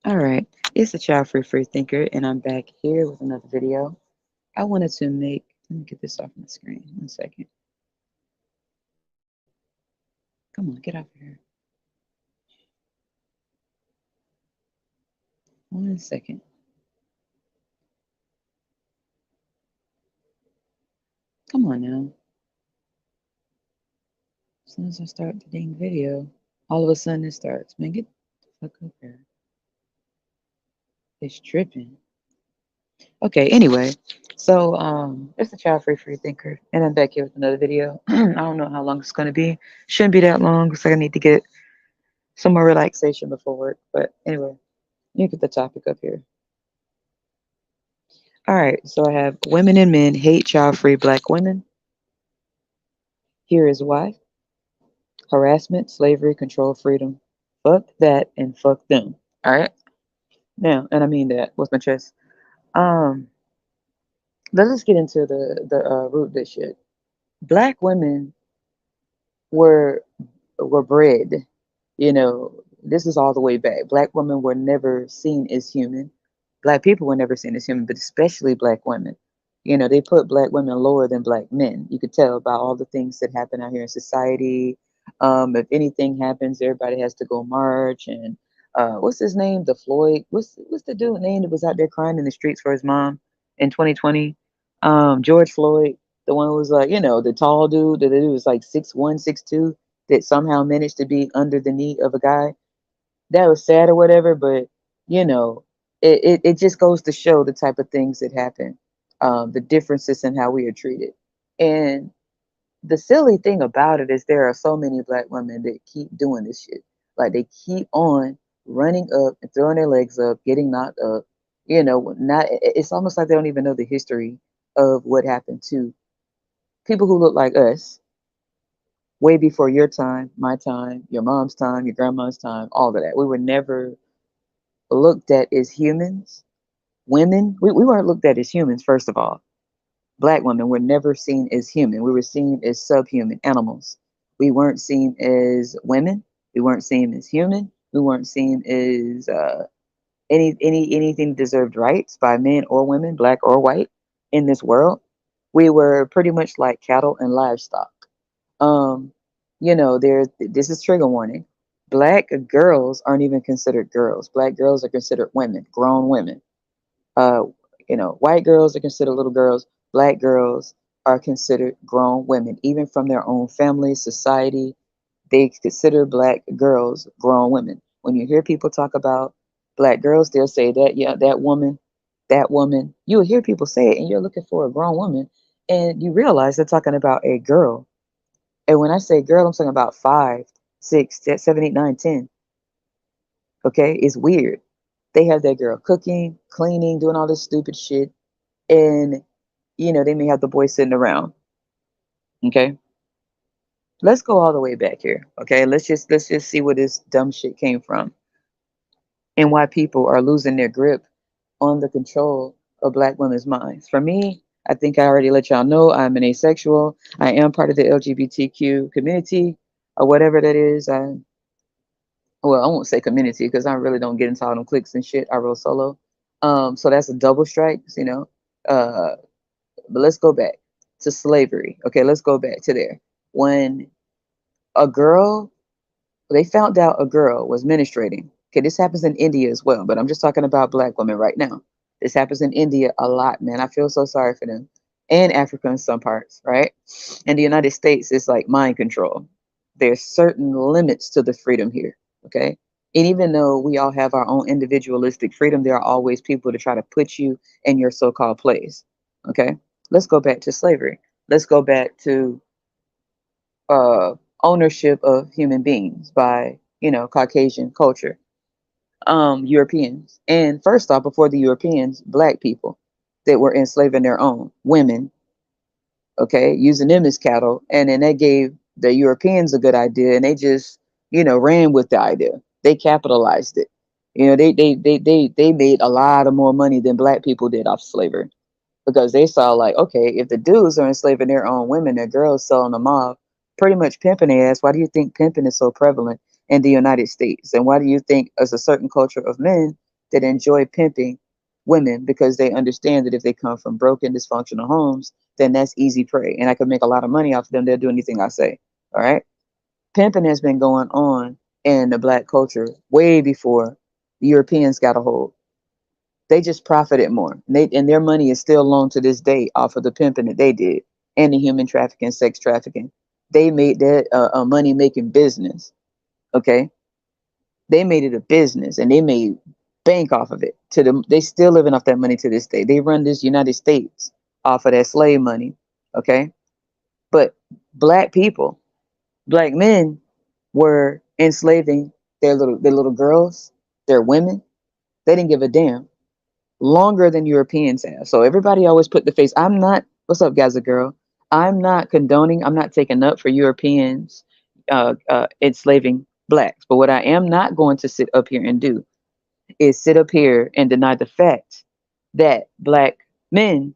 All right, it's the Child Free Thinker, and I'm back here with another video. I wanted to make, let me get this off my screen. 1 second. Come on, get off of here. 1 second. Come on now. As soon as I start the dang video, all of a sudden it starts. Man, get the fuck up here. It's tripping. Okay, anyway, so it's the Child Free Thinker, and I'm back here with another video. I don't know how long it's gonna be. Shouldn't be that long because I need to get some more relaxation before work. But anyway, you get the topic up here. All right, so I have women and men hate child-free black women. Here is why: harassment, slavery, control, freedom. Fuck that and fuck them. All right, now, and I mean that with my chest. Um, let's get into the root of this shit. Black women were were bred. You know, this is all the way back. Black women were never seen as human. Black people were never seen as human, but especially black women. You know, they put black women lower than black men. You could tell by all the things that happen out here in society. If anything happens, everybody has to go march. And what's his name? The Floyd. What's the dude name that was out there crying in the streets for his mom in 2020? George Floyd, the one who was like, the tall dude. The dude was like 6'1", 6'2", that somehow managed to be under the knee of a guy. That was sad or whatever, but you know, it just goes to show the type of things that happen, the differences in how we are treated. And the silly thing about it is there are so many black women that keep doing this shit. Like they keep on running up and throwing their legs up, getting knocked up. Not it's almost like they don't even know the history of what happened to people who look like us way before your time, my time, your mom's time, your grandma's time, all of that. We were never looked at as humans. Women, we weren't looked at as humans, first of all. Black women were never seen as human. We were seen as subhuman animals. We weren't seen as women. We weren't seen as human. We weren't seen as anything that deserved rights by men or women, black or white, in this world. We were pretty much like cattle and livestock. Um, there's this is trigger warning. Black girls aren't even considered girls. Black girls are considered women, grown women. Uh, white girls are considered little girls. Black girls are considered grown women, even from their own family, society. They consider black girls grown women. When you hear people talk about black girls, they'll say that, yeah, that woman, that woman. You'll hear people say it, and you're looking for a grown woman, and you realize they're talking about a girl. And when I say girl, I'm talking about 5, 6, 7, 8, 9, 10. Okay, it's weird. They have that girl cooking, cleaning, doing all this stupid shit, and they may have the boy sitting around. Okay, let's go all the way back here. Okay, let's just see where this dumb shit came from and why people are losing their grip on the control of black women's minds. For me, I think I already let y'all know I'm an asexual. I am part of the LGBTQ community or whatever that is. Well, I won't say community because I really don't get into all them cliques and shit. I roll solo. So that's a double strike, Uh, but let's go back to slavery. Okay, let's go back to there. When a girl, they found out a girl was menstruating. Okay, this happens in India as well, but I'm just talking about black women right now. This happens in India a lot, man. I feel so sorry for them. And Africa in some parts, right? In the United States, it's like mind control. There's certain limits to the freedom here, okay? And even though we all have our own individualistic freedom, there are always people to try to put you in your so-called place, okay? Let's go back to slavery. Let's go back to uh, ownership of human beings by Caucasian culture, Europeans, and first off, before the Europeans, black people that were enslaving their own women, okay, using them as cattle, and then that gave the Europeans a good idea, and they just ran with the idea. They capitalized it. They made a lot of more money than black people did off slavery because they saw like, okay, if the dudes are enslaving their own women, their girls selling them off, pretty much pimping their ass. Why do you think pimping is so prevalent in the United States? And why do you think as a certain culture of men that enjoy pimping women because they understand that if they come from broken, dysfunctional homes, then that's easy prey. And I could make a lot of money off of them. They'll do anything I say. All right. Pimping has been going on in the black culture way before the Europeans got a hold. They just profited more. And their money is still loaned to this day off of the pimping that they did and the human trafficking, sex trafficking. They made that a money making business. Okay. They made it a business and they made bank off of it. To them, they still living off that money to this day. They run this United States off of that slave money. Okay. But black people, black men were enslaving their little girls, their women. They didn't give a damn longer than Europeans have. So everybody always put the face. I'm not. What's up, guys? A girl. I'm not condoning. I'm not taking up for Europeans enslaving blacks. But what I am not going to sit up here and do is sit up here and deny the fact that black men,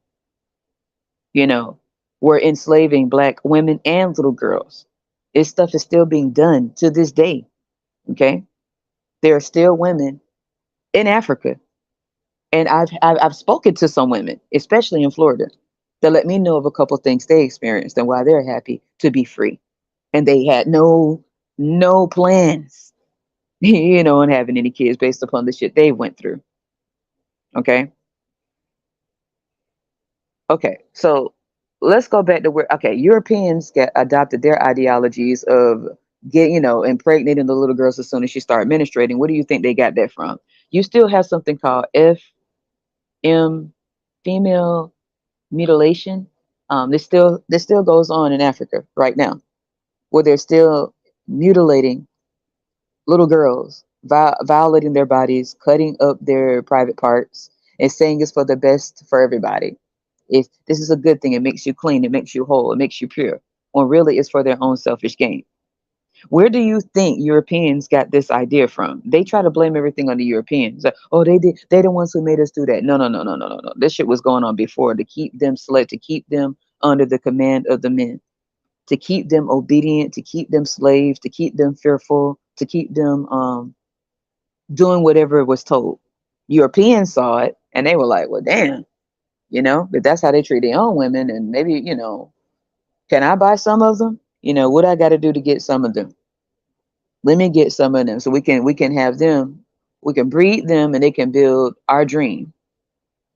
you know, were enslaving black women and little girls. This stuff is still being done to this day. Okay, there are still women in Africa, and I've spoken to some women, especially in Florida, that let me know of a couple things they experienced and why they're happy to be free, and they had no plans, on having any kids based upon the shit they went through. Okay, okay, so let's go back to where Europeans get adopted their ideologies of impregnating the little girls as soon as she start menstruating. Where do you think they got that from? You still have something called FM, female mutilation. This still goes on in Africa right now, where they're still mutilating little girls, violating their bodies, cutting up their private parts, and saying it's for the best for everybody. If this is a good thing, it makes you clean, it makes you whole, it makes you pure. When really it's for their own selfish gain. Where do you think Europeans got this idea from? They try to blame everything on the Europeans. Like, oh, they did. They're the ones who made us do that. No, no, no, no, no, no, no. This shit was going on before to keep them to keep them under the command of the men, to keep them obedient, to keep them slaves, to keep them fearful, to keep them doing whatever was told. Europeans saw it and they were like, well, damn, but that's how they treat their own women. And maybe, can I buy some of them? What I got to do to get some of them? Let me get some of them so we can have them, we can breed them and they can build our dream.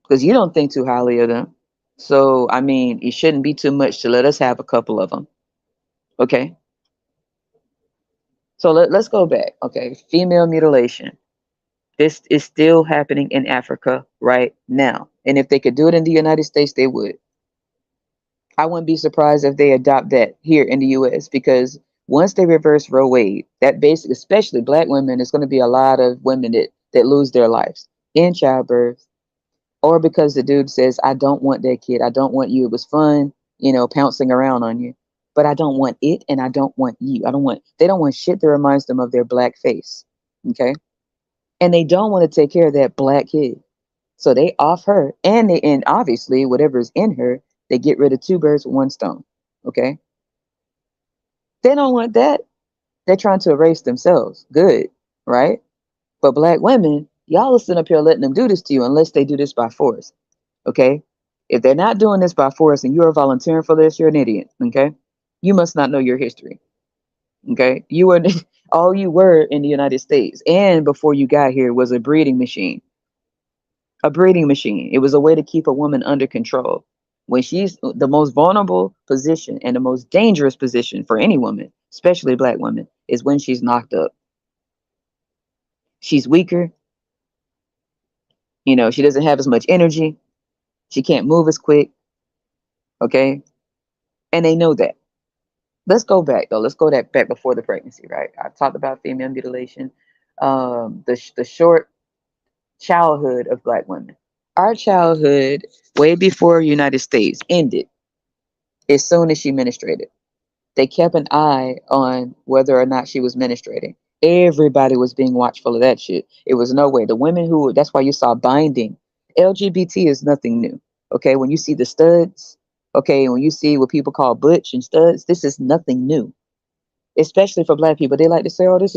Because you don't think too highly of them. So I mean, it shouldn't be too much to let us have a couple of them. Okay. So let's go back. Okay. Female mutilation. This is still happening in Africa right now. And if they could do it in the United States, they would. I wouldn't be surprised if they adopt that here in the US, because once they reverse Roe Wade, that basically, especially black women, there's going to be a lot of women that lose their lives in childbirth, or because the dude says, I don't want that kid. I don't want you. It was fun, pouncing around on you, but I don't want it. And I don't want you. They don't want shit that reminds them of their black face. Okay. And they don't want to take care of that black kid. So they off her, and obviously whatever's in her, they get rid of two birds with one stone. Okay. They don't want that. They're trying to erase themselves. Good. Right. But black women, y'all are sitting up here letting them do this to you unless they do this by force. Okay. If they're not doing this by force and you're volunteering for this, you're an idiot. Okay. You must not know your history. Okay. You were all you were in the United States. And before you got here was a breeding machine. A breeding machine. It was a way to keep a woman under control. When she's the most vulnerable position and the most dangerous position for any woman, especially black women, is when she's knocked up. She's weaker. She doesn't have as much energy. She can't move as quick. Okay. And they know that. Let's go back though. Let's go back before the pregnancy, right? I talked about female mutilation, the short childhood of black women. Our childhood, way before United States, ended as soon as she menstruated. They kept an eye on whether or not she was menstruating. Everybody was being watchful of that shit. It was no way. The women that's why you saw binding. LGBT is nothing new. Okay, when you see the studs, okay, when you see what people call butch and studs, this is nothing new. especially for black people. They like to say, "Oh, this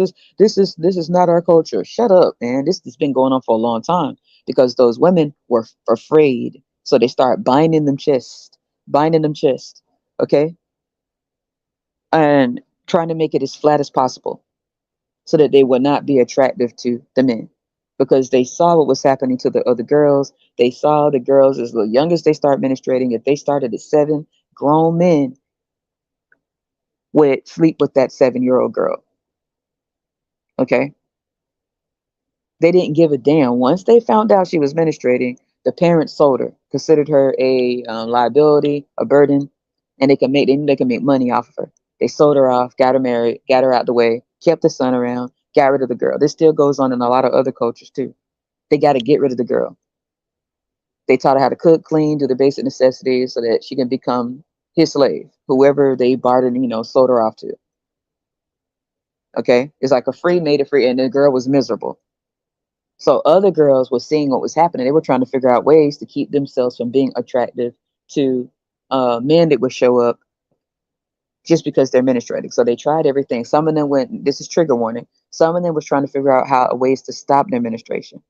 is not our culture." Shut up, man. This has been going on for a long time because those women were afraid, so they start binding them chest, okay, and trying to make it as flat as possible so that they would not be attractive to the men because they saw what was happening to the other girls. They saw the girls as the youngest they start menstruating. If they started at 7, grown men would sleep with that 7-year-old girl. Okay. They didn't give a damn. Once they found out she was menstruating, the parents sold her, considered her a liability, a burden, and they can make money off of her. They sold her off, got her married, got her out the way, kept the son around, got rid of the girl. This still goes on in a lot of other cultures too. They got to get rid of the girl. They taught her how to cook, clean, do the basic necessities so that she can become his slave, whoever they bartered, sold her off to. Okay, it's like a free made it free, and the girl was miserable. So other girls were seeing what was happening. They were trying to figure out ways to keep themselves from being attractive to men that would show up just because they're menstruating. So they tried everything. Some of them went, this is trigger warning. Some of them was trying to figure out how ways to stop their menstruation.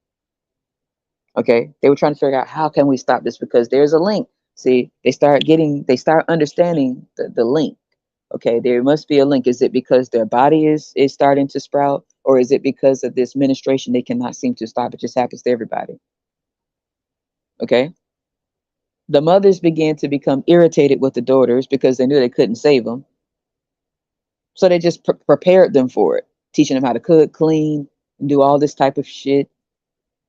Okay. They were trying to figure out how can we stop this because there's a link. See, they start understanding the link. Okay, there must be a link. Is it because their body is starting to sprout, or is it because of this menstruation they cannot seem to stop? It just happens to everybody. Okay. The mothers began to become irritated with the daughters because they knew they couldn't save them. So they just prepared them for it, teaching them how to cook, clean, and do all this type of shit.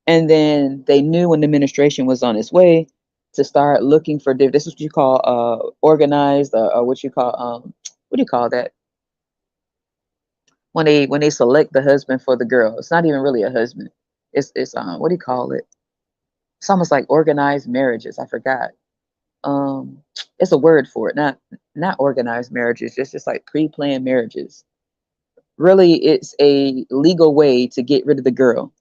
And then they knew when the administration was on its way to start looking for this is what you call organized or what you call what do you call that when they select the husband for the girl. It's not even really a husband. It's what do you call it? It's almost like organized marriages. I forgot. um it's a word for it, not organized marriages, just like pre-planned marriages. Really, it's a legal way to get rid of the girl,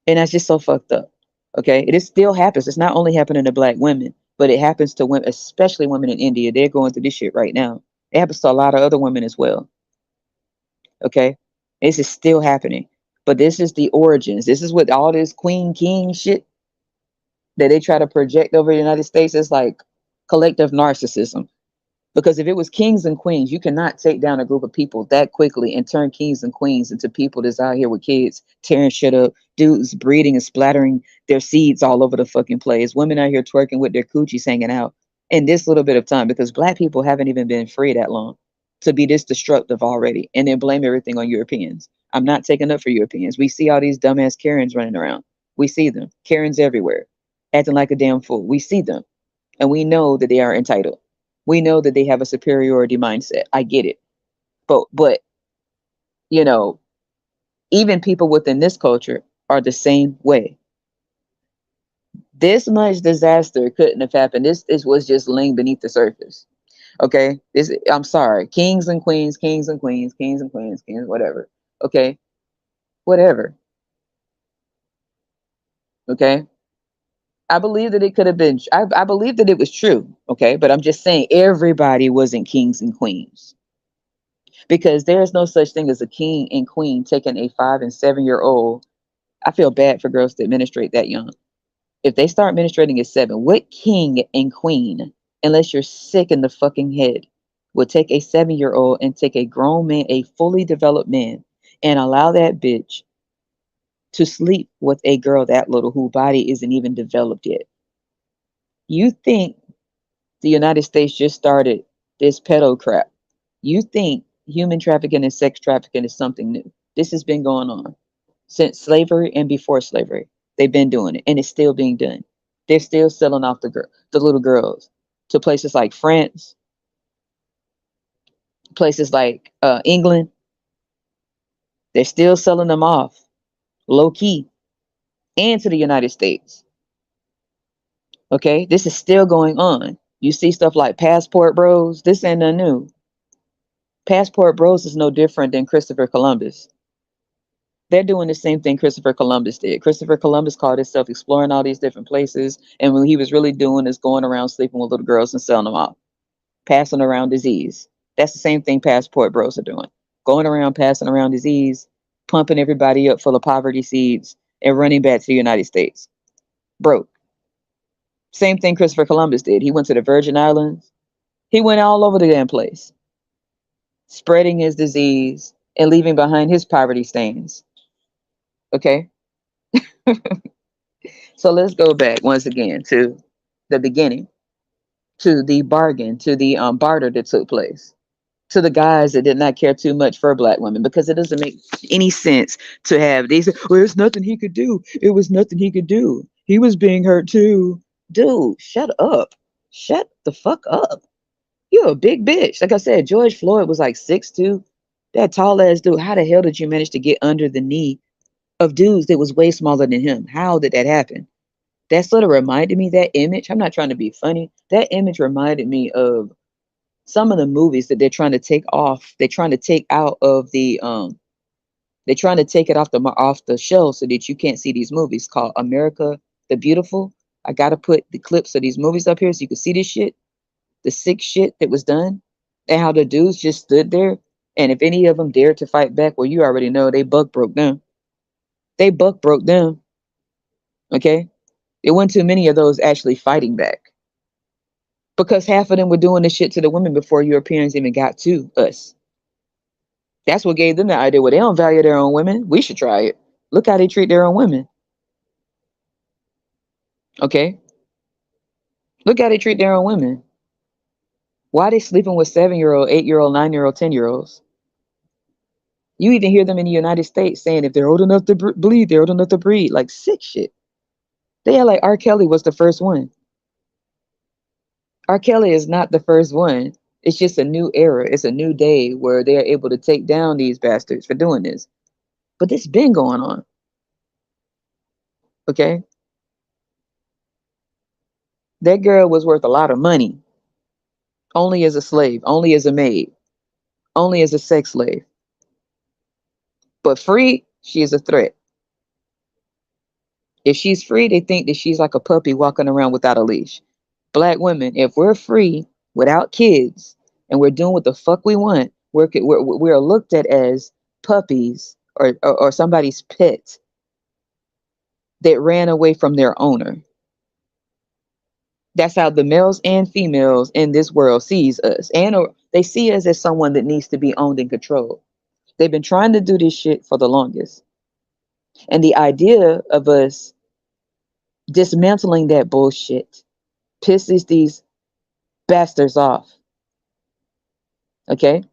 and that's just so fucked up. Okay, it is still happens. It's not only happening to black women, but it happens to women, especially women in India. They're going through this shit right now. It happens to a lot of other women as well. Okay, this is still happening, but this is the origins. This is what all this queen king shit that they try to project over the United States is like collective narcissism. Because if it was kings and queens, you cannot take down a group of people that quickly and turn kings and queens into people that's out here with kids, tearing shit up, dudes breeding and splattering their seeds all over the fucking place, women out here twerking with their coochies hanging out in this little bit of time because black people haven't even been free that long to be this destructive already and then blame everything on Europeans. I'm not taking up for Europeans. We see all these dumbass Karens running around. We see them. Karens everywhere, acting like a damn fool. We see them and we know that they are entitled. We know that they have a superiority mindset. I get it. But you know, even people within this culture are the same way. This much disaster couldn't have happened. This was just laying beneath the surface. Okay? This I'm sorry. Kings and queens, kings and queens, kings and queens, kings, whatever. Okay? Whatever. Okay? I believe that it could have been I believe that it was true. Okay? But I'm just saying everybody wasn't kings and queens. Because there is no such thing as a king and queen taking a 5 and 7 year old. I feel bad for girls to administrate that young. If they start administrating at 7, what king and queen, unless you're sick in the fucking head, would take a 7-year old and take a grown man, a fully developed man, and allow that bitch to sleep with a girl that little whose body isn't even developed yet? You think the United States just started this pedo crap? You think human trafficking and sex trafficking is something new? This has been going on since slavery and before slavery. They've been doing it, and it's still being done. They're still selling off the little girls to places like France, places like England. They're still selling them off low key, and to the United States. Okay, this is still going on. You see stuff like Passport Bros. This ain't nothing new. Passport Bros is no different than Christopher Columbus. They're doing the same thing Christopher Columbus did. Christopher Columbus called himself exploring all these different places, and what he was really doing is going around sleeping with little girls and selling them off, passing around disease. That's the same thing passport bros are doing. Going around passing around disease, pumping everybody up full of poverty seeds, and running back to the United States. Broke. Same thing Christopher Columbus did. He went to the Virgin Islands. He went all over the damn place, spreading his disease and leaving behind his poverty stains. Okay? So let's go back once again to the beginning, to the bargain, to the barter that took place, to the guys that did not care too much for black women, because it doesn't make any sense to have these. Well, there's nothing he could do. It was nothing he could do. He was being hurt too. Dude, shut up. Shut the fuck up. You're a big bitch. Like I said, George Floyd was like 6'2". That tall ass dude. How the hell did you manage to get under the knee of dudes that was way smaller than him? How did that happen? That sort of reminded me, that image. I'm not trying to be funny. That image reminded me of some of the movies that they're trying to take off. They're trying to take out of the they're trying to take it off the shelf so that you can't see these movies, called America the Beautiful. I gotta put the clips of these movies up here so you can see this shit, the sick shit that was done, and how the dudes just stood there. And if any of them dared to fight back, well, you already know they buck broke them. They buck broke them. Okay, there weren't too many of those actually fighting back, because half of them were doing this shit to the women before Europeans even got to us. That's what gave them the idea. Well, they don't value their own women. We should try it. Look how they treat their own women. Okay? Look how they treat their own women. Why are they sleeping with 7-year-old, 8-year-old, 9-year-old, 10-year-olds? You even hear them in the United States saying if they're old enough to bleed, they're old enough to breed. Like sick shit. They are like R. Kelly was the first one. R. Kelly is not the first one. It's just a new era. It's a new day where they're able to take down these bastards for doing this. But this been going on. Okay? That girl was worth a lot of money. Only as a slave, only as a maid, only as a sex slave. But free, she is a threat. If she's free, they think that she's like a puppy walking around without a leash. Black women, if we're free without kids and we're doing what the fuck we want, we're looked at as puppies, or somebody's pet that ran away from their owner. That's how the males and females in this world sees us, and or they see us as someone that needs to be owned and controlled. They've been trying to do this shit for the longest. And the idea of us dismantling that bullshit pisses these bastards off. Okay?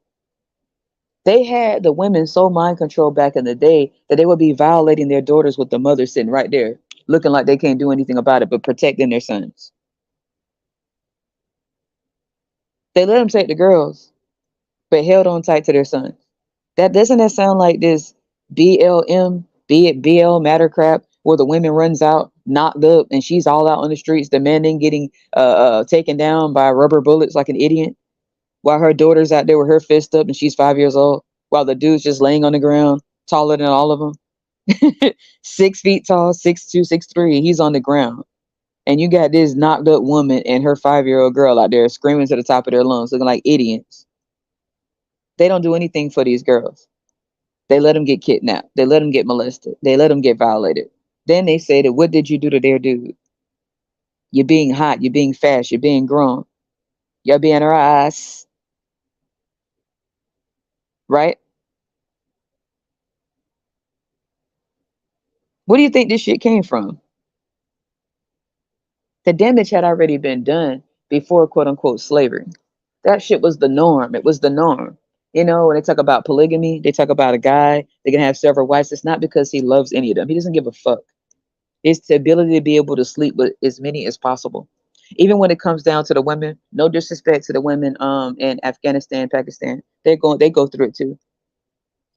They had the women so mind controlled back in the day that they would be violating their daughters with the mother sitting right there, looking like they can't do anything about it but protecting their sons. They let them take the girls, but held on tight to their sons. That doesn't that sound like this BLM, be it BL matter crap, where the women runs out, knocked up, and she's all out on the streets demanding getting taken down by rubber bullets like an idiot, while her daughter's out there with her fist up and she's 5 years old, while the dude's just laying on the ground, taller than all of them, 6 feet tall, 6'2", 6'3". He's on the ground, and you got this knocked up woman and her 5-year-old girl out there screaming to the top of their lungs, looking like idiots. They don't do anything for these girls. They let them get kidnapped. They let them get molested. They let them get violated. Then they say that, what did you do to their dude? You're being hot. You're being fast. You're being grown. You're being her ass. Right? What do you think this shit came from? The damage had already been done before quote unquote slavery. That shit was the norm. It was the norm. You know, when they talk about polygamy, they talk about a guy that can have several wives. It's not because he loves any of them. He doesn't give a fuck. It's the ability to be able to sleep with as many as possible. Even when it comes down to the women, no disrespect to the women in Afghanistan, Pakistan. They go through it too.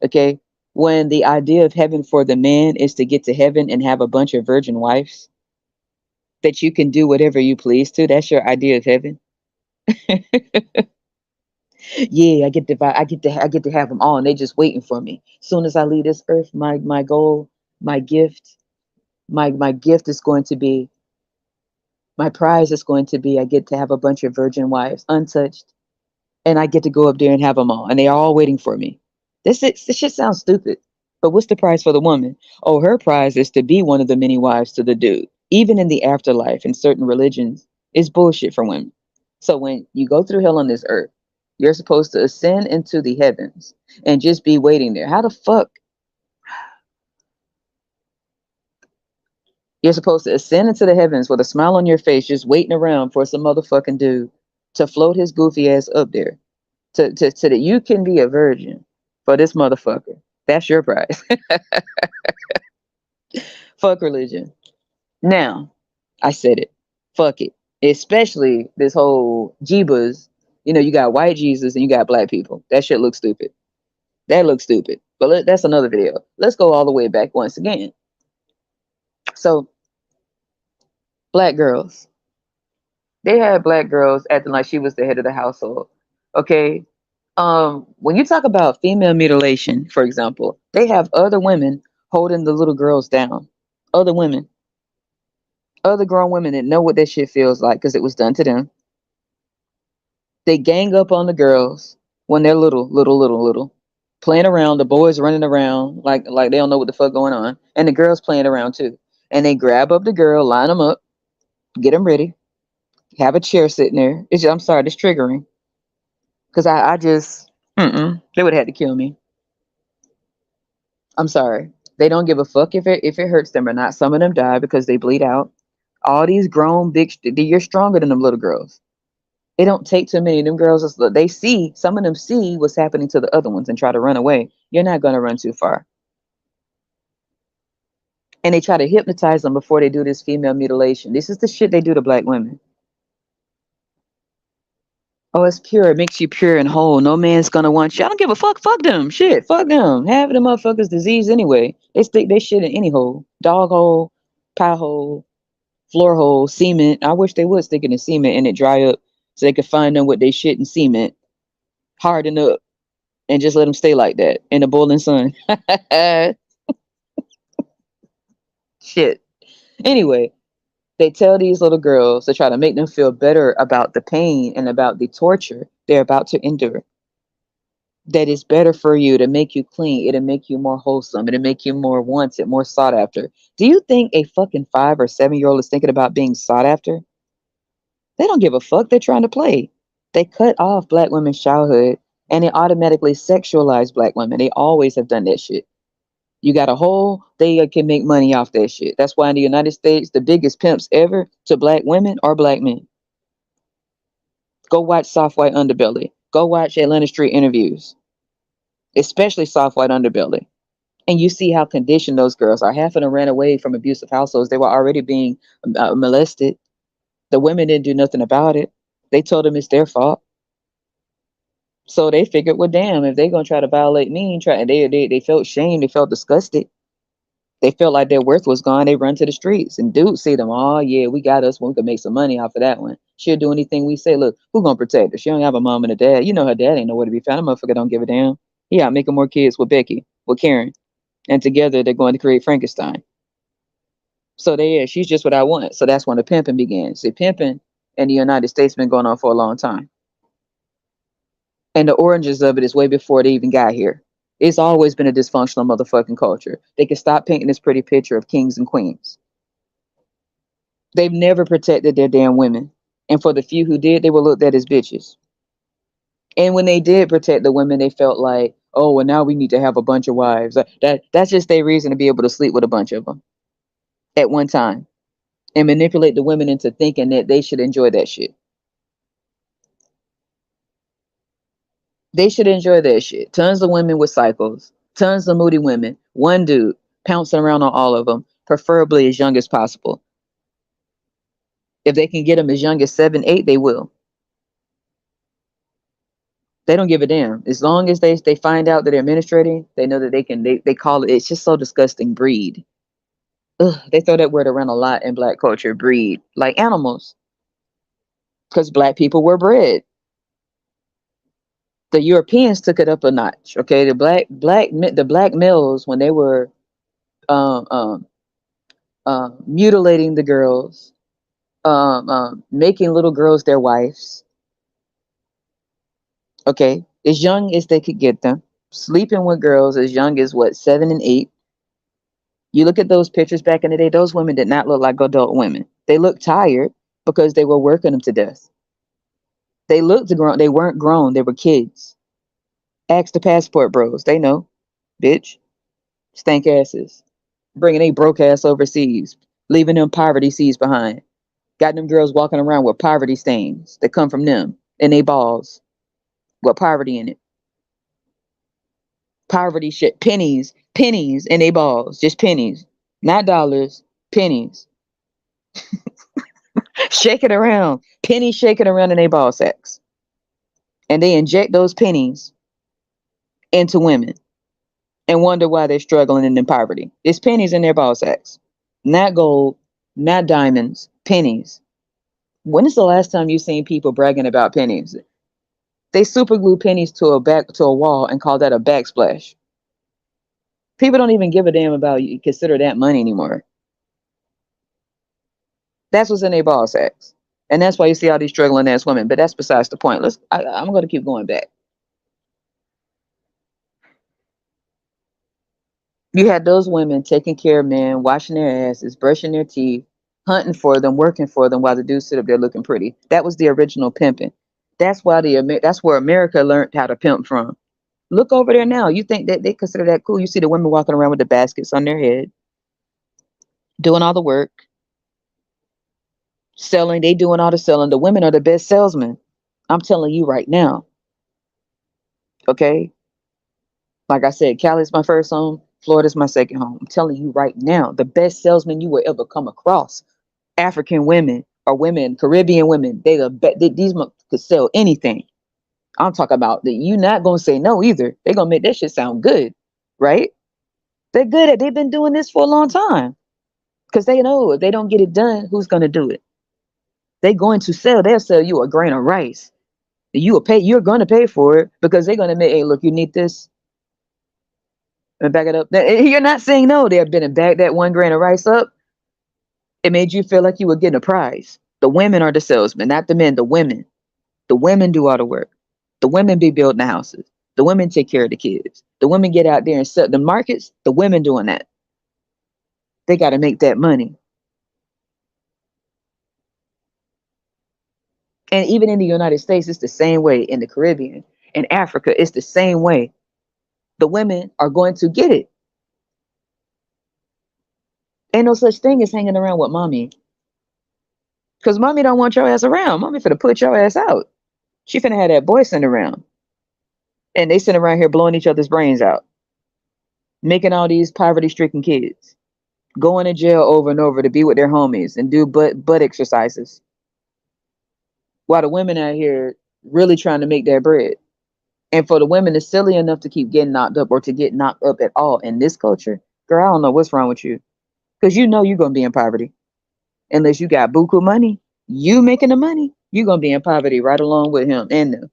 Okay. When the idea of heaven for the man is to get to heaven and have a bunch of virgin wives that you can do whatever you please to, that's your idea of heaven. Yeah, I get to have them all, and they just waiting for me. Soon as I leave this earth, my goal, my gift, my gift is going to be, my prize is going to be, I get to have a bunch of virgin wives, untouched, and I get to go up there and have them all, and they're all waiting for me. This shit sounds stupid, but what's the prize for the woman? Oh, her prize is to be one of the many wives to the dude. Even in the afterlife, in certain religions, it's bullshit for women. So when you go through hell on this earth, you're supposed to ascend into the heavens and just be waiting there. How the fuck you're supposed to ascend into the heavens with a smile on your face, just waiting around for some motherfucking dude to float his goofy ass up there, so that you can be a virgin for this motherfucker. That's your prize. Fuck religion. Now, I said it. Fuck it. Especially this whole Jeebus. You know, you got white Jesus and you got black people. That shit looks stupid. That looks stupid. But that's another video. Let's go all the way back once again. So, black girls. They had black girls acting like she was the head of the household. Okay. When you talk about female mutilation, for example, they have other women holding the little girls down. Other women, other grown women that know what that shit feels like because it was done to them. They gang up on the girls when they're little, playing around. The boys running around like they don't know what the fuck going on, and the girls playing around too. And they grab up the girl, line them up, get them ready, have a chair sitting there. I'm sorry, it's triggering because I just they would have had to kill me. I'm sorry. They don't give a fuck if it hurts them or not. Some of them die because they bleed out. All these grown big, you're stronger than them little girls. It don't take too many of them girls. They see, some of them see what's happening to the other ones and try to run away. You're not gonna run too far. And they try to hypnotize them before they do this female mutilation. This is the shit they do to black women. Oh, it's pure. It makes you pure and whole. No man's gonna want you. I don't give a fuck. Fuck them. Shit. Fuck them. Half of them motherfuckers disease anyway. They stick their shit in any hole. Dog hole, pie hole, floor hole, cement. I wish they would stick it in cement and it dry up so they could find them with their shit in cement, harden up, and just let them stay like that in the boiling sun. Shit. Anyway, they tell these little girls to try to make them feel better about the pain and about the torture they're about to endure. That is better for you to make you clean. It'll make you more wholesome. It'll make you more wanted, more sought after. Do you think a fucking 5 or 7 year old is thinking about being sought after? They don't give a fuck. They're trying to play. They cut off black women's childhood and they automatically sexualize black women. They always have done that shit. You got a hole, they can make money off that shit. That's why in the United States, the biggest pimps ever to black women are black men. Go watch Soft White Underbelly. Go watch Atlanta Street Interviews, especially Soft White Underbelly. And you see how conditioned those girls are. Half of them ran away from abusive households. They were already being molested. The women didn't do nothing about it. They told them it's their fault. So they figured, well, damn, if they're gonna try to violate me, they felt shame, they felt disgusted, they felt like their worth was gone. They run to the streets, and dudes see them. Oh yeah, we got us one. We could make some money off of that one. She'll do anything we say. Look, who gonna protect her? She don't have a mom and a dad. You know her dad ain't nowhere to be found. That motherfucker don't give a damn. He out making more kids with Becky, with Karen, and together they're going to create Frankenstein. So she's just what I want. So that's when the pimping began. See, pimping in the United States been going on for a long time. And the origins of it is way before they even got here. It's always been a dysfunctional motherfucking culture. They can stop painting this pretty picture of kings and queens. They've never protected their damn women. And for the few who did, they were looked at as bitches. And when they did protect the women, they felt like, oh, well, now we need to have a bunch of wives. That's just their reason to be able to sleep with a bunch of them at one time and manipulate the women into thinking that they should enjoy that shit. They should enjoy that shit. Tons of women with cycles, tons of moody women, one dude pouncing around on all of them, preferably as young as possible. If they can get them as young as 7, 8, they will. They don't give a damn. As long as they find out that they're administrating, they know that they call it, it's just so disgusting, breed. Ugh, they throw that word around a lot in black culture, breed, like animals. Because black people were bred. The Europeans took it up a notch. Okay, the black males when they were um, um, mutilating the girls, making little girls their wives, Okay, as young as they could get them, sleeping with girls as young as what, 7 and 8. You look at those pictures back in the day, those women did not look like adult women. They looked tired because they were working them to death. They looked grown. They weren't grown. They were kids. Ask the passport bros. They know. Bitch. Stank asses. Bringing a broke ass overseas. Leaving them poverty seeds behind. Got them girls walking around with poverty stains that come from them and they balls with poverty in it. Poverty shit. Pennies. Pennies in they balls. Just pennies. Not dollars. Pennies. Shaking around. Pennies shaking around in they ball sacks. And they inject those pennies into women and wonder why they're struggling and in poverty. It's pennies in their ball sacks. Not gold, not diamonds, pennies. When is the last time you seen people bragging about pennies? They super glue pennies to a wall and call that a backsplash. People don't even give a damn about you consider that money anymore. That's what's in their ball sacks. And that's why you see all these struggling ass women. But that's besides the point. I'm gonna keep going back. You had those women taking care of men, washing their asses, brushing their teeth, hunting for them, working for them while the dudes sit up there looking pretty. That was the original pimping. That's where America learned how to pimp from. Look over there now. You think that they consider that cool? You see the women walking around with the baskets on their head, doing all the work, selling. They doing all the selling. The women are the best salesmen. I'm telling you right now. Okay, like I said, Cali's my first home. Florida's my second home. I'm telling you right now, the best salesman you will ever come across. African women or women, Caribbean women, these could sell anything. I'm talking about that. You not gonna say no either. They're gonna make that shit sound good, right? They're good at. They've been doing this for a long time because they know if they don't get it done, who's gonna do it? They're going to sell. They'll sell you a grain of rice. You will pay. You're gonna pay for it because they're gonna make. Hey, look, you need this and back it up. You're not saying no. They've been and back that 1 grain of rice up. It made you feel like you were getting a prize. The women are the salesmen, not the men. The women. The women do all the work. The women be building the houses. The women take care of the kids. The women get out there and set the markets. The women doing that. They got to make that money. And even in the United States, it's the same way. In the Caribbean, in Africa, it's the same way. The women are going to get it. Ain't no such thing as hanging around with mommy. Because mommy don't want your ass around. Mommy finna put your ass out. She finna have that boy sitting around. And they sitting around here blowing each other's brains out. Making all these poverty-stricken kids. Going to jail over and over to be with their homies and do butt exercises. While the women out here really trying to make their bread. And for the women that's silly enough to keep getting knocked up or to get knocked up at all in this culture, girl, I don't know what's wrong with you. Because you know you're going to be in poverty. Unless you got buku money, you making the money, you're going to be in poverty right along with him and them.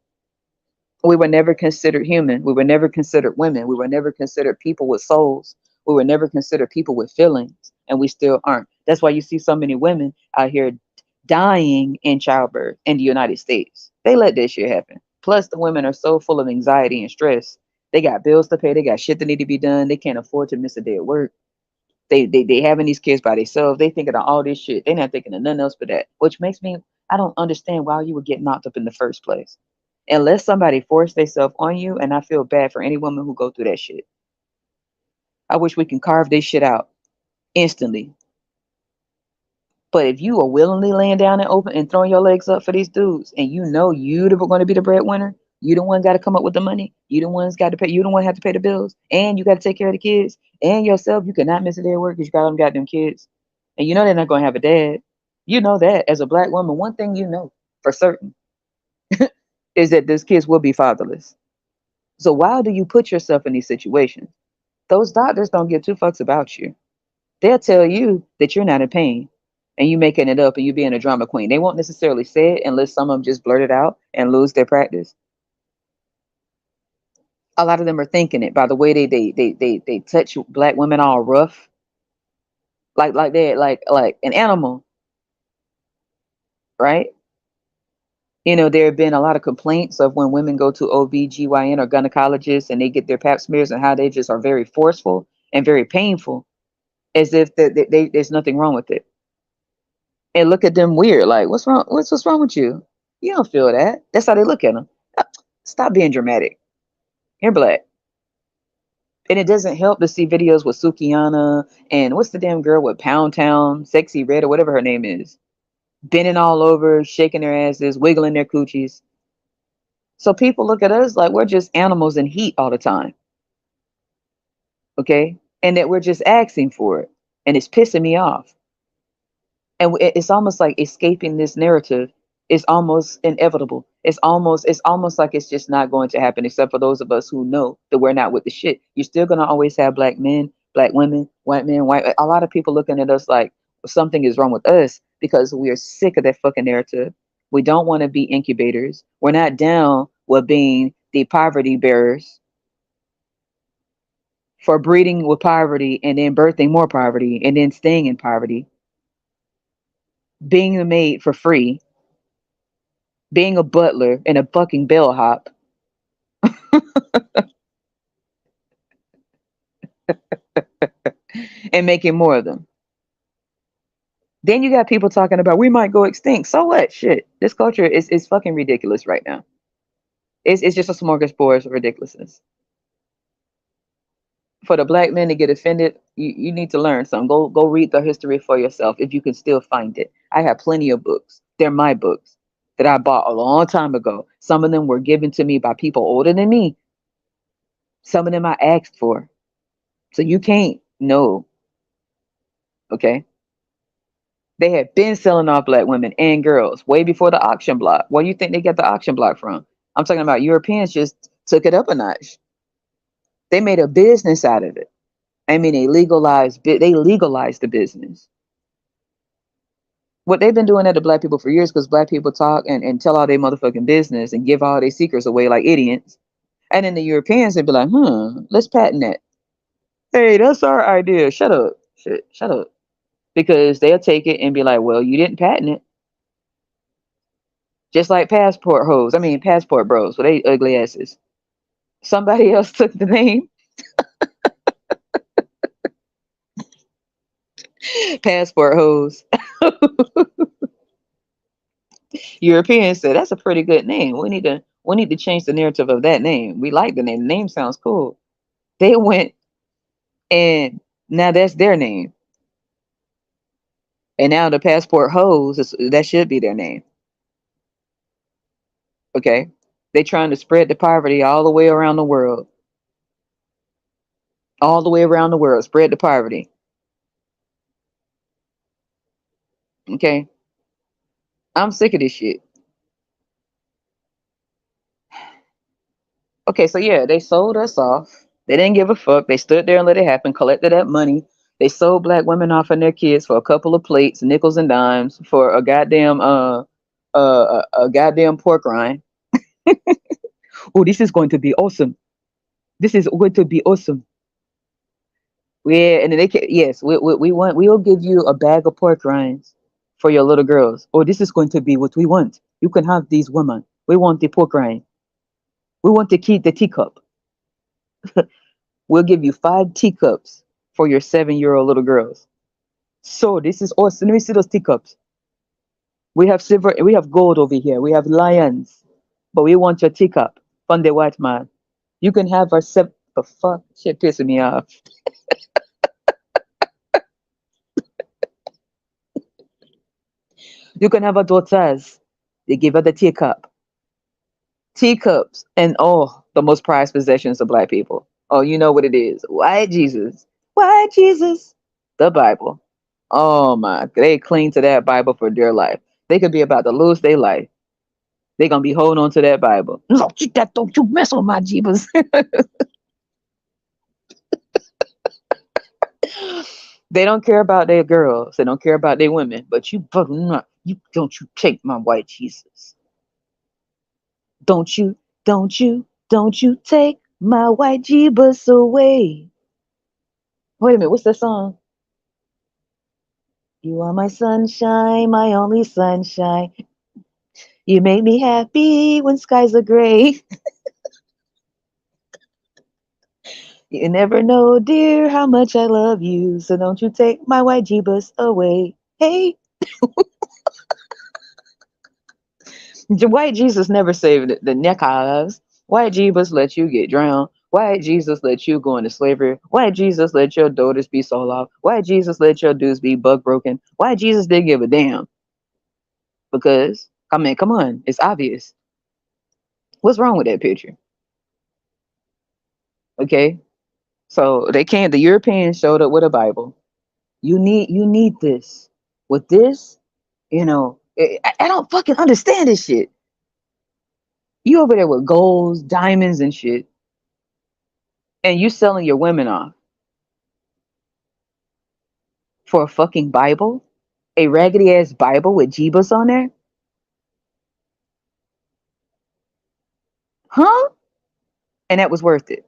We were never considered human. We were never considered women. We were never considered people with souls. We were never considered people with feelings. And we still aren't. That's why you see so many women out here dying in childbirth in the United States. They let this shit happen. Plus, the women are so full of anxiety and stress. They got bills to pay. They got shit that need to be done. They can't afford to miss a day at work. They having these kids by themselves. They thinking of all this shit. They not thinking of nothing else but that. Which makes me, I don't understand why you would get knocked up in the first place. Unless somebody forced themselves on you, and I feel bad for any woman who go through that shit. I wish we can carve this shit out instantly. But if you are willingly laying down and open and throwing your legs up for these dudes, and you know you going to be the breadwinner, you the one got to come up with the money. You the one's got to pay. You the one have to pay the bills, and you got to take care of the kids and yourself. You cannot miss a day of work because you got them goddamn kids, and you know they're not going to have a dad. You know that as a black woman, one thing you know for certain is that these kids will be fatherless. So why do you put yourself in these situations? Those doctors don't give two fucks about you. They'll tell you that you're not in pain and you making it up and you being a drama queen. They won't necessarily say it unless some of them just blurt it out and lose their practice. A lot of them are thinking it by the way they touch black women all rough, like they like an animal, right? There have been a lot of complaints of when women go to OB/GYN or gynecologists and they get their pap smears and how they just are very forceful and very painful, as if there's nothing wrong with it. And look at them weird, like, what's wrong? What's wrong with you? You don't feel that. That's how they look at them. Stop being dramatic. You're black. And it doesn't help to see videos with Sukiana and what's the damn girl with Pound Town, Sexy Red, or whatever her name is, bending all over, shaking their asses, wiggling their coochies. So people look at us like we're just animals in heat all the time, okay? And that we're just asking for it. And it's pissing me off. And it's almost like escaping this narrative is almost inevitable. It's almost like it's just not going to happen, except for those of us who know that we're not with the shit. You're still gonna always have black men, black women, white men, white. A lot of people looking at us like something is wrong with us because we are sick of that fucking narrative. We don't want to be incubators. We're not down with being the poverty bearers for breeding with poverty and then birthing more poverty and then staying in poverty, being a maid for free, being a butler and a fucking bellhop, and making more of them. Then you got people talking about we might go extinct. So what? Shit. This culture is fucking ridiculous right now. It's just a smorgasbord of ridiculousness. For the black men to get offended, you need to learn something. Go read the history for yourself if you can still find it. I have plenty of books. They're my books that I bought a long time ago. Some of them were given to me by people older than me. Some of them I asked for. So you can't know, okay? They had been selling off black women and girls way before the auction block. Where do you think they get the auction block from? I'm talking about Europeans just took it up a notch. They made a business out of it. I mean, they legalized the business. What they've been doing that to black people for years because black people talk and tell all their motherfucking business and give all their secrets away like idiots. And then the Europeans, they'd be like, let's patent that. Hey, that's our idea. Shut up. Shut up. Because they'll take it and be like, well, you didn't patent it. Just like passport bros with they ugly asses. Somebody else took the name, passport hoes. Europeans said that's a pretty good name. We need to change the narrative of that name. We like the name. The name sounds cool. They went and now that's their name. And now the passport hoes, that should be their name. Okay. They trying to spread the poverty all the way around the world. All the way around the world. Spread the poverty. Okay. I'm sick of this shit. Okay, so yeah, they sold us off. They didn't give a fuck. They stood there and let it happen, collected that money. They sold black women off and their kids for a couple of plates, nickels and dimes, for a goddamn pork rind. Oh, this is going to be awesome. This is going to be awesome. Yeah, and then yes, we'll give you a bag of pork rinds for your little girls. Oh, this is going to be what we want. You can have these women. We want the pork rind. We want to keep the teacup. We'll give you 5 teacups for your 7-year-old little girls. So this is awesome. Let me see those teacups. We have silver, we have gold over here. We have lions, but we want your teacup from the white man. You can have our seven. The fuck, shit pissing me off. You can have our daughters. They give her the teacup. Teacups and the most prized possessions of black people. Oh, you know what it is. White Jesus. White Jesus. The Bible. Oh my, they cling to that Bible for dear life. They could be about to lose their life. They gonna be holding on to that Bible. Don't you mess with my jeebus. They don't care about their girls. They don't care about their women. But you better not. You take my white Jesus. Don't you, don't you take my white jeebus away. Wait a minute, what's that song? You are my sunshine, my only sunshine. You make me happy when skies are gray. You never know, dear, how much I love you. So don't you take my white jeebus away. Hey, white Jesus never saved the neckties. White Jesus let you get drowned. White Jesus let you go into slavery. White Jesus let your daughters be sold off. White Jesus let your dudes be bug broken. White Jesus didn't give a damn. Because, I mean, come on, it's obvious. What's wrong with that picture? Okay, so they came. The Europeans showed up with a Bible. You need this. With this, I don't fucking understand this shit. You over there with golds, diamonds, and shit, and you selling your women off for a fucking Bible, a raggedy ass Bible with Jeebus on there, huh? And that was worth it.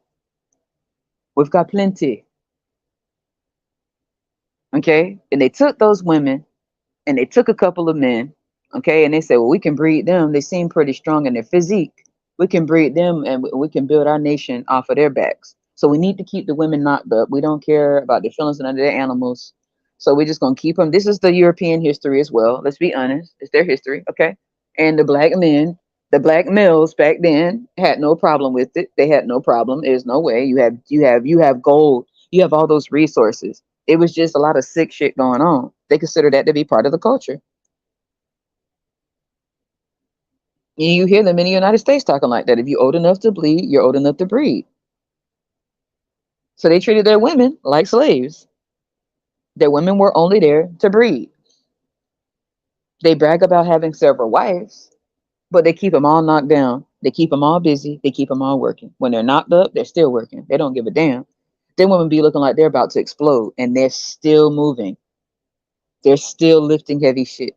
We've got plenty, okay? And they took those women, and they took a couple of men, okay, and they said, well, we can breed them. They seem pretty strong in their physique. We can breed them, and we can build our nation off of their backs. So we need to keep the women knocked up. We don't care about their feelings and under their animals. So we're just gonna keep them. This is the European history as well. Let's be honest. It's their history, okay? And the black men, the black males back then had no problem with it. They had no problem. There's no way. You have gold. You have all those resources. It was just a lot of sick shit going on. They consider that to be part of the culture. And you hear them in the United States talking like that. If you're old enough to bleed, you're old enough to breed. So they treated their women like slaves. Their women were only there to breed. They brag about having several wives, but they keep them all knocked down. They keep them all busy. They keep them all working. When they're knocked up, they're still working. They don't give a damn. Them women be looking like they're about to explode, and they're still moving. They're still lifting heavy shit.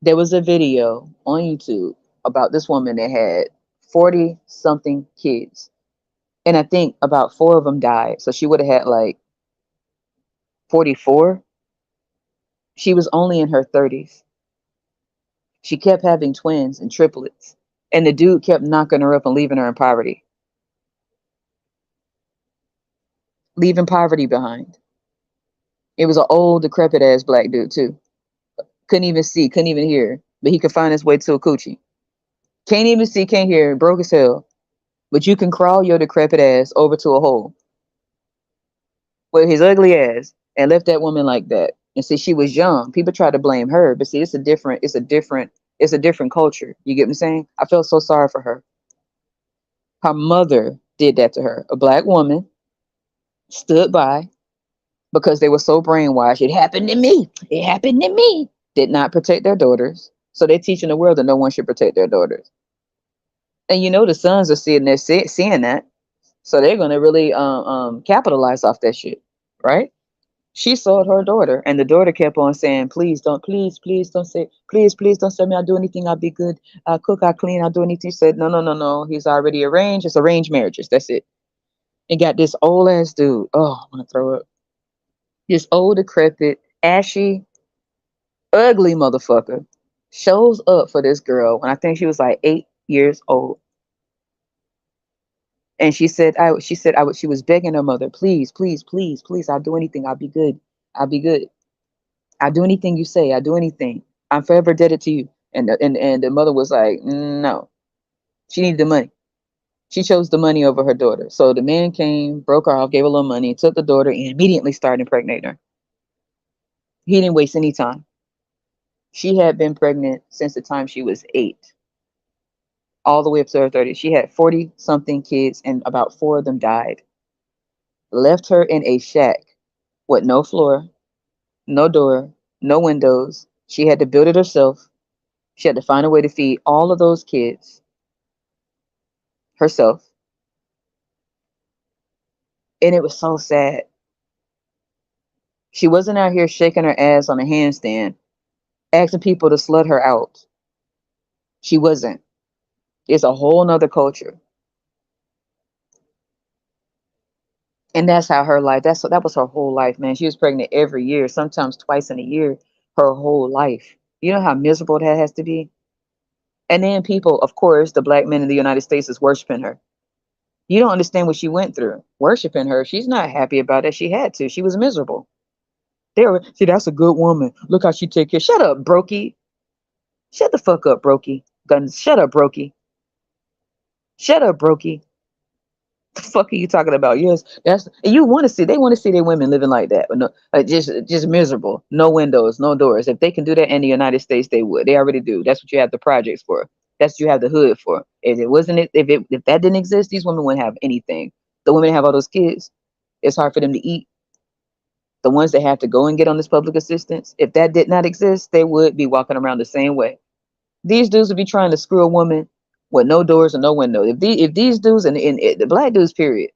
There was a video on YouTube about this woman that had 40 something kids. And I think about four of them died. So she would have had like 44. She was only in her 30s. She kept having twins and triplets. And the dude kept knocking her up and leaving her in poverty, leaving poverty behind. It was an old, decrepit ass black dude, too. Couldn't even see, couldn't even hear, but he could find his way to a coochie. Can't even see, can't hear, broke as hell. But you can crawl your decrepit ass over to a hole with his ugly ass and left that woman like that. And see, she was young. People try to blame her, but see, it's a different culture. You get what I'm saying? I felt so sorry for her. Her mother did that to her. A black woman stood by because they were so brainwashed. It happened to me. It happened to me. Did not protect their daughters. So they're teaching the world that no one should protect their daughters. And the sons are seeing that. So they're gonna really capitalize off that shit, right? She sold her daughter, and the daughter kept on saying, please don't say, please don't say me. I'll do anything. I'll be good. I'll cook, I'll clean, I'll do anything. She said, no, no, no, no. He's already arranged. It's arranged marriages. That's it. And got this old ass dude. Oh, I want to throw up. This old, decrepit, ashy, ugly motherfucker shows up for this girl when I think she was like 8 years old. And she was begging her mother, please, please, please, please, I'll do anything. I'll be good. I'll be good. I'll do anything you say. I'll do anything. I'm forever indebted to you. And the mother was like, no. She needed the money. She chose the money over her daughter. So the man came, broke her off, gave her a little money, took the daughter, and immediately started impregnating her. He didn't waste any time. She had been pregnant since the time she was 8, all the way up to her 30s. She had 40 something kids, and about 4 of them died. Left her in a shack with no floor, no door, no windows. She had to build it herself. She had to find a way to feed all of those kids herself. And it was so sad. She wasn't out here shaking her ass on a handstand, asking people to slut her out. She wasn't. It's a whole nother culture. And that's how her life, that was her whole life, man. She was pregnant every year, sometimes twice in a year, her whole life. You know how miserable that has to be? And then people, of course, the black men in the United States is worshiping her. You don't understand what she went through. Worshiping her. She's not happy about it. She had to. She was miserable. They were, see, that's a good woman. Look how she take care. Shut up, Brokey. Shut the fuck up, Brokey. Guns. Shut up, Brokey. Shut up, Brokey. The fuck are you talking about? Yes, that's you want to see. They want to see their women living like that, but no, just miserable. No windows, no doors. If they can do that in the United States, they would. They already do. That's what you have the projects for. That's what you have the hood for. If it wasn't it, if that didn't exist, these women wouldn't have anything. The women have all those kids. It's hard for them to eat. The ones that have to go and get on this public assistance, if that did not exist, they would be walking around the same way. These dudes would be trying to screw a woman with no doors and no windows. If these dudes and the black dudes, period,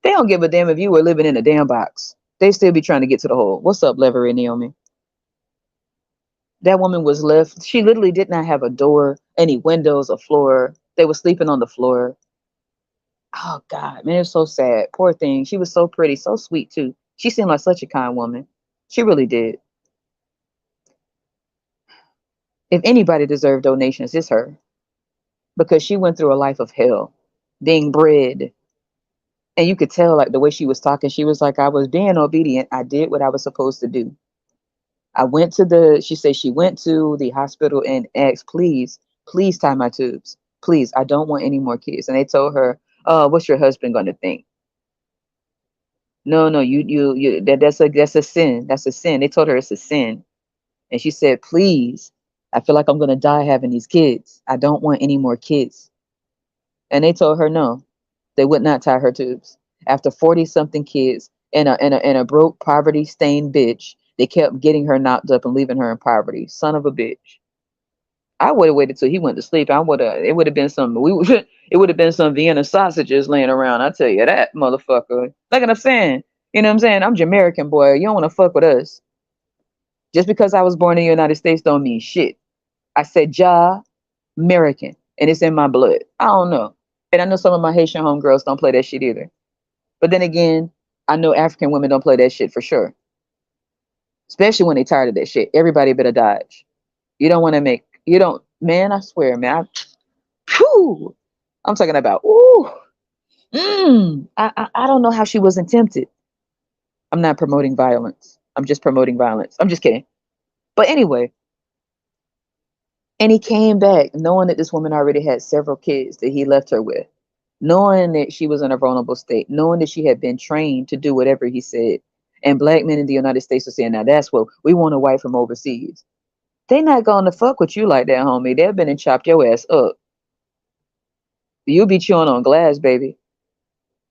they don't give a damn if you were living in a damn box. They still be trying to get to the hole. What's up, Levery Naomi? That woman was left. She literally did not have a door, any windows, a floor. They were sleeping on the floor. Oh God, man, it's so sad. Poor thing. She was so pretty, so sweet too. She seemed like such a kind woman. She really did. If anybody deserved donations, it's her. Because she went through a life of hell, being bred. And you could tell like the way she was talking, she was like, I was being obedient. I did what I was supposed to do. I went to she said she went to the hospital and asked, please tie my tubes. Please, I don't want any more kids. And they told her, what's your husband gonna think? No, no, that's a sin. That's a sin. They told her it's a sin. And she said, please, I feel like I'm gonna die having these kids. I don't want any more kids. And they told her no, they would not tie her tubes. After 40 something kids and a broke, poverty stained bitch, they kept getting her knocked up and leaving her in poverty. Son of a bitch. I would have waited till he went to sleep. It would have been some it would have been some Vienna sausages laying around. I tell you that, motherfucker. Like I'm saying, you know what I'm saying? I'm Jamaican, boy. You don't want to fuck with us. Just because I was born in the United States don't mean shit. I said American, and it's in my blood. I don't know. And I know some of my Haitian homegirls don't play that shit either. But then again, I know African women don't play that shit for sure. Especially when they tired of that shit. Everybody better dodge. You don't, man, I swear, man. Whew, I'm talking about, ooh, I don't know how she wasn't tempted. I'm not promoting violence. I'm just promoting violence. I'm just kidding. But anyway, and he came back knowing that this woman already had several kids that he left her with, knowing that she was in a vulnerable state, knowing that she had been trained to do whatever he said. And black men in the United States are saying, now that's what we want a wife from overseas. They not gonna fuck with you like that, homie. They've been and chopped your ass up. You'll be chewing on glass, baby.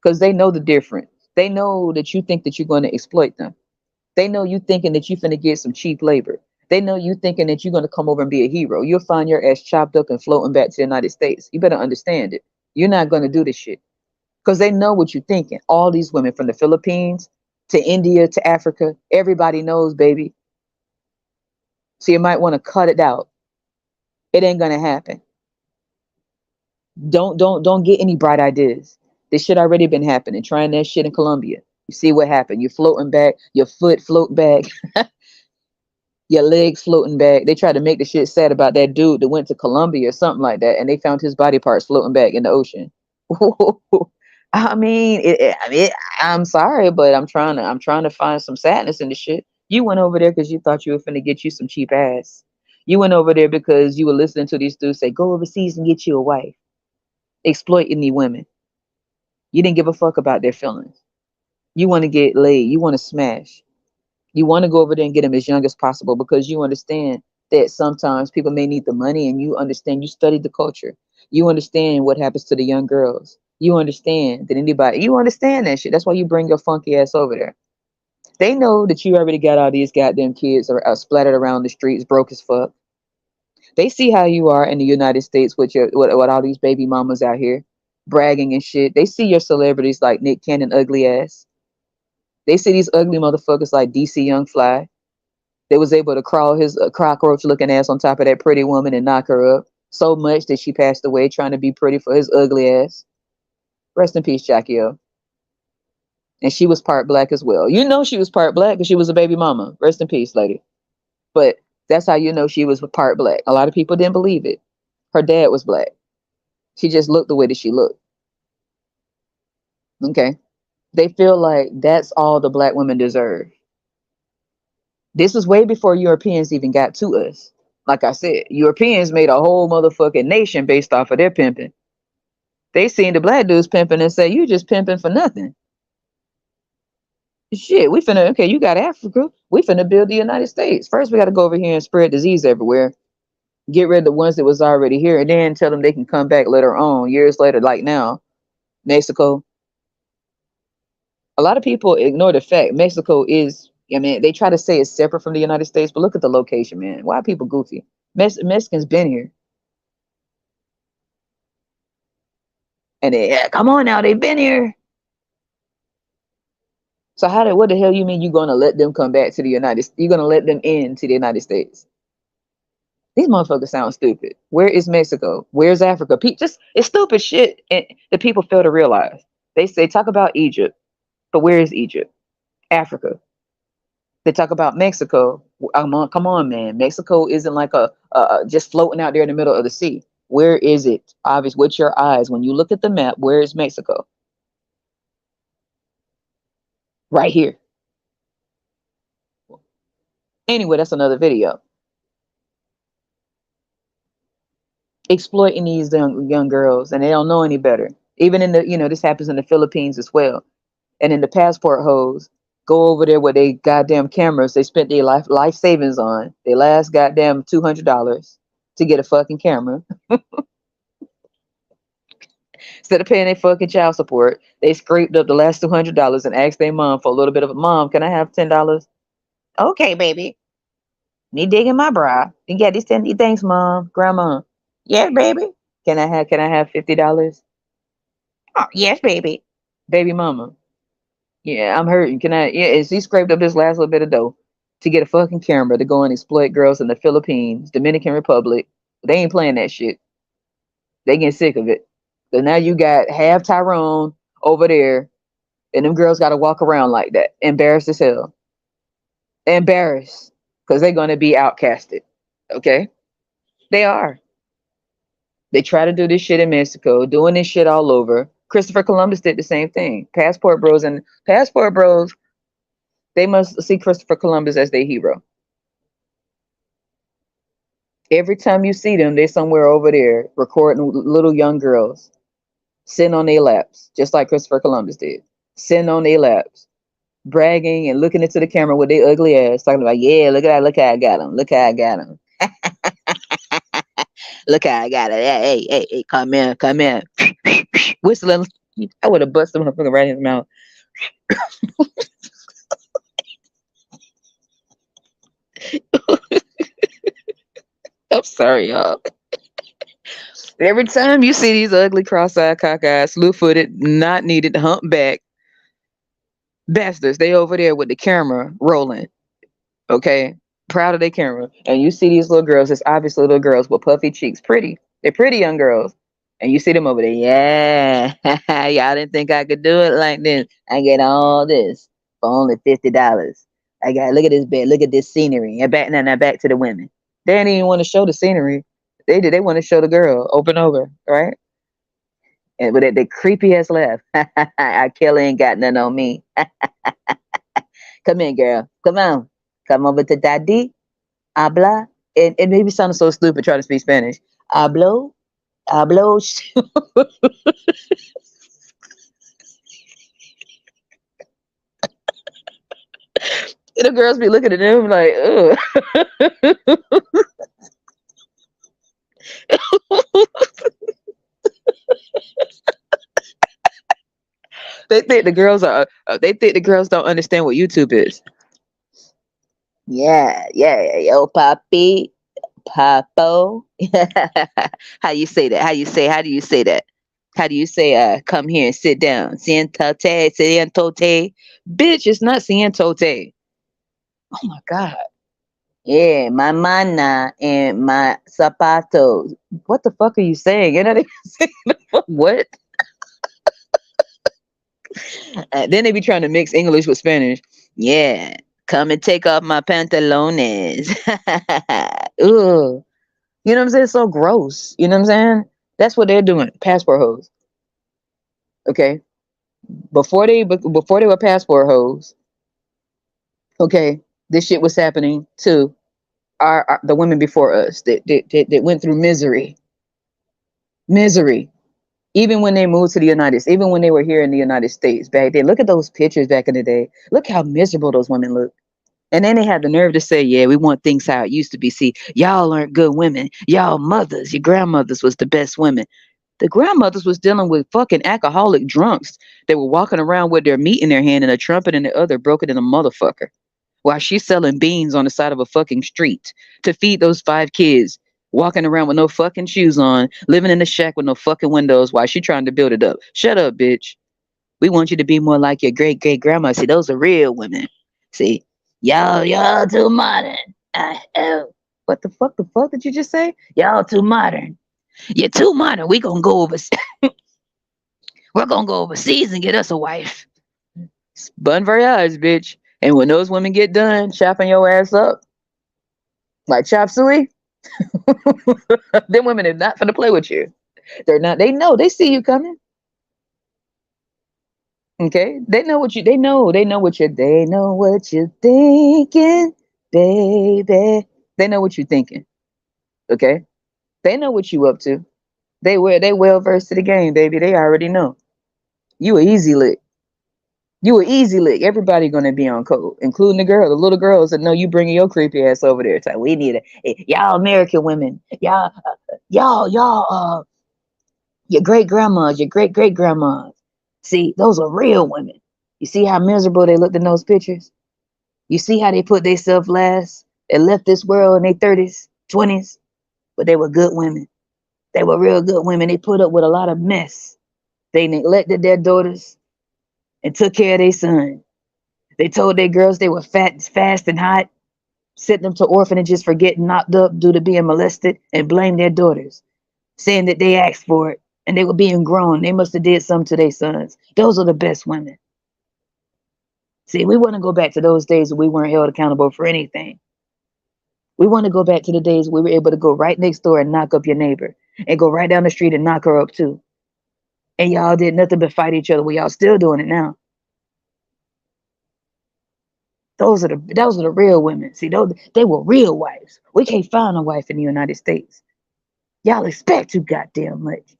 Because they know the difference. They know that you think that you're going to exploit them. They know you thinking that you finna get some cheap labor. They know you thinking that you're going to come over and be a hero. You'll find your ass chopped up and floating back to the United States. You better understand it. You're not going to do this shit. Because they know what you're thinking. All these women from the Philippines to India to Africa, everybody knows, baby. So you might want to cut it out. It ain't going to happen. Don't get any bright ideas. This shit already been happening. Trying that shit in Colombia. You see what happened. You're floating back. Your foot float back. Your legs floating back. They tried to make the shit sad about that dude that went to Colombia or something like that, and they found his body parts floating back in the ocean. I mean, I'm sorry, but I'm trying to find some sadness in the shit. You went over there because you thought you were finna get you some cheap ass. You went over there because you were listening to these dudes say, "Go overseas and get you a wife," exploiting the women. You didn't give a fuck about their feelings. You want to get laid. You want to smash. You want to go over there and get them as young as possible because you understand that sometimes people may need the money, and you understand, you studied the culture. You understand what happens to the young girls. You understand that you understand that shit. That's why you bring your funky ass over there. They know that you already got all these goddamn kids are splattered around the streets, broke as fuck. They see how you are in the United States with with all these baby mamas out here bragging and shit. They see your celebrities like Nick Cannon ugly ass. They see these ugly motherfuckers like DC Young Fly. They was able to crawl his cockroach looking ass on top of that pretty woman and knock her up so much that she passed away trying to be pretty for his ugly ass. Rest in peace, Jackie O. And she was part black as well. You know she was part black because she was a baby mama. Rest in peace, lady. But That's how you know she was part black. A lot of people didn't believe it. Her dad was black. She just looked the way that she looked. Okay. They feel like that's all the black women deserve. This was way before Europeans even got to us. Like I said, Europeans made a whole motherfucking nation based off of their pimping. They seen the black dudes pimping and say, "You just pimping for nothing." Shit, we finna, okay, you got Africa. We finna build the United States. First, we got to go over here and spread disease everywhere. Get rid of the ones that was already here, and then tell them they can come back later on, years later, like now. Mexico. A lot of people ignore the fact Mexico is, I mean, they try to say it's separate from the United States, but look at the location, man. Why are people goofy? Mexicans been here. And they, yeah, come on now, they've been here. So what the hell you mean you're gonna let them come back to the United States? You're gonna let them into the United States? These motherfuckers sound stupid. Where is Mexico? Where's Africa? Just it's stupid shit and the people fail to realize. They say talk about Egypt, but where is Egypt? Africa. They talk about Mexico. Come on, man. Mexico isn't like just floating out there in the middle of the sea. Where is it? Obvious with your eyes. When you look at the map, where is Mexico? Right here. Anyway, that's another video. Exploiting these young girls, and they don't know any better. Even in the, this happens in the Philippines as well. And in the passport hoes go over there with they goddamn cameras they spent their life savings on. They last goddamn $200 to get a fucking camera. Instead of paying their fucking child support, they scraped up the last $200 and asked their mom for a little bit of mom, can I have $10? Okay, baby. Me digging my bra. You got these 10 thanks, mom, grandma. Yes, baby. Can I have $50? Oh, yes, baby. Baby mama. Yeah, I'm hurting. Can I? Yeah, and he scraped up his last little bit of dough to get a fucking camera to go and exploit girls in the Philippines, Dominican Republic. They ain't playing that shit. They getting sick of it. So now you got half Tyrone over there, and them girls got to walk around like that, embarrassed as hell, embarrassed because they're gonna be outcasted. Okay, they are. They try to do this shit in Mexico, doing this shit all over. Christopher Columbus did the same thing. Passport bros, they must see Christopher Columbus as their hero. Every time you see them, they're somewhere over there recording little young girls sitting on their laps, just like Christopher Columbus did, sitting on their laps, bragging and looking into the camera with their ugly ass, talking about, yeah, look how I got them, look how I got them, look how I got it. Hey, come here, whistling. I would have busted him right in his mouth. I'm sorry, y'all. Every time you see these ugly, cross-eyed, cockeyed, slew-footed, not needed, humpback bastards, they over there with the camera rolling, okay? Proud of their camera. And you see these little girls, it's obviously little girls with puffy cheeks, pretty. They're pretty young girls. And you see them over there, yeah. Y'all didn't think I could do it like this. I get all this for only $50. Look at this bed, look at this scenery. And back to the women. They didn't even want to show the scenery. They want to show the girl over, right? And with that creepy ass laugh. I Kelly ain't got nothing on me. Come in, girl. Come on. Come over to daddy. Habla. It maybe sounding so stupid trying to speak Spanish. Hablo. Hablo. And the girls be looking at them like, ugh. They think the girls are. They think the girls don't understand what YouTube is. Yeah, yo, papi, papo. How you say that? How do you say that? How do you say come here and sit down? Siéntate. Bitch, it's not siéntate. Oh my God. Yeah, my mana and my zapatos. What the fuck are you saying? You're not even saying what? Then they be trying to mix English with Spanish. Yeah, Come and take off my pantalones. Ugh. You know what I'm saying? It's so gross. You know what I'm saying? That's what they're doing. Passport hoes. Okay. Before they were passport hoes. Okay. This shit was happening to the women before us that went through misery. Even when they moved to the United States, even when they were here in the United States back then. Look at those pictures back in the day. Look how miserable those women look. And then they had the nerve to say, yeah, we want things how it used to be. See, y'all aren't good women. Y'all mothers, your grandmothers was the best women. The grandmothers was dealing with fucking alcoholic drunks. They were walking around with their meat in their hand and a trumpet in the other, broken in a motherfucker. While she's selling beans on the side of a fucking street to feed those 5 kids, walking around with no fucking shoes on, living in a shack with no fucking windows while she trying to build it up. Shut up, bitch. We want you to be more like your great great grandma. See, those are real women. See, y'all too modern. What the fuck? The fuck did you just say? Y'all too modern. You're too modern. We're gonna go overseas and get us a wife. Bon voyage, bitch. And when those women get done chopping your ass up like chop suey, them women are not gonna play with you. They're not. They know. They see you coming. Okay, they know what you. They know. They know what you. They know what you're thinking, baby. They know what you're thinking. Okay, they know what you up to. They well versed to the game, baby. They already know. You a easy lick. You a easy lick. Everybody gonna be on code, including the little girls that know you bringing your creepy ass over there. It's like we need y'all American women, y'all, your great grandmas, your great great grandmas. See, those are real women. You see how miserable they looked in those pictures. You see how they put themselves last and left this world in their 30s, 20s, but they were good women. They were real good women. They put up with a lot of mess. They neglected their daughters and took care of their son. They told their girls they were fat, fast, and hot, sent them to orphanages for getting knocked up due to being molested, and blamed their daughters, saying that they asked for it and they were being grown. They must have did something to their sons. Those are the best women. See, we want to go back to those days when we weren't held accountable for anything. We want to go back to the days we were able to go right next door and knock up your neighbor and go right down the street and knock her up too. And y'all did nothing but fight each other. We y'all still doing it now. Those are the real women. See, those they were real wives. We can't find a wife in the United States. Y'all expect too goddamn much.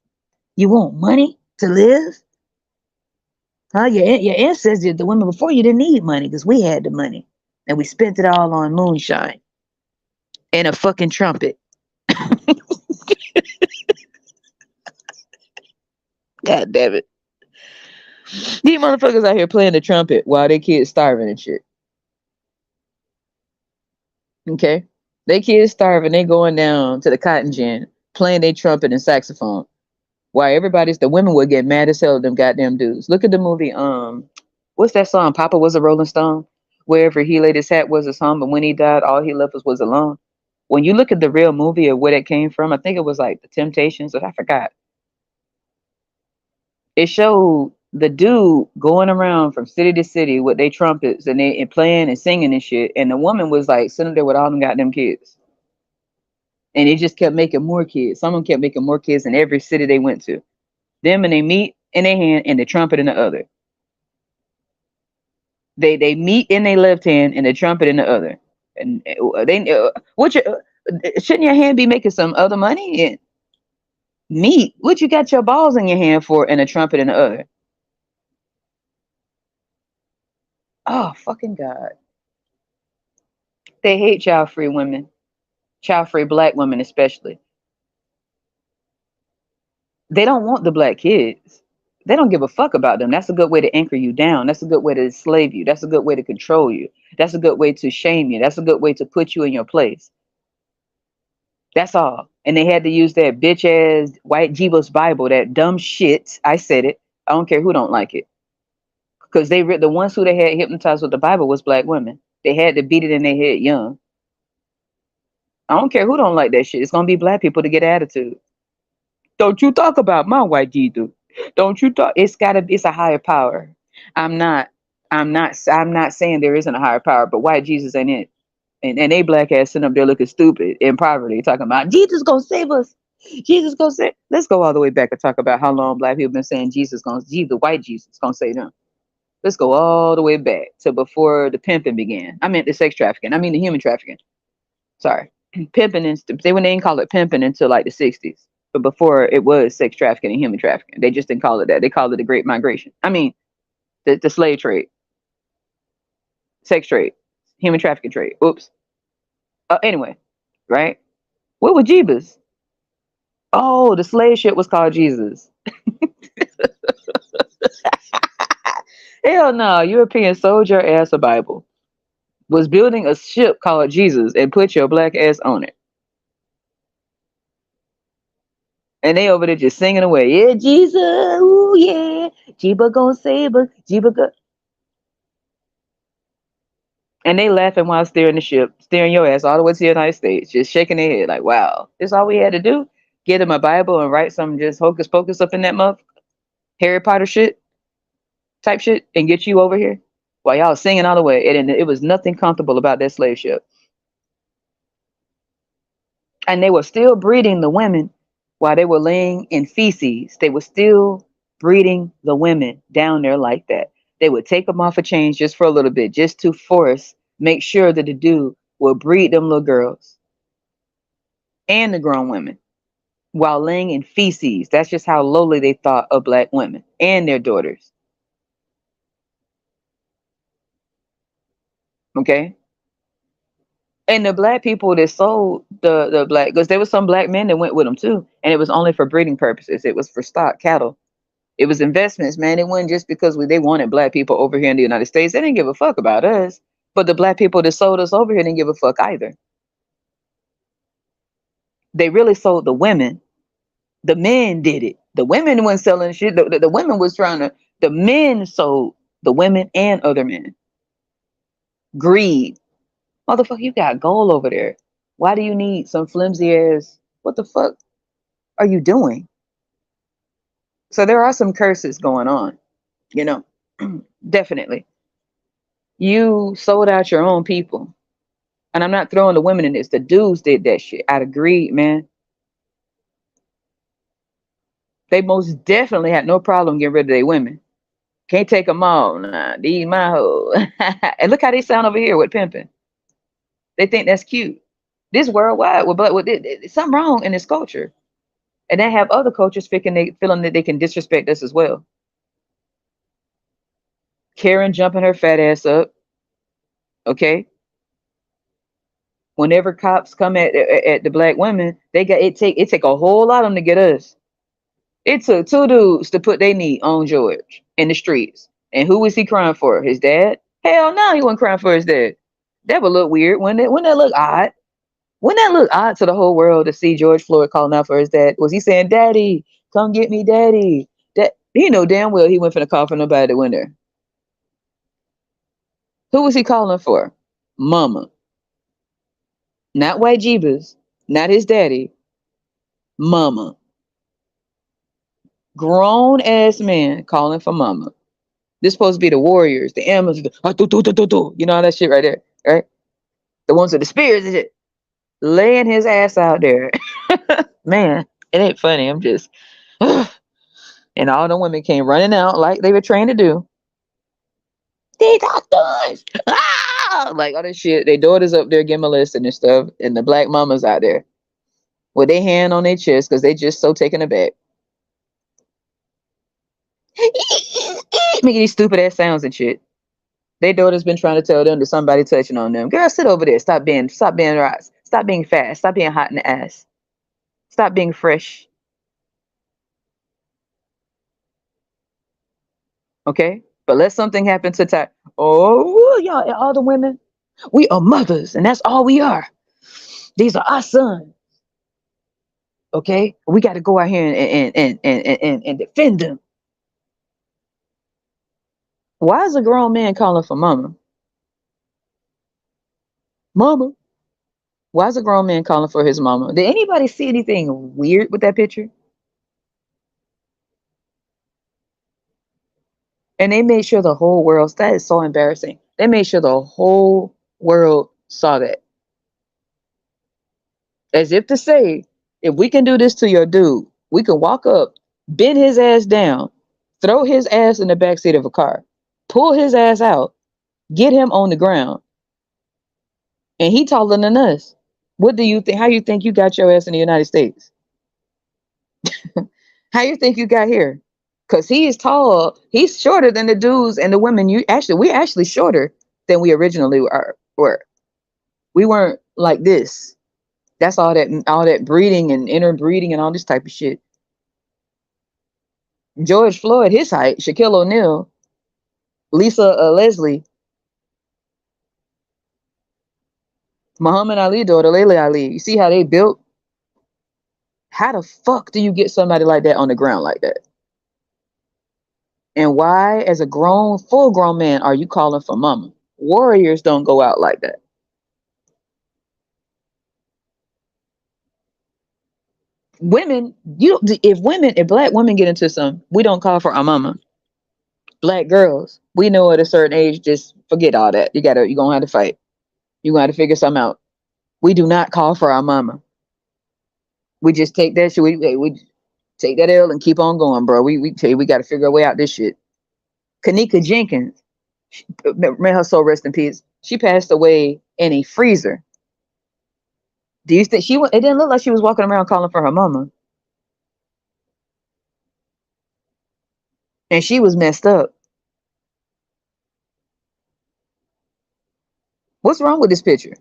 You want money to live? Huh? Your ancestors, the women before you, didn't need money because we had the money. And we spent it all on moonshine and a fucking trumpet. God damn it. These motherfuckers out here playing the trumpet while their kids starving and shit. Okay? They kids starving, they going down to the cotton gin, playing their trumpet and saxophone. While the women would get mad as hell at them goddamn dudes. Look at the movie, what's that song? Papa Was a Rolling Stone. Wherever he laid his hat was his home, but when he died, all he left was alone. When you look at the real movie of where it came from, I think it was like the Temptations, but I forgot. It showed the dude going around from city to city with their trumpets and playing and singing and shit, and the woman was like sitting there with all them goddamn kids. And it just kept making more kids. Some of them kept making more kids in every city they went to. Them and they meat in their hand and the trumpet in the other. They meat in their left hand and the trumpet in the other. And shouldn't your hand be making some other money? And meat. What you got your balls in your hand for and a trumpet in the other? Oh fucking God. They hate child free women. Child free black women especially. They don't want the black kids. They don't give a fuck about them. That's a good way to anchor you down. That's a good way to enslave you. That's a good way to control you. That's a good way to shame you. That's a good way to put you in your place. That's all. And they had to use that bitch ass white Jeebus Bible, that dumb shit. I said it. I don't care who don't like it. Because the ones who they had hypnotized with the Bible was black women. They had to beat it in their head young. I don't care who don't like that shit. It's gonna be black people to get attitude. Don't you talk about my white Jesus. Don't you talk? It's a higher power. I'm not. I'm not saying there isn't a higher power, but white Jesus ain't it. And they black ass sitting up there looking stupid in poverty, talking about Jesus gonna save us. Jesus gonna save. Let's go all the way back and talk about how long black people been saying Jesus, white Jesus gonna save them. Let's go all the way back to before the pimping began. I meant the sex trafficking. I mean the human trafficking. Sorry, pimping. They when they didn't call it pimping until like the '60s, but before it was sex trafficking and human trafficking. They just didn't call it that. They called it the Great Migration. I mean the slave trade, sex trade, human trafficking trade. Oops. Anyway, right? What was Jeebus? Oh, the slave ship was called Jesus. Hell no, European sold your ass a Bible. Was building a ship called Jesus and put your black ass on it. And they over there just singing away. Yeah, Jesus, ooh yeah. Jeeba gonna save us. Jeeba go. And they laughing while steering the ship, steering your ass all the way to the United States, just shaking their head like, wow, this all we had to do? Get them a Bible and write some just hocus pocus up in that muff, Harry Potter shit, type shit, and get you over here while y'all singing all the way. And it was nothing comfortable about that slave ship. And they were still breeding the women while they were laying in feces. They were still breeding the women down there like that. They would take them off a chains just for a little bit, just to make sure that the dude will breed them little girls and the grown women while laying in feces. That's just how lowly they thought of black women and their daughters. Okay. And the black people that sold the black, because there was some black men that went with them too, and it was only for breeding purposes. It was for stock cattle. It was investments, man. It wasn't just because they wanted black people over here in the United States. They didn't give a fuck about us. But the black people that sold us over here didn't give a fuck either. They really sold the women. The men did it. The women weren't selling shit. The women was trying to. The men sold the women and other men. Greed. Motherfucker, you got gold over there. Why do you need some flimsy ass? What the fuck are you doing? So there are some curses going on, you know, definitely. You sold out your own people. And I'm not throwing the women in this. The dudes did that shit out of greed, man. They most definitely had no problem getting rid of their women. Can't take them all. Nah, these my hoes. And look how they sound over here with pimping. They think that's cute. This worldwide, but with something wrong in this culture. And they have other cultures feeling that they can disrespect us as well. Karen jumping her fat ass up. Okay. Whenever cops come at the black women, it take a whole lot of them to get us. It took two dudes to put their knee on George in the streets. And who was he crying for? His dad? Hell no, he wasn't crying for his dad. That would look weird. Wouldn't that look odd? Wouldn't that look odd to the whole world to see George Floyd calling out for his dad? Was he saying, Daddy, come get me, Daddy? That he know damn well he went for the call for nobody that went there. Who was he calling for? Mama. Not white Jeebus, not his daddy. Mama. Grown ass man calling for mama. This supposed to be the warriors, the Amazons, you know all that shit right there, right? The ones with the spears and shit, laying his ass out there. Man, it ain't funny. I'm just, and all the women came running out like they were trained to do. These doctors, like all that shit. Their daughters up there getting molested and stuff, and the black mamas out there with their hand on their chest because they just so taken aback. Making these stupid ass sounds and shit. Their daughter's been trying to tell them that somebody touching on them. Girl, sit over there. Stop being right. Stop being fast. Stop being hot in the ass. Stop being fresh. Okay? But let something happen to Ty. Oh, y'all, all the women, we are mothers, and that's all we are. These are our sons. Okay? We got to go out here and defend them. Why is a grown man calling for mama? Mama. Why is a grown man calling for his mama? Did anybody see anything weird with that picture? And they made sure the whole world, that is so embarrassing. They made sure the whole world saw that. As if to say, if we can do this to your dude, we can walk up, bend his ass down, throw his ass in the backseat of a car, pull his ass out, get him on the ground, and he taller than us. What do you think? How you think you got your ass in the United States? How you think you got here? Cause he is tall. He's shorter than the dudes and the women. We're actually shorter than we originally were. We weren't like this. That's all that breeding and interbreeding and all this type of shit. George Floyd, his height, Shaquille O'Neal, Lisa Leslie, Muhammad Ali daughter, Layla Ali. You see how they built? How the fuck do you get somebody like that on the ground like that? And why, as a full grown man, are you calling for mama? Warriors don't go out like that. Women, if black women get into some, we don't call for our mama. Black girls, we know at a certain age, just forget all that. You're gonna have to fight. You're gonna have to figure something out. We do not call for our mama. We just take that shit. We take that L and keep on going, bro. We tell you, we got to figure a way out this shit. Kanika Jenkins, may her soul rest in peace. She passed away in a freezer. Do you think it didn't look like she was walking around calling for her mama, and she was messed up. What's wrong with this picture?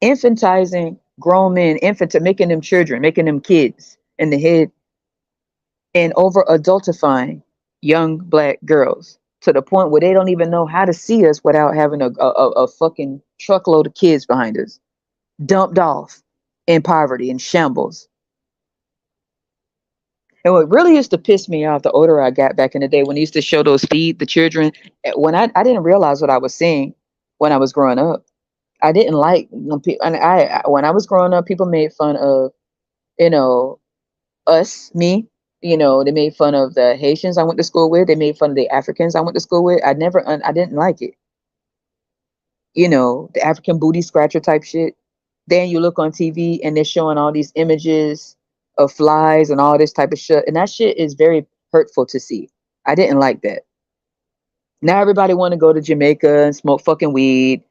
Infantizing grown men, making them children, making them kids in the head, and over adultifying young black girls to the point where they don't even know how to see us without having a fucking truckload of kids behind us, dumped off in poverty and shambles. And what really used to piss me off, the older I got back in the day, when they used to show those feed the children, when I didn't realize what I was seeing when I was growing up. I didn't like when people, and when I was growing up, people made fun of, you know, me. They made fun of the Haitians I went to school with. They made fun of the Africans I went to school with. I didn't like it. The African booty scratcher type shit. Then you look on TV and they're showing all these images of flies and all this type of shit. And that shit is very hurtful to see. I didn't like that. Now everybody want to go to Jamaica and smoke fucking weed.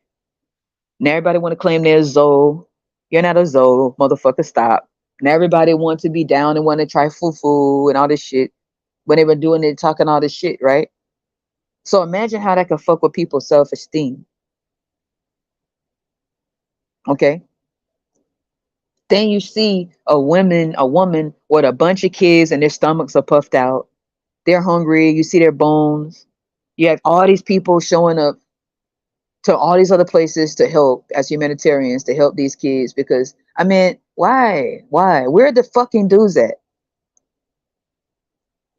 Now everybody want to claim they're Zoe. You're not a Zoe, motherfucker, stop. Now everybody want to be down and want to try fufu and all this shit. When they were doing it, talking all this shit, right? So imagine how that could fuck with people's self-esteem. Okay? Then you see a woman with a bunch of kids and their stomachs are puffed out. They're hungry. You see their bones. You have all these people showing up to all these other places to help as humanitarians to help these kids because, I mean, why? Why? Where are the fucking dudes at?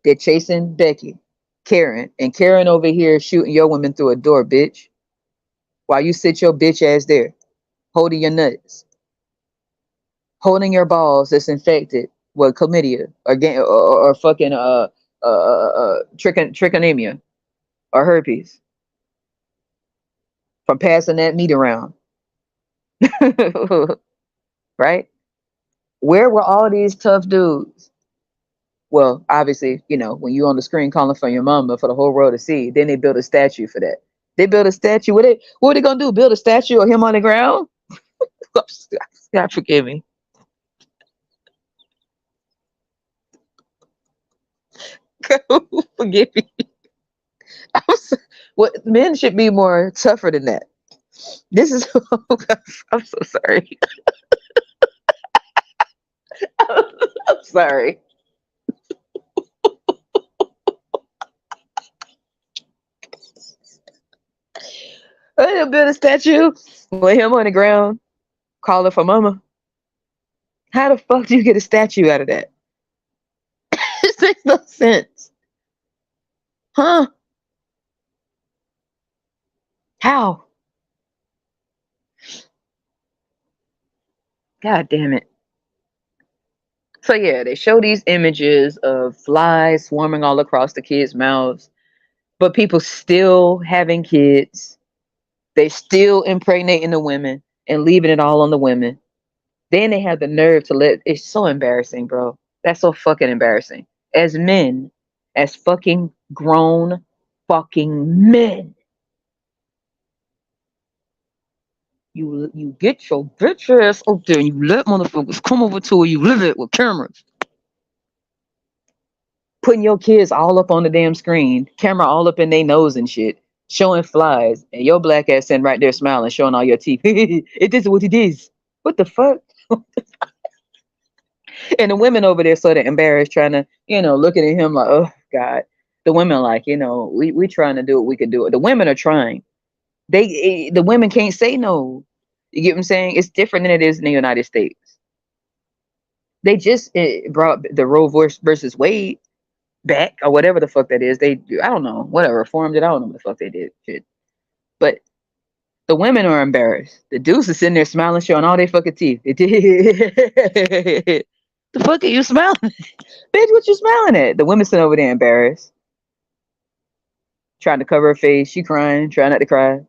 They're chasing Becky, Karen, and Karen over here shooting your women through a door, bitch. While you sit your bitch ass there, holding your nuts, holding your balls that's infected with chlamydia or fucking trichonemia or herpes from passing that meat around. Right? Where were all these tough dudes? Well, obviously, when you on the screen calling for your mama for the whole world to see, then they built a statue for that. They built a statue. What are they gonna do? Build a statue of him on the ground? God forgive me. Forgive me. What men should be more tougher than that. This is. I'm so sorry. I'm sorry. They'll build a statue with him on the ground, calling for mama. How the fuck do you get a statue out of that? This makes no sense. Huh? How? God damn it. So yeah, they show these images of flies swarming all across the kids' mouths. But people still having kids. They still impregnating the women and leaving it all on the women. Then they have the nerve to let it's so embarrassing, bro. That's so fucking embarrassing. As men, as fucking grown fucking men, you get your bitch ass up there and you let motherfuckers come over to where you live it with cameras. Putting your kids all up on the damn screen, camera all up in their nose and shit, showing flies, and your black ass sitting right there smiling, showing all your teeth. It is what it is. What the fuck? And the women over there sort of embarrassed, trying to, looking at him like, oh God. The women like, we trying to do what we could do. The women are trying. The women can't say no. You get what I'm saying? It's different than it is in the United States. They just brought the Roe versus Wade back or whatever the fuck that is. I don't know, whatever, reformed it. I don't know what the fuck they did. Shit. But the women are embarrassed. The dudes are sitting there smiling, showing all their fucking teeth. The fuck are you smiling? Bitch, what you smiling at? The women sitting over there embarrassed, trying to cover her face. She crying, trying not to cry,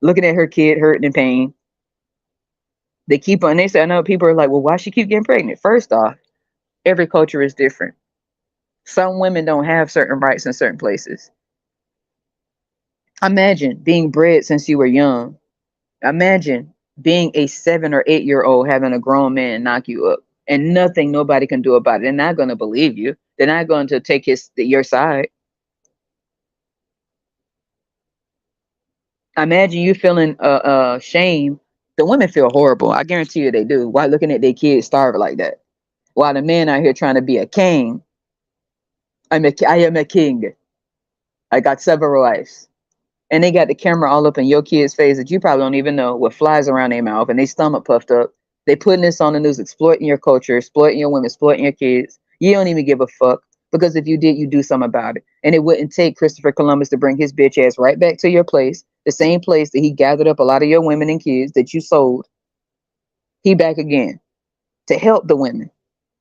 looking at her kid hurting in pain. They keep on. They say, I know people are like, well, why she keep getting pregnant? First off, every culture is different. Some women don't have certain rights in certain places. Imagine being bred since you were young. Imagine being a 7 or 8-year-old having a grown man knock you up and nothing nobody can do about it. They're not going to believe you. They're not going to take your side. Imagine you feeling shame. The women feel horrible. I guarantee you they do. While looking at their kids starve like that. While the men out here trying to be a king. I am a king. I got several wives. And they got the camera all up in your kid's face that you probably don't even know with flies around their mouth and they stomach puffed up. They putting this on the news, exploiting your culture, exploiting your women, exploiting your kids. You don't even give a fuck because if you did, you do something about it. And it wouldn't take Christopher Columbus to bring his bitch ass right back to your place, the same place that he gathered up a lot of your women and kids that you sold. He back again to help the women,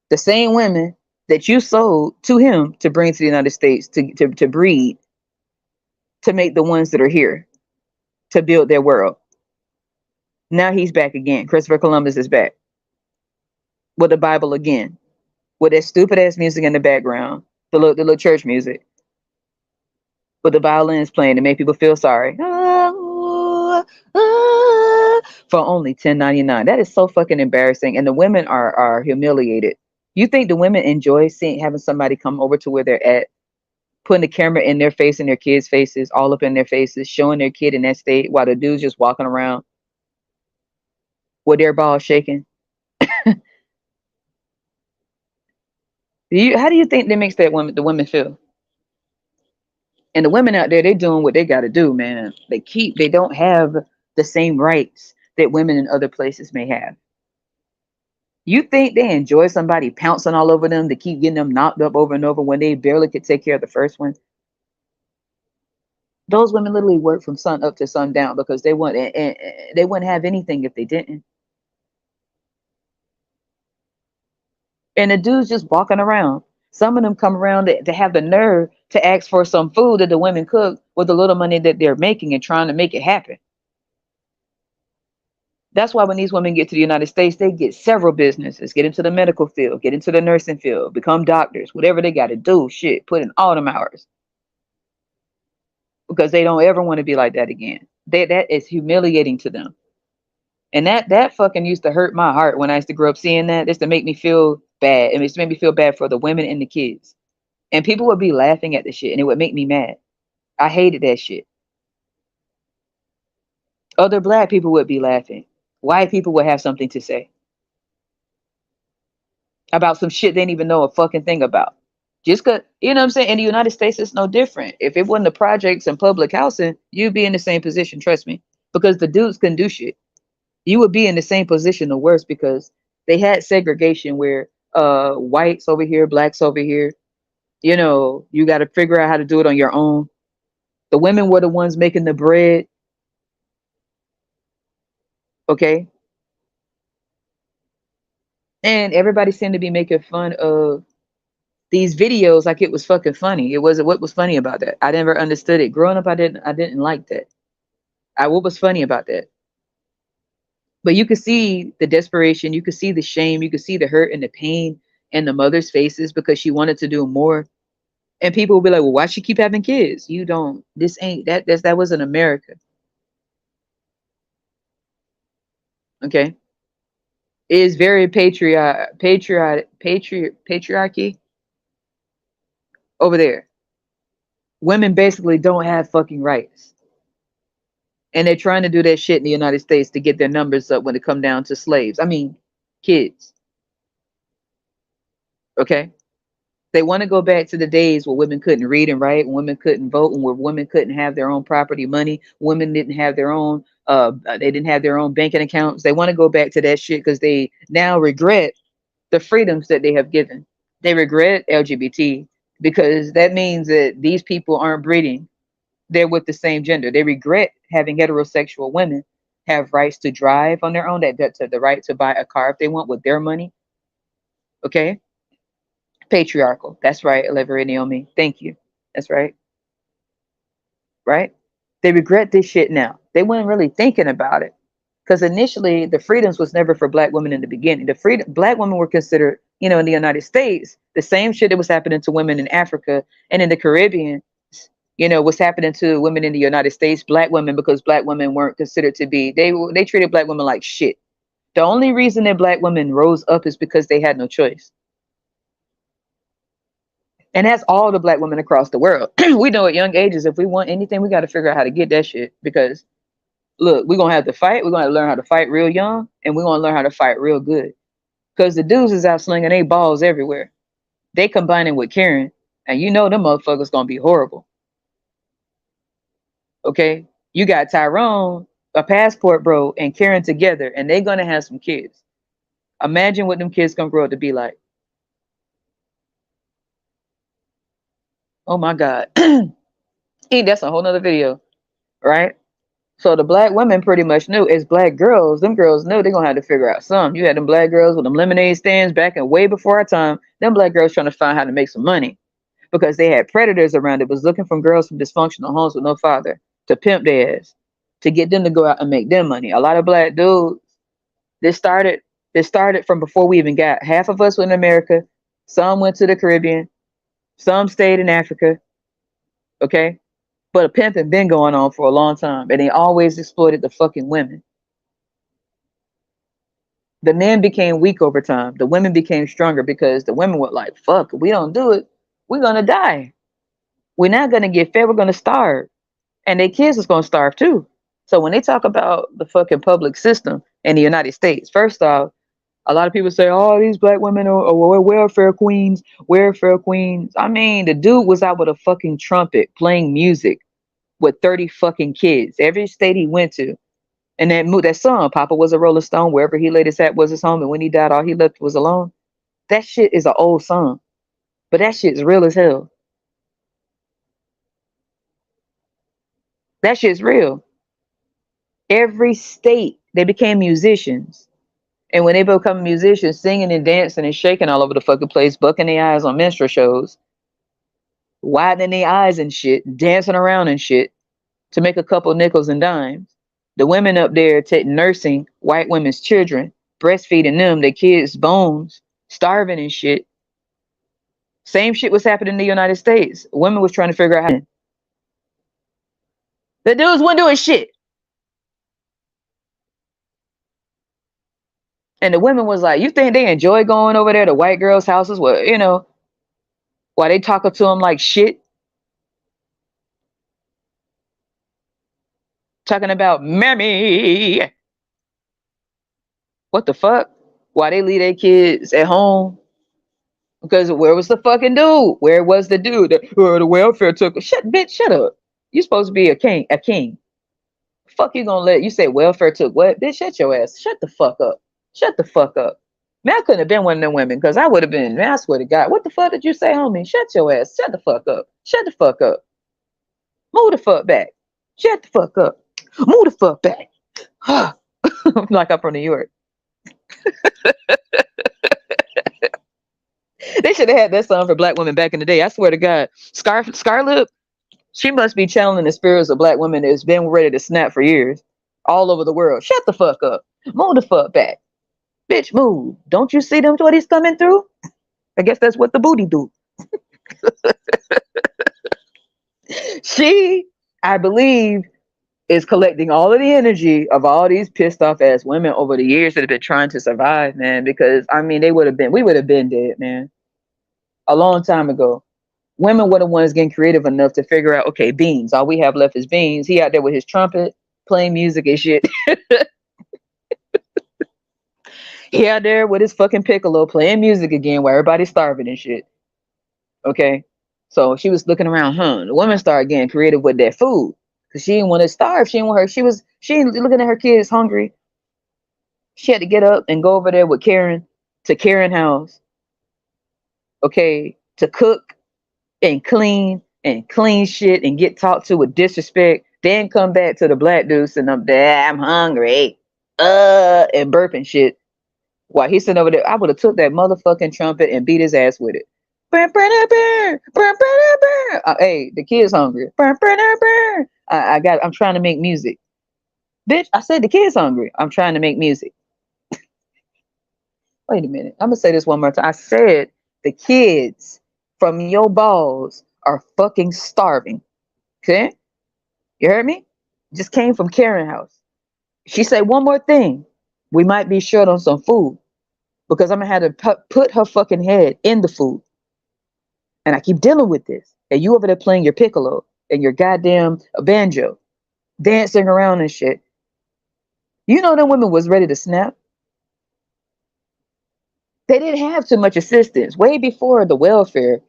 the same women that you sold to him to bring to the United States to breed, to make the ones that are here, to build their world. Now he's back again. Christopher Columbus is back with the Bible again, with that stupid ass music in the background, the little church music, with the violins playing to make people feel sorry. For only $10.99. That is so fucking embarrassing, and the women are humiliated. You think the women enjoy seeing having somebody come over to where they're at, putting the camera in their face and their kids' faces, all up in their faces, showing their kid in that state while the dude's just walking around with their balls shaking? How do you think that makes the women feel? And the women out there, they doing what they got to do, man. They don't have the same rights that women in other places may have. You think they enjoy somebody pouncing all over them to keep getting them knocked up over and over when they barely could take care of the first one? Those women literally work from sun up to sundown because and they wouldn't have anything if they didn't. And the dudes just walking around. Some of them come around to have the nerve to ask for some food that the women cook with the little money that they're making and trying to make it happen. That's why when these women get to the United States, they get several businesses, get into the medical field, get into the nursing field, become doctors, whatever they got to do, shit, put in all them hours because they don't ever want to be like that again. That is humiliating to them. And that fucking used to hurt my heart when I used to grow up seeing that. It's to make me feel bad. It used to make me feel bad for the women and the kids. And people would be laughing at the shit and it would make me mad. I hated that shit. Other black people would be laughing. White people would have something to say about some shit they didn't even know a fucking thing about. Just cause, you know what I'm saying? In the United States, it's no different. If it wasn't the projects and public housing, you'd be in the same position, trust me. Because the dudes can do shit. You would be in the same position or worse because they had segregation where whites over here, blacks over here, you got to figure out how to do it on your own. The women were the ones making the bread. Okay. And everybody seemed to be making fun of these videos like it was fucking funny. It wasn't. What was funny about that? I never understood it. Growing up, I didn't like that. What was funny about that? But you could see the desperation, you could see the shame, you could see the hurt and the pain in the mother's faces because she wanted to do more. And people will be like, "Well, why she keep having kids? You don't. This ain't that. That wasn't America, okay? It is very patriarchy over there. Women basically don't have fucking rights, and they're trying to do that shit in the United States to get their numbers up when it come down to slaves. I mean, kids, okay? They want to go back to the days where women couldn't read and write, when women couldn't vote, and where women couldn't have their own property money. Women didn't have their own. They didn't have their own banking accounts. They want to go back to that shit because they now regret the freedoms that they have given. They regret LGBT because that means that these people aren't breeding. They're with the same gender. They regret having heterosexual women have rights to drive on their own. That's the right to buy a car if they want with their money. Okay, patriarchal. That's right, Olivia Naomi. Thank you. That's right. Right? They regret this shit now. They weren't really thinking about it. Because initially the freedoms was never for black women in the beginning. The freedom black women were considered, in the United States, the same shit that was happening to women in Africa and in the Caribbean, was happening to women in the United States, black women, because black women weren't considered to be, they treated black women like shit. The only reason that black women rose up is because they had no choice. And that's all the black women across the world. We know at young ages, if we want anything, we got to figure out how to get that shit. Because look, we're gonna have to fight. We're gonna learn how to fight real young, and we're gonna learn how to fight real good. Because the dudes is out slinging they balls everywhere. They combining with Karen, and them motherfuckers gonna be horrible. Okay, you got Tyrone, a passport bro, and Karen together, and they gonna have some kids. Imagine what them kids gonna grow up to be like. Oh my God, that's a whole nother video, right? So the black women pretty much knew as black girls, them girls knew they're gonna have to figure out something. You had them black girls with them lemonade stands back in way before our time. Them black girls trying to find how to make some money because they had predators around it, was looking from girls from dysfunctional homes with no father to pimp their ass to get them to go out and make them money. A lot of black dudes, this started this started from before we even got half of us were in America. Some went to the Caribbean, some stayed in Africa, okay? But a pimping been going on for a long time, and they always exploited the fucking women. The men became weak over time. The women became stronger because the women were like, "Fuck, if we don't do it, we're gonna die. We're not gonna get fed. We're gonna starve, and their kids is gonna starve too." So when they talk about the fucking public system in the United States, first off, a lot of people say, "Oh, these black women are welfare queens, welfare queens." I mean, the dude was out with a fucking trumpet playing music with 30 fucking kids. Every state he went to. And that song, Papa was a Rolling Stone, wherever he laid his hat was his home, and when he died, all he left was alone. That shit is an old song. But that shit's real as hell. That shit's real. Every state, they became musicians. And when they become musicians, singing and dancing and shaking all over the fucking place, bucking their eyes on minstrel shows, widening their eyes and shit, dancing around and shit to make a couple nickels and dimes. The women up there nursing white women's children, breastfeeding them, their kids' bones, starving and shit. Same shit was happening in the United States. Women was trying to figure out how. The dudes weren't doing shit. And the women was like, you think they enjoy going over there to white girls' houses where, while they talking to them like shit? Talking about mammy. What the fuck? Why they leave their kids at home? Because where was the fucking dude? Where was the dude? The welfare took. Bitch, shut up. You supposed to be a king. A king. Fuck you gonna let you say welfare took what? Bitch, shut your ass. Shut the fuck up. Shut the fuck up. Man, I couldn't have been one of them women because I would have been. Man, I swear to God. What the fuck did you say, homie? Shut your ass. Shut the fuck up. Shut the fuck up. Move the fuck back. Shut the fuck up. Move the fuck back. Like I'm from New York. They should have had that song for black women back in the day. I swear to God. Scarlett, she must be channeling the spirits of black women that's been ready to snap for years all over the world. Shut the fuck up. Move the fuck back. Bitch, move. Don't you see them titties coming through? I guess that's what the booty do. She, I believe, is collecting all of the energy of all these pissed off ass women over the years that have been trying to survive, man. Because I mean, we would have been dead, man, a long time ago. Women were the ones getting creative enough to figure out, okay, beans. All we have left is beans. He out there with his trumpet, playing music and shit. He out there with his fucking piccolo, playing music again, while everybody's starving and shit. Okay, so she was looking around, huh? The woman started getting creative with that food because she didn't want to starve. She didn't want her. She ain't looking at her kids hungry. She had to get up and go over there with Karen to Karen house, okay, to cook and clean shit and get talked to with disrespect. Then come back to the black dudes and I'm there. I'm hungry, and burping shit while he's sitting over there. I would have took that motherfucking trumpet and beat his ass with it. Hey, the kid's hungry. I'm trying to make music. Bitch, I said the kid's hungry. I'm trying to make music. Wait a minute. I'm gonna say this one more time. I said the kids from your balls are fucking starving. Okay? You heard me? Just came from Karen house. She said one more thing. We might be short on some food because I'm gonna have to put her fucking head in the food. And I keep dealing with this. And you over there playing your piccolo and your goddamn banjo, dancing around and shit. You know them women was ready to snap. They didn't have too much assistance. Way before the welfare,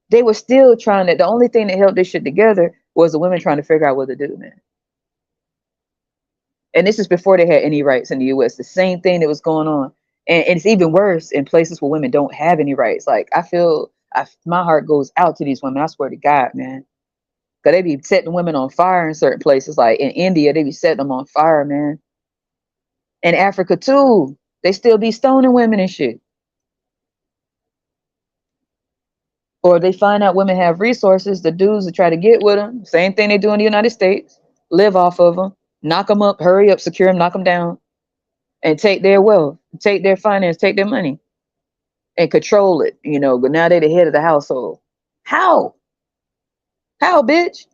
they were still trying to, the only thing that held this shit together was the women trying to figure out what to do, man. And this is before they had any rights in the US. The same thing that was going on. And it's even worse in places where women don't have any rights. Like my heart goes out to these women. I swear to God, man. Cause they be setting women on fire in certain places. Like in India, they be setting them on fire, man. In Africa too, they still be stoning women and shit. Or they find out women have resources, the dudes that try to get with them, same thing they do in the United States, live off of them, knock them up, hurry up, secure them, knock them down, and take their wealth, take their finance, take their money, and control it. But now they're the head of the household. How? How, bitch?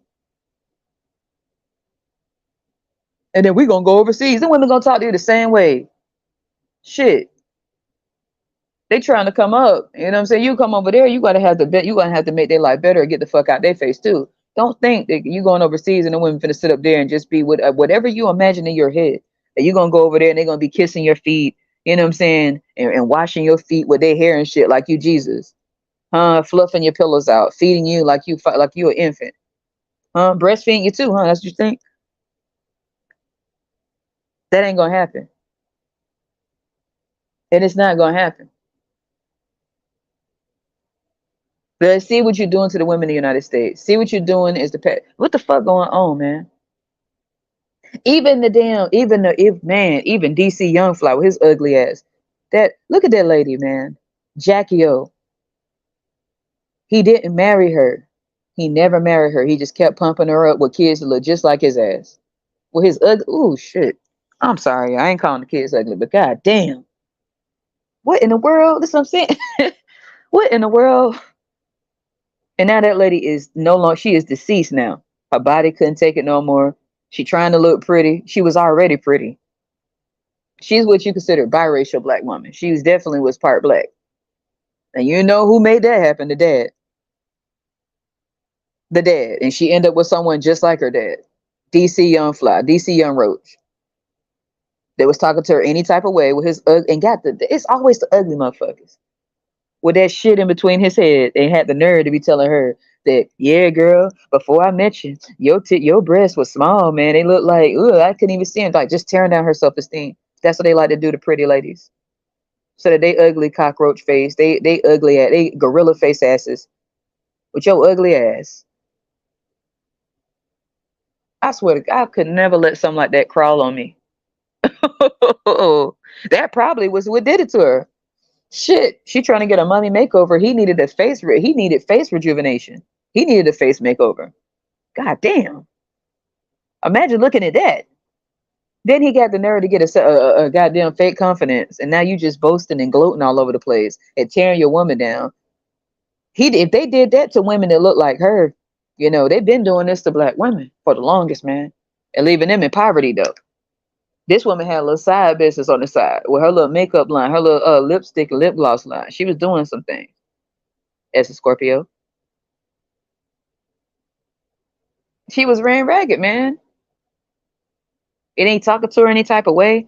And then we gonna go overseas. The women gonna talk to you the same way. Shit. They trying to come up. You know what I'm saying? You come over there, you gonna have to make their life better and get the fuck out their face too. Don't think that you going overseas and the women finna sit up there and just be with whatever you imagine in your head. That you gonna go over there and they're gonna be kissing your feet, you know what I'm saying, and washing your feet with their hair and shit like you Jesus, huh? Fluffing your pillows out, feeding you like you an infant, huh? Breastfeeding you too, huh? That's what you think? That ain't gonna happen, and it's not gonna happen. But see what you're doing to the women in the United States. See what you're doing is the pet. What the fuck going on, man? Even the damn, even the if man, even DC Young Fly with his ugly ass. That look at that lady, man. Jackie O. He didn't marry her. He never married her. He just kept pumping her up with kids that look just like his ass. With his ugly, ooh shit. I'm sorry, I ain't calling the kids ugly, but god damn. What in the world? That's what I'm saying. What in the world? And now that lady is no longer, she is deceased now. Her body couldn't take it no more. She trying to look pretty. She was already pretty. She's what you consider biracial black woman. She was definitely was part black. And you know who made that happen? The dad. The dad. And she ended up with someone just like her dad. DC Young Fly, DC Young Roach. They was talking to her any type of way with his and got it's always the ugly motherfuckers with that shit in between his head and had the nerve to be telling her that, yeah, girl, before I met you, your breasts was small, man. They look like, ugh, I couldn't even see them. Like just tearing down her self-esteem. That's what they like to do to pretty ladies. So that they ugly cockroach face, they ugly ass, they gorilla face asses with your ugly ass. I swear to God, I could never let something like that crawl on me. That probably was what did it to her. Shit, she trying to get a mommy makeover. He needed face rejuvenation. He needed a face makeover. God damn. Imagine looking at that. Then he got the nerve to get a goddamn fake confidence, and now you just boasting and gloating all over the place and tearing your woman down. If they did that to women that look like her, they've been doing this to black women for the longest, man, and leaving them in poverty though. This woman had a little side business on the side with her little makeup line, her little lipstick and lip gloss line. She was doing some things as a Scorpio. She was ran ragged, man. It ain't talking to her any type of way,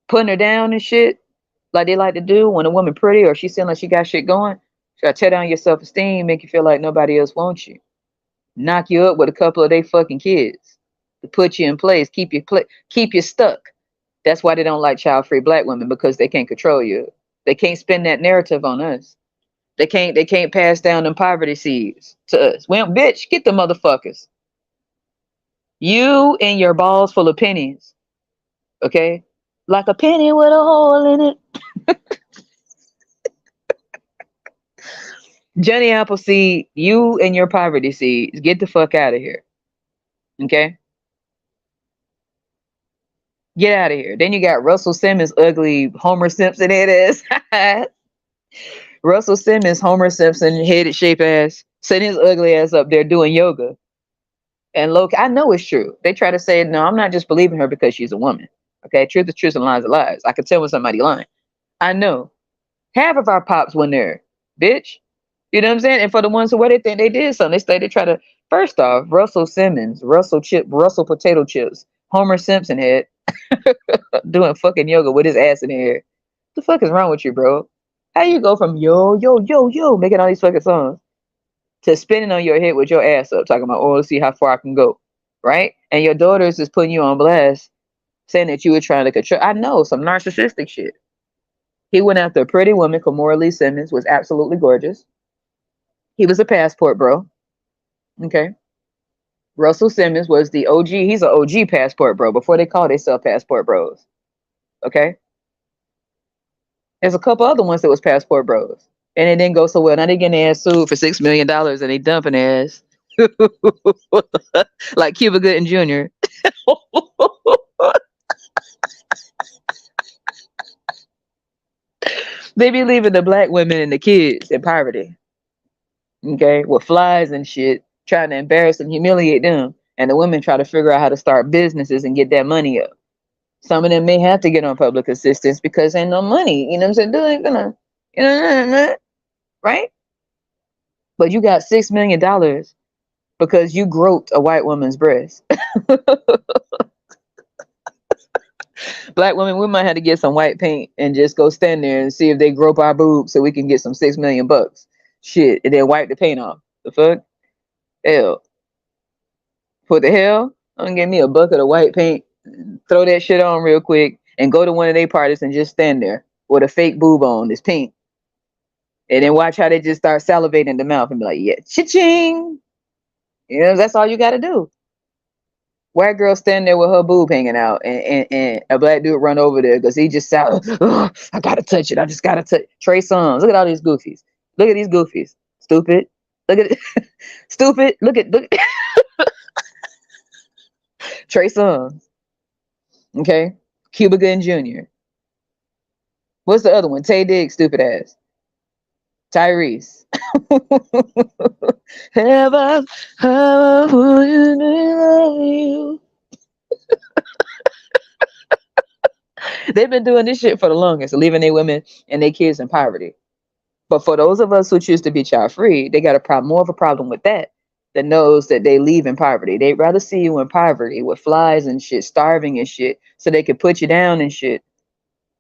putting her down and shit, like they like to do when a woman pretty or she seem like she got shit going. Try to tear down your self esteem, make you feel like nobody else wants you, knock you up with a couple of they fucking kids to put you in place, keep you stuck. That's why they don't like child-free black women, because they can't control you. They can't spin that narrative on us. They can't pass down them poverty seeds to us. Well, bitch, get the motherfuckers. You and your balls full of pennies, okay? Like a penny with a hole in it. Johnny Appleseed, you and your poverty seeds, get the fuck out of here. Okay? Get out of here. Then you got Russell Simmons, ugly Homer Simpson head ass. Russell Simmons, Homer Simpson headed shape ass, sitting his ugly ass up there doing yoga. And look, I know it's true. They try to say, no, I'm not just believing her because she's a woman. Okay, truth is truth and lies are lies. I can tell when somebody lying. I know. Half of our pops went there, bitch. You know what I'm saying? And for the ones who what they think they did something, they try to. First off, Russell Simmons, Russell potato chips, Homer Simpson head doing fucking yoga with his ass in the air. What the fuck is wrong with you, bro? How you go from yo yo yo yo making all these fucking songs to spinning on your head with your ass up, talking about, oh, let's see how far I can go, right? And your daughters is putting you on blast, saying that you were trying to control. I know, some narcissistic shit. He went after a pretty woman. Kimora Lee Simmons was absolutely gorgeous. He was a passport bro. Okay. Russell Simmons was the OG. He's an OG passport bro. Before they called themselves passport bros. Okay. There's a couple other ones that was passport bros. And it didn't go so well. Now they getting their ass sued for $6 million and they dumping ass. Like Cuba Gooding Jr. They be leaving the black women and the kids in poverty. Okay, with flies and shit, trying to embarrass and humiliate them. And the women try to figure out how to start businesses and get that money up. Some of them may have to get on public assistance because ain't no money. You know what I'm saying? They ain't gonna, right? But you got $6 million because you groped a white woman's breast. Black women, we might have to get some white paint and just go stand there and see if they grope our boobs so we can get some $6 million. Shit, and then wipe the paint off. The fuck? Hell. What the hell? I'm gonna get me a bucket of white paint, throw that shit on real quick, and go to one of their parties and just stand there with a fake boob on this pink. And then watch how they just start salivating in the mouth and be like, yeah, cha-ching. That's all you gotta do. White girl standing there with her boob hanging out, and a black dude run over there because he just sound, oh, I gotta touch it. I just gotta touch Trey Songz. Look at all these goofies. Look at these goofies. Stupid. Look at it. Stupid. Look at Trey Songz. Okay. Cuba Gooding Jr. What's the other one? Tay Diggs, stupid ass. Tyrese. Have you? They've been doing this shit for the longest, leaving their women and their kids in poverty. But for those of us who choose to be child free, they got more of a problem with that than those that they leave in poverty. They'd rather see you in poverty with flies and shit, starving and shit, so they could put you down and shit.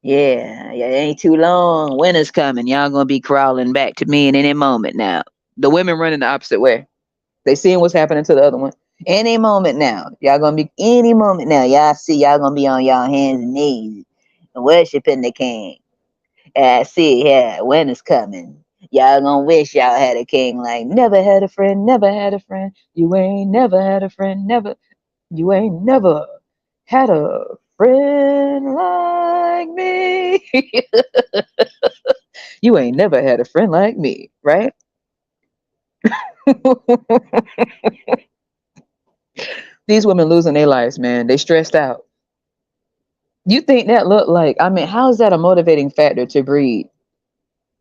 Yeah, it ain't too long. Winter's coming. Y'all gonna be crawling back to me in any moment now. The women running the opposite way. They seeing what's happening to the other one. Any moment now. Y'all gonna be any moment now. Y'all gonna be on y'all hands and knees worshiping the king. See, yeah, winter's coming. Y'all gonna wish y'all had a king. Like, never had a friend, never had a friend. You ain't never had a friend, never. You ain't never had a friend like me. You ain't never had a friend like me, right? These women losing their lives, man. They stressed out. You think that look like, I mean, how is that a motivating factor to breed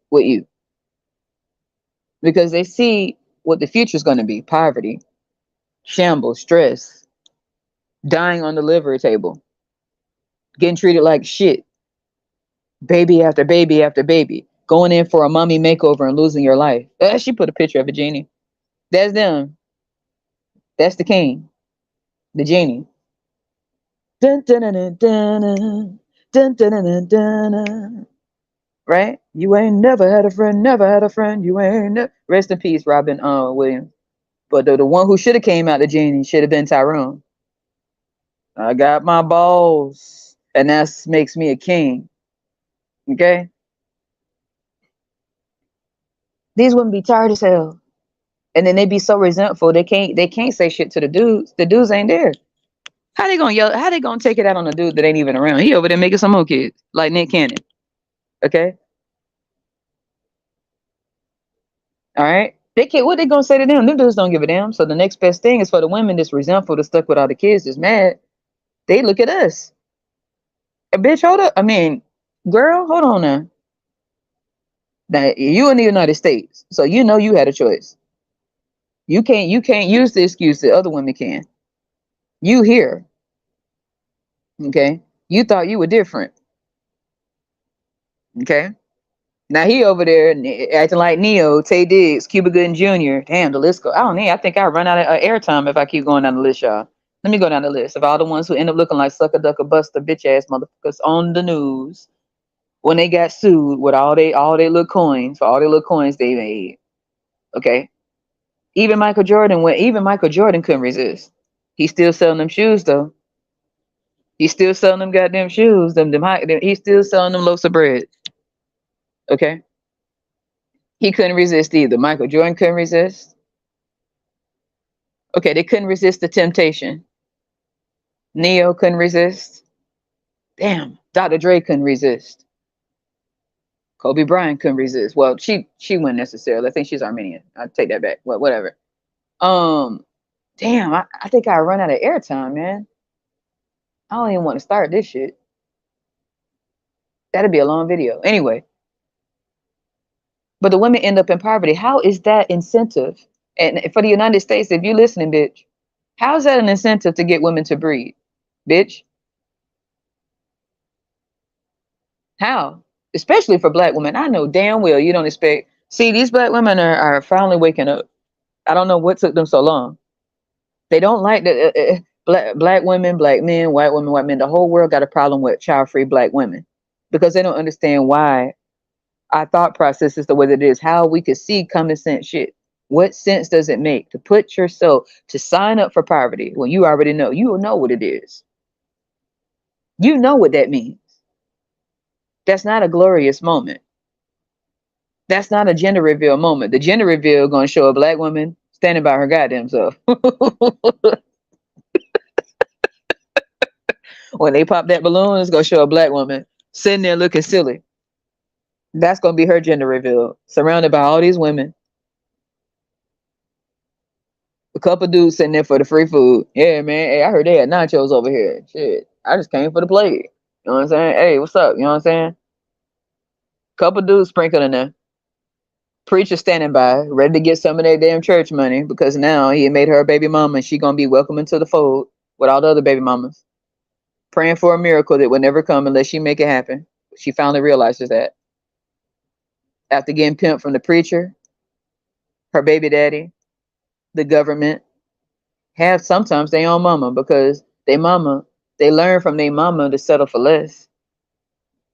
with you? Because they see what the future's going to be: poverty, shambles, stress, dying on the delivery table, getting treated like shit, baby after baby after baby, going in for a mommy makeover and losing your life. She put a picture of a genie. That's them. That's the king, the genie. Dun, dun, dun, dun, dun, dun, dun, dun, dun, dun, dun. Right? You ain't never had a friend, never had a friend. You ain't rest in peace, Robin Williams. But the one who should have came out the genie should have been Tyrone. I got my balls, and that makes me a king. Okay? These women be tired as hell. And then they be so resentful they can't say shit to the dudes. The dudes ain't there. How they gonna yell? How they gonna take it out on a dude that ain't even around? He over there making some more kids, like Nick Cannon. Okay, all right. They can't. What they gonna say to them? Them dudes don't give a damn. So the next best thing is for the women that's resentful, that's stuck with all the kids, that's mad. They look at us. Bitch, hold up. I mean, girl, hold on now. Now you in the United States, so you know you had a choice. You can't use the excuse that other women can. You here, okay? You thought you were different, okay? Now he over there acting like Neo, Tay Diggs, Cuba Gooding Jr. Damn, the list go. I don't need. I think I run out of airtime if I keep going down the list, y'all. Let me go down the list of all the ones who end up looking like sucker ducker buster bitch ass motherfuckers on the news when they got sued with all they little coins for all their little coins they made. Okay, even Michael Jordan couldn't resist. He's still selling them shoes though. He's still selling them goddamn shoes. He's still selling them loaves of bread. Okay, he couldn't resist either. Michael Jordan couldn't resist. Okay, they couldn't resist the temptation. Neo couldn't resist. Damn, Dr. Dre couldn't resist. Kobe Bryant couldn't resist. Well, she wouldn't necessarily. I think she's Armenian. I take that back. Well, whatever. Um, damn, I think I run out of airtime, man. I don't even want to start this shit. That'd be a long video. Anyway, but the women end up in poverty. How is that incentive? And for the United States, if you listening, bitch, how is that an incentive to get women to breed? Bitch, how? Especially for black women. I know damn well you don't expect. See, these black women are finally waking up. I don't know what took them so long. They don't like the black women, black men, white women, white men. The whole world got a problem with child-free black women because they don't understand why our thought process is the way that it is. How we could see common sense shit. What sense does it make to put yourself to sign up for poverty when you already know? You know what it is. You know what that means. That's not a glorious moment. That's not a gender reveal moment. The gender reveal going to show a black woman standing by her goddamn self. When they pop that balloon, it's going to show a black woman sitting there looking silly. That's going to be her gender reveal, surrounded by all these women. A couple dudes sitting there for the free food. Yeah, man. Hey, I heard they had nachos over here. Shit. I just came for the plate. You know what I'm saying? Hey, what's up? You know what I'm saying? Couple dudes sprinkled in there. Preacher standing by, ready to get some of that damn church money because now he had made her a baby mama and she gonna be welcome into the fold with all the other baby mamas. Praying for a miracle that would never come unless she make it happen. She finally realizes that. After getting pimped from the preacher, her baby daddy, the government, have sometimes their own mama because they learn from their mama to settle for less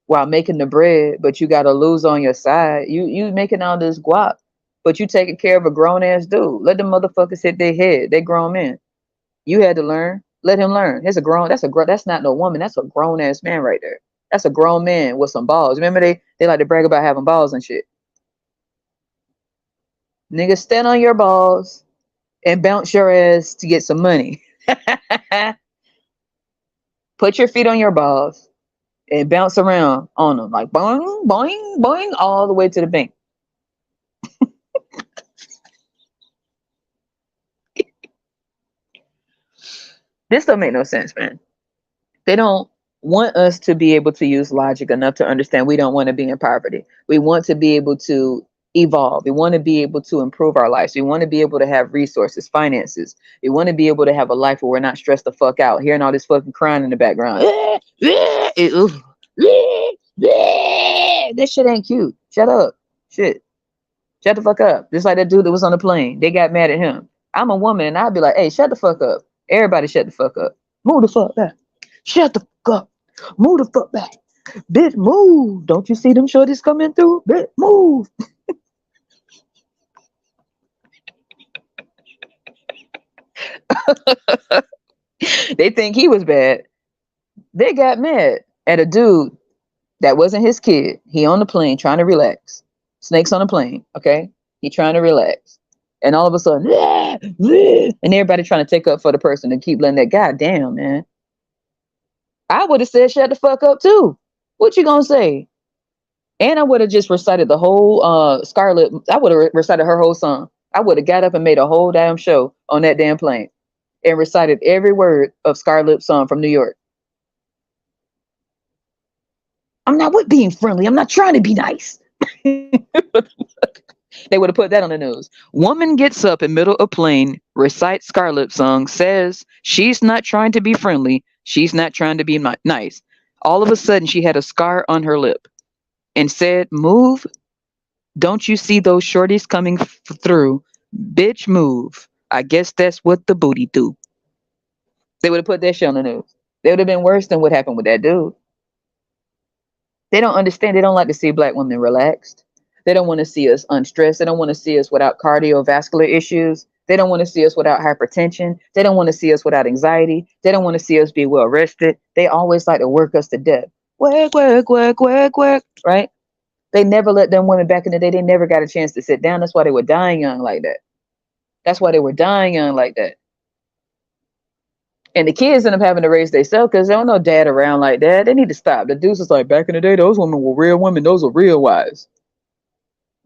while making the bread, but you gotta lose on your side. You making all this guap, but you taking care of a grown ass dude. Let them motherfuckers hit their head. They grown men. You had to learn. Let him learn. That's not no woman. That's a grown ass man right there. That's a grown man with some balls. Remember they like to brag about having balls and shit. Nigga, stand on your balls and bounce your ass to get some money. Put your feet on your balls and bounce around on them like boing, boing, boing, all the way to the bank. This don't make no sense, man. They don't want us to be able to use logic enough to understand we don't want to be in poverty. We want to be able to evolve. We want to be able to improve our lives. We want to be able to have resources, finances. We want to be able to have a life where we're not stressed the fuck out, hearing all this fucking crying in the background. This shit ain't cute. Shut up. Shit. Shut the fuck up. Just like that dude that was on the plane. They got mad at him. I'm a woman and I'd be like, hey, shut the fuck up. Everybody shut the fuck up. Move the fuck back. Shut the fuck up. Move the fuck back. Bitch, move. Don't you see them shorties coming through? Bitch, move. They think he was bad. They got mad at a dude that wasn't his kid. He on the plane trying to relax. Snakes on the plane, okay? He trying to relax. And all of a sudden, and everybody trying to take up for the person and keep letting that. God damn, man. I would have said shut the fuck up too. What you gonna say? And I would have just recited the whole Scarlet. I would have recited her whole song. I would have got up and made a whole damn show on that damn plane and recited every word of Scarlet's song from New York. I'm not with being friendly. I'm not trying to be nice. They would have put that on the news. Woman gets up in middle of plane, recites Scarlet song, says she's not trying to be friendly. She's not trying to be nice. All of a sudden, she had a scar on her lip and said, move. Don't you see those shorties coming through? Bitch, move. I guess that's what the booty do. They would have put that shit on the news. They would have been worse than what happened with that dude. They don't understand. They don't like to see black women relaxed. They don't want to see us unstressed. They don't want to see us without cardiovascular issues. They don't want to see us without hypertension. They don't want to see us without anxiety. They don't want to see us be well rested. They always like to work us to death. Work, work, work, work, work. Right? They never let them women back in the day. They never got a chance to sit down. That's why they were dying young like that. That's why they were dying young like that. And the kids end up having to raise themselves because they don't know dad around like that. They need to stop. The dudes is like, back in the day, those women were real women. Those were real wives.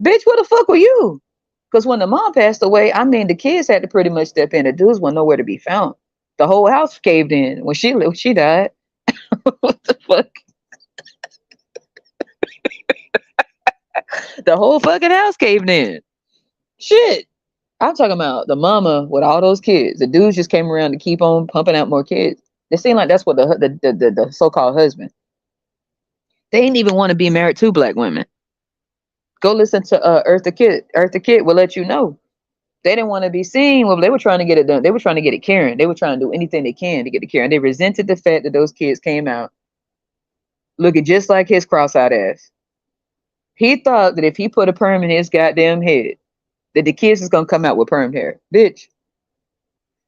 Bitch, where the fuck were you? Because when the mom passed away, I mean, the kids had to pretty much step in. The dudes were nowhere to be found. The whole house caved in when she died. What the fuck? The whole fucking house caved in. Shit. I'm talking about the mama with all those kids. The dudes just came around to keep on pumping out more kids. It seemed like that's what the so-called husband. They didn't even want to be married to black women. Go listen to Earth the Kid. Earth the Kid will let you know. They didn't want to be seen. Well, they were trying to get it done. They were trying to get it Karen. They were trying to do anything they can to get it Karen. They resented the fact that those kids came out looking just like his cross-eyed ass. He thought that if he put a perm in his goddamn head, that the kids is gonna come out with permed hair. Bitch.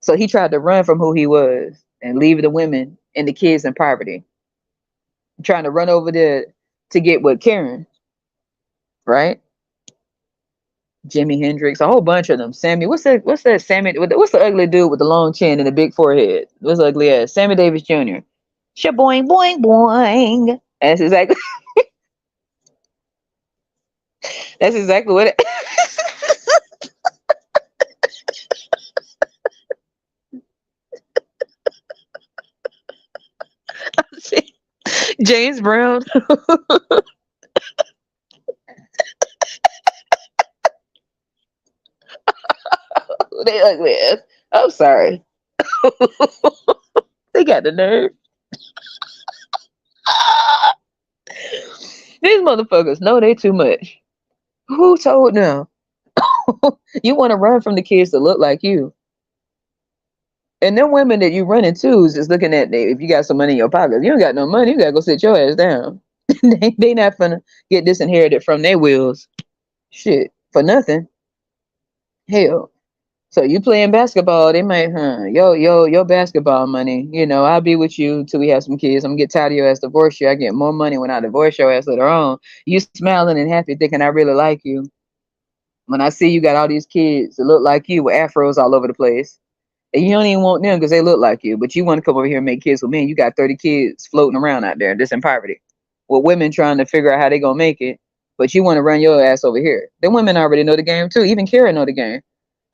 So he tried to run from who he was and leave the women and the kids in poverty. Trying to run over there to get with Karen. Right? Jimi Hendrix, a whole bunch of them. Sammy, what's that Sammy? What's the ugly dude with the long chin and the big forehead? What's ugly ass? Sammy Davis Jr. Shaboing boing boing. That's exactly. That's exactly what it. James Brown. They ugly ass. I'm sorry. They got the nerve. These motherfuckers know they too much. Who told them? You want to run from the kids that look like you. And them women that you run into is just looking at if you got some money in your pocket. If you don't got no money, you gotta go sit your ass down. they not gonna get disinherited from their wills. Shit. For nothing. Hell. So you playing basketball, they might, your basketball money, I'll be with you till we have some kids. I'm gonna get tired of your ass, divorce you. I get more money when I divorce your ass later on. You smiling and happy thinking I really like you. When I see you got all these kids that look like you with afros all over the place. And you don't even want them because they look like you, but you want to come over here and make kids with men. You got 30 kids floating around out there, just in poverty. With women trying to figure out how they gonna make it, but you want to run your ass over here. The women already know the game too. Even Karen know the game.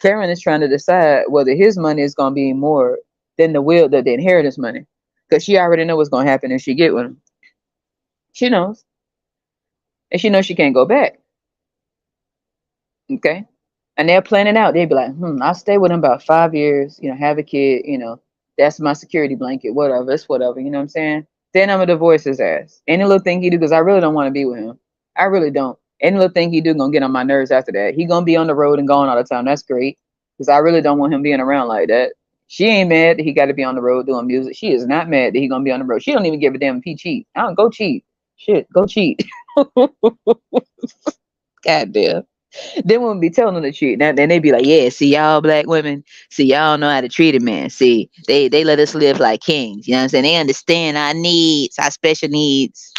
Karen is trying to decide whether his money is gonna be more than the inheritance money, because she already know what's gonna happen if she get with him. She knows, and she knows she can't go back. Okay. And they'll plan it out. They'll be like, I'll stay with him about 5 years, have a kid, that's my security blanket, whatever, it's whatever, you know what I'm saying? Then I'm gonna divorce his ass. Any little thing he do, because I really don't want to be with him. I really don't. Any little thing he do gonna get on my nerves after that. He gonna be on the road and gone all the time. That's great. Because I really don't want him being around like that. She ain't mad that he gotta be on the road doing music. She is not mad that he gonna be on the road. She don't even give a damn if he cheat. I don't go cheat. Shit, go cheat. God damn. Then we'll be telling them the truth. Now then they be like, yeah, see y'all black women, see y'all know how to treat a man. See, they let us live like kings. You know what I'm saying? They understand our needs, our special needs.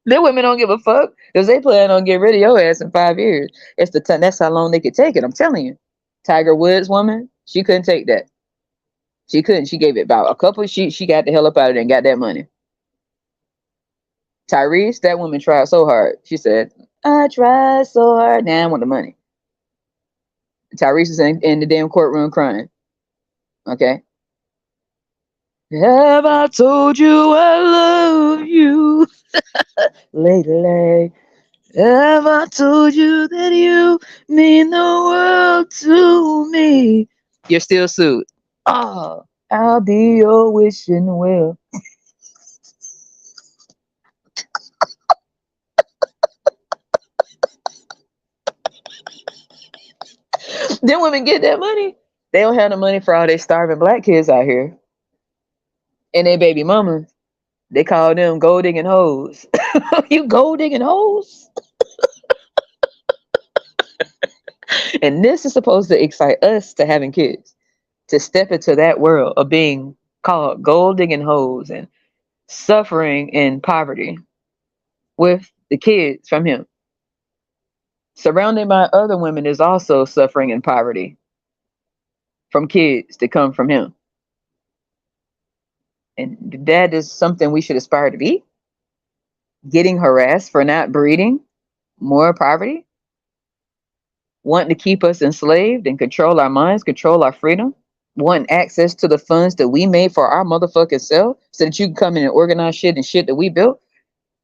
Them women don't give a fuck because they plan on getting rid of your ass in 5 years. It's the time. That's how long they could take it. I'm telling you. Tiger Woods woman, she couldn't take that. She couldn't. She gave it about a couple. She got the hell up out of there and got that money. Tyrese, that woman tried so hard. She said, I tried so hard. Now I want the money. Tyrese is in the damn courtroom crying. Okay. Have I told you I love you lately? Have I told you that you mean the world to me? You're still sued. Oh, I'll be your wishing well. Then women get that money. They don't have the money for all they starving black kids out here. And their baby mamas. They call them gold digging hoes. You gold digging hoes? And this is supposed to excite us to having kids, to step into that world of being called gold digging hoes and suffering in poverty with the kids from him. Surrounded by other women is also suffering in poverty from kids that come from him. And that is something we should aspire to be. Getting harassed for not breeding, more poverty, wanting to keep us enslaved and control our minds, control our freedom, wanting access to the funds that we made for our motherfucking self so that you can come in and organize shit and shit that we built.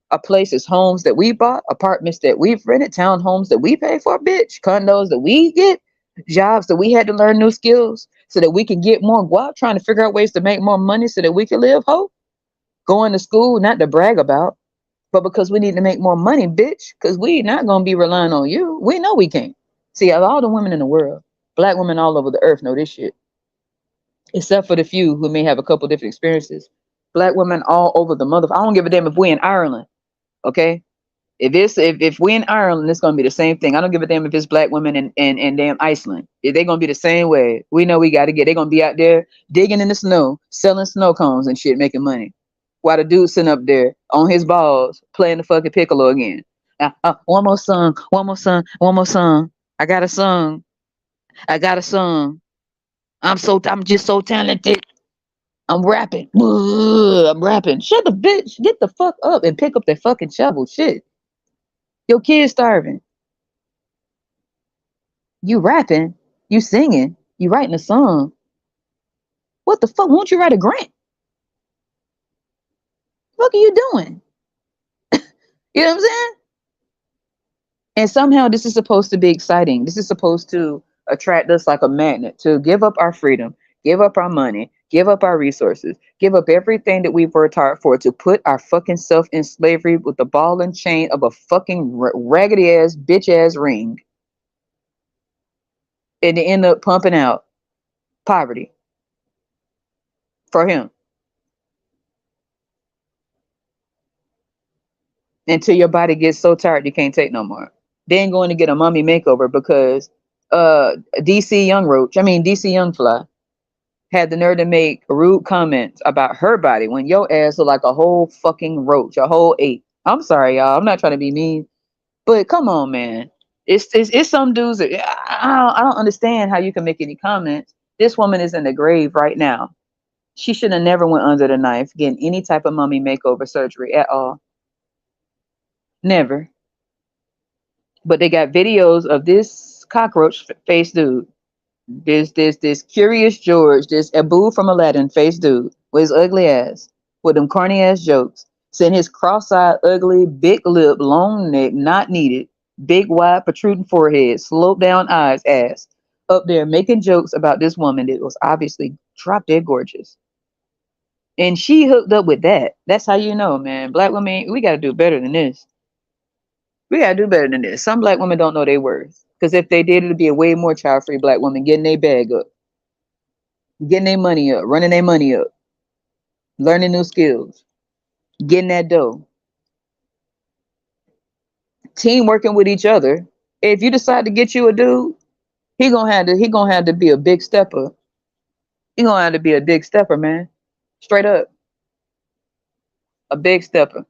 Our places, homes that we bought, apartments that we've rented, townhomes that we pay for, bitch, condos that we get, jobs that we had to learn new skills so that we can get more guap, trying to figure out ways to make more money so that we can live, ho. Going to school, not to brag about, but because we need to make more money, bitch, because we not going to be relying on you. We know we can't. See, all the women in the world, black women all over the earth know this shit, except for the few who may have a couple different experiences. Black women all over the mother. I don't give a damn if we in Ireland, okay? If we in Ireland, it's gonna be the same thing. I don't give a damn if it's black women in damn Iceland. They're gonna be the same way. We know we gotta get. They're gonna be out there digging in the snow, selling snow cones and shit, making money, while the dude's sitting up there on his balls playing the fucking piccolo again. One more song, one more song, one more song. I got a song. I got a song. I'm just so talented. I'm rapping. I'm rapping. Shut the bitch. Get the fuck up and pick up that fucking shovel. Shit. Your kid's starving. You rapping. You singing. You writing a song. What the fuck? Won't you write a grant? What are you doing? You know what I'm saying? And somehow this is supposed to be exciting. This is supposed to attract us like a magnet to give up our freedom, give up our money, give up our resources, give up everything that we've worked hard for to put our fucking self in slavery with the ball and chain of a fucking raggedy ass, bitch ass ring. And to end up pumping out poverty for him until your body gets so tired you can't take no more. Then going to get a mommy makeover because DC Young Fly had the nerve to make rude comments about her body when your ass look like a whole fucking roach, a whole ape. I'm sorry, y'all. I'm not trying to be mean, but come on, man. It's some dudes that I don't understand how you can make any comments. This woman is in the grave right now. She should have never went under the knife getting any type of mummy makeover surgery at all. Never. But they got videos of this cockroach face dude, this Curious George, this Abu from Aladdin face dude with his ugly ass, with them corny ass jokes, saying his cross-eyed, ugly, big lip, long neck, not needed, big wide protruding forehead, sloped down eyes, ass, up there making jokes about this woman that was obviously drop dead gorgeous. And she hooked up with that. That's how you know, man. Black women, we gotta do better than this. We gotta do better than this. Some black women don't know their worth. Because if they did, it'd be a way more child-free black women getting their bag up, getting their money up, running their money up, learning new skills, getting that dough, team working with each other. If you decide to get you a dude, he gonna have to be a big stepper. He gonna have to be a big stepper, man. Straight up, a big stepper.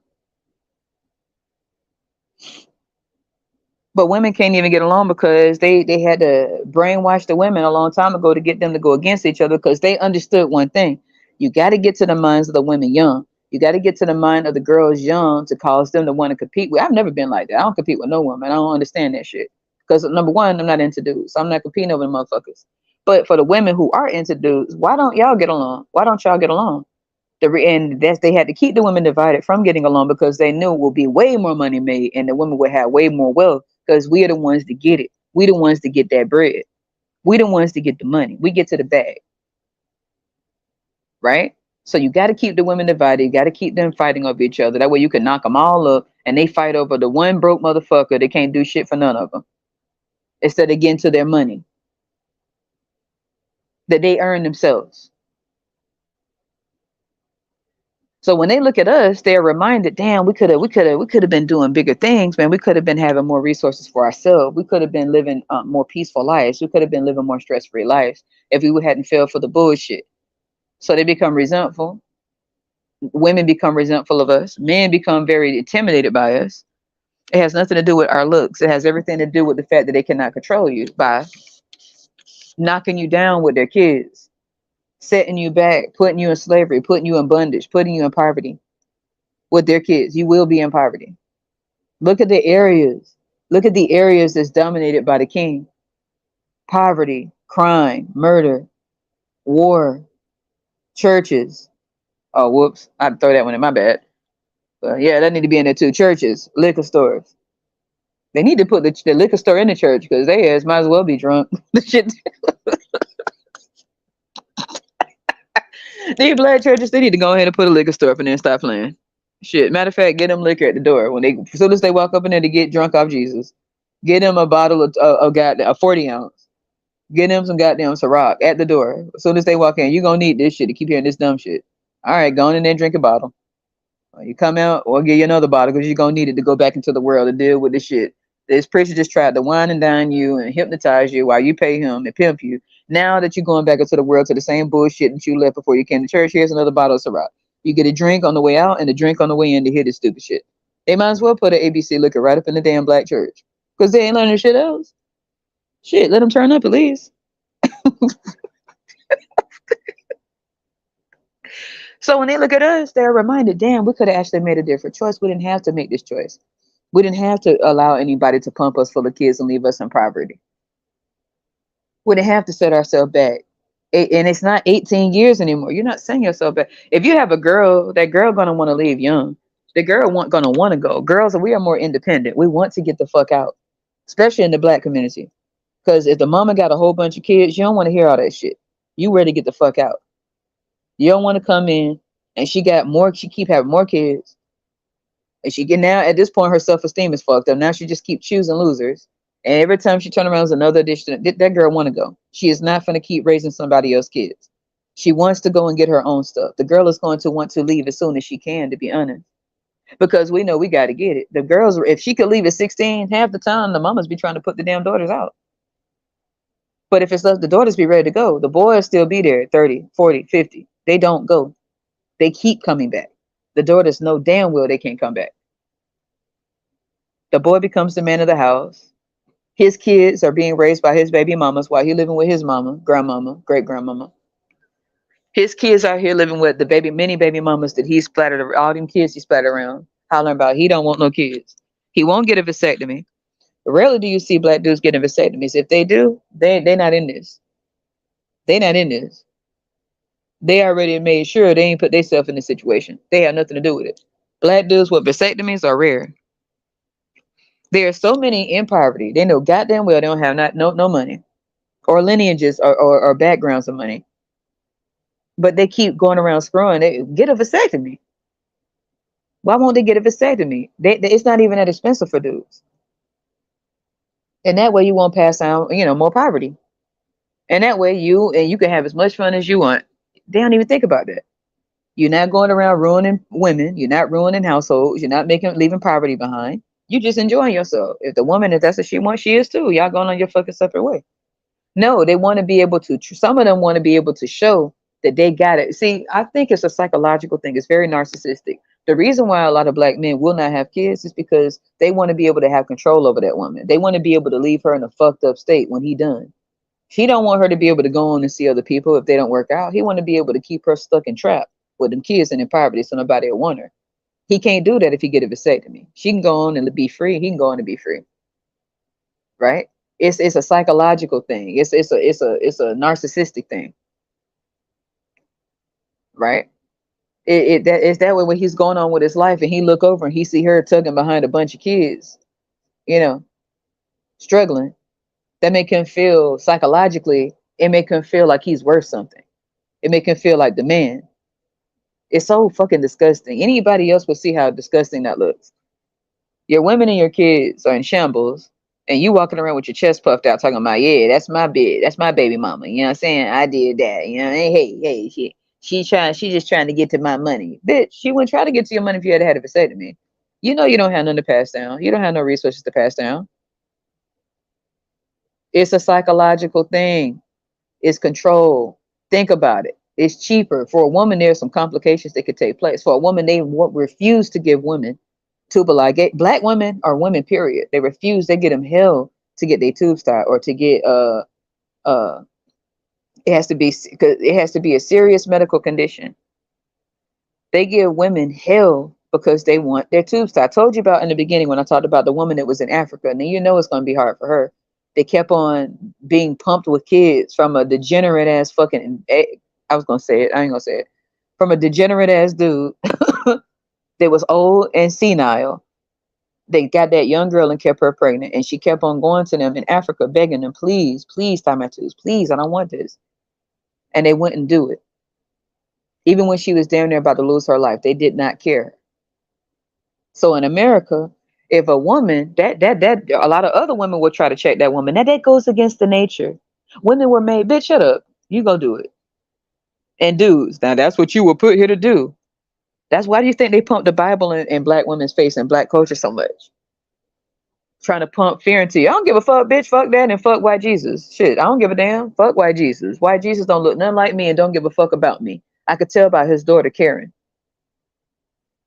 But women can't even get along because they had to brainwash the women a long time ago to get them to go against each other because they understood one thing. You got to get to the minds of the women young. You got to get to the mind of the girls young to cause them to want to compete with. I've never been like that. I don't compete with no woman. I don't understand that shit. Because number one, I'm not into dudes. So I'm not competing over the motherfuckers. But for the women who are into dudes, why don't y'all get along? Why don't y'all get along? And that's they had to keep the women divided from getting along because they knew it would be way more money made and the women would have way more wealth because we are the ones to get it. We the ones to get that bread. We the ones to get the money. We get to the bag, right? So you got to keep the women divided. You got to keep them fighting over each other. That way you can knock them all up and they fight over the one broke motherfucker that can't do shit for none of them instead of getting to their money that they earn themselves. So when they look at us, they're reminded, damn, we could have been doing bigger things, man. We could have been having more resources for ourselves. We could have been living more peaceful lives. We could have been living more stress-free lives if we hadn't fell for the bullshit. So they become resentful. Women become resentful of us. Men become very intimidated by us. It has nothing to do with our looks. It has everything to do with the fact that they cannot control you by knocking you down with their kids, setting you back, putting you in slavery, putting you in bondage, putting you in poverty with their kids. You will be in poverty. Look at the areas. Look at the areas that's dominated by the king. Poverty, crime, murder, war, churches. Oh, whoops. I had to throw that one in my bad. But yeah, that need to be in there too. Churches, liquor stores. They need to put the liquor store in the church because they ass might as well be drunk. The shit. These black churches, they need to go ahead and put a liquor store up in there and stop playing. Shit. Matter of fact, get them liquor at the door when they as soon as they walk up in there to get drunk off Jesus. Get them a bottle of goddamn a 40 ounce. Get them some goddamn Ciroc at the door. As soon as they walk in, you gonna need this shit to keep hearing this dumb shit. All right, go on in there and drink a bottle. You come out, or give you another bottle because you're gonna need it to go back into the world to deal with this shit. This preacher just tried to wine and dine you and hypnotize you while you pay him and pimp you. Now that you're going back into the world to the same bullshit that you left before you came to church, here's another bottle of Ciroc. You get a drink on the way out and a drink on the way in to hear this stupid shit. They might as well put an ABC liquor right up in the damn black church because they ain't learning shit else. Shit, let them turn up at least. So when they look at us, they're reminded, damn, we could have actually made a different choice. We didn't have to make this choice. We didn't have to allow anybody to pump us full of kids and leave us in poverty. We didn't have to set ourselves back. And it's not 18 years anymore. You're not setting yourself back. If you have a girl, that girl gonna want to leave young. The girl gonna want to go. Girls, we are more independent. We want to get the fuck out, especially in the black community. Because if the mama got a whole bunch of kids, you don't want to hear all that shit. You ready to get the fuck out. You don't want to come in and she got more, she keep having more kids. And she get now at this point her self-esteem is fucked up. Now she just keep choosing losers. And every time she turn around is another addition. That girl want to go. She is not gonna keep raising somebody else's kids. She wants to go and get her own stuff. The girl is going to want to leave as soon as she can, to be honest. Because we know we gotta get it. The girls, if she could leave at 16, half the time the mamas be trying to put the damn daughters out. But if it's left, the daughters be ready to go. The boys still be there at 30, 40, 50. They don't go. They keep coming back. The daughters know damn well they can't come back. The boy becomes the man of the house. His kids are being raised by his baby mamas while he living with his mama, grandmama, great grandmama. His kids out here living with the many baby mamas that he splattered, all them kids he splattered around, hollering about he don't want no kids. He won't get a vasectomy. Rarely do you see black dudes getting vasectomies. If they do, they not in this. They not in this. They already made sure they ain't put themselves in this situation. They have nothing to do with it. Black dudes with vasectomies are rare. There are so many in poverty. They know goddamn well they don't have no money or lineages or backgrounds of money. But they keep going around screwing. They get a vasectomy. Why won't they get a vasectomy? It's not even that expensive for dudes. And that way you won't pass down, more poverty. And that way you can have as much fun as you want. They don't even think about that. You're not going around ruining women. You're not ruining households. You're not leaving poverty behind. You just enjoying yourself. If the woman, if that's what she wants, she is too. Y'all going on your fucking separate way. No, they want to be able to. Some of them want to be able to show that they got it. See, I think it's a psychological thing. It's very narcissistic. The reason why a lot of black men will not have kids is because they want to be able to have control over that woman. They want to be able to leave her in a fucked up state when he done. He don't want her to be able to go on and see other people if they don't work out. He want to be able to keep her stuck and trapped with them kids and in poverty so nobody will want her. He can't do that if he get a vasectomy. She can go on and be free. He can go on and be free. Right? It's a psychological thing. It's a narcissistic thing. Right? It's that way when he's going on with his life and he look over and he see her tugging behind a bunch of kids, struggling. That make him feel psychologically, it make him feel like he's worth something. It make him feel like the man. It's so fucking disgusting. Anybody else would see how disgusting that looks. Your women and your kids are in shambles, and you walking around with your chest puffed out talking about, yeah, that's my bid, that's my baby mama. You know what I'm saying? I did that. Hey, she just trying to get to my money. Bitch, she wouldn't try to get to your money if you had a vasectomy. You know you don't have nothing to pass down. You don't have no resources to pass down. It's a psychological thing. It's control. Think about it. It's cheaper. For a woman, there's some complications that could take place. For a woman, they refuse to give women tubal ligate. Black women or women, period. They refuse. They get them hell to get their tubes tied or to get it has to be because it has to be a serious medical condition. They give women hell because they want their tubes tied. I told you about in the beginning when I talked about the woman that was in Africa. And then it's going to be hard for her. They kept on being pumped with kids from a degenerate ass fucking. I was gonna say it. I ain't gonna say it. From a degenerate ass dude that was old and senile. They got that young girl and kept her pregnant, and she kept on going to them in Africa, begging them, please, please tie my tubes, please, I don't want this, and they wouldn't do it. Even when she was down there about to lose her life, they did not care. So in America, if a woman that a lot of other women will try to check that woman. Now that goes against the nature. Women were made, bitch, shut up. You go do it. And dudes, now that's what you were put here to do. That's why do you think they pump the Bible in black women's face and black culture so much? Trying to pump fear into you. I don't give a fuck, bitch. Fuck that and fuck white Jesus. Shit, I don't give a damn. Fuck white Jesus. White Jesus don't look nothing like me and don't give a fuck about me. I could tell by his daughter Karen.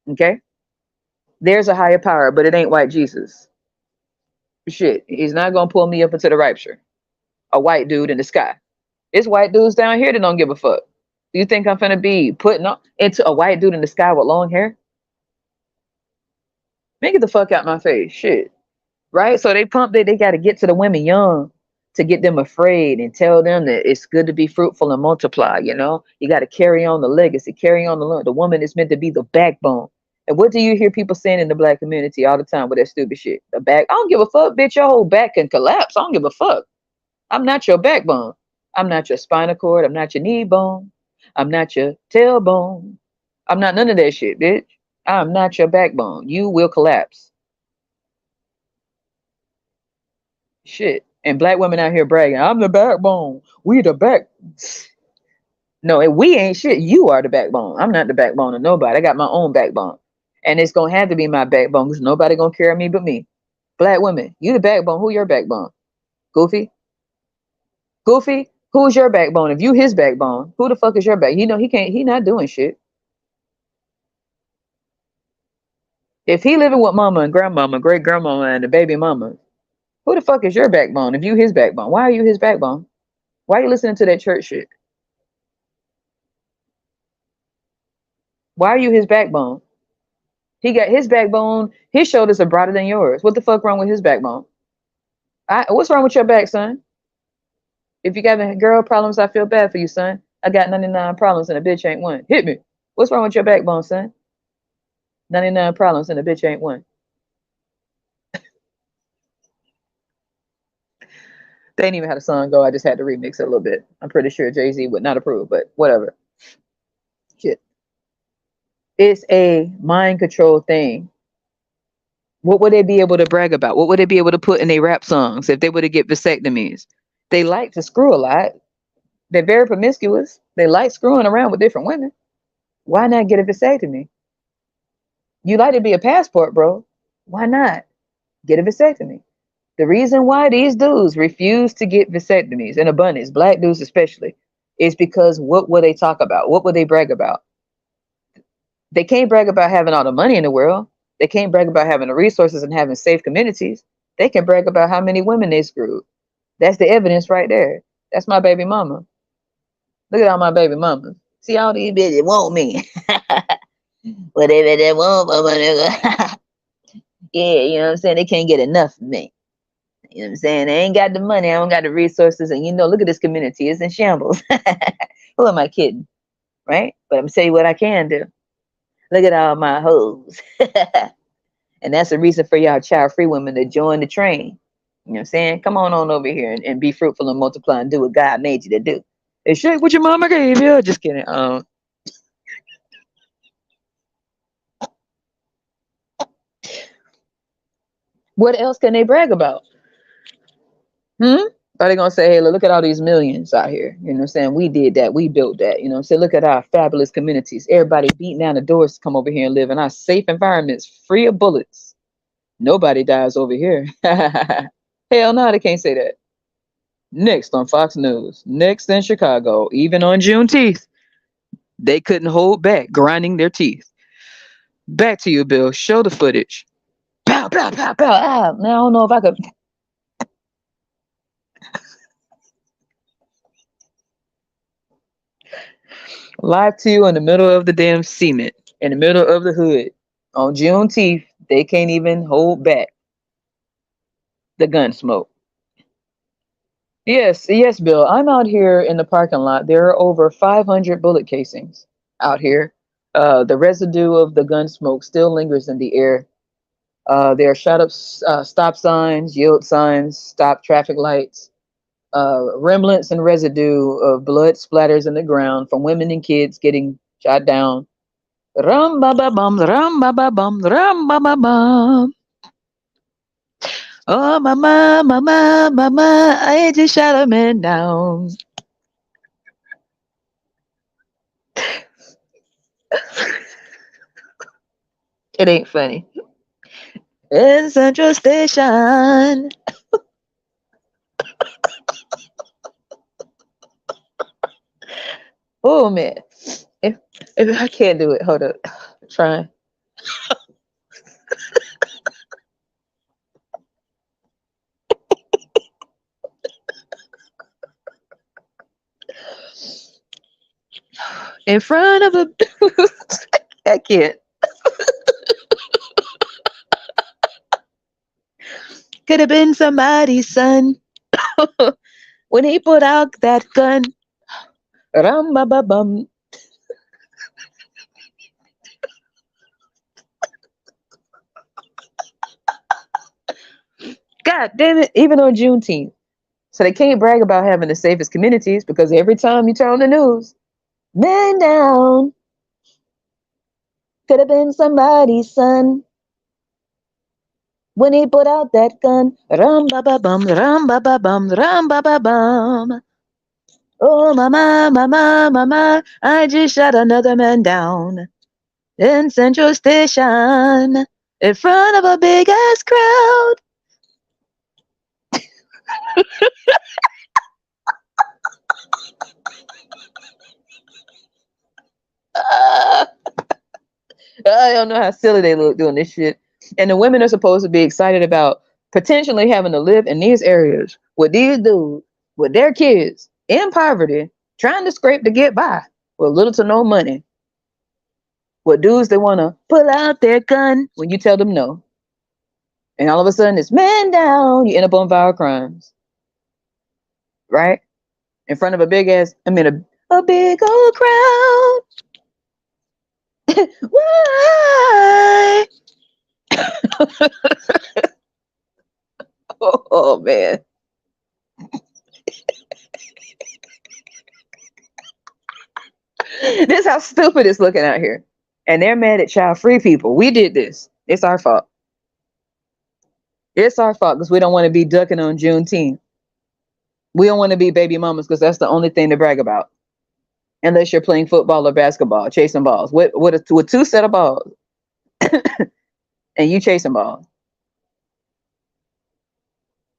Okay? There's a higher power, but it ain't white Jesus. Shit, he's not gonna pull me up into the rapture. A white dude in the sky. It's white dudes down here that don't give a fuck. Do you think I'm finna be putting on into a white dude in the sky with long hair? Man, get the fuck out my face. Shit. Right? So they pump they got to get to the women young to get them afraid and tell them that it's good to be fruitful and multiply. You got to carry on the legacy, carry on the woman is meant to be the backbone. And what do you hear people saying in the black community all the time with that stupid shit? The back, I don't give a fuck, bitch. Your whole back can collapse. I don't give a fuck. I'm not your backbone. I'm not your spinal cord. I'm not your knee bone. I'm not your tailbone. I'm not none of that shit, bitch. I'm not your backbone. You will collapse. Shit. And black women out here bragging, I'm the backbone. We the back. No, we ain't shit. You are the backbone. I'm not the backbone of nobody. I got my own backbone. And it's gonna have to be my backbone because nobody gonna carry me but me. Black women, you the backbone. Who your backbone? Goofy? Goofy? Who's your backbone? If you his backbone, who the fuck is your back? He not doing shit. If he living with mama and grandmama, great grandmama and the baby mama, Who the fuck is your backbone if you his backbone? Why are you his backbone? Why are you listening to that church shit? Why are you his backbone? He got his backbone. His shoulders are broader than yours. What the fuck wrong with his backbone? What's wrong with your back, son? If you got girl problems, I feel bad for you, son. I got 99 problems and a bitch ain't one. Hit me. What's wrong with your backbone, son? 99 problems and a bitch ain't one. They ain't even had a song go. I just had to remix it a little bit. I'm pretty sure Jay-Z would not approve, but whatever. Shit. It's a mind control thing. What would they be able to brag about? What would they be able to put in their rap songs if they were to get vasectomies? They like to screw a lot. They're very promiscuous. They like screwing around with different women. Why not get a vasectomy? You like to be a passport, bro. Why not get a vasectomy? The reason why these dudes refuse to get vasectomies in abundance, black dudes especially, is because what will they talk about? What will they brag about? They can't brag about having all the money in the world. They can't brag about having the resources and having safe communities. They can brag about how many women they screwed. That's the evidence right there. That's my baby mama. Look at all my baby mamas. See all these bitches want me. Whatever they want, mama nigga. Yeah, you know what I'm saying? They can't get enough of me. You know what I'm saying? They ain't got the money. I don't got the resources. And look at this community. It's in shambles. Who am I kidding? Right? But I'm tell you what I can do. Look at all my hoes. And that's the reason for y'all child-free women to join the train. You know what I'm saying? Come on over here and be fruitful and multiply and do what God made you to do. Hey, shake what your mama gave you. Just kidding. What else can they brag about? Are they gonna say, hey, look at all these millions out here? You know what I'm saying? We did that, we built that, you know what I'm saying? Look at our fabulous communities. Everybody beating down the doors to come over here and live in our safe environments, free of bullets. Nobody dies over here. Hell no, they can't say that. Next on Fox News, next in Chicago, even on Juneteenth, they couldn't hold back, grinding their teeth. Back to you, Bill. Show the footage. Pow, pow, pow, pow. Now I don't know if I could. Live to you in the middle of the damn cement, in the middle of the hood. On Juneteenth, they can't even hold back the gun smoke. Yes, yes, Bill. I'm out here in the parking lot. There are over 500 bullet casings out here. The residue of the gun smoke still lingers in the air. There are shot up stop signs, yield signs, stop traffic lights, remnants and residue of blood splatters in the ground from women and kids getting shot down. Ram ba ba bum, ram ba ba bum, ram ba ba bum. Oh, mama, mama, mama, I just shot a man down. It ain't funny. In Central Station. Oh man, if I can't do it, hold up, trying. In front of a, I can't. Could have been somebody's son when he put out that gun. Ram ba ba bum. God damn it! Even on Juneteenth, so they can't brag about having the safest communities because every time you turn on the news, man down. Could have been somebody's son when he put out that gun. Ram ba ba bum, ram ba ba bum, ram ba ba bum. Oh mama, mama, mama, I just shot another man down in Central Station in front of a big ass crowd. I don't know how silly they look doing this shit. And the women are supposed to be excited about potentially having to live in these areas with these dudes with their kids in poverty, trying to scrape to get by with little to no money, with dudes that want to pull out their gun when you tell them no. And all of a sudden it's man down, you end up on violent crimes, right? In front of a big ass, a big old crowd. Why? Oh man. This how stupid it's looking out here. And they're mad at child-free people. We did this. It's our fault. It's our fault because we don't want to be ducking on Juneteenth. We don't want to be baby mamas because that's the only thing to brag about. Unless you're playing football or basketball, chasing balls. With two set of balls. And you chasing balls.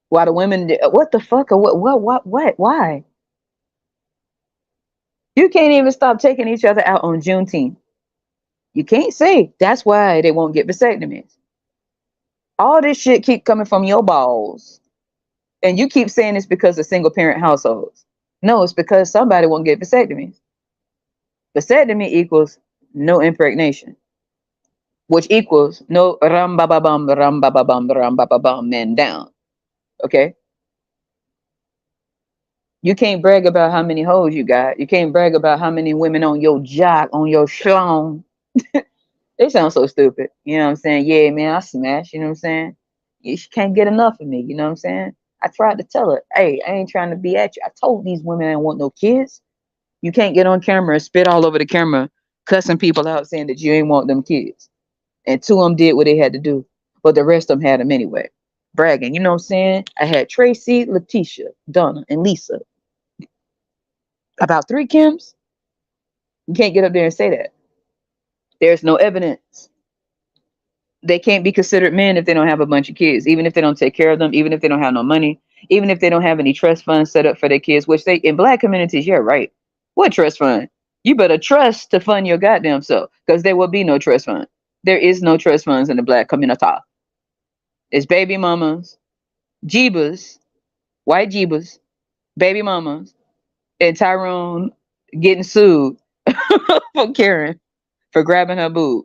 While the women, what the fuck? Or what? Why? You can't even stop taking each other out on Juneteenth. You can't say that's why they won't get vasectomies. All this shit keep coming from your balls. And you keep saying it's because of single parent households. No, it's because somebody won't get vasectomies. Vasectomy equals no impregnation, which equals no ram ba ba bum men down. Okay? You can't brag about how many hoes you got. You can't brag about how many women on your jock, on your schlong. They sound so stupid. You know what I'm saying? Yeah, man, I smash. You know what I'm saying? She can't get enough of me. You know what I'm saying? I tried to tell her, hey, I ain't trying to be at you. I told these women I don't want no kids. You can't get on camera and spit all over the camera, cussing people out saying that you ain't want them kids. And two of them did what they had to do, but the rest of them had them anyway. Bragging, you know what I'm saying? I had Tracy, Letitia, Donna, and Lisa. About 3 Kims? You can't get up there and say that. There's no evidence. They can't be considered men if they don't have a bunch of kids, even if they don't take care of them, even if they don't have no money, even if they don't have any trust funds set up for their kids, which they, in black communities, yeah, right. What trust fund? You better trust to fund your goddamn self, because there will be no trust fund. There is no trust funds in the black community. It's baby mamas, jeebas, white jeebas, baby mamas, and Tyrone getting sued for Karen for grabbing her boob.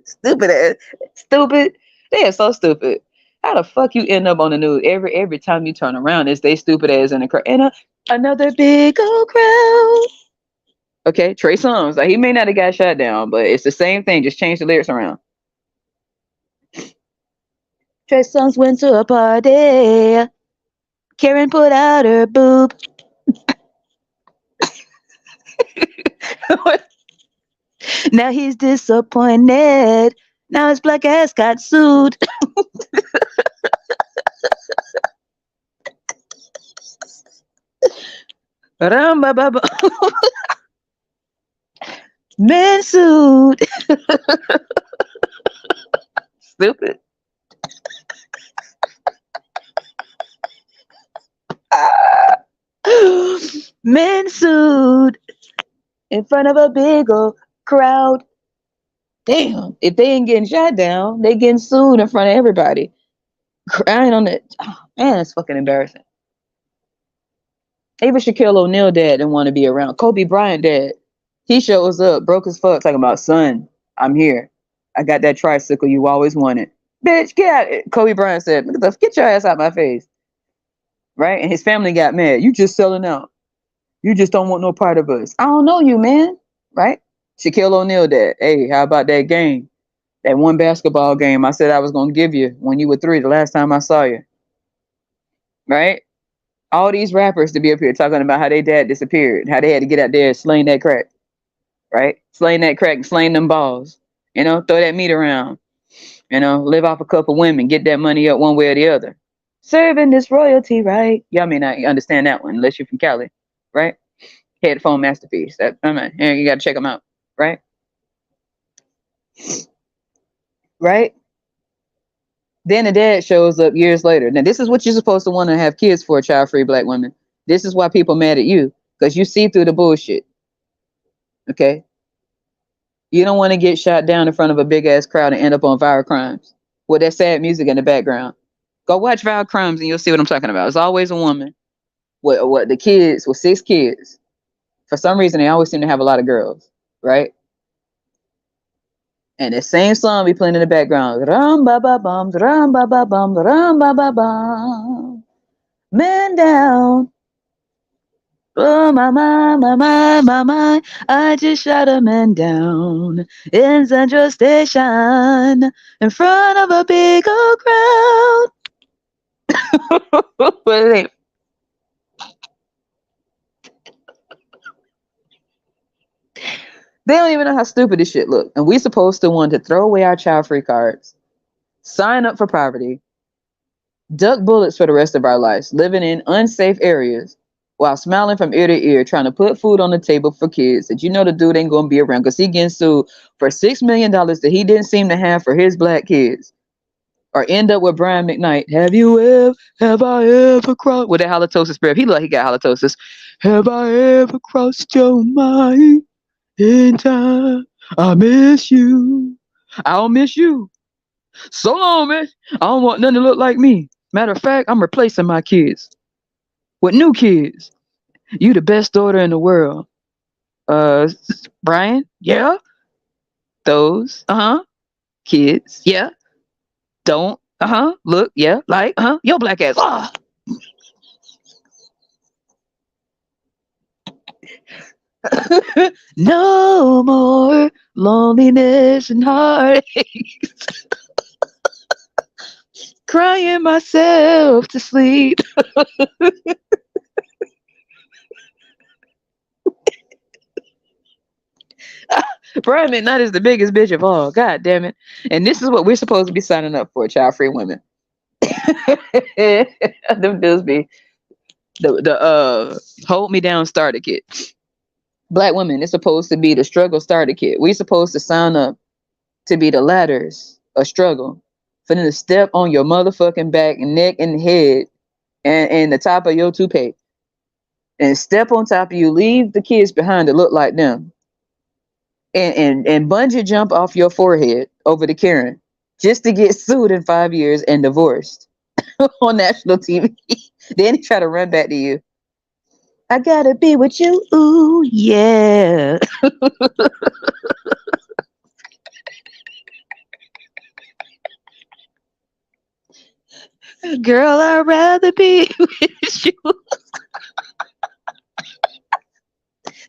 Stupid ass. Stupid. They are so stupid. How the fuck you end up on the news every time you turn around? Is they stupid ass in the crowd? And another big old crowd. Okay, Trey Songz. Like, he may not have got shot down, but it's the same thing. Just change the lyrics around. Trey Songz went to a party. Karen put out her boob. Now he's disappointed. Now his black ass got sued. Men sued. Stupid. Men sued in front of a big old crowd. Damn, if they ain't getting shot down, they getting sued in front of everybody. Crying on it. Oh, man, it's fucking embarrassing. Even Shaquille O'Neal dad didn't want to be around. Kobe Bryant dad, he shows up, broke as fuck, talking about, son, I'm here. I got that tricycle you always wanted. Bitch, get out of it. Kobe Bryant said, get your ass out my face. Right? And his family got mad. You just selling out. You just don't want no part of us. I don't know you, man. Right? Shaquille O'Neal dad, hey, how about that game? That one basketball game I said I was going to give you when you were 3 the last time I saw you. Right? All these rappers to be up here talking about how their dad disappeared, how they had to get out there and sling that crack. Right? Sling that crack and sling them balls. You know, throw that meat around. You know, live off a couple women, get that money up one way or the other. Serving this royalty, right? Y'all may not understand that one unless you're from Cali. Right? Headphone masterpiece. You got to check them out. Right? Right? Then the dad shows up years later. Now, this is what you're supposed to want to have kids for, child-free black women. This is why people mad at you, because you see through the bullshit. Okay? You don't want to get shot down in front of a big ass crowd and end up on Violent Crimes with that sad music in the background. Go watch Violent Crimes and you'll see what I'm talking about. It's always a woman with the kids, with 6 kids. For some reason, they always seem to have a lot of girls, right? And the same song be playing in the background. Ram ba ba bum, ram ba ba bum, ram ba ba bum. Man down. Oh my, I just shot a man down in Central Station in front of a big old crowd. they don't even know how stupid this shit look. And we supposed to want to throw away our child free cards, sign up for poverty, duck bullets for the rest of our lives, living in unsafe areas while smiling from ear to ear, trying to put food on the table for kids that you know the dude ain't gonna be around because he getting sued for $6 million that he didn't seem to have for his black kids. Or end up with Brian McKnight. Have I ever crossed with that halitosis spread? He look like he got halitosis. Have I ever crossed your mind in time? I miss you. I don't miss you. So long, man. I don't want nothing to look like me. Matter of fact, I'm replacing my kids with new kids. You the best daughter in the world. Brian? Yeah. Those, kids. Yeah. Don't, look, yeah, like, your black ass. Ah. No more loneliness and heartache. Crying myself to sleep. Brian McKnight is the biggest bitch of all. God damn it. And this is what we're supposed to be signing up for, child free women. Them dudes be the hold me down starter kit. Black women, it's supposed to be the struggle starter kit. We supposed to sign up to be the ladders of struggle. For them to step on your motherfucking back and neck and head and the top of your toupee. And step on top of you, leave the kids behind that look like them. And bungee jump off your forehead over the Karen just to get sued in 5 years and divorced on national TV. Then he try to run back to you. I gotta be with you. Ooh, yeah. Girl, I'd rather be with you.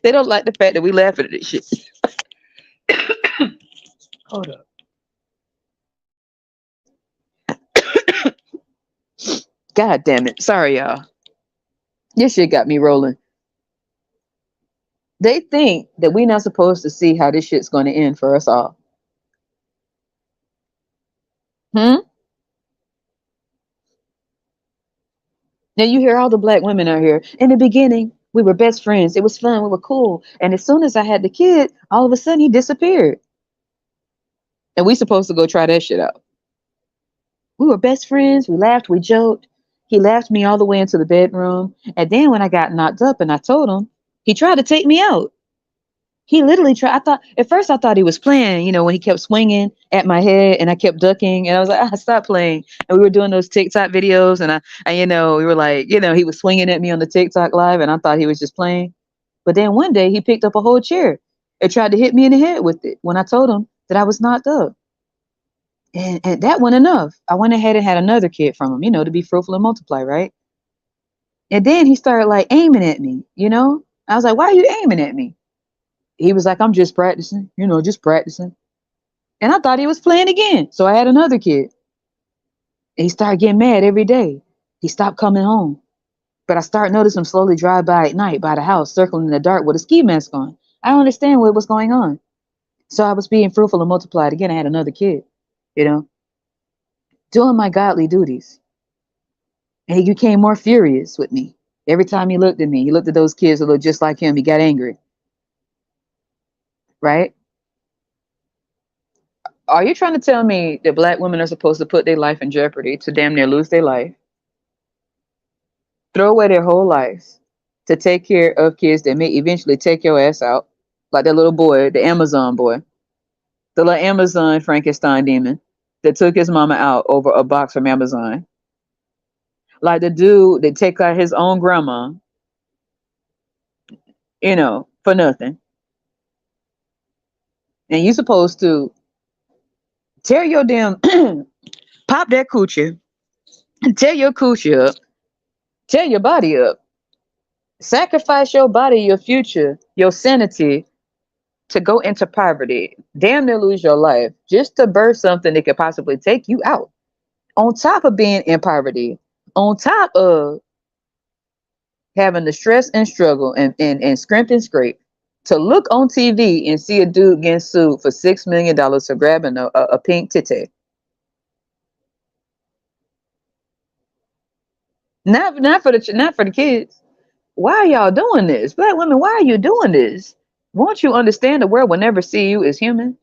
They don't like the fact that we laughing at this shit. Hold up. God damn it. Sorry, y'all. This shit got me rolling. They think that we're not supposed to see how this shit's going to end for us all. Now you hear all the black women out here. In the beginning, we were best friends. It was fun. We were cool. And as soon as I had the kid, all of a sudden he disappeared. And we supposed to go try that shit out. We were best friends. We laughed. We joked. He laughed me all the way into the bedroom. And then when I got knocked up and I told him, he tried to take me out. He literally tried. At first I thought he was playing, when he kept swinging at my head and I kept ducking and I was like, stop playing. And we were doing those TikTok videos and we were like, he was swinging at me on the TikTok live and I thought he was just playing. But then one day he picked up a whole chair and tried to hit me in the head with it when I told him that I was knocked up. And that wasn't enough. I went ahead and had another kid from him, to be fruitful and multiply, right? And then he started like aiming at me, I was like, why are you aiming at me? He was like, I'm just practicing, just practicing. And I thought he was playing again. So I had another kid. And he started getting mad every day. He stopped coming home. But I started noticing him slowly drive by at night by the house, circling in the dark with a ski mask on. I don't understand what was going on. So I was being fruitful and multiplied. Again, I had another kid, doing my godly duties. And he became more furious with me. Every time he looked at me, he looked at those kids that looked just like him. He got angry. Right? Are you trying to tell me that black women are supposed to put their life in jeopardy to damn near lose their life, throw away their whole lives to take care of kids that may eventually take your ass out, like that little boy, the Amazon boy? The little Amazon Frankenstein demon that took his mama out over a box from Amazon. Like the dude that take out his own grandma, for nothing. And you supposed to tear your damn pop that coochie, tear your coochie up, tear your body up, sacrifice your body, your future, your sanity to go into poverty, damn near lose your life just to birth something that could possibly take you out. On top of being in poverty, on top of having the stress and struggle and scrimp and scrape, to look on TV and see a dude getting sued for $6 million for grabbing a pink titty. Not for the kids. Why are y'all doing this? Black women, why are you doing this? Won't you understand the world will never see you as human?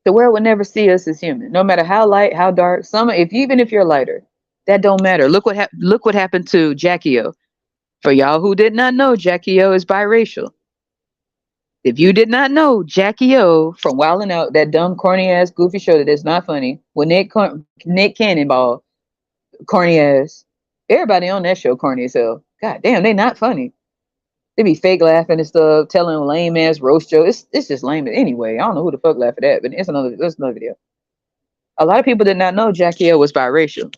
The world will never see us as human, no matter how light, how dark. Even if you're lighter, that don't matter. Look what happened to Jackie O. For y'all who did not know, Jackie O is biracial. If you did not know, Jackie O from Wildin' Out, that dumb corny ass goofy show that is not funny, with Nick Cannonball, corny ass. Everybody on that show corny as hell. God damn, they not funny. They be fake laughing and stuff, telling lame ass roast jokes. It's just lame. Anyway, I don't know who the fuck laughed at that, but that's another video. A lot of people did not know Jackie O was biracial.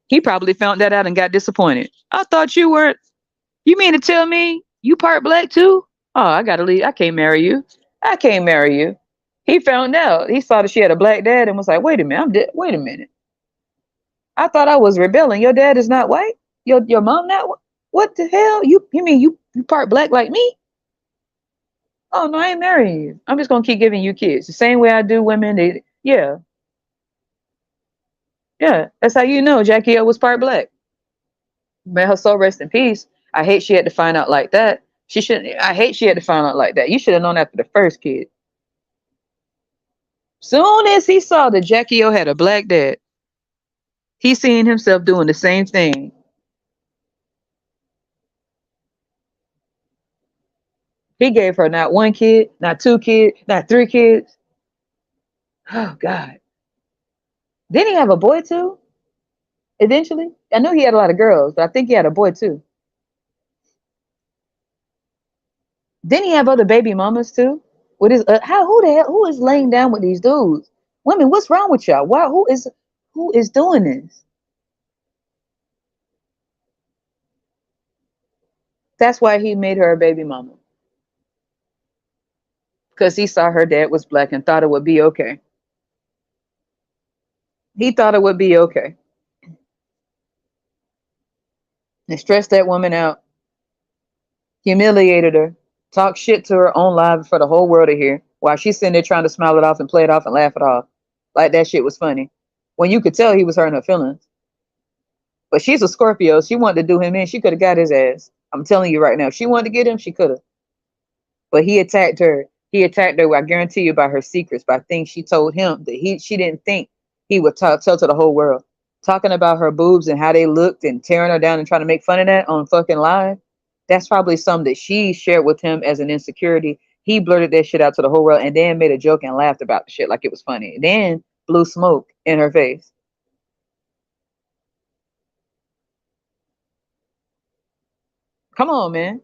He probably found that out and got disappointed. I thought you weren't. You mean to tell me you part black too? Oh, I gotta leave. I can't marry you. I can't marry you. He found out. He saw that she had a black dad and was like, wait a minute, I'm dead. Wait a minute. I thought I was rebelling. Your dad is not white? Your mom not? What the hell? You mean you part black like me? Oh no, I ain't marrying you. I'm just gonna keep giving you kids. The same way I do women. Yeah. Yeah. That's how you know Jackie O was part black. May her soul rest in peace. I hate she had to find out like that. She shouldn't. I hate she had to find out like that. You should have known after the first kid. Soon as he saw that Jackie O had a black dad, he seen himself doing the same thing. He gave her not one kid, not two kids, not three kids. Oh God. Didn't he have a boy too? Eventually? I know he had a lot of girls, but I think he had a boy too. Didn't he have other baby mamas too? What is who is laying down with these dudes? Women, what's wrong with y'all? Why who is doing this? That's why he made her a baby mama. Because he saw her dad was black and thought it would be okay. He thought it would be okay. And stressed that woman out, humiliated her, talked shit to her on live for the whole world to hear, while she's sitting there trying to smile it off and play it off and laugh it off. Like that shit was funny. When you could tell he was hurting her feelings. But she's a Scorpio. She wanted to do him in. She could have got his ass. I'm telling you right now. If she wanted to get him, she could have. But he attacked her. He attacked her, I guarantee you, by her secrets, by things she told him that she didn't think he would tell to the whole world. Talking about her boobs and how they looked and tearing her down and trying to make fun of that on fucking live. That's probably something that she shared with him as an insecurity. He blurted that shit out to the whole world and then made a joke and laughed about the shit like it was funny. And then blew smoke in her face. Come on, man.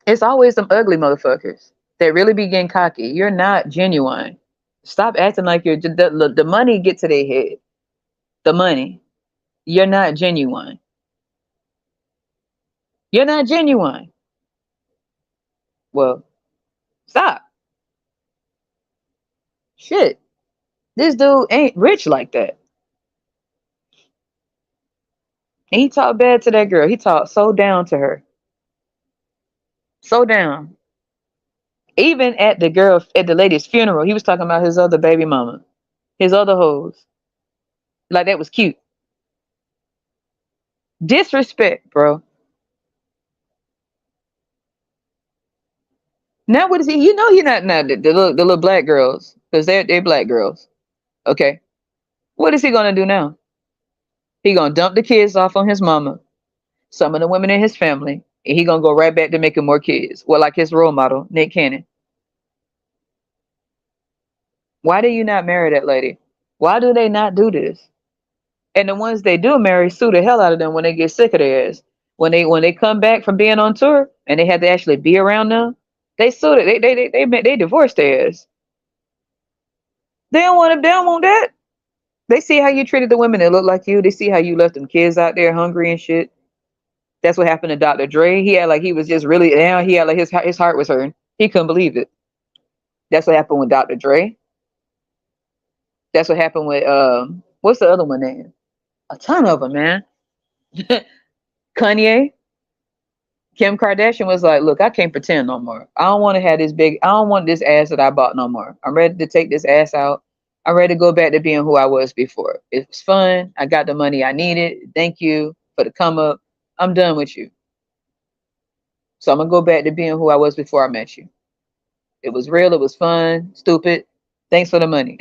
It's always them ugly motherfuckers that really be getting cocky. You're not genuine. Stop acting like you're the money get to their head. The money. You're not genuine. You're not genuine. Well, stop. Shit. This dude ain't rich like that. And he talked bad to that girl. He talked so down to her. So down. Even at the lady's funeral, he was talking about his other baby mama, his other hoes. Like that was cute. Disrespect, bro. Now what is he? You know he not now the little black girls, because they're black girls. Okay. What is he gonna do now? He gonna dump the kids off on his mama, some of the women in his family, And he gonna go right back to making more kids. Well, like his role model, Nick Cannon. Why do you not marry that lady? Why do they not do this? And the ones they do marry sue the hell out of them when they get sick of their ass. When they come back from being on tour and they had to actually be around them, they sue it. They divorced their ass. They don't want to. They don't want that. They see how you treated the women that look like you. They see how you left them kids out there hungry and shit. That's what happened to Dr. Dre. He had like he was just really down. He had like his heart was hurting. He couldn't believe it. That's what happened with Dr. Dre. That's what happened with what's the other one name? A ton of them, man. Kanye. Kim Kardashian was like, look, I can't pretend no more. I don't want to have this big, I don't want this ass that I bought no more. I'm ready to take this ass out. I'm ready to go back to being who I was before. It's fun. I got the money I needed. Thank you for the come up. I'm done with you. So I'm going to go back to being who I was before I met you. It was real. It was fun. Stupid. Thanks for the money.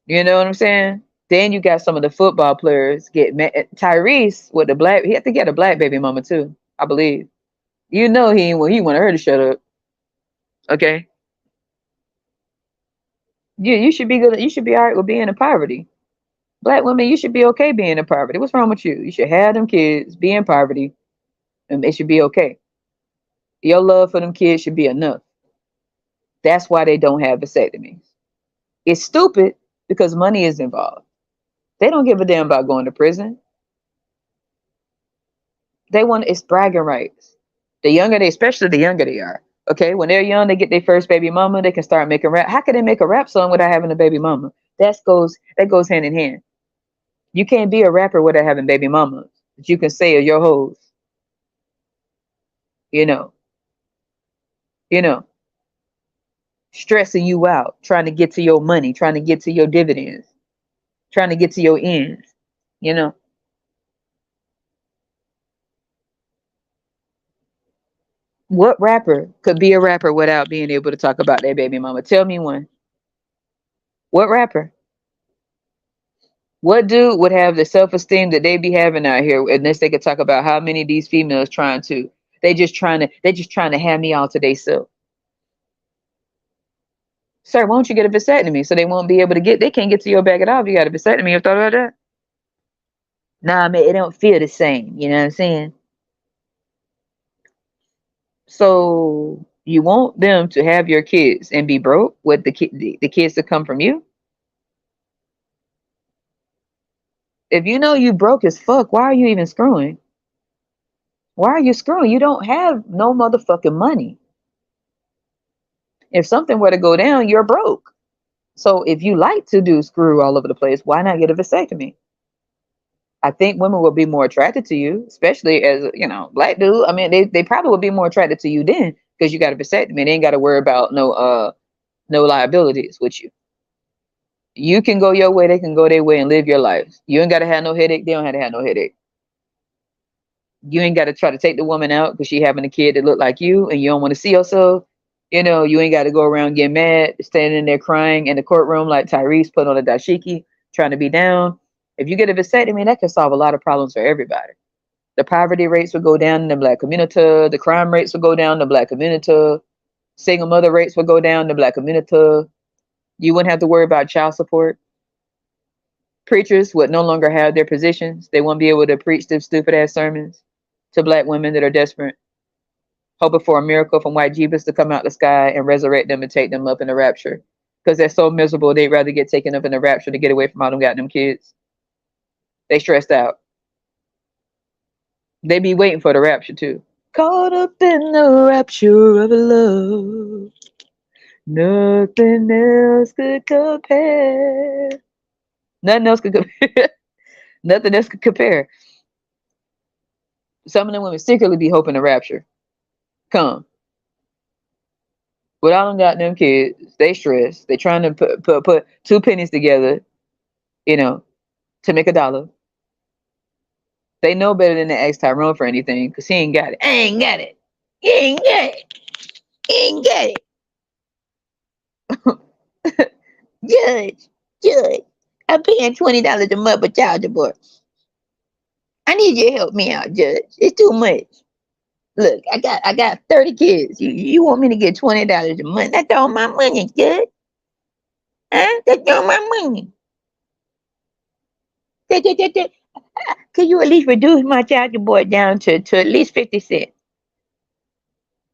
You know what I'm saying? Then you got some of the football players get mad. Tyrese with the black, he had to get a black baby mama too, I believe. You know he wanted her to shut up. Okay. You should be good. You should be all right with being in poverty. Black women, you should be okay being in poverty. What's wrong with you? You should have them kids, be in poverty, and it should be okay. Your love for them kids should be enough. That's why they don't have vasectomies. It's stupid because money is involved. They don't give a damn about going to prison. They want it's bragging rights. The younger they, especially the younger they are. Okay, when they're young, they get their first baby mama. They can start making rap. How can they make a rap song without having a baby mama? That goes hand in hand. You can't be a rapper without having baby mamas that you can say are your hoes. You know, you know, stressing you out, trying to get to your money, trying to get to your dividends, trying to get to your ends. You know, what rapper could be a rapper without being able to talk about their baby mama? Tell me one. What rapper? What dude would have the self esteem that they be having out here unless they could talk about how many of these females trying to they just trying to have me all to themselves. Sir, why don't you get a vasectomy so they won't be able to they can't get to your bag at all if you got a vasectomy. You thought about that? Nah, man, it don't feel the same. You know what I'm saying? So you want them to have your kids and be broke with the kids to come from you? If you know you broke as fuck, why are you even screwing? Why are you screwing? You don't have no motherfucking money. If something were to go down, you're broke. So if you like to do screw all over the place, why not get a vasectomy? I think women will be more attracted to you, especially as black dude. I mean, they probably will be more attracted to you then because you got a vasectomy. They ain't got to worry about no liabilities with you. You can go your way, they can go their way and live your life. You ain't got to have no headache. They don't have to have no headache. You ain't got to try to take the woman out because she having a kid that look like you and you don't want to see yourself. You ain't got to go around getting mad, standing there crying in the courtroom like Tyrese put on a dashiki, trying to be down. If you get a vasectomy, that can solve a lot of problems for everybody. The poverty rates would go down in the black community. The crime rates would go down in the black community. Single mother rates would go down in the black community. You wouldn't have to worry about child support. Preachers would no longer have their positions. They won't be able to preach their stupid ass sermons to black women that are desperate, hoping for a miracle from white Jesus to come out the sky and resurrect them and take them up in the rapture. Because they're so miserable, they'd rather get taken up in the rapture to get away from all them goddamn kids. They stressed out. They be waiting for the rapture too. Caught up in the rapture of love. Nothing else could compare. Nothing else could compare. Nothing else could compare. Some of them women secretly be hoping the rapture come. Without them goddamn kids, they stressed. They trying to put two pennies together, to make a dollar. They know better than to ask Tyrone for anything because he ain't got it. I ain't got it. He ain't got it. He ain't got it. Judge, I'm paying $20 a month for child support. I need you to help me out, Judge. It's too much. Look, I got 30 kids. You want me to get $20 a month? That's all my money, Judge. Huh? That's all my money. Could you at least reduce my child support down to at least 50 cents?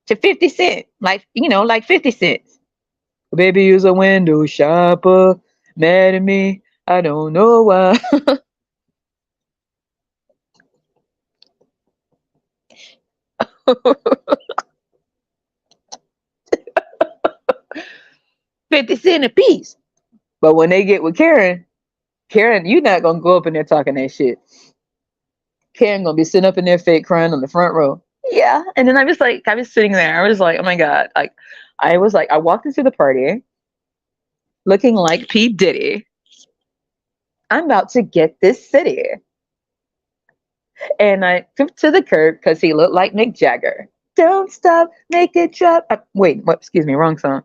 To 50 cents. Like 50 cents. Baby, you's a window shopper. Mad at me. I don't know why. 50 cents a piece. But when they get with Karen, you not gonna go up in there talking that shit. Karen gonna be sitting up in there fake crying on the front row. Yeah. And then I was sitting there. I was like, oh my God. I walked into the party looking like P. Diddy. I'm about to get this city. And I flipped to the curb because he looked like Mick Jagger. Don't stop, make it drop. Wait, what? Excuse me, wrong song.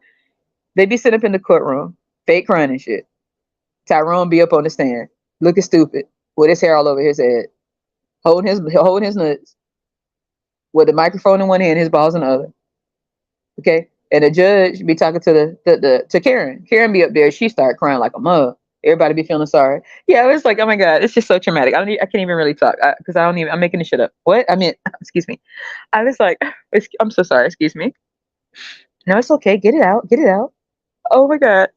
They be sitting up in the courtroom, fake crying and shit. Tyrone be up on the stand, looking stupid, with his hair all over his head, holding his nuts, with the microphone in one hand, his balls in the other. Okay, and the judge be talking to to Karen. Karen be up there, she start crying like a mug. Everybody be feeling sorry. Yeah, it was like, oh my God, it's just so traumatic. I can't even really talk because I don't even. I'm making this shit up. What? I mean, excuse me. I was like, I'm so sorry. Excuse me. No, it's okay. Get it out. Get it out. Oh my God.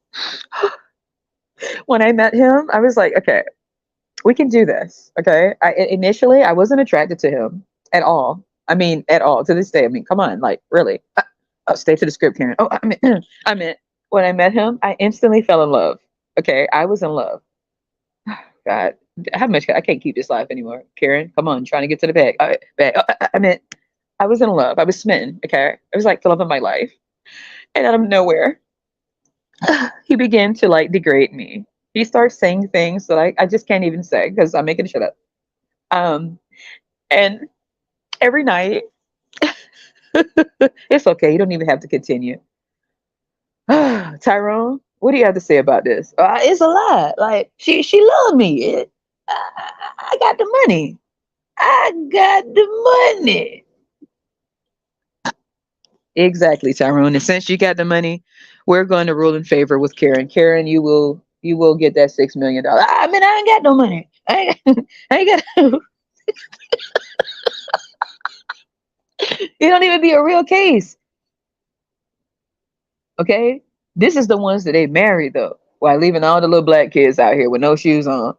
When I met him, I was like, okay, we can do this. Okay. Initially, I wasn't attracted to him at all. I mean, at all to this day. I mean, come on, like really. Stay to the script, Karen. Oh, I meant when I met him, I instantly fell in love. Okay, I was in love. God, how much? I can't keep this life anymore. Karen, come on, trying to get to the bag. Bag. I meant I was in love. I was smitten. Okay, it was like the love of my life, and out of nowhere, he began to like degrade me. He starts saying things that I just can't even say because I'm making shit up. Um, and every night, it's okay. You don't even have to continue. Tyrone, what do you have to say about this? It's a lie. Like she loved me. I got the money. I got the money. Exactly, Tyrone. And since you got the money, we're going to rule in favor with Karen. Karen, you will get that $6 million. I mean, I ain't got no money. I ain't got. It don't even be a real case. Okay, this is the ones that they married though, while leaving all the little black kids out here with no shoes on,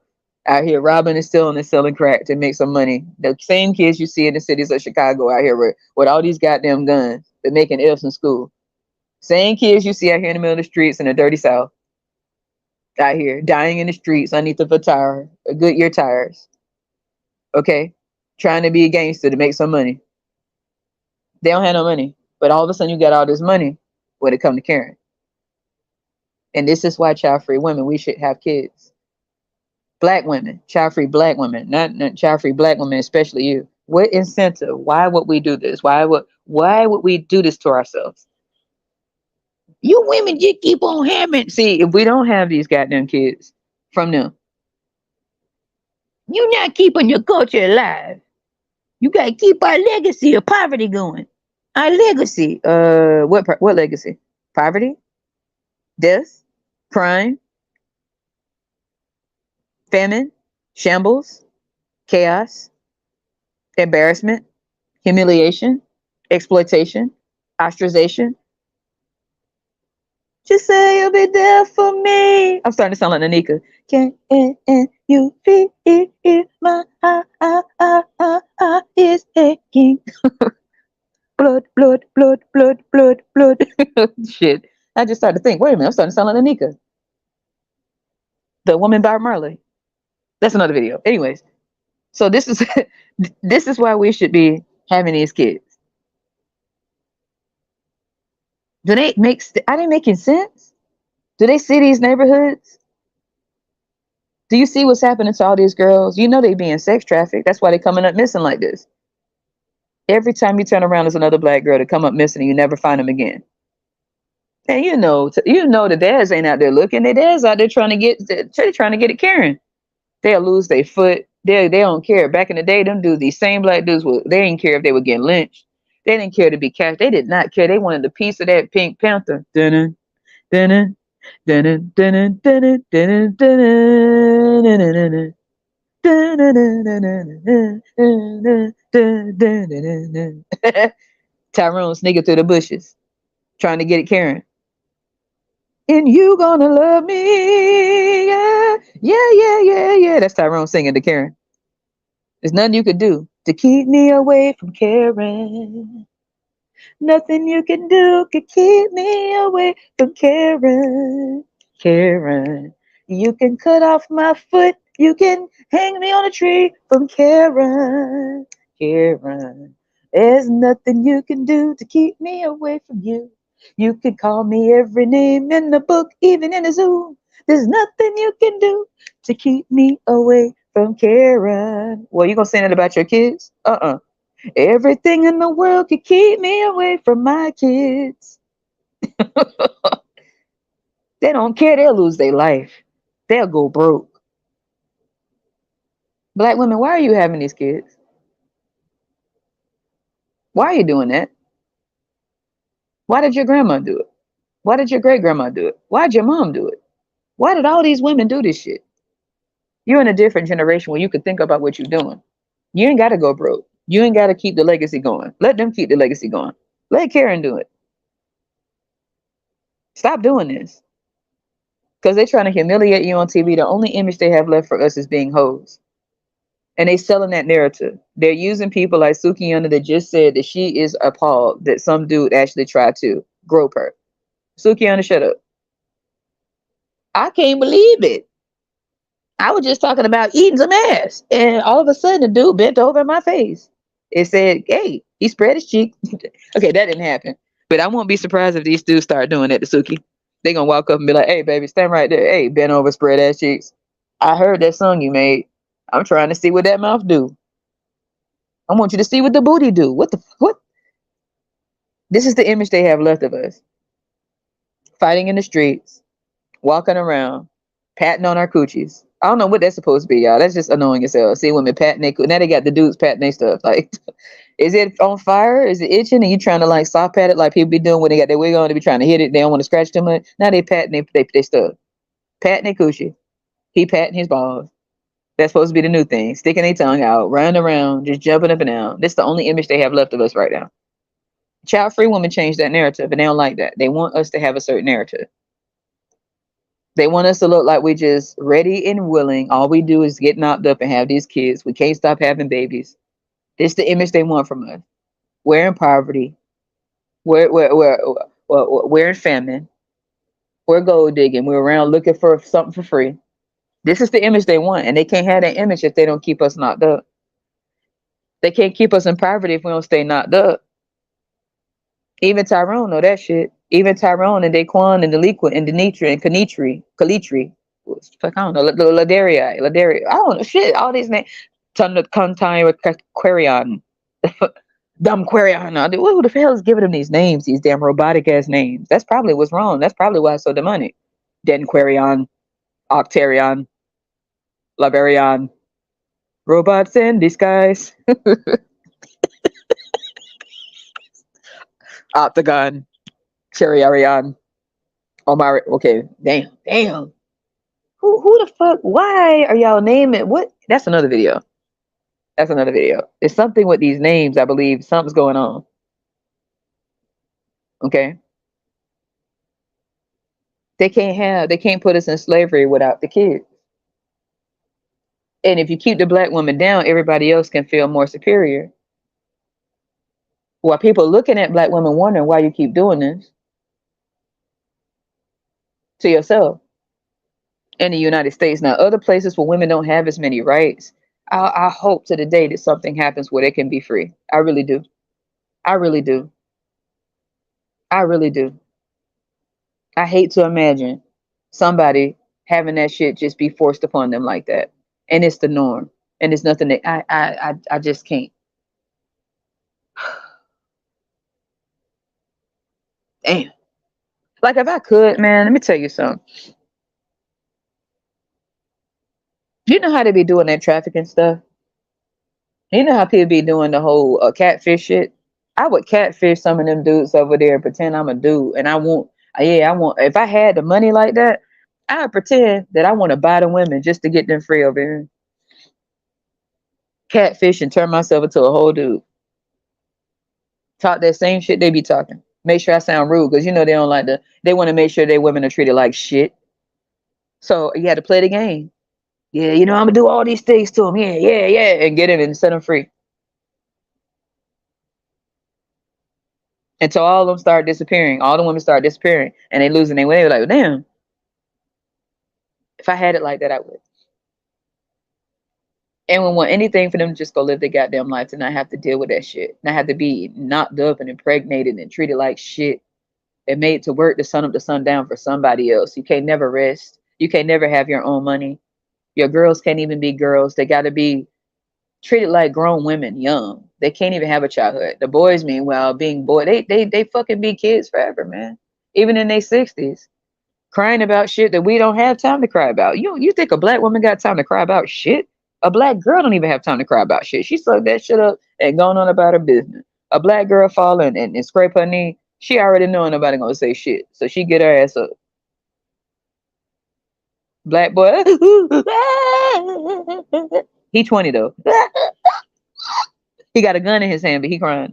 out here robbing and stealing and selling crack to make some money. The same kids you see in the cities of Chicago out here with all these goddamn guns, they're making F's in school. Same kids you see out here in the middle of the streets in the dirty South, out here dying in the streets underneath of a tire, a Goodyear tires. Okay, trying to be a gangster to make some money. They don't have no money, but all of a sudden you got all this money when it come to Karen. And this is why child-free women, we should have kids. Black women, child-free black women, not child-free black women, especially you. What incentive? Why would we do this? Why would we do this to ourselves? You women just keep on having. See, if we don't have these goddamn kids from them, you're not keeping your culture alive. You gotta keep our legacy of poverty going. Our legacy. What legacy? Poverty, death, crime, famine, shambles, chaos, embarrassment, humiliation, exploitation, ostracization. Just say you'll be there for me. I'm starting to sound like Nanika. Can you feel my heart is aching? Blood, blood, blood, blood, blood, blood. Shit. I just started to think, wait a minute, I'm starting to sound like Nanika. The woman Bob Marley. That's another video. Anyways, so this is this is why we should be having these kids. Do they make? Are they making sense? Do they see these neighborhoods? Do you see what's happening to all these girls? You know they being sex trafficked. That's why they coming up missing like this. Every time you turn around, there's another black girl to come up missing, and you never find them again. And you know the dads ain't out there looking. The dads out there trying to get at Karen. They'll lose their foot. They don't care. Back in the day, them dudes, these same black dudes, they didn't care if they were getting lynched. They didn't care to be catch. They did not care. They wanted a piece of that Pink Panther. Dun dun dun dun dun dun dun dun dun. Tyrone sneaking through the bushes, trying to get at Karen. And you gonna love me, yeah, yeah, yeah, yeah, yeah. That's Tyrone singing to Karen. There's nothing you could do to keep me away from Karen. Nothing you can do can keep me away from Karen. Karen, you can cut off my foot. You can hang me on a tree from Karen. Karen, there's nothing you can do to keep me away from you. You can call me every name in the book, even in the zoo. There's nothing you can do to keep me away from Karen. Well, you gonna say that about your kids? Everything in the world could keep me away from my kids. They don't care. They'll lose their life. They'll go broke. Black women, why are you having these kids? Why are you doing that? Why did your grandma do it? Why did your great grandma do it? Why did your mom do it? Why did all these women do this shit? You're in a different generation where you could think about what you're doing. You ain't got to go broke. You ain't got to keep the legacy going. Let them keep the legacy going. Let Karen do it. Stop doing this. Because they're trying to humiliate you on TV. The only image they have left for us is being hoes. And they selling that narrative. They're using people like Sukiyana that just said that she is appalled that some dude actually tried to grope her. Sukiyana, shut up. I can't believe it. I was just talking about eating some ass. And all of a sudden, the dude bent over my face. It said, hey, he spread his cheek. Okay, that didn't happen. But I won't be surprised if these dudes start doing that to Suki. They're going to walk up and be like, hey, baby, stand right there. Hey, bent over, spread ass cheeks. I heard that song you made. I'm trying to see what that mouth do. I want you to see what the booty do. What? This is the image they have left of us. Fighting in the streets, walking around, patting on our coochies. I don't know what that's supposed to be, y'all. That's just annoying as hell. See women patting their coochies. Now they got the dudes patting their stuff. Like, is it on fire? Is it itching? And you trying to like soft pat it like people be doing when they got their wig on? They be trying to hit it. They don't want to scratch too much. Now they patting their stuff. Patting their coochie. He patting his balls. That's supposed to be the new thing. Sticking their tongue out, running around, just jumping up and down. This is the only image they have left of us right now. Child-free women changed that narrative, and they don't like that. They want us to have a certain narrative. They want us to look like we're just ready and willing. All we do is get knocked up and have these kids. We can't stop having babies. This is the image they want from us. We're in poverty. We're in famine. We're gold digging. We're around looking for something for free. This is the image they want, and they can't have that image if they don't keep us knocked up. They can't keep us in poverty if we don't stay knocked up. Even Tyrone know that shit. Even Tyrone and Daquan and Deliqua and Denitra and Kalitri. Fuck, I don't know. Ladaria. I don't know. Shit, all these names. Contai Quarion. Dumb Quarion. Who the hell is giving them these names? These damn robotic ass names. That's probably what's wrong. That's probably why it's so demonic. Den Quarion. Octarion. Laberion. Robots in disguise. Octagon. Cherry-Arion. Omar. Okay. Damn. Who the fuck? Why are y'all naming what? That's another video. It's something with these names. I believe something's going on. Okay. They can't put us in slavery without the kids. And if you keep the black woman down, everybody else can feel more superior. While people looking at black women wondering why you keep doing this to yourself in the United States. Now, other places where women don't have as many rights, I hope to the day that something happens where they can be free. I really do. I really do. I really do. I hate to imagine somebody having that shit just be forced upon them like that. And it's the norm. And it's nothing that I just can't. Damn. Like if I could, man, let me tell you something. You know how they be doing that trafficking stuff? You know how people be doing the whole catfish shit? I would catfish some of them dudes over there and pretend I'm a dude. And I want, yeah, I want, if I had the money like that, I would pretend that I want to buy the women just to get them free over here. Catfish and turn myself into a whole dude. Talk that same shit they be talking. Make sure I sound rude because you know they don't like they want to make sure their women are treated like shit. So you had to play the game. Yeah, you know, I'm gonna do all these things to them. Yeah, yeah, yeah, and get it and set them free. Until all of them start disappearing, all the women start disappearing, and they losing their way. They're like, damn, if I had it like that, I would. And we want anything for them to just go live their goddamn life to not have to deal with that shit, not have to be knocked up and impregnated and treated like shit and made to work the sun up, the sun down for somebody else. You can't never rest. You can't never have your own money. Your girls can't even be girls. They got to be treated like grown women, young. They can't even have a childhood. The boys, meanwhile, being boy, they fucking be kids forever, man. Even in their 60s, crying about shit that we don't have time to cry about. You think a black woman got time to cry about shit? A black girl don't even have time to cry about shit. She sucked that shit up and gone on about her business. A black girl fall and scrape her knee. She already know nobody gonna say shit, so she get her ass up. Black boy, he 20 though. He got a gun in his hand, but he crying.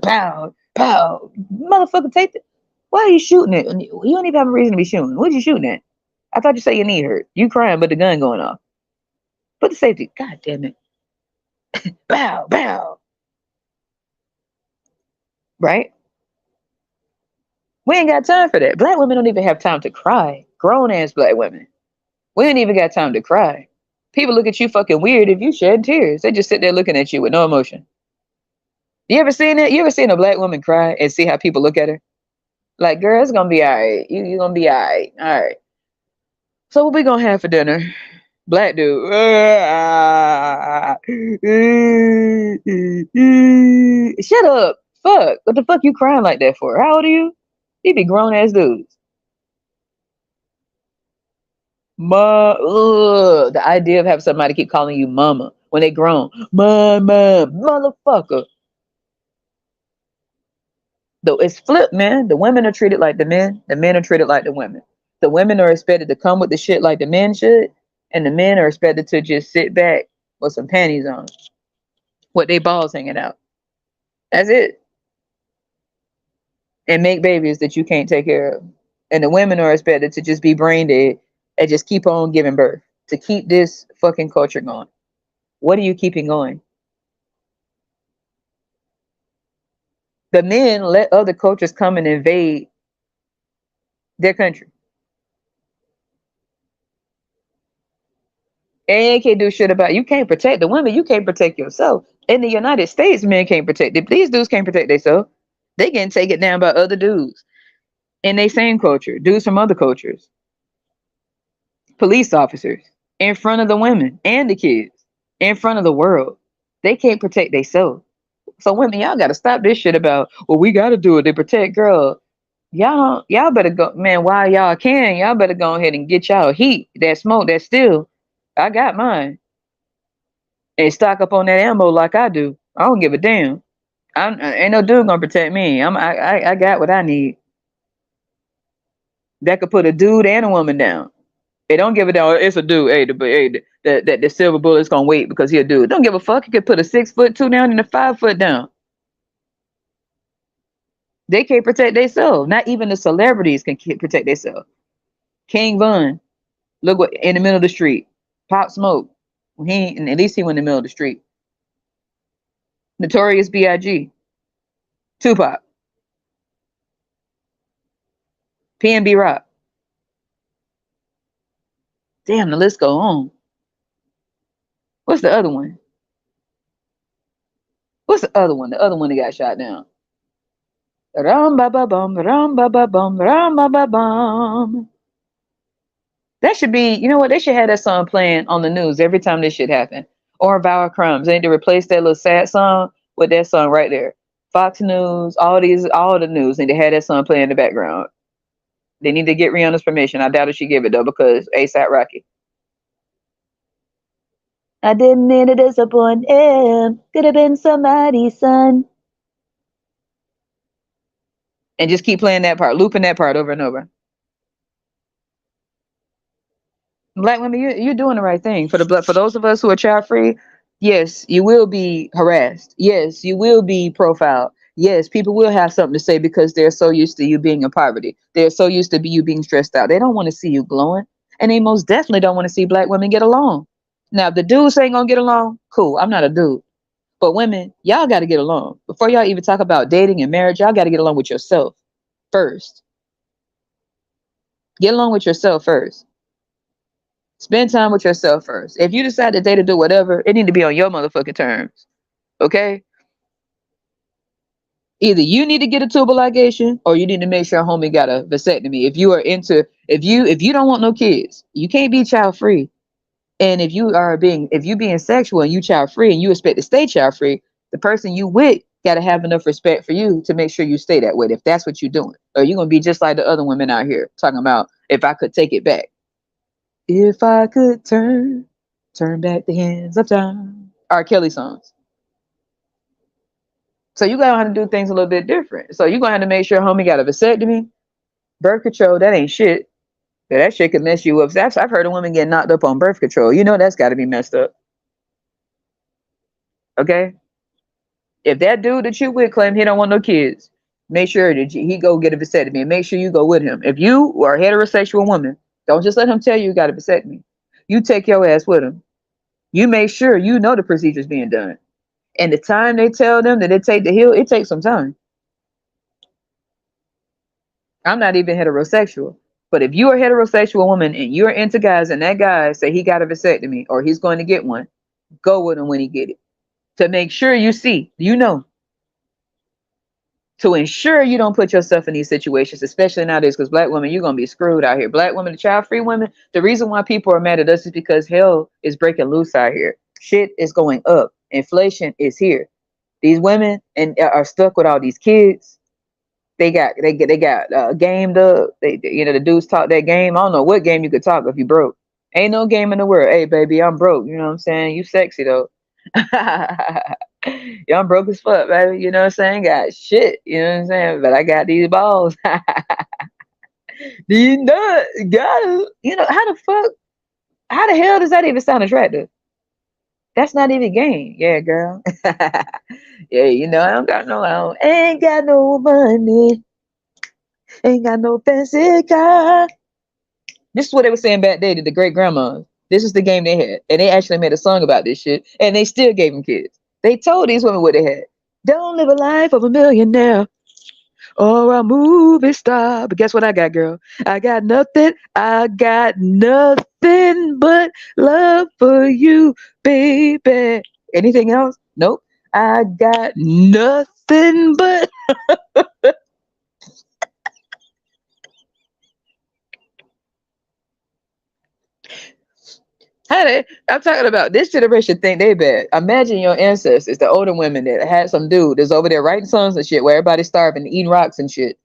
Pow, pow, motherfucker, take it. Why are you shooting it? You don't even have a reason to be shooting. What you shooting at? I thought you said your knee hurt. You crying, but the gun going off. Put the safety. God damn it. Bow, bow. Right? We ain't got time for that. Black women don't even have time to cry. Grown ass black women. We ain't even got time to cry. People look at you fucking weird if you shed tears. They just sit there looking at you with no emotion. You ever seen it? You ever seen a black woman cry and see how people look at her? Like, girl, it's gonna be all right. You gonna be all right. All right. So what we gonna have for dinner? Black dude. Shut up. Fuck. What the fuck you crying like that for? How old are you? You be grown ass dudes. The idea of having somebody keep calling you mama when they grown. Mama, motherfucker. Though it's flipped, man. The women are treated like the men are treated like the women. The women are expected to come with the shit like the men should, and the men are expected to just sit back with some panties on, with their balls hanging out. That's it. And make babies that you can't take care of. And the women are expected to just be brain dead and just keep on giving birth to keep this fucking culture going. What are you keeping going? The men let other cultures come and invade their country. And they can't do shit about it. You can't protect the women. You can't protect yourself. In the United States, men can't protect it. These dudes can't protect themselves. They getting taken down by other dudes in their same culture, dudes from other cultures, police officers in front of the women and the kids, in front of the world. They can't protect themselves. So women, y'all gotta stop this shit about, well, we gotta do it to protect girls. Y'all better go, man, while y'all can, y'all better go ahead and get y'all heat, that smoke, that steel. I got mine. And stock up on that ammo like I do. I don't give a damn. Ain't no dude gonna protect me. I got what I need. That could put a dude and a woman down. They don't give a damn. It's a dude. Hey, the silver bullet's gonna wait because he a dude. Don't give a fuck. You could put a 6'2" down and a 5' down. They can't protect themselves. Not even the celebrities can protect themselves. King Von, look what in the middle of the street. Pop Smoke. At least he went in the middle of the street. Notorious B.I.G. Tupac. PNB Rock. Damn, the list go on. What's the other one? What's the other one? The other one that got shot down. Ram ba ba bum, ram ba ba bum, ram ba ba bum. That should be, you know what? They should have that song playing on the news every time this shit happen. Or Vow Crumbs. They need to replace that little sad song with that song right there. Fox News, all the news need to have that song playing in the background. They need to get Rihanna's permission. I doubt if she give it though because ASAP Rocky. I didn't mean to disappoint him. Could have been somebody's son. And just keep playing that part, looping that part over and over. Black women, you're doing the right thing. For those of us who are child free, yes, you will be harassed. Yes, you will be profiled. Yes, people will have something to say because they're so used to you being in poverty. They're so used to you being stressed out. They don't want to see you glowing, and they most definitely don't want to see black women get along. Now, if the dudes ain't gonna get along, cool. I'm not a dude, but women, y'all got to get along before y'all even talk about dating and marriage. Y'all got to get along with yourself first. Get along with yourself first. Spend time with yourself first. If you decide to date or do whatever, it need to be on your motherfucking terms. Okay? Either you need to get a tubal ligation or you need to make sure homie got a vasectomy. If you don't want no kids, you can't be child free. And if you being sexual and you child free and you expect to stay child free, the person you with gotta have enough respect for you to make sure you stay that way if that's what you're doing. Or you're gonna be just like the other women out here talking about if I could take it back. If I could turn back the hands of time. R. Kelly songs. So you gotta have to do things a little bit different. So you're gonna have to make sure homie got a vasectomy, birth control. That ain't shit. That shit could mess you up. I've heard of women get knocked up on birth control. You know that's got to be messed up. Okay. If that dude that you with claim he don't want no kids, make sure that he go get a vasectomy and make sure you go with him. If you are a heterosexual woman, don't just let him tell you got a vasectomy. You take your ass with him. You make sure you know the procedure's being done. And the time they tell them that it take to heal, it takes some time. I'm not even heterosexual. But if you're a heterosexual woman and you're into guys and that guy say he got a vasectomy or he's going to get one, go with him when he get it. To make sure you know, to ensure you don't put yourself in these situations, especially nowadays, because black women, you're gonna be screwed out here. Black women, the child-free women, the reason why people are mad at us is because hell is breaking loose out here. Shit is going up. Inflation is here. These women and are stuck with all these kids. They got gamed up. The dudes talk that game. I don't know what game you could talk if you broke. Ain't no game in the world. Hey baby, I'm broke. You know what I'm saying? You sexy though. Yeah, I'm broke as fuck, baby. You know what I'm saying? Got shit. You know what I'm saying? But I got these balls. These nuts. Got 'em. You know, how the hell does that even sound attractive? That's not even game. Yeah, girl. Yeah, ain't got no money. Ain't got no fancy car. This is what they were saying back then to the great grandmas. This is the game they had. And they actually made a song about this shit. And they still gave them kids. They told these women what they had. Don't live a life of a millionaire or a movie star. But guess what I got, girl? I got nothing. I got nothing but love for you, baby. Anything else? Nope. I got nothing but. I'm talking about this generation think they bad. Imagine your ancestors, the older women that had some dude that's over there writing songs and shit where everybody's starving, eating rocks and shit.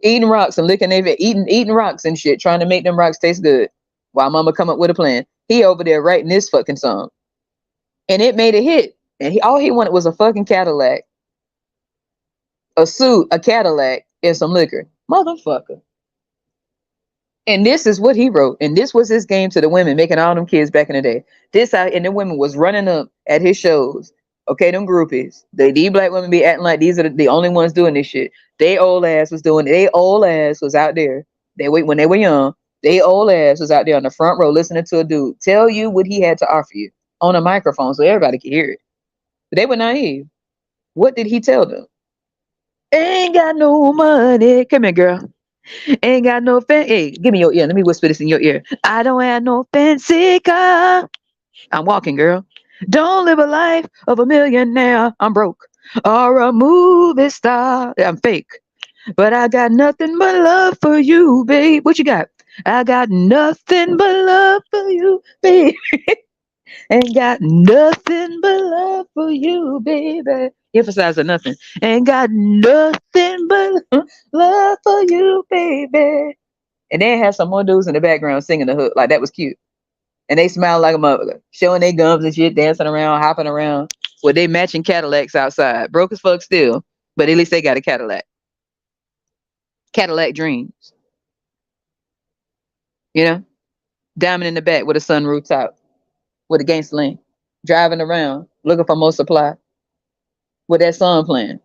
Eating rocks and licking their eating rocks and shit, trying to make them rocks taste good. While mama come up with a plan. He over there writing this fucking song. And it made a hit. And all he wanted was a fucking Cadillac, a suit, a Cadillac, and some liquor. Motherfucker. And this is what he wrote. And this was his game to the women, making all them kids back in the day. And the women was running up at his shows. Okay, them groupies. These black women be acting like these are the only ones doing this shit. They old ass was doing it. They old ass was out there. When they were young, they old ass was out there on the front row listening to a dude tell you what he had to offer you on a microphone so everybody could hear it. But they were naive. What did he tell them? Ain't got no money. Come here, girl. Ain't got no Hey, give me your ear. Let me whisper this in your ear. I don't have no fancy car. I'm walking, girl. Don't live a life of a millionaire. I'm broke. Or a movie star. I'm fake. But I got nothing but love for you, babe. What you got? I got nothing but love for you, babe. Ain't got nothing but love for you, baby. Emphasize on nothing. Ain't got nothing but love for you, baby. And then had some more dudes in the background singing the hook. Like that was cute. and they smile like a mother, showing their gums and shit, dancing around, hopping around with they matching Cadillacs outside. Broke as fuck still, but at least they got a Cadillac. Cadillac dreams, you know? Diamond in the back with a sunroof top, with a gangster lane, driving around looking for more supply with that song playing.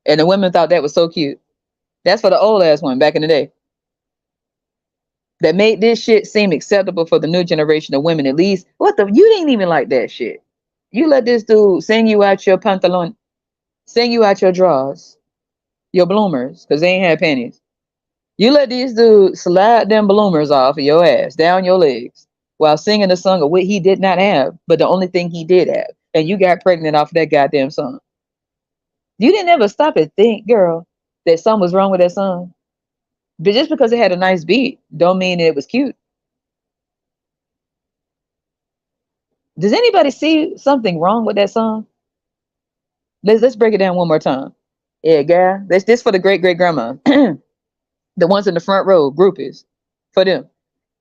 And the women thought that was so cute. That's for the old ass one back in the day. That made this shit seem acceptable for the new generation of women. At least, what the? You didn't even like that shit. You let this dude sing you out your pantalon, sing you out your drawers, your bloomers, because they ain't had panties. You let these dudes slide them bloomers off of your ass, down your legs, while singing a song of what he did not have, but the only thing he did have. And you got pregnant off of that goddamn song. You didn't ever stop and think, girl, that something was wrong with that song. But just because it had a nice beat, don't mean it was cute. Does anybody see something wrong with that song? Let's break it down one more time. Yeah, girl. That's this for the great great grandma. The ones in the front row, groupies. For them.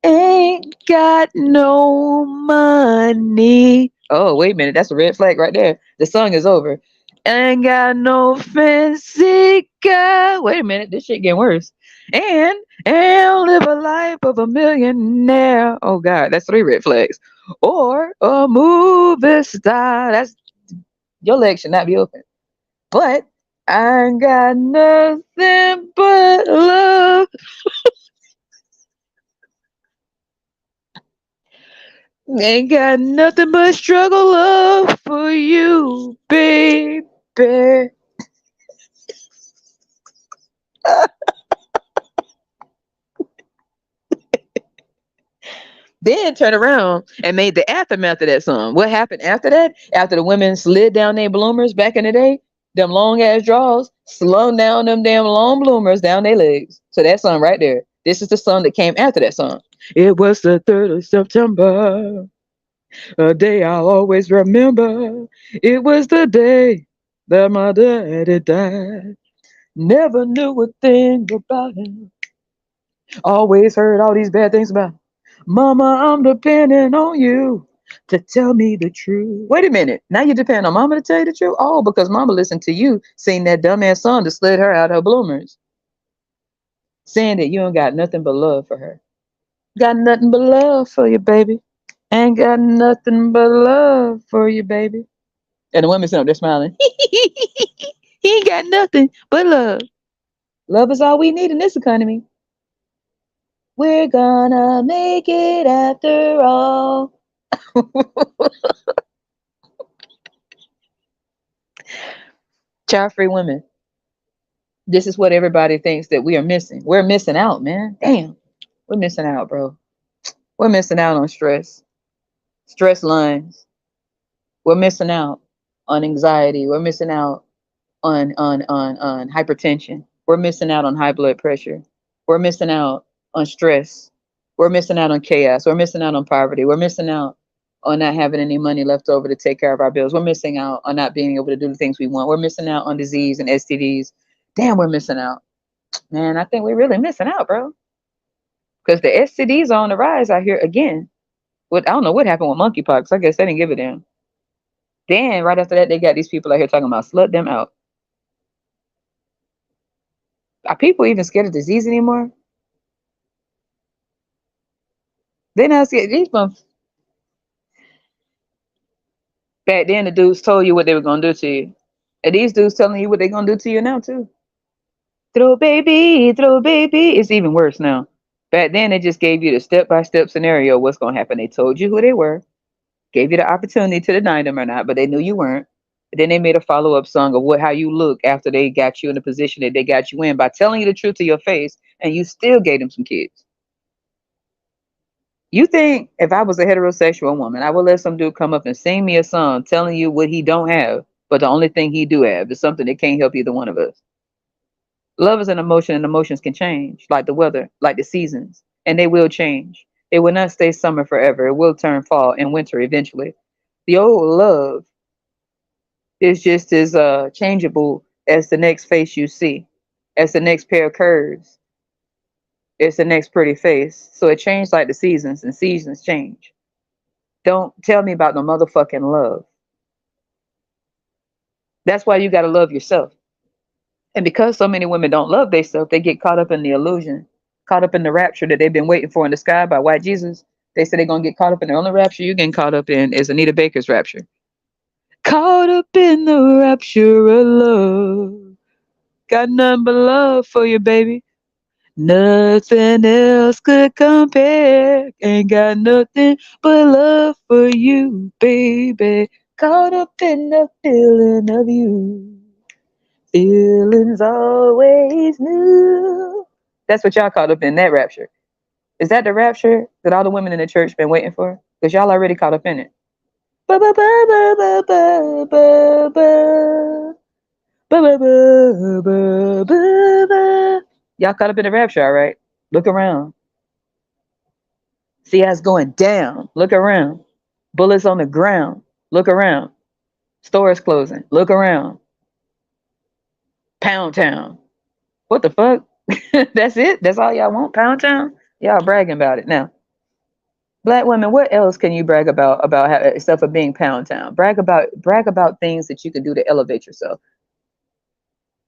Ain't got no money. Oh, wait a minute. That's a red flag right there. The song is over. Ain't got no fancy car. Wait a minute. This shit getting worse. And live a life of a millionaire. Oh, God. That's three red flags. Or a movie star. That's your legs should not be open. But I got nothing but love. Ain't got nothing but struggle love for you, baby. Then turn around and made the aftermath of that song. What happened after that? After the women slid down their bloomers back in the day, them long ass draws, slung down them damn long bloomers down their legs. So that song right there. This is the song that came after that song. It was the 3rd of September, a day I'll always remember. It was the day that my daddy died. Never knew a thing about him. Always heard all these bad things about him. Mama, I'm depending on you to tell me the truth. Wait a minute. Now you depend on mama to tell you the truth? Oh, because mama listened to you sing that dumbass song that slid her out her bloomers. Saying that you don't got nothing but love for her. Got nothing but love for you, baby. Ain't got nothing but love for you, baby. And the women sitting up there smiling. He ain't got nothing but love. Love is all we need in this economy. We're gonna make it after all. Child free women. This is what everybody thinks that we are missing. We're missing out, man. Damn. We're missing out, bro. We're missing out on stress. Stress lines. We're missing out on anxiety. We're missing out on hypertension. We're missing out on high blood pressure. We're missing out on stress. We're missing out on chaos. We're missing out on poverty. We're missing out on not having any money left over to take care of our bills. We're missing out on not being able to do the things we want. We're missing out on disease and STDs. Damn, we're missing out. Man, I think we're really missing out, bro. Because the STDs are on the rise out here again. What I don't know what happened with monkeypox. I guess they didn't give a damn. Then right after that, they got these people out here talking about slut them out. Are people even scared of disease anymore? They're not scared. These back then the dudes told you what they were gonna do to you. And these dudes telling you what they're gonna do to you now too. Throw baby. It's even worse now. Back then they just gave you the step-by-step scenario of what's gonna happen. They told you who they were, gave you the opportunity to deny them or not, but they knew you weren't. But then they made a follow-up song of what how you look after they got you in the position that they got you in by telling you the truth to your face, and you still gave them some kids. You think if I was a heterosexual woman, I would let some dude come up and sing me a song telling you what he don't have, but the only thing he do have is something that can't help either one of us. Love is an emotion, and emotions can change, like the weather, like the seasons, and they will change. It will not stay summer forever. It will turn fall and winter eventually. The old love is just as changeable as the next face you see, as the next pair of curves, it's the next pretty face. So it changed like the seasons, and seasons change. Don't tell me about no motherfucking love. That's why you got to love yourself. And because so many women don't love themselves, they get caught up in the illusion, caught up in the rapture that they've been waiting for in the sky by white Jesus. They say they're going to get caught up in the only rapture you getting caught up in is Anita Baker's rapture. Caught up in the rapture of love. Got nothing but love for you, baby. Nothing else could compare. Ain't got nothing but love for you, baby. Caught up in the feeling of you. Feelings always new. That's what y'all caught up in, that rapture. Is that the rapture that all the women in the church been waiting for? Because y'all already caught up in it. Ba ba ba ba ba ba ba ba ba ba ba ba ba ba. Y'all caught up in the rapture, all right? Look around. See how it's going down. Look around. Bullets on the ground. Look around. Stores closing. Look around. Pound Town. What the fuck? That's it? That's all y'all want? Pound Town? Y'all bragging about it now. Black women, what else can you brag about except for being Pound Town? Brag about things that you can do to elevate yourself.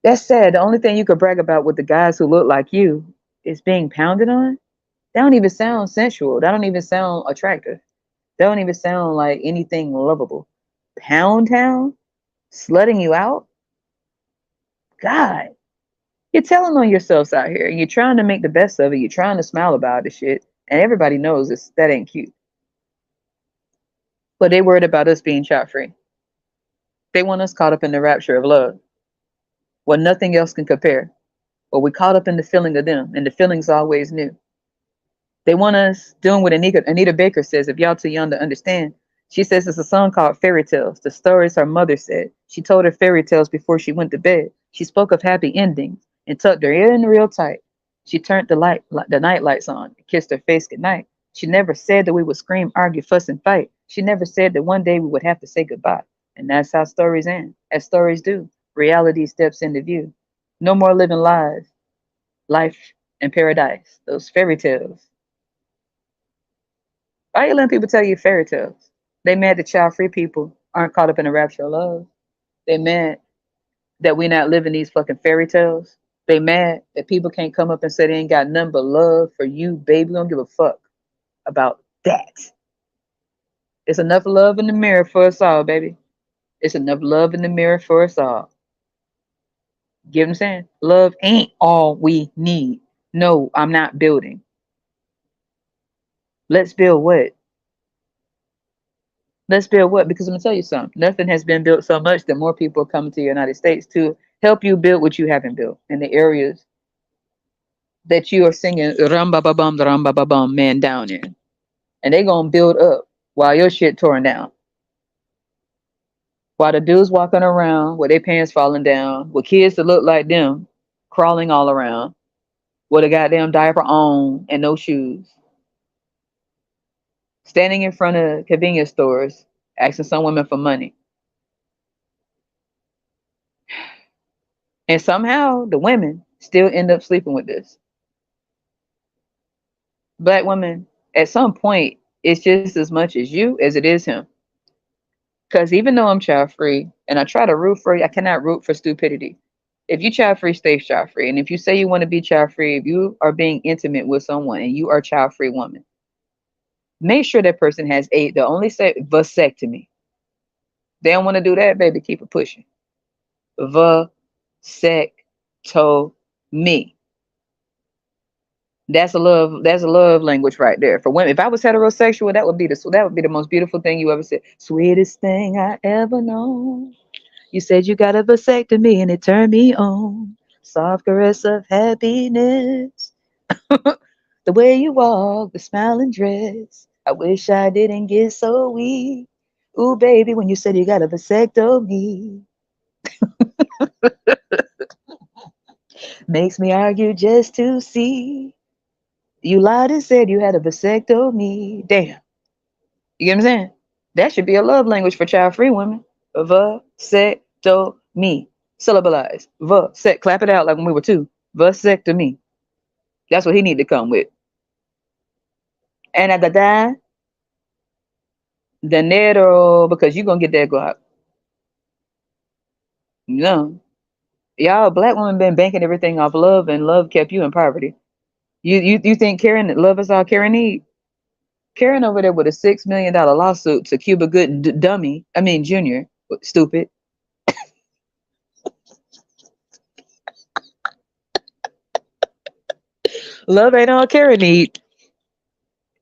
That's sad. The only thing you could brag about with the guys who look like you is being pounded on. That don't even sound sensual. That don't even sound attractive. That don't even sound like anything lovable. Pound Town? Slutting you out? God. You're telling on yourselves out here. You're trying to make the best of it. You're trying to smile about the shit. And everybody knows that ain't cute. But they worried about us being child free. They want us caught up in the rapture of love, where nothing else can compare. But we caught up in the feeling of them, and the feeling's always new. They want us doing what Anita Baker says, if y'all too young to understand. She says it's a song called Fairy Tales, the stories her mother said. She told her fairy tales before she went to bed. She spoke of happy endings and tucked her in real tight. She turned the night lights on, and kissed her face goodnight. She never said that we would scream, argue, fuss, and fight. She never said that one day we would have to say goodbye. And that's how stories end, as stories do. Reality steps into view. No more living lies, life and paradise, those fairy tales. Why are you letting people tell you fairy tales? They mad that child free people aren't caught up in a rapture of love. They mad that we not living these fucking fairy tales. They mad that people can't come up and say they ain't got nothing but love for you, baby. We don't give a fuck about that. It's enough love in the mirror for us all, baby. It's enough love in the mirror for us all. Get what I'm saying? Love ain't all we need. No, I'm not building. Let's build what? Let's build what? Because I'm gonna tell you something. Nothing has been built so much that more people are coming to the United States to help you build what you haven't built in the areas that you are singing ram ba ba bum man down in. And they gonna build up while your shit torn down. While the dudes walking around with their pants falling down, with kids that look like them crawling all around, with a goddamn diaper on and no shoes, standing in front of convenience stores asking some women for money. And somehow the women still end up sleeping with this. Black women, at some point, it's just as much as you as it is him. Because even though I'm child free and I try to root for you, I cannot root for stupidity. If you child free, stay child free. And if you say you want to be child free, if you are being intimate with someone and you are a child free woman, make sure that person has the only say vasectomy. They don't want to do that, baby. Keep it pushing. Vasectomy. That's a love language right there for women. If I was heterosexual, that would be the most beautiful thing you ever said. Sweetest thing I ever known. You said you got a vasectomy and it turned me on. Soft caress of happiness. The way you walk, the smiling dress. I wish I didn't get so weak. Ooh, baby, when you said you got a vasectomy, makes me argue just to see. You lied and said you had a vasectomy. Damn. You get what I'm saying? That should be a love language for child free women. Vasectomy. Syllabalize. Vasect. Clap it out like when we were two. Vasectomy. That's what he need to come with. And at the die, Dinero, because you gonna get that Glock. No. Y'all black women been banking everything off love, and love kept you in poverty. You think Karen love is all Karen need? Karen over there with a $6 million lawsuit to Cuba Good dummy. I mean Junior. Stupid. Love ain't all Karen need.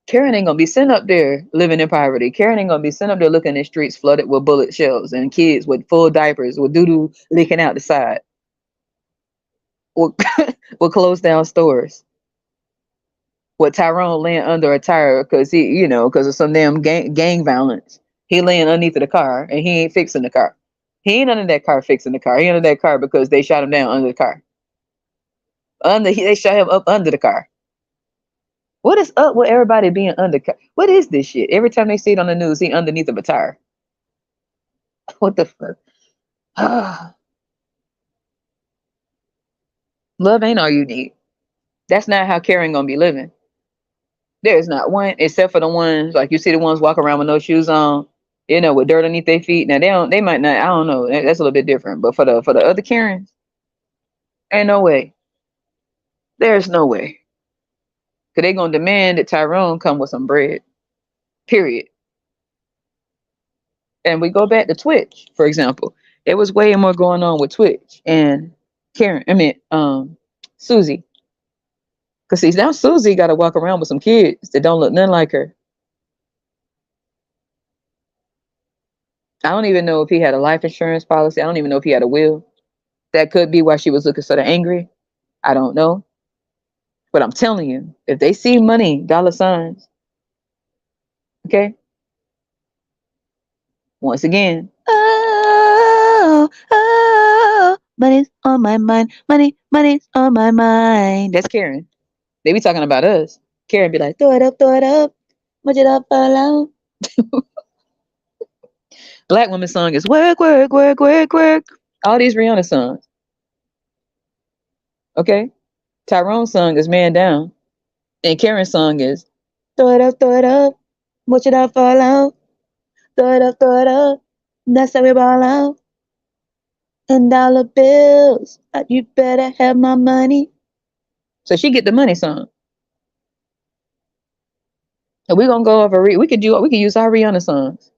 Karen ain't gonna be sent up there living in poverty. Karen ain't gonna be sent up there looking at streets flooded with bullet shells and kids with full diapers with doo doo leaking out the side. With, with closed down stores. With Tyrone laying under a tire because because of some damn gang violence. He laying underneath of the car and he ain't fixing the car. He ain't under that car fixing the car. He under that car because they shot him down under the car. They shot him up under the car. What is up with everybody being under? What is this shit? Every time they see it on the news, he underneath of a tire. What the fuck? Love ain't all you need. That's not how Karen gonna be living. There's not one, except for the ones like you see the ones walking around with no shoes on, with dirt underneath their feet. Now they might not. I don't know. That's a little bit different. But for the other Karens, ain't no way. There's no way. Cause they gonna demand that Tyrone come with some bread. Period. And we go back to Twitch, for example. There was way more going on with Twitch and Karen. I mean, Susie. Cause see, now Susie got to walk around with some kids that don't look nothing like her. I don't even know if he had a life insurance policy. I don't even know if he had a will. That could be why she was looking sort of angry. I don't know. But I'm telling you, if they see money, dollar signs, okay? Once again, money's on my mind. Money's on my mind. That's Karen. They be talking about us. Karen be like, throw it up, much it up, alone. Black woman song is work, work, work, work, work. All these Rihanna songs. Okay? Tyrone's song is Man Down. And Karen's song is throw it up, much it up, alone. Throw it up. That's how we ball out. And dollar bills. You better have my money. So she get the money song. And we're gonna go over we could use our Rihanna songs.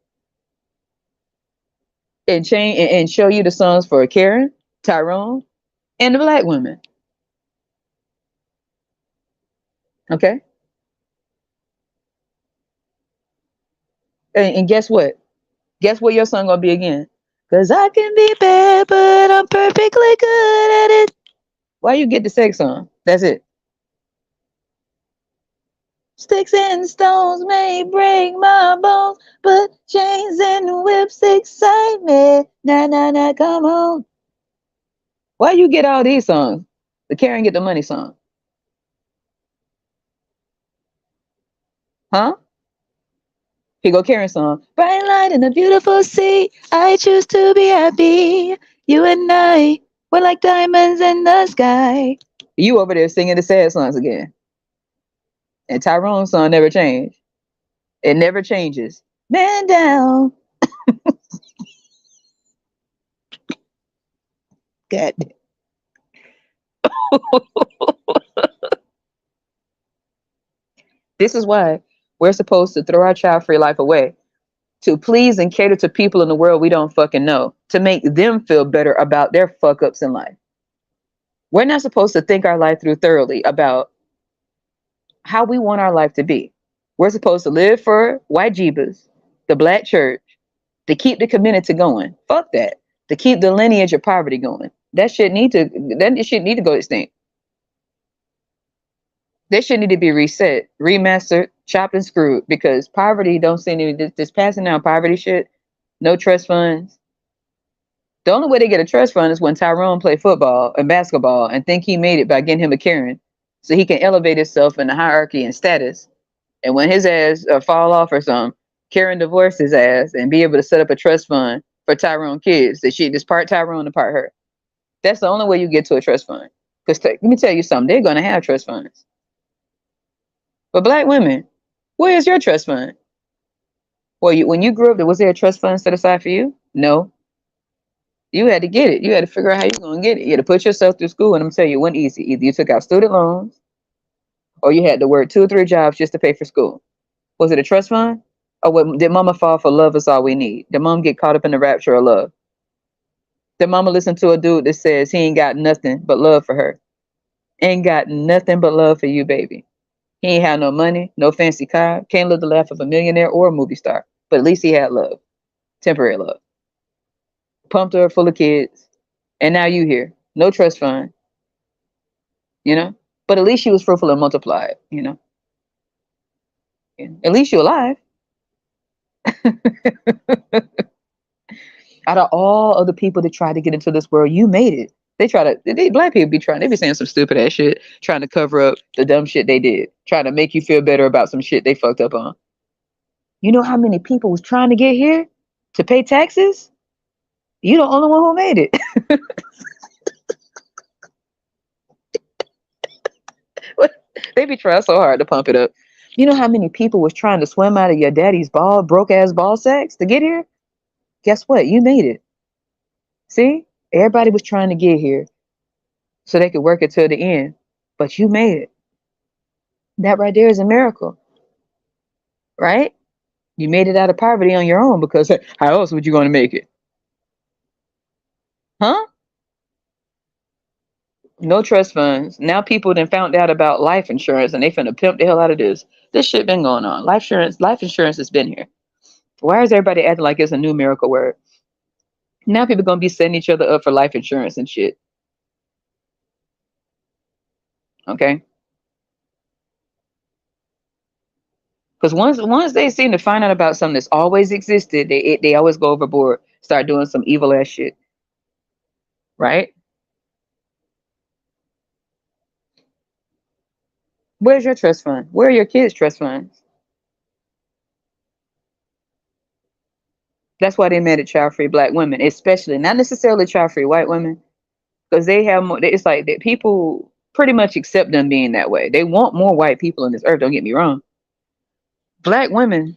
And change and show you the songs for Karen, Tyrone, and the black women. Okay? And guess what? Guess what your song gonna be again? Cause I can be bad, but I'm perfectly good at it. Why you get the sex song? That's it. Sticks and stones may break my bones, but chains and whips excite me. Nah, nah, nah, come on. Why you get all these songs? The Karen get the money song. Huh? Here go Karen song. Bright light in a beautiful sea. I choose to be happy. You and I, we're like diamonds in the sky. You over there singing the sad songs again. And Tyrone's song never changed. It never changes. Man down. God. This is why we're supposed to throw our child free life away to please and cater to people in the world we don't fucking know, to make them feel better about their fuck ups in life. We're not supposed to think our life through thoroughly about how we want our life to be. We're supposed to live for white Jeebus, the black church, to keep the community going. Fuck that. To keep the lineage of poverty going. That shit need to go extinct. They should need to be reset, remastered, chopped and screwed because poverty don't seem to be this passing down poverty shit. No trust funds. The only way they get a trust fund is when Tyrone play football and basketball and think he made it by getting him a Karen so he can elevate himself in the hierarchy and status. And when his ass fall off or something, Karen divorce his ass and be able to set up a trust fund for Tyrone kids. That she just part Tyrone and part her. That's the only way you get to a trust fund. Because let me tell you something, they're going to have trust funds. But black women, where is your trust fund? Well, when you grew up, was there a trust fund set aside for you? No. You had to get it. You had to figure out how you're going to get it. You had to put yourself through school. And I'm telling you, it wasn't easy. Either you took out student loans or you had to work 2 or 3 jobs just to pay for school. Was it a trust fund? Or did mama fall for love is all we need? Did mom get caught up in the rapture of love? Did mama listen to a dude that says he ain't got nothing but love for her? Ain't got nothing but love for you, baby. He ain't had no money, no fancy car, can't live the life of a millionaire or a movie star. But at least he had love, temporary love. Pumped her full of kids. And now you here. No trust fund, you know? But at least she was fruitful and multiplied, you know? At least you're alive. Out of all of the people that tried to get into this world, you made it. Black people they be saying some stupid ass shit, trying to cover up the dumb shit they did, trying to make you feel better about some shit they fucked up on. You know how many people was trying to get here to pay taxes? You the only one who made it. They be trying so hard to pump it up. You know how many people was trying to swim out of your daddy's broke ass ball sacks to get here? Guess what? You made it. See? Everybody was trying to get here so they could work it till the end. But you made it. That right there is a miracle. Right? You made it out of poverty on your own because how else would you going to make it? Huh? No trust funds. Now people then found out about life insurance and they finna pimp the hell out of this. This shit been going on. Life insurance has been here. Why is everybody acting like it's a new miracle word? Now people gonna be setting each other up for life insurance and shit. Okay? Because once they seem to find out about something that's always existed, they always go overboard, start doing some evil ass shit. Right? Where's your trust fund? Where are your kids' trust funds? That's why they made it child-free black women, especially not necessarily child-free white women, because they have more. It's like that people pretty much accept them being that way. They want more white people on this earth. Don't get me wrong. Black women,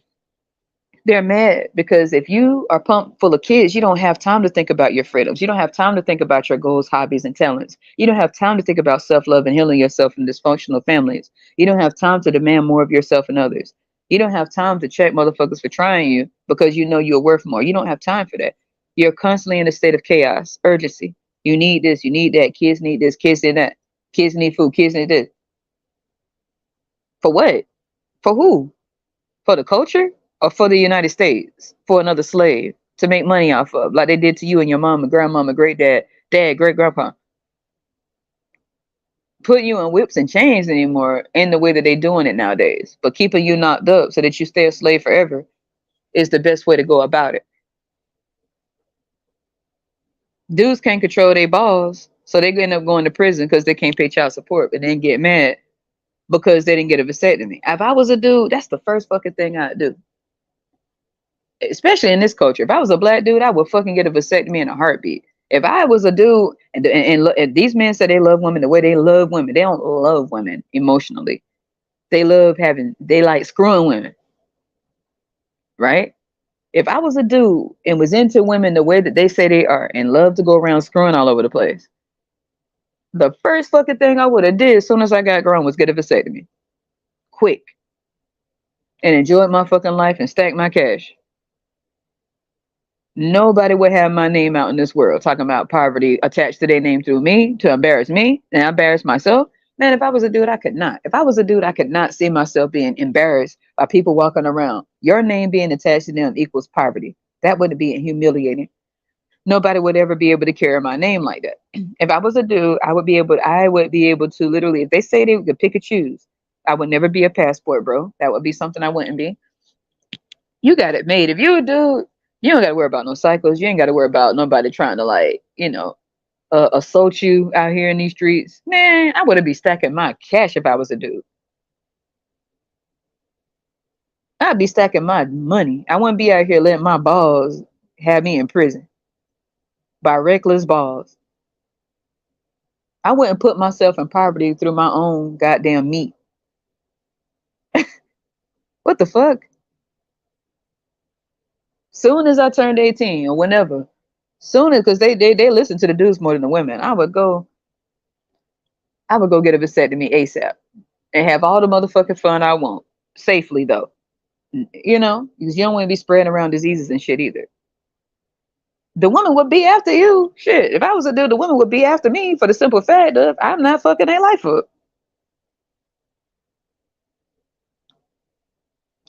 they're mad because if you are pumped full of kids, you don't have time to think about your freedoms. You don't have time to think about your goals, hobbies, and talents. You don't have time to think about self-love and healing yourself from dysfunctional families. You don't have time to demand more of yourself and others. You don't have time to check motherfuckers for trying you because you know you're worth more. You don't have time for that. You're constantly in a state of chaos, urgency. You need this, you need that. Kids need this, kids need that. Kids need food, kids need this. For what? For who? For the culture or for the United States? For another slave to make money off of, like they did to you and your mama, grandmama, great dad, great grandpa. Putting you in whips and chains anymore in the way that they doing it nowadays. But keeping you knocked up so that you stay a slave forever is the best way to go about it. Dudes can't control their balls, so they end up going to prison because they can't pay child support, but then get mad because they didn't get a vasectomy. If I was a dude, that's the first fucking thing I'd do. Especially in this culture. If I was a black dude, I would fucking get a vasectomy in a heartbeat. If I was a dude, and these men say they love women the way they love women, they don't love women emotionally. They like screwing women, right? If I was a dude and was into women the way that they say they are and love to go around screwing all over the place, the first fucking thing I would have did as soon as I got grown was get a vasectomy. Quick. And enjoyed my fucking life and stack my cash. Nobody would have my name out in this world talking about poverty attached to their name through me to embarrass me and embarrass myself. Man, if I was a dude, I could not. If I was a dude, I could not see myself being embarrassed by people walking around. Your name being attached to them equals poverty. That would be humiliating. Nobody would ever be able to carry my name like that. If I was a dude, I would be able to literally, if they say they could pick and choose, I would never be a passport, bro. That would be something I wouldn't be. You got it made. If you a dude, you don't got to worry about no cycles. You ain't got to worry about nobody trying to assault you out here in these streets. Man, I would be stacking my cash if I was a dude. I'd be stacking my money. I wouldn't be out here letting my balls have me in prison by reckless balls. I wouldn't put myself in poverty through my own goddamn meat. What the fuck? Soon as I turned 18 or whenever, soon as because they listen to the dudes more than the women, I would go get a vasectomy ASAP and have all the motherfucking fun I want. Safely though. Because you don't want to be spreading around diseases and shit either. The woman would be after you. Shit. If I was a dude, the woman would be after me for the simple fact of I'm not fucking their life up.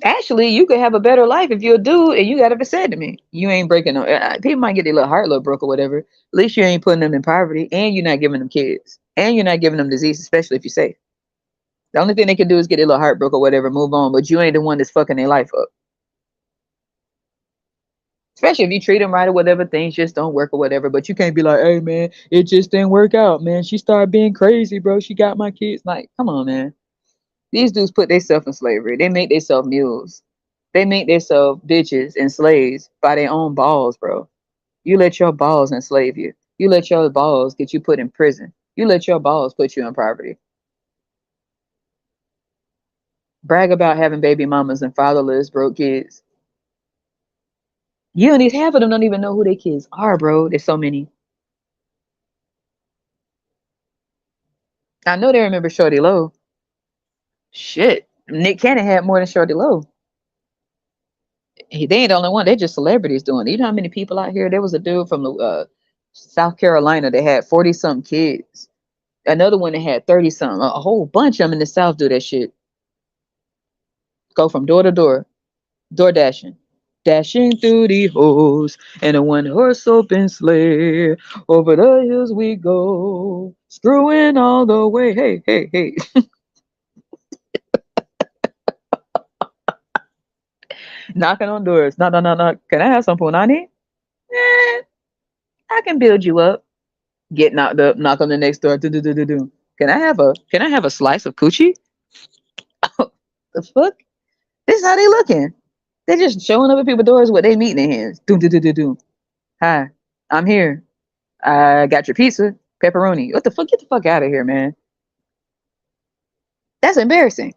Actually, you could have a better life if you're a dude and you got a vasectomy. You ain't breaking no. People might get their little heart little broke or whatever. At least you ain't putting them in poverty, and you're not giving them kids, and you're not giving them disease, especially if you're safe. The only thing they can do is get their little heart broke or whatever, move on. But you ain't the one that's fucking their life up. Especially if you treat them right or whatever, things just don't work or whatever. But you can't be like, hey man, it just didn't work out, man. She started being crazy, bro. She got my kids. Like, come on, man. These dudes put themselves in slavery. They make themselves mules. They make themselves bitches and slaves by their own balls, bro. You let your balls enslave you. You let your balls get you put in prison. You let your balls put you in poverty. Brag about having baby mamas and fatherless, broke kids. You and these half of them don't even know who their kids are, bro. There's so many. I know they remember Shorty Low. Shit. Nick Cannon had more than Shorty Low. They ain't the only one. They're just celebrities doing it. You know how many people out here? There was a dude from South Carolina that had 40 something kids. Another one that had 30 something. A whole bunch of them in the South do that shit. Go from door to door dashing. Dashing through the halls in a one horse open sleigh. Over the hills we go. Screwing all the way. Hey, hey, hey. Knocking on doors. Knock, knock, knock, knock. Can I have some punani? Eh, I can build you up. Get knocked up. Knock on the next door. Do do do do do. Can I have a slice of coochie? The fuck? This is how they looking. They just showing up at people's doors with they meat in their hands. Do do do do do. Hi, I'm here. I got your pizza, pepperoni. What the fuck? Get the fuck out of here, man. That's embarrassing.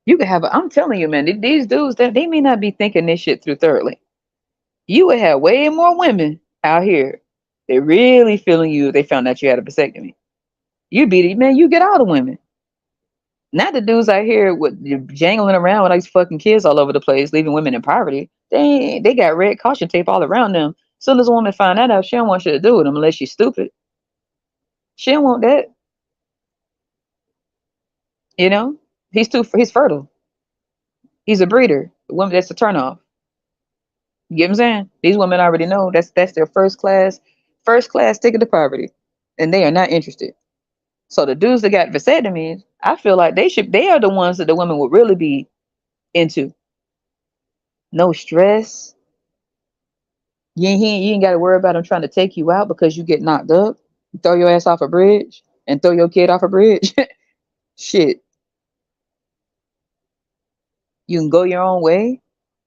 You could have. I'm telling you, man. These dudes, that they may not be thinking this shit through thoroughly. You would have way more women out here. They really feeling you if they found out you had a vasectomy. You'd be the man. You get all the women. Not the dudes out here with jangling around with these fucking kids all over the place, leaving women in poverty. They got red caution tape all around them. Soon as a woman find that out, she don't want shit to do with them unless she's stupid. She don't want that. You know, he's fertile. He's a breeder. The woman, that's a turnoff. You get what I'm saying? These women already know that's their first class ticket to poverty, and they are not interested. So the dudes that got vasectomies, I feel like they are the ones that the women would really be into. No stress. You ain't got to worry about them trying to take you out because you get knocked up, throw your ass off a bridge, and throw your kid off a bridge. Shit, you can go your own way,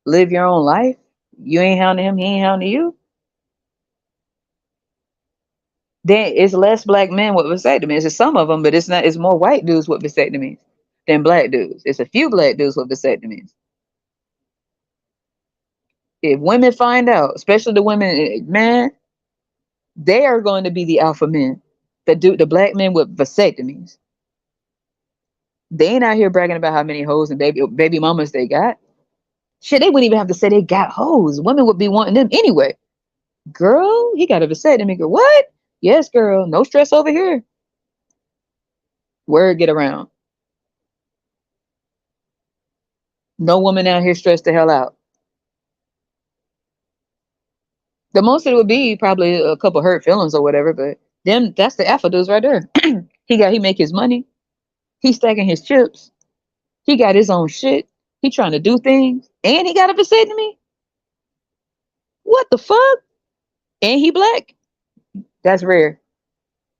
live your own life. You ain't hounding him, he ain't hounding you. Then it's less black men with vasectomies. It's some of them, but it's not. It's more white dudes with vasectomies than black dudes. It's a few black dudes with vasectomies. If women find out, especially the women, man, they are going to be the alpha men. The black men with vasectomies. They ain't out here bragging about how many hoes and baby mamas they got. Shit, they wouldn't even have to say they got hoes. Women would be wanting them anyway. Girl, he got a vasectomy. Girl, what? Yes, girl. No stress over here. Word get around. No woman out here stressed the hell out. The most it would be probably a couple hurt feelings or whatever, but them that's the alpha dudes right there. He make his money. He stacking his chips. He got his own shit. He trying to do things, and he got a vasectomy. What the fuck? And he black. That's rare.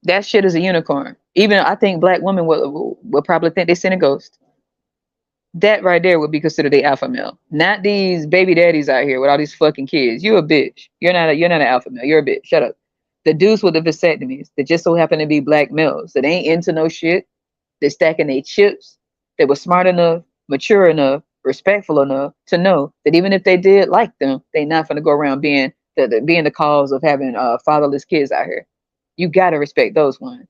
That shit is a unicorn. Even I think black women will probably think they seen a ghost. That right there would be considered the alpha male. Not these baby daddies out here with all these fucking kids. You a bitch. You're not an alpha male. You're a bitch. Shut up. The dudes with the vasectomies that just so happen to be black males that ain't into no shit. They're stacking their chips. They were smart enough, mature enough, respectful enough to know that even if they did like them, they not gonna go around being being the cause of having fatherless kids out here. You gotta respect those ones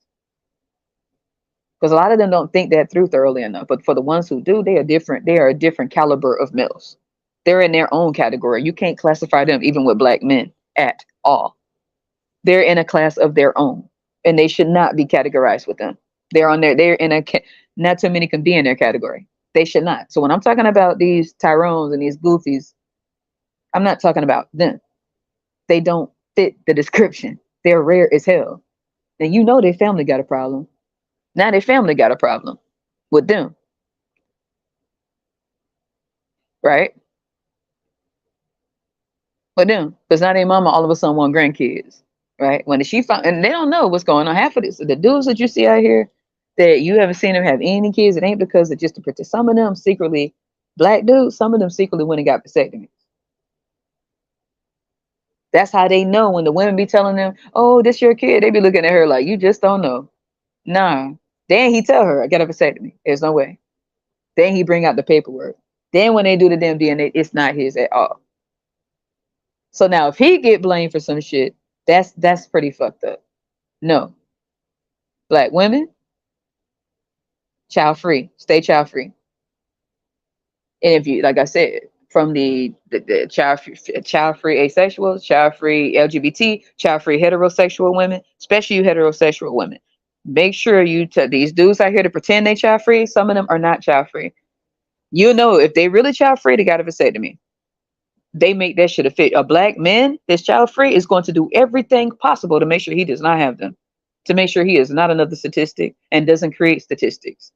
because a lot of them don't think that through thoroughly enough. But for the ones who do, they are different. They are a different caliber of males. They're in their own category. You can't classify them even with black men at all. They're in a class of their own, and they should not be categorized with them. They're on there. They're in a not too many can be in their category. They should not. So when I'm talking about these Tyrones and these Goofies, I'm not talking about them. They don't fit the description. They're rare as hell, and you know their family got a problem. Now their family got a problem with them, right? With them, because now their mama all of a sudden want grandkids, right? When she found, and they don't know what's going on. Half of this, the dudes that you see out here, that you haven't seen them have any kids, it ain't because of just to protect. Some of them secretly, black dudes, some of them secretly went and got vasectomies. That's how they know when the women be telling them, "Oh, this your kid," they be looking at her like, "You just don't know." Nah. Then he tell her, "I got a vasectomy." There's no way. Then he bring out the paperwork. Then when they do the damn DNA, it's not his at all. So now if he get blamed for some shit, that's pretty fucked up. No. Black women, child free. Stay child free. And if you, like I said, from the child free asexual, child free LGBT, child free heterosexual women, especially you heterosexual women, make sure you these dudes out here to pretend they child free. Some of them are not child free. You know if they really child free, they got a vasectomy. They make that shit a fit. A black man that's child free is going to do everything possible to make sure he does not have them, to make sure he is not another statistic and doesn't create statistics.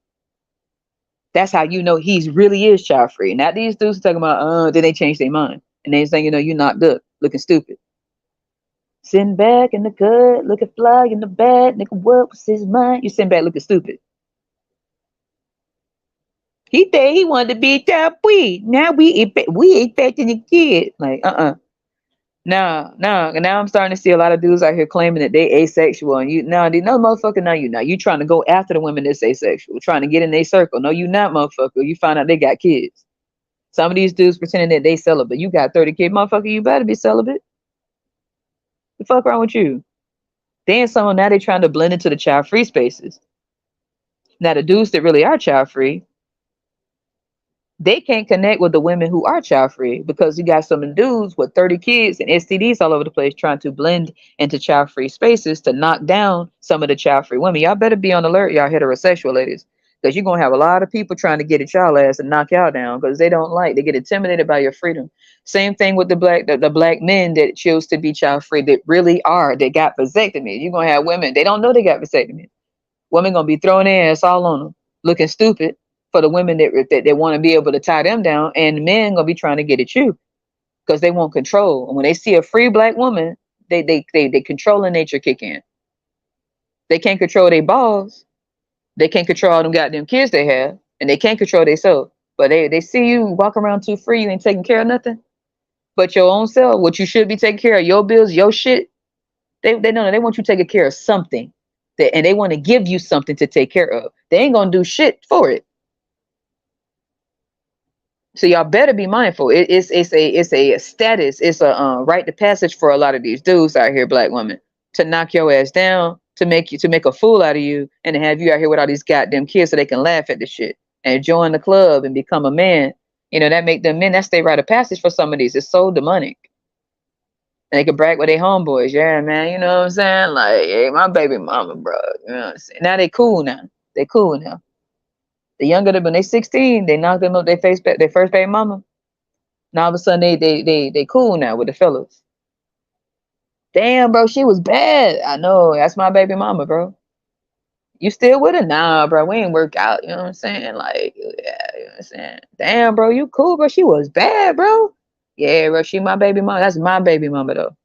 That's how you know he's really is child free. Not these dudes talking about, then they change their mind. And they saying, you knocked up, looking stupid. Sitting back in the cut, looking fly in the bed, nigga, what was his mind? You sitting back looking stupid. He said he wanted to be child free. Now we expecting a kid. Like, No, no. Now I'm starting to see a lot of dudes out here claiming that they asexual, and no motherfucker, no, you not. You trying to go after the women that's asexual, trying to get in their circle. No, you not, motherfucker. You find out they got kids. Some of these dudes pretending that they celibate. You got 30 kids, motherfucker. You better be celibate. The fuck wrong with you? Then someone now they trying to blend into the child free spaces. Now the dudes that really are child free, they can't connect with the women who are child free because you got some dudes with 30 kids and STDs all over the place trying to blend into child free spaces to knock down some of the child free women. Y'all better be on alert, y'all heterosexual ladies, because you're going to have a lot of people trying to get at y'all ass and knock y'all down because they get intimidated by your freedom. Same thing with the black men that choose to be child free that really are, that got vasectomy. You're going to have women, they don't know they got vasectomy. Women going to be throwing their ass all on them, looking stupid for the women that they want to be able to tie them down, and the men gonna be trying to get at you because they want control. And when they see a free black woman, they controlling nature kick in. They can't control their balls, they can't control all them goddamn kids they have, and they can't control themselves. But they see you walk around too free, you ain't taking care of nothing. But your own self, what you should be taking care of, your bills, your shit. They know they want you taking care of something, and they want to give you something to take care of. They ain't gonna do shit for it. So y'all better be mindful. It's a status. It's a rite of passage for a lot of these dudes out here, black women, to knock your ass down, to make a fool out of you, and to have you out here with all these goddamn kids so they can laugh at the shit and join the club and become a man. That make them men. That's their rite of passage for some of these. It's so demonic. And they can brag with their homeboys. Yeah, man. You know what I'm saying? Like, hey, my baby mama, bro. You know what I'm saying? Now they cool now. They cool now. The younger than when they 16, they knock them up their first baby mama. Now all of a sudden they cool now with the fellas. Damn, bro, she was bad. I know, that's my baby mama, bro. You still with her? Nah, bro, we ain't work out. You know what I'm saying? Like, yeah, you know what I'm saying? Damn, bro, you cool, bro. She was bad, bro. Yeah, bro, she my baby mama. That's my baby mama though.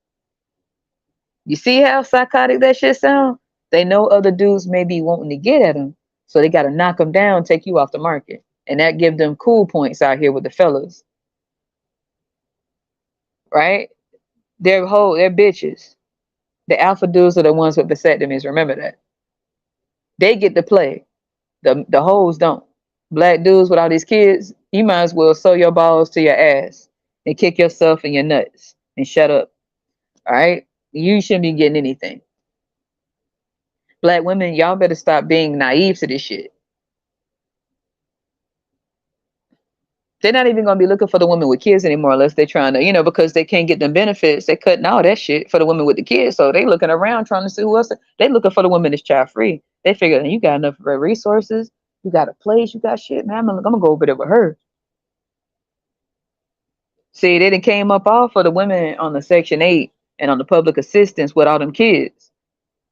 You see how psychotic that shit sound? They know other dudes may be wanting to get at them. So they gotta knock them down, take you off the market. And that give them cool points out here with the fellas. Right? They're bitches. The alpha dudes are the ones with vasectomies. Remember that. They get to play. The hoes don't. Black dudes with all these kids, you might as well sew your balls to your ass and kick yourself in your nuts and shut up. All right? You shouldn't be getting anything. Black women, y'all better stop being naive to this shit. They're not even gonna be looking for the women with kids anymore unless they're trying to, because they can't get them benefits. They're cutting all that shit for the women with the kids. So they looking around trying to see who else. They looking for the woman that's child free. They figure you got enough resources, you got a place, you got shit, man. I'm gonna go over there with her. See, they done came up all for the women on the Section 8 and on the public assistance with all them kids.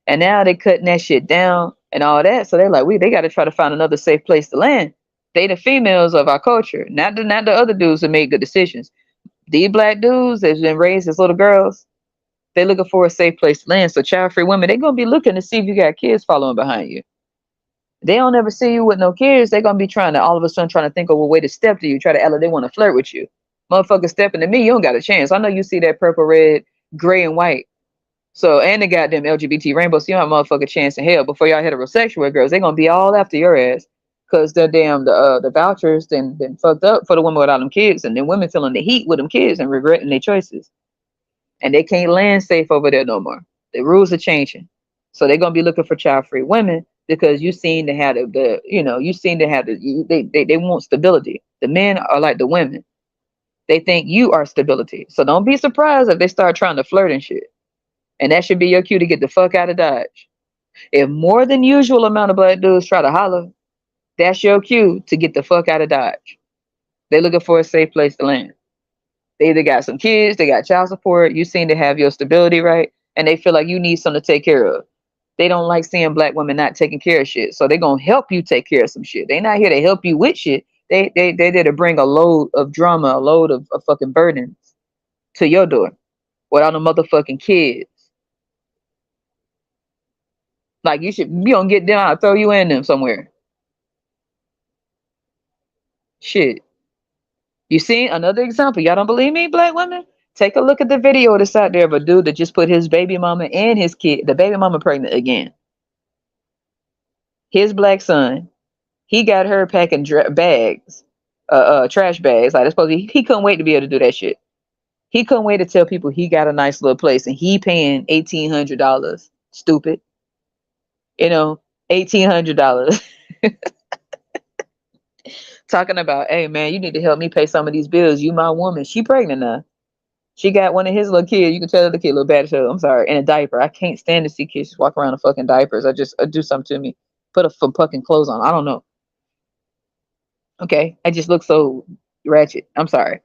And now they cutting that shit down and all that. So they're like, they got to try to find another safe place to land. They the females of our culture, not the other dudes that make good decisions. These black dudes that's been raised as little girls, they looking for a safe place to land. So child free women, they gonna be looking to see if you got kids following behind you. They don't ever see you with no kids. They gonna be trying to all of a sudden trying to think of a way to step to you, try to they want to flirt with you. Motherfucker stepping to me, you don't got a chance. I know you see that purple, red, gray, and white. So and the goddamn LGBT rainbow, so you don't have a motherfucking chance in hell. Before y'all heterosexual girls, they gonna be all after your ass. Cause the vouchers been fucked up for the women without them kids, and then women feeling the heat with them kids and regretting their choices. And they can't land safe over there no more. The rules are changing. So they're gonna be looking for child free women because you seem to have you seem to have they want stability. The men are like the women. They think you are stability. So don't be surprised if they start trying to flirt and shit. And that should be your cue to get the fuck out of Dodge. If more than usual amount of black dudes try to holler, that's your cue to get the fuck out of Dodge. They're looking for a safe place to land. They either got some kids, they got child support, you seem to have your stability right, and they feel like you need something to take care of. They don't like seeing black women not taking care of shit. So they're gonna help you take care of some shit. They're not here to help you with shit. They there to bring a load of drama, a load of fucking burdens to your door without the motherfucking kids. Like you don't get them, I'll throw you in them somewhere. Shit. You see another example. Y'all don't believe me, black women? Take a look at the video that's out there of a dude that just put his baby mama and his kid, the baby mama pregnant again. His black son, he got her packing bags, trash bags. Like that's supposed to be, he couldn't wait to be able to do that shit. He couldn't wait to tell people he got a nice little place and he paying $1,800. Stupid. $1,800. Talking about, hey man, you need to help me pay some of these bills. You my woman. She pregnant now. She got one of his little kids. You can tell the kid a little bad. So I'm sorry, in a diaper. I can't stand to see kids just walk around in fucking diapers. I do something to me. Put some fucking clothes on. I don't know. Okay, I just look so ratchet. I'm sorry.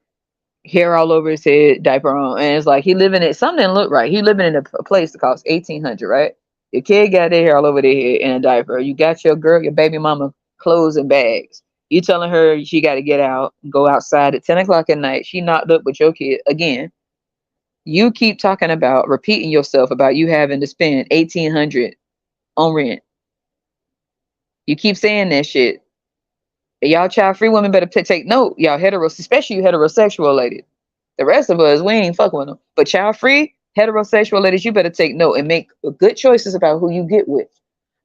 Hair all over his head, diaper on, and it's like he living in something didn't look right. He living in a place that costs 1,800, right? Your kid got their hair all over their head in a diaper. You got your girl, your baby mama, clothes and bags. You telling her she got to get out and go outside at 10 o'clock at night. She knocked up with your kid again. You keep talking about repeating yourself about you having to spend 1,800 on rent. You keep saying that shit. Y'all child free women better take note. Y'all especially you heterosexual ladies. The rest of us, we ain't fucking with them. But child free heterosexual ladies, you better take note and make good choices about who you get with,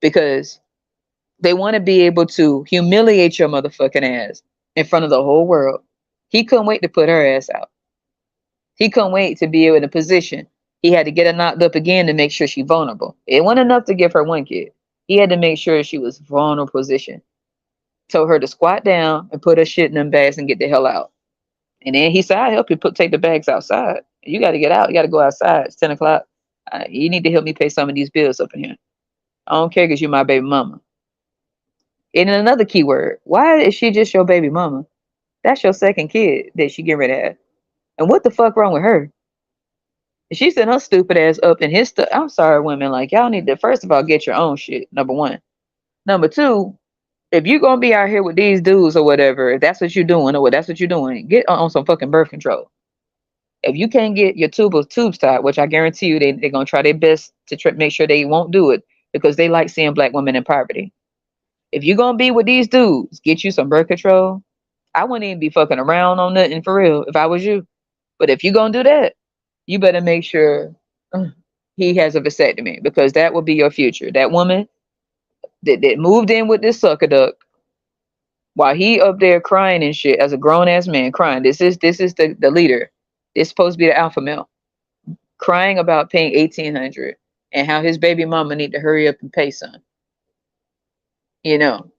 because they want to be able to humiliate your motherfucking ass in front of the whole world. He couldn't wait to put her ass out. He couldn't wait to be in a position. He had to get her knocked up again to make sure she's vulnerable. It wasn't enough to give her one kid. He had to make sure she was vulnerable position. Told her to squat down and put her shit in them bags and get the hell out. And then he said, I'll help you take the bags outside. You got to get out. You got to go outside. It's 10 o'clock. You need to help me pay some of these bills up in here. I don't care because you're my baby mama. And then another key word. Why is she just your baby mama? That's your second kid that she getting ready to have. And what the fuck wrong with her? She sent her stupid ass up in his stuff. I'm sorry, women. Like, y'all need to, first of all, get your own shit. Number one. Number two, if you're going to be out here with these dudes or whatever, if that's what you're doing or what that's what you're doing, get on some fucking birth control. If you can't get your tubes tied, which I guarantee you they're going to try their best to make sure they won't do it because they like seeing black women in poverty. If you're going to be with these dudes, get you some birth control. I wouldn't even be fucking around on nothing for real if I was you. But if you're going to do that, you better make sure he has a vasectomy, because that will be your future. That woman that moved in with this sucker duck, While he up there crying and shit as a grown ass man crying. This is the leader. It's supposed to be the alpha male crying about paying 1,800 and how his baby mama need to hurry up and pay some, you know,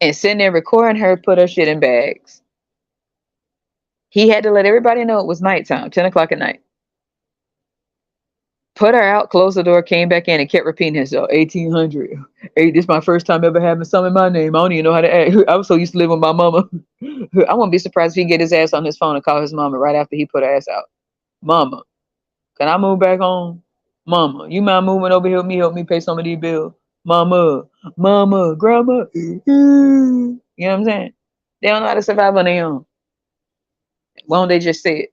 and sitting there recording her put her shit in bags. He had to let everybody know it was nighttime, 10 o'clock at night. Put her out, closed the door, came back in, and kept repeating himself. 1,800. Hey, this is my first time ever having something in my name. I don't even know how to act. I was so used to living with my mama. I wouldn't be surprised if he get his ass on his phone and call his mama right after he put her ass out. Mama, can I move back home? Mama, you mind moving over here with me? Help me pay some of these bills. Mama, mama, grandma. You know what I'm saying? They don't know how to survive on their own. Why don't they just say it?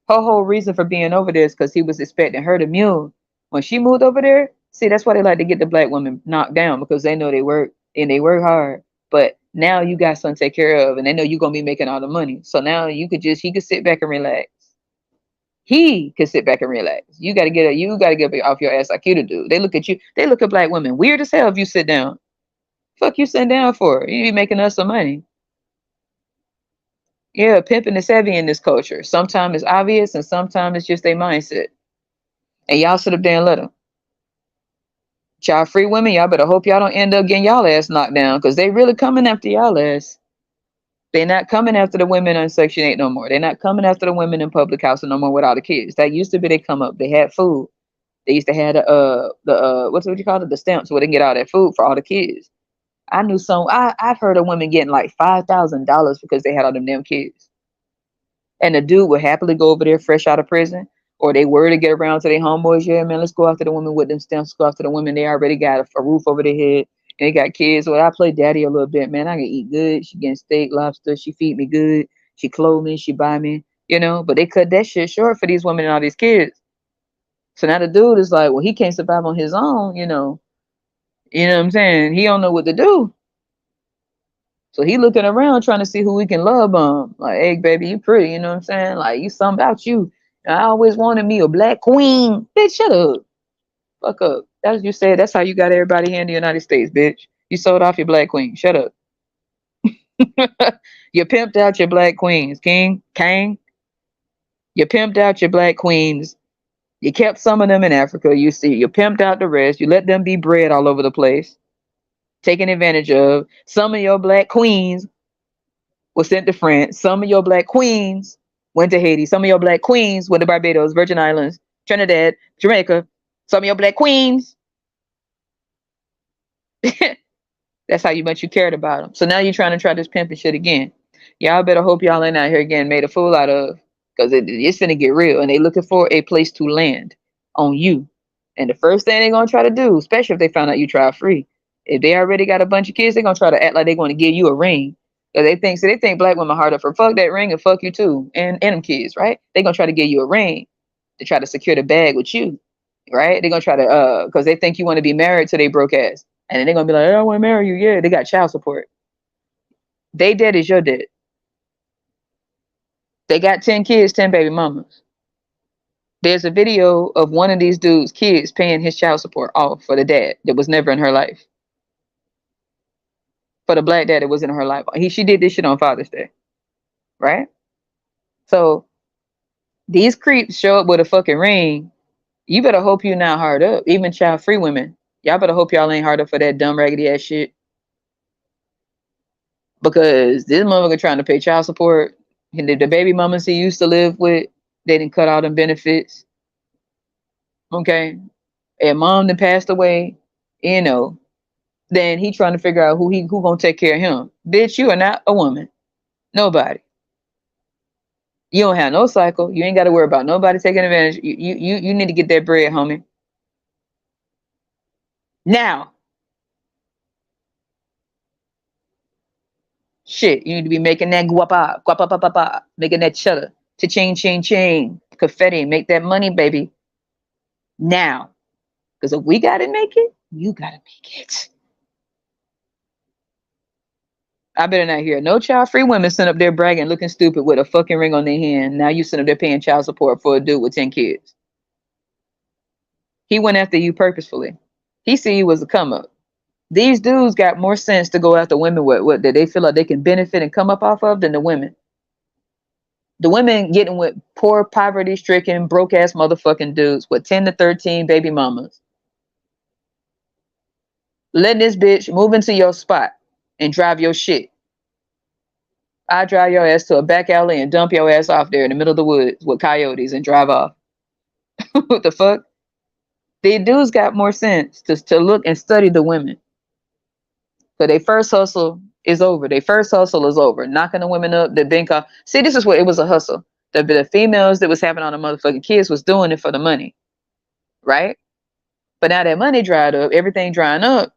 Her whole reason for being over there is because he was expecting her to mule. When she moved over there, see, that's why they like to get the black women knocked down because they know they work and they work hard. But now you got something to take care of, and they know you're gonna be making all the money. So now he could sit back and relax. He could sit back and relax. You gotta get off your ass like you to do. They look at you. They look at black women weird as hell if you sit down. Fuck you sitting down for? You be making us some money. Yeah, pimping is heavy in this culture. Sometimes it's obvious, and sometimes it's just their mindset. And y'all sit up there and let them. Child free women, y'all better hope y'all don't end up getting y'all ass knocked down because they really coming after y'all ass. They're not coming after the women on Section 8 no more. They're not coming after the women in public housing no more with all the kids. That used to be they come up. They had food. They used to have the what you call it? The stamps where they can get all that food for all the kids. I knew I've heard of women getting like $5,000 because they had all them damn kids. And the dude would happily go over there fresh out of prison, or they were to get around to their homeboys. Yeah, man, let's go after the women with them stamps. Go after the women. They already got a roof over their head and they got kids. Well, I play daddy a little bit, man. I can eat good. She getting steak, lobster. She feed me good. She clothe me. She buy me, But they cut that shit short for these women and all these kids. So now the dude is like, well, he can't survive on his own, You know what I'm saying? He don't know what to do. So he looking around trying to see who he can love on. Like, hey, baby, you pretty, you know what I'm saying? Like, you something about you. I always wanted me a black queen. Bitch, shut up. Fuck up. That's what you said. That's how you got everybody here in the United States, bitch. You sold off your black queen. Shut up. You pimped out your black queens, King. You pimped out your black queens. You kept some of them in Africa. You pimped out the rest. You let them be bred all over the place, taken advantage of. Some of your black queens was sent to France. Some of your black queens went to Haiti. Some of your black queens went to Barbados, Virgin Islands, Trinidad, Jamaica. Some of your black queens. That's how much you cared about them. So now you're trying to try this pimping shit again. Y'all better hope y'all ain't out here getting made a fool out of, because it's finna get real, and they looking for a place to land on you. And the first thing they're gonna try to do, especially if they found out you child free, if they already got a bunch of kids, they're gonna try to act like they're gonna give you a ring. Because they think black women hard up for fuck that ring and fuck you too. And them kids, right? They're gonna try to give you a ring to try to secure the bag with you. Right? They're gonna try to because they think you want to be married to they broke ass. And then they're gonna be like, I want to marry you. Yeah, they got child support. They dead is your dead. They got 10 kids, 10 baby mamas. There's a video of one of these dudes' kids paying his child support off for the dad that was never in her life. For the black dad that was in her life. She did this shit on Father's Day. Right? So these creeps show up with a fucking ring. You better hope you're not hard up. Even child free women. Y'all better hope y'all ain't hard up for that dumb raggedy ass shit. Because this motherfucker trying to pay child support. And the baby mamas he used to live with, they didn't cut all them benefits. Okay. And mom that passed away, then he trying to figure out who gonna take care of him. Bitch, you are not a woman. Nobody. You don't have no cycle. You ain't got to worry about nobody taking advantage. You need to get that bread, homie. Now. Shit, you need to be making that guapa, making that cheddar, cha-ching, confetti, make that money, baby. Now. Because if we got to make it, you got to make it. I better not hear no child-free women sitting up there bragging, looking stupid with a fucking ring on their hand. Now you sitting up there paying child support for a dude with 10 kids. He went after you purposefully. He see you as a come-up. These dudes got more sense to go after women what that they feel like they can benefit and come up off of than the women. The women getting with poor, poverty stricken, broke ass motherfucking dudes with 10 to 13 baby mamas. Let this bitch move into your spot and drive your shit. I drive your ass to a back alley and dump your ass off there in the middle of the woods with coyotes and drive off. What the fuck? The dudes got more sense to look and study the women. So their first hustle is over. Their first hustle is over. Knocking the women up, they've been caught. See, this is what it was a hustle. The females that was having all the motherfucking kids was doing it for the money. Right? But now that money dried up, everything drying up.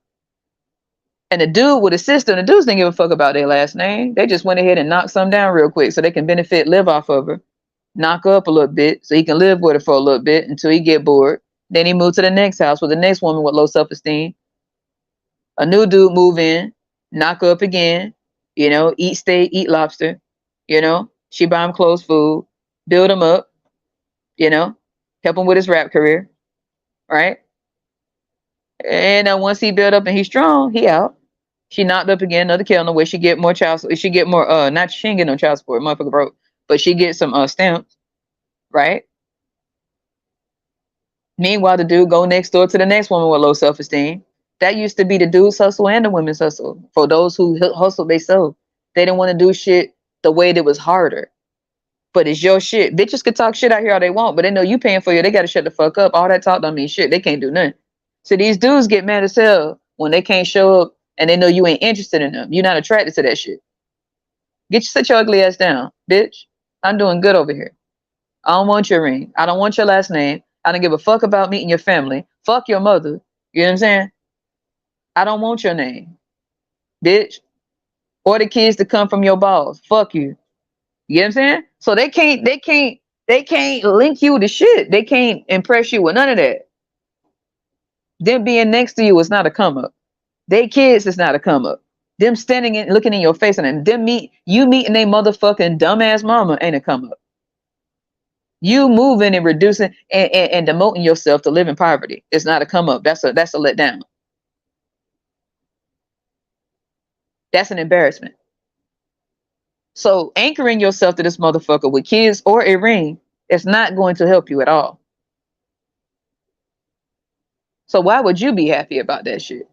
And the dude with a sister, the dudes didn't give a fuck about their last name. They just went ahead and knocked some down real quick so they can benefit, live off of her, knock her up a little bit so he can live with her for a little bit until he get bored. Then he moved to the next house with the next woman with low self-esteem. A new dude move in, knock her up again, eat steak, eat lobster, she buy him clothes, food, build him up, help him with his rap career, right? And once he built up and he's strong, he out. She knocked up again, another killing where she get more child support. She get more not she ain't get no child support, motherfucker broke, but she get some stamps, right? Meanwhile, the dude go next door to the next woman with low self-esteem. That used to be the dude's hustle and the women's hustle. For those who hustle, they sell. They didn't want to do shit the way that was harder. But it's your shit. Bitches could talk shit out here all they want, but they know you paying for you. They got to shut the fuck up. All that talk don't mean shit. They can't do nothing. So these dudes get mad as hell when they can't show up and they know you ain't interested in them. You're not attracted to that shit. Sit your ugly ass down, bitch. I'm doing good over here. I don't want your ring. I don't want your last name. I don't give a fuck about meeting your family. Fuck your mother. You know what I'm saying? I don't want your name, bitch. Or the kids to come from your balls. Fuck you. You know what I'm saying? So they can't link you to shit. They can't impress you with none of that. Them being next to you is not a come up. They kids is not a come up. Them standing and looking in your face and them meeting they motherfucking dumbass mama ain't a come up. You moving and reducing and demoting yourself to live in poverty. It's not a come up. That's a letdown. That's an embarrassment. So anchoring yourself to this motherfucker with kids or a ring is not going to help you at all. So why would you be happy about that shit?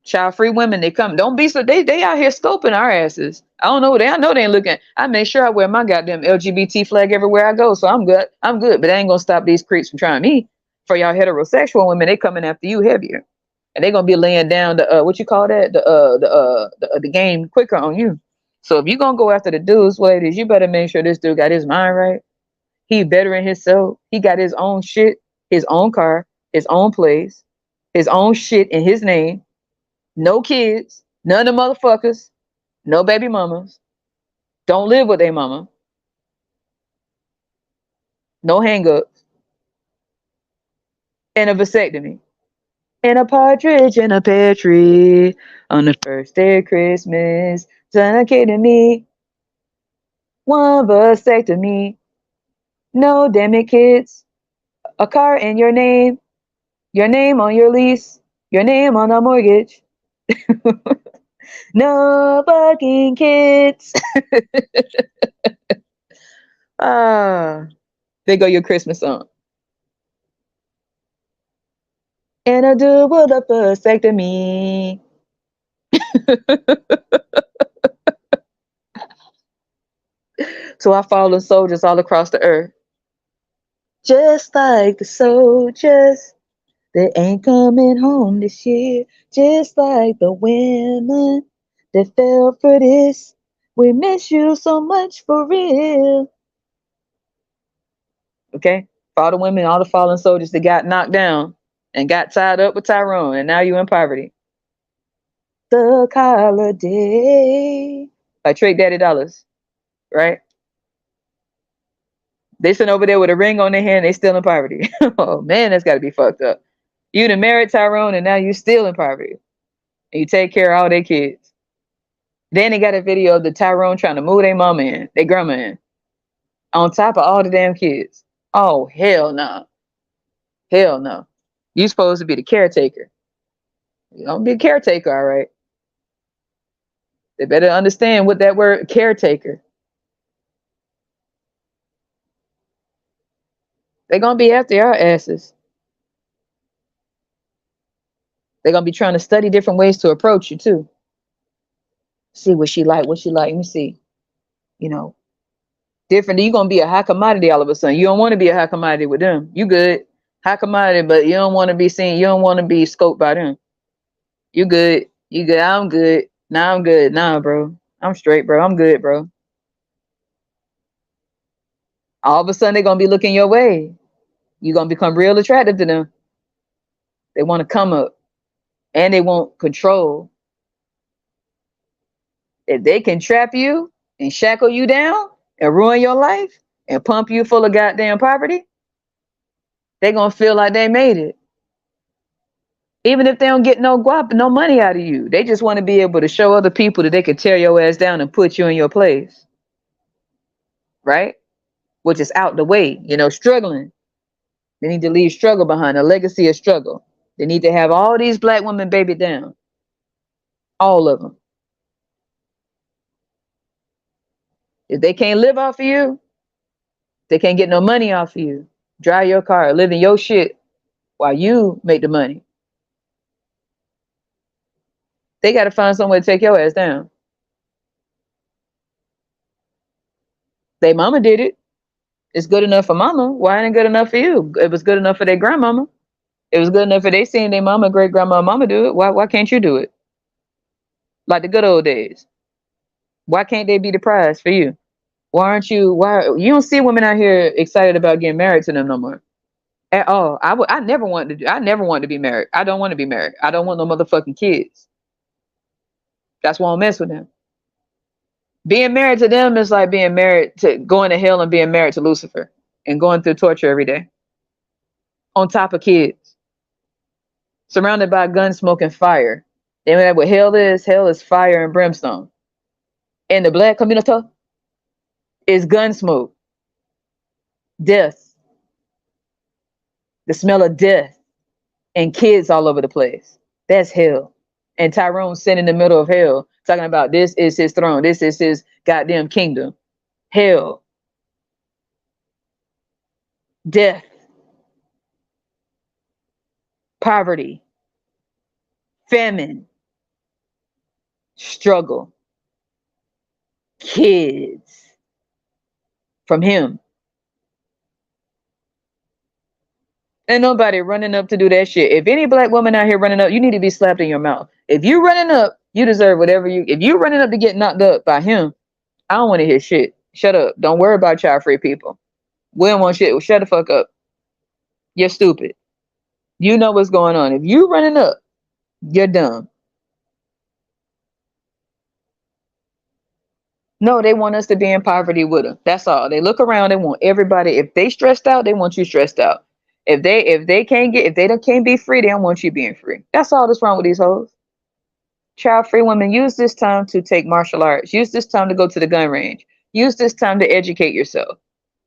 Child-free women, they come. Don't be so they out here scoping our asses. I don't know. I know they ain't looking. I make sure I wear my goddamn LGBT flag everywhere I go. So I'm good. But I ain't gonna stop these creeps from trying me. For y'all heterosexual women, they coming after you heavier. And they're gonna be laying down the what you call that? The game quicker on you. So if you're gonna go after the dudes, ladies, you better make sure this dude got his mind right. He better in himself. He got his own shit, his own car, his own place, his own shit in his name. No kids, none of the motherfuckers, no baby mamas. Don't live with their mama. No hang-ups. And a vasectomy. And a partridge in a pear tree on the first day of Christmas. Son kidding me. One vasectomy. No damn it, kids. A car in your name on your lease, your name on the mortgage. No fucking kids. There go your Christmas song. And I do with a vasectomy. To our fallen soldiers all across the earth. Just like the soldiers that ain't coming home this year. Just like the women that fell for this. We miss you so much for real. Okay? For all the women, all the fallen soldiers that got knocked down and got tied up with Tyrone, and now you in poverty. The Holiday by Trick Daddy Dollars, right? They sitting over there with a ring on their hand, they still in poverty. Oh man, that's got to be fucked up. You done married Tyrone, and now you still in poverty. And you take care of all their kids. Then they got a video of the Tyrone trying to move their mama in, their grandma in, on top of all the damn kids. Oh hell no, hell no. You supposed to be the caretaker. Don't be a caretaker, all right? They better understand what that word caretaker. They're gonna be after our asses. They're gonna be trying to study different ways to approach you too. See what she like, what she like. Let me see. You know, different. You're gonna be a high commodity all of a sudden. You don't want to be a high commodity with them. You good. High commodity, but you don't want to be seen, you don't want to be scoped by them. You good. You good. I'm good. Nah, I'm good. Nah, bro. I'm straight, bro. I'm good, bro. All of a sudden they're gonna be looking your way. You're gonna become real attractive to them. They want to come up and they want control. If they can trap you and shackle you down and ruin your life and pump you full of goddamn poverty, they're gonna feel like they made it. Even if they don't get no guap, no money out of you, they just want to be able to show other people that they can tear your ass down and put you in your place, right? Which is out the way, struggling. They need to leave struggle behind, a legacy of struggle. They need to have all these black women baby down, all of them. If they can't live off of you, they can't get no money off of you. Drive your car, live in your shit while you make the money. They got to find some way to take your ass down. They mama did it. It's good enough for mama. Why ain't it good enough for you? It was good enough for their grandmama. It was good enough for they seen their mama, great grandma, mama do it. Why can't you do it? Like the good old days. Why can't they be the prize for you? Why you don't see women out here excited about getting married to them no more? At all. I never wanted to I never wanted to be married. I don't want to be married. I don't want no motherfucking kids. That's why I don't mess with them. Being married to them is like being married to going to hell and being married to Lucifer and going through torture every day. On top of kids. Surrounded by gun smoke and fire. And what hell is fire and brimstone. And the black community is gun smoke, death, the smell of death, and kids all over the place. That's hell. And Tyrone sitting in the middle of hell, talking about this is his throne, this is his goddamn kingdom. Hell, death, poverty, famine, struggle, kids from him. And nobody running up to do that shit. If any black woman out here running up, you need to be slapped in your mouth. If you running up, you deserve whatever if you running up to get knocked up by him, I don't want to hear shit. Shut up. Don't worry about child-free people. We don't want shit. Shut the fuck up. You're stupid. You know what's going on. If you running up, you're dumb. No, they want us to be in poverty with them. That's all. They look around, they want everybody. If they stressed out, they want you stressed out. If they can't be free, they don't want you being free. That's all that's wrong with these hoes. Child free women, use this time to take martial arts. Use this time to go to the gun range. Use this time to educate yourself.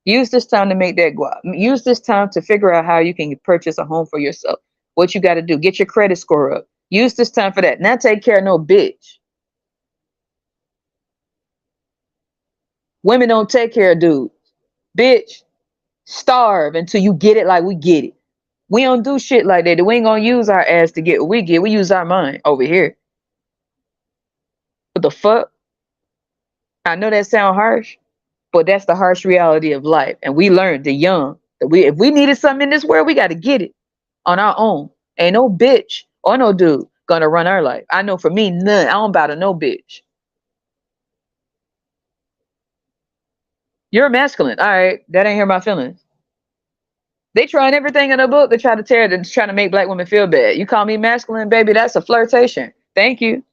Use this time to make that guap. Use this time to figure out how you can purchase a home for yourself. What you got to do, get your credit score up. Use this time for that. Not take care of no bitch. Women don't take care of dudes. Bitch, starve until you get it like we get it. We don't do shit like that. We ain't gonna use our ass to get what we get. We use our mind over here. What the fuck? I know that sound harsh, but that's the harsh reality of life. And we learned the young that if we needed something in this world, we got to get it on our own. Ain't no bitch or no dude gonna run our life. I know for me, none. I don't bow to no bitch. You're masculine. All right, that ain't hurt my feelings. They trying everything in the book to try to tear it and trying to make black women feel bad. You call me masculine, baby, that's a flirtation. Thank you.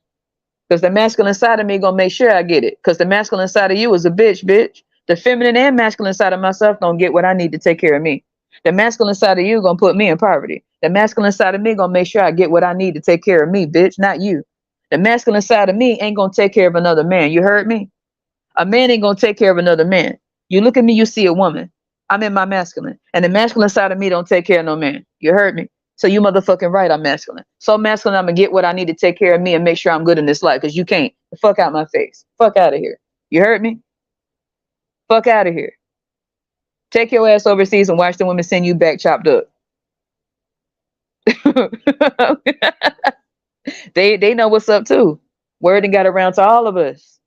Because the masculine side of me gonna make sure I get it. Because the masculine side of you is a bitch. The feminine and masculine side of myself gonna get what I need to take care of me. The masculine side of you gonna put me in poverty. The masculine side of me gonna make sure I get what I need to take care of me, bitch, not you. The masculine side of me ain't gonna take care of another man. You heard me? A man ain't gonna take care of another man. You look at me, you see a woman. I'm in my masculine. And the masculine side of me don't take care of no man. You heard me? So you motherfucking right, I'm masculine. So masculine, I'm gonna get what I need to take care of me and make sure I'm good in this life. Cause you can't. The fuck out my face. Fuck out of here. You heard me? Fuck out of here. Take your ass overseas and watch the women send you back chopped up. They know what's up too. Word and got around to all of us.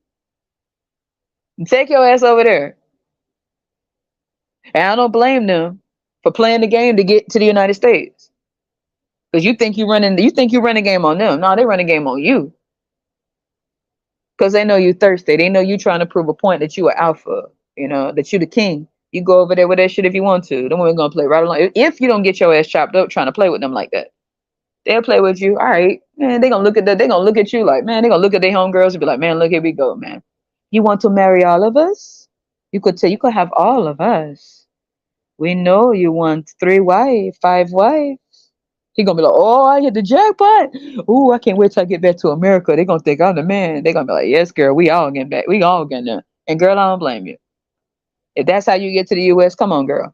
Take your ass over there. And I don't blame them for playing the game to get to the United States. Because you think you run a game on them. No, they run a game on you. Because they know you thirsty. They know you trying to prove a point that you are alpha, that you the king. You go over there with that shit if you want to. Them women gonna play right along. If you don't get your ass chopped up trying to play with them like that. They'll play with you. All right, man, they gonna look at that. They gonna look at you like, man, they gonna look at their homegirls and be like, man, look, here we go, man. You want to marry all of us? You could have all of us. We know you want 3 wives, 5 wives. He gonna be like, oh, I hit the jackpot. Ooh, I can't wait till I get back to America. They gonna think I'm the man. They gonna be like, yes, girl, we all getting back. We all getting there. And girl, I don't blame you. If that's how you get to the US, come on, girl.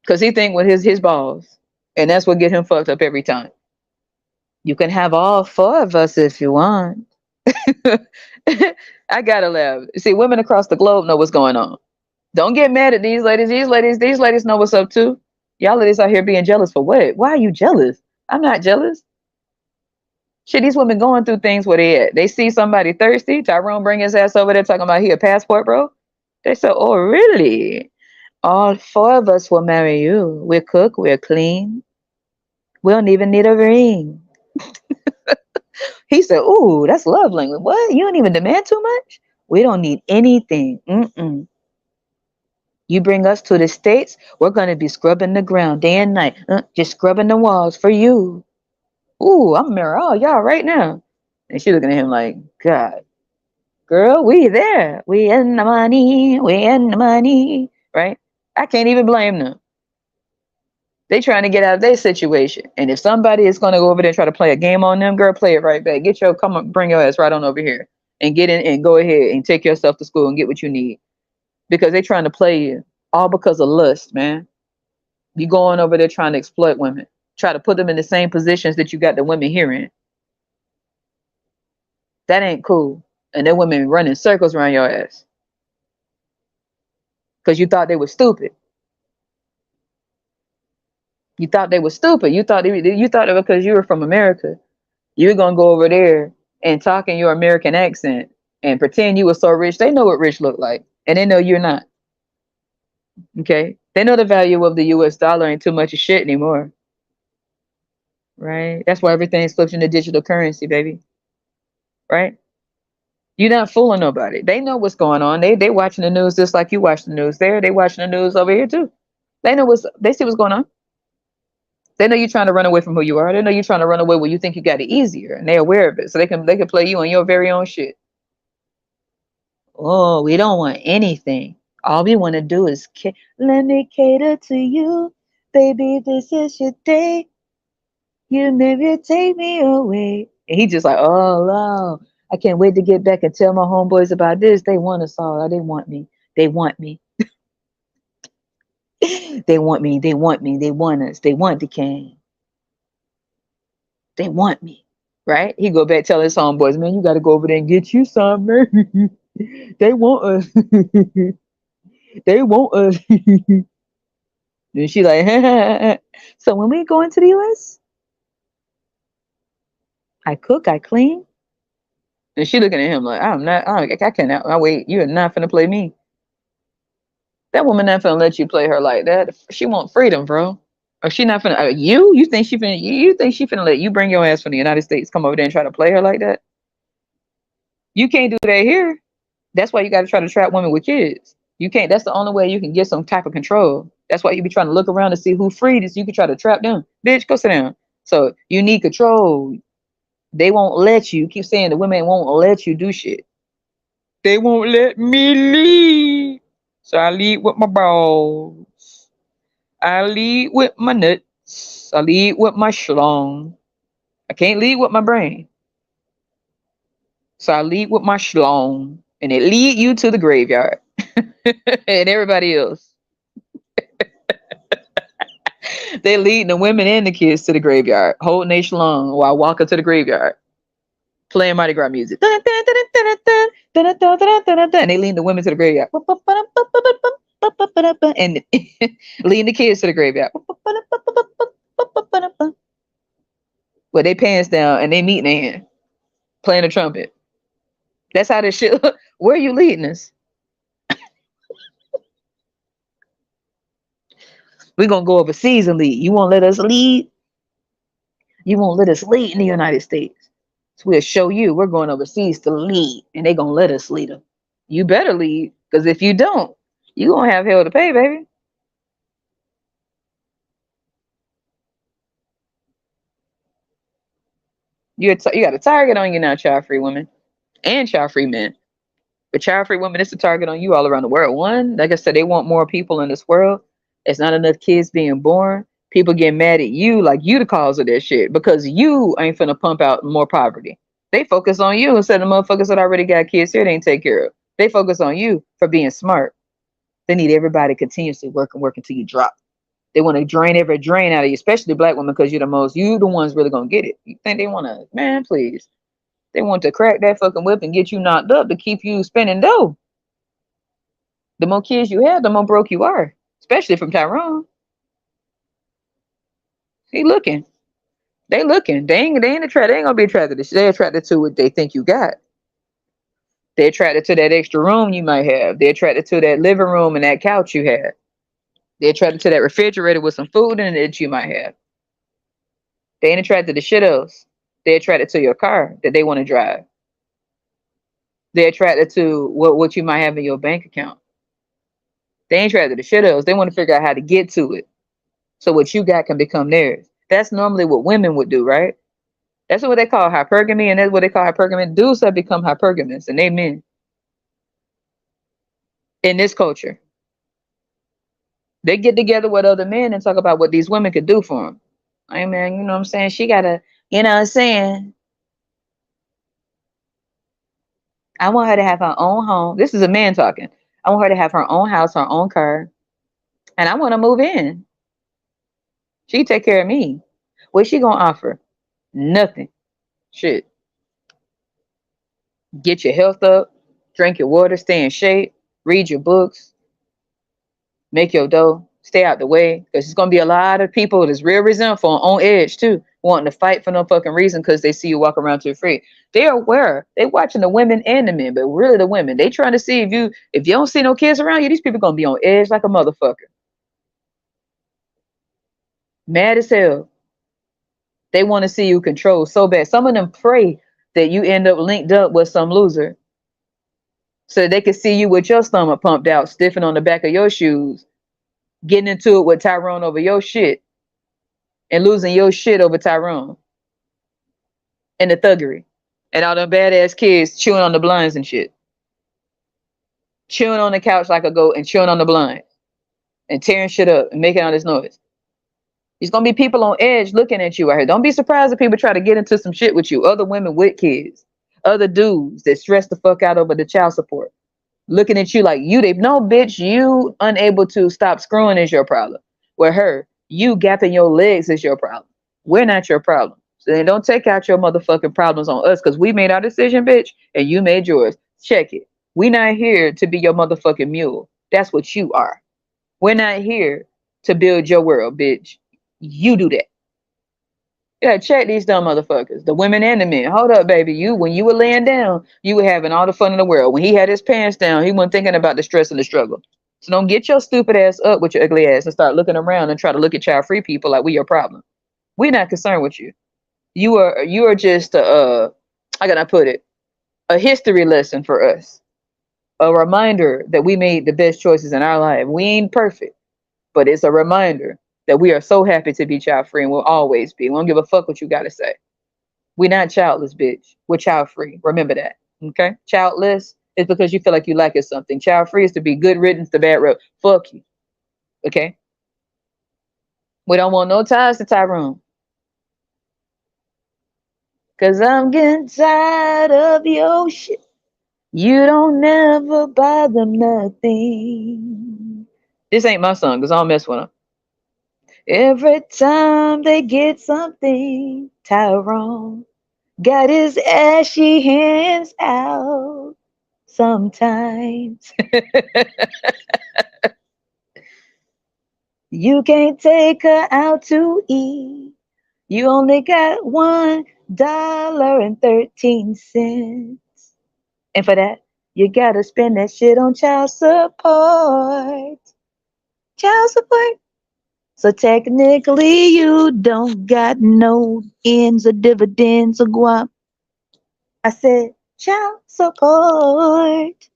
Cause he think with his balls. And that's what get him fucked up every time. You can have all 4 of us if you want. I gotta laugh. See, women across the globe know what's going on. Don't get mad at these ladies. These ladies know what's up too. Y'all ladies out here being jealous for what? Why are you jealous? I'm not jealous. Shit, these women going through things where they at. They see somebody thirsty. Tyrone bring his ass over there talking about he a passport, bro. They say, oh, really? All 4 of us will marry you. We cook, we're clean. We don't even need a ring. He said, ooh, that's love language. What? You don't even demand too much? We don't need anything. Mm-mm. You bring us to the States, we're going to be scrubbing the ground day and night. Just scrubbing the walls for you. Ooh, I'm married all y'all right now. And she looking at him like, God, girl, we there. We in the money. We in the money. Right? I can't even blame them. They trying to get out of their situation. And if somebody is going to go over there and try to play a game on them, girl, play it right back. Come on, bring your ass right on over here. And get in and go ahead and take yourself to school and get what you need. Because they trying to play you. All because of lust, man. You going over there trying to exploit women. Try to put them in the same positions that you got the women here in. That ain't cool. And them women running circles around your ass. Because you thought they were stupid. You thought they were stupid. You thought that because you were from America, you were gonna go over there and talk in your American accent and pretend you were so rich. They know what rich look like. And they know you're not. Okay? They know the value of the US dollar ain't too much of shit anymore. Right? That's why everything's flipped into digital currency, baby. Right? You're not fooling nobody. They know what's going on. They watching the news just like you watch the news. They watching the news over here too. They see what's going on. They know you're trying to run away from who you are. They know you're trying to run away where you think you got it easier, and they're aware of it. So they can play you on your very own shit. Oh, we don't want anything. All we want to do is let me cater to you, baby. This is your day. You never take me away. And he just like, oh wow, I can't wait to get back and tell my homeboys about this. They want us all. They want me. They want me. They want me. They want me. They want us. They want the king. They want me. Right? He go back tell his homeboys, man, you got to go over there and get you some, man. They want us. They want us. And she like, so when we go into the US, I cook, I clean. And she looking at him like, I cannot, wait, you're not finna play me. That woman not finna let you play her like that. She want freedom, bro. Or she not finna, you think she finna let you bring your ass from the United States, come over there and try to play her like that? You can't do that here. That's why you got to try to trap women with kids. You can't. That's the only way you can get some type of control. That's why you be trying to look around to see who freed is. You can try to trap them. Bitch, go sit down. So you need control. They won't let you. Keep saying the women won't let you do shit. They won't let me lead. So I lead with my balls. I lead with my nuts. I lead with my schlong. I can't lead with my brain. So I lead with my schlong. And it lead you to the graveyard. And everybody else. They leading the women and the kids to the graveyard, whole nation long while walking to the graveyard, playing Mardi Gras music. And they leading the women to the graveyard. And leading the kids to the graveyard. With their pants down and they meet in their hand, playing the trumpet. That's how this shit look. Where are you leading us? We're gonna go overseas and lead. You won't let us lead? You won't let us lead in the United States. So we'll show you we're going overseas to lead, and they gonna let us lead them. You better lead, because if you don't, you gonna have hell to pay, baby. You got a target on you now, child free women and child free men. But child free women, it's a target on you all around the world. One, like I said, they want more people in this world. It's not enough kids being born. People get mad at you like you the cause of that shit because you ain't finna pump out more poverty. They focus on you instead of motherfuckers that already got kids here they ain't take care of. They focus on you for being smart. They need everybody continuously work until you drop. They want to drain every drain out of you, especially black women, because you the ones really gonna get it. You think they wanna, man, please. They want to crack that fucking whip and get you knocked up to keep you spending dough. The more kids you have, the more broke you are, especially from Tyrone. He looking. They looking. They ain't attracted. They ain't gonna be attracted to shit. They attracted to what they think you got. They attracted to that extra room you might have. They attracted to that living room and that couch you had. They attracted to that refrigerator with some food in it that you might have. They ain't attracted to shit else. They attracted to your car that they want to drive. They attracted to what you might have in your bank account. They ain't attracted to shit else. They want to figure out how to get to it. So what you got can become theirs. That's normally what women would do, right? That's what they call hypergamy, and that's what they call hypergamy. Dudes have become hypergamous, and they men in this culture. They get together with other men and talk about what these women could do for them. Hey man, you know what I'm saying? She gotta, you know what I'm saying? I want her to have her own home. This is a man talking. I want her to have her own house, her own car, and I want to move in. She take care of me. What's she gonna offer? Nothing. Shit. Get your health up, drink your water, stay in shape, read your books, make your dough, stay out the way. Because there's gonna be a lot of people that's real resentful on edge too, wanting to fight for no fucking reason because they see you walk around too free. They're aware. They watching the women and the men, but really the women. They trying to see if you don't see no kids around you, these people gonna be on edge like a motherfucker. Mad as hell. They want to see you control so bad. Some of them pray that you end up linked up with some loser so they can see you with your stomach pumped out, stiffing on the back of your shoes, getting into it with Tyrone over your shit and losing your shit over Tyrone and the thuggery and all them badass kids chewing on the blinds and shit, chewing on the couch like a goat and chewing on the blind and tearing shit up and making all this noise. There's gonna be people on edge looking at you out here. Don't be surprised if people try to get into some shit with you. Other women with kids, other dudes that stress the fuck out over the child support, looking at you like they no bitch. You unable to stop screwing is your problem. With her, you gapping your legs is your problem. We're not your problem. So then don't take out your motherfucking problems on us because we made our decision, bitch, and you made yours. Check it. We not here to be your motherfucking mule. That's what you are. We're not here to build your world, bitch. You do that. Yeah, check these dumb motherfuckers, the women and the men. Hold up, baby. When you were laying down, you were having all the fun in the world. When he had his pants down, he wasn't thinking about the stress and the struggle. So don't get your stupid ass up with your ugly ass and start looking around and try to look at child free people like we your problem. We're not concerned with you. You are just how can I put it? A history lesson for us. A reminder that we made the best choices in our life. We ain't perfect, but it's a reminder that we are so happy to be child free and will always be. We don't give a fuck what you gotta say. We're not childless, bitch. We're child free. Remember that. Okay? Childless is because you feel like you lacking something. Child free is to be good riddance to bad road. Fuck you. Okay? We don't want no ties to Tyrone. Cause I'm getting tired of your shit. You don't never bother nothing. This ain't my song, cause I don't mess with him. Every time they get something, Tyrone got his ashy hands out. Sometimes you can't take her out to eat. You only got $1.13. And for that, you gotta spend that shit on child support. Child support. So technically, you don't got no ends or dividends or guap. I said, child support.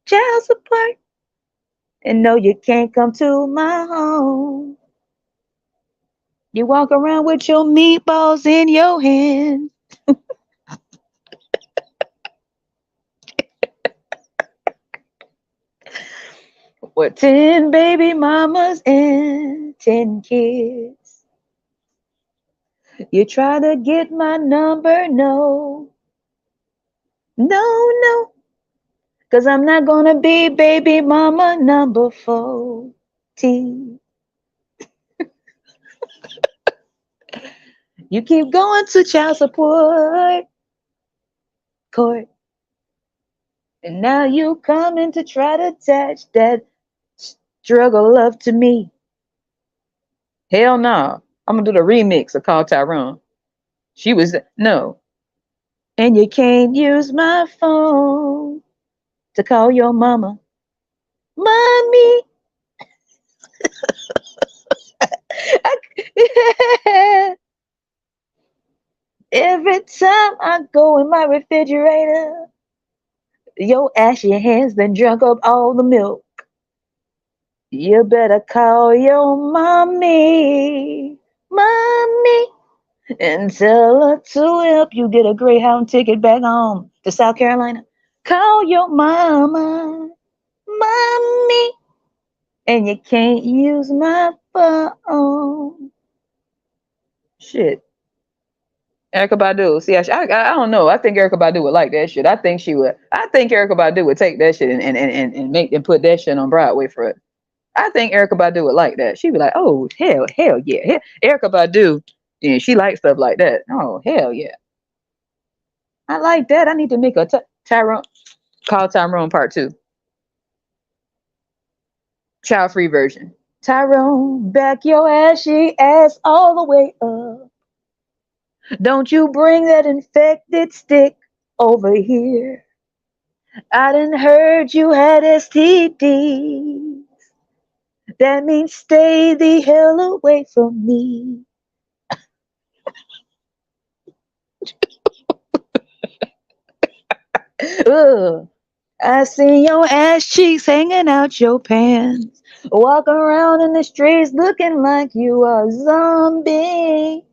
Child support. And no, you can't come to my home. You walk around with your meatballs in your hand. With 10 baby mamas and 10 kids. You try to get my number, no. No, no. Cause I'm not gonna be baby mama number 40. You keep going to child support court. And now you coming to try to attach that struggle love to me. Hell no. I'm gonna do the remix of Call Tyrone. She was no. And you can't use my phone to call your mama. Mommy. Every time I go in my refrigerator, your ashy hands done drunk up all the milk. You better call your mommy, mommy, and tell her to help you get a Greyhound ticket back home to South Carolina. Call your mama, mommy, and you can't use my phone. Shit. Erica Badu. See, I don't know. I think Erica Badu would like that shit. I think she would. I think Erica Badu would take that shit and make and put that shit on Broadway for it. I think Erica Badu would like that. She'd be like, oh hell yeah. Erica Badu, yeah, she likes stuff like that. Oh hell yeah. I like that. I need to make a Tyrone call Tyrone part 2. Child free version. Tyrone, back your ashy ass all the way up. Don't you bring that infected stick over here. I done heard you had STD. That means stay the hell away from me. Ugh. I see your ass cheeks hanging out your pants. Walk around in the streets looking like you are a zombie.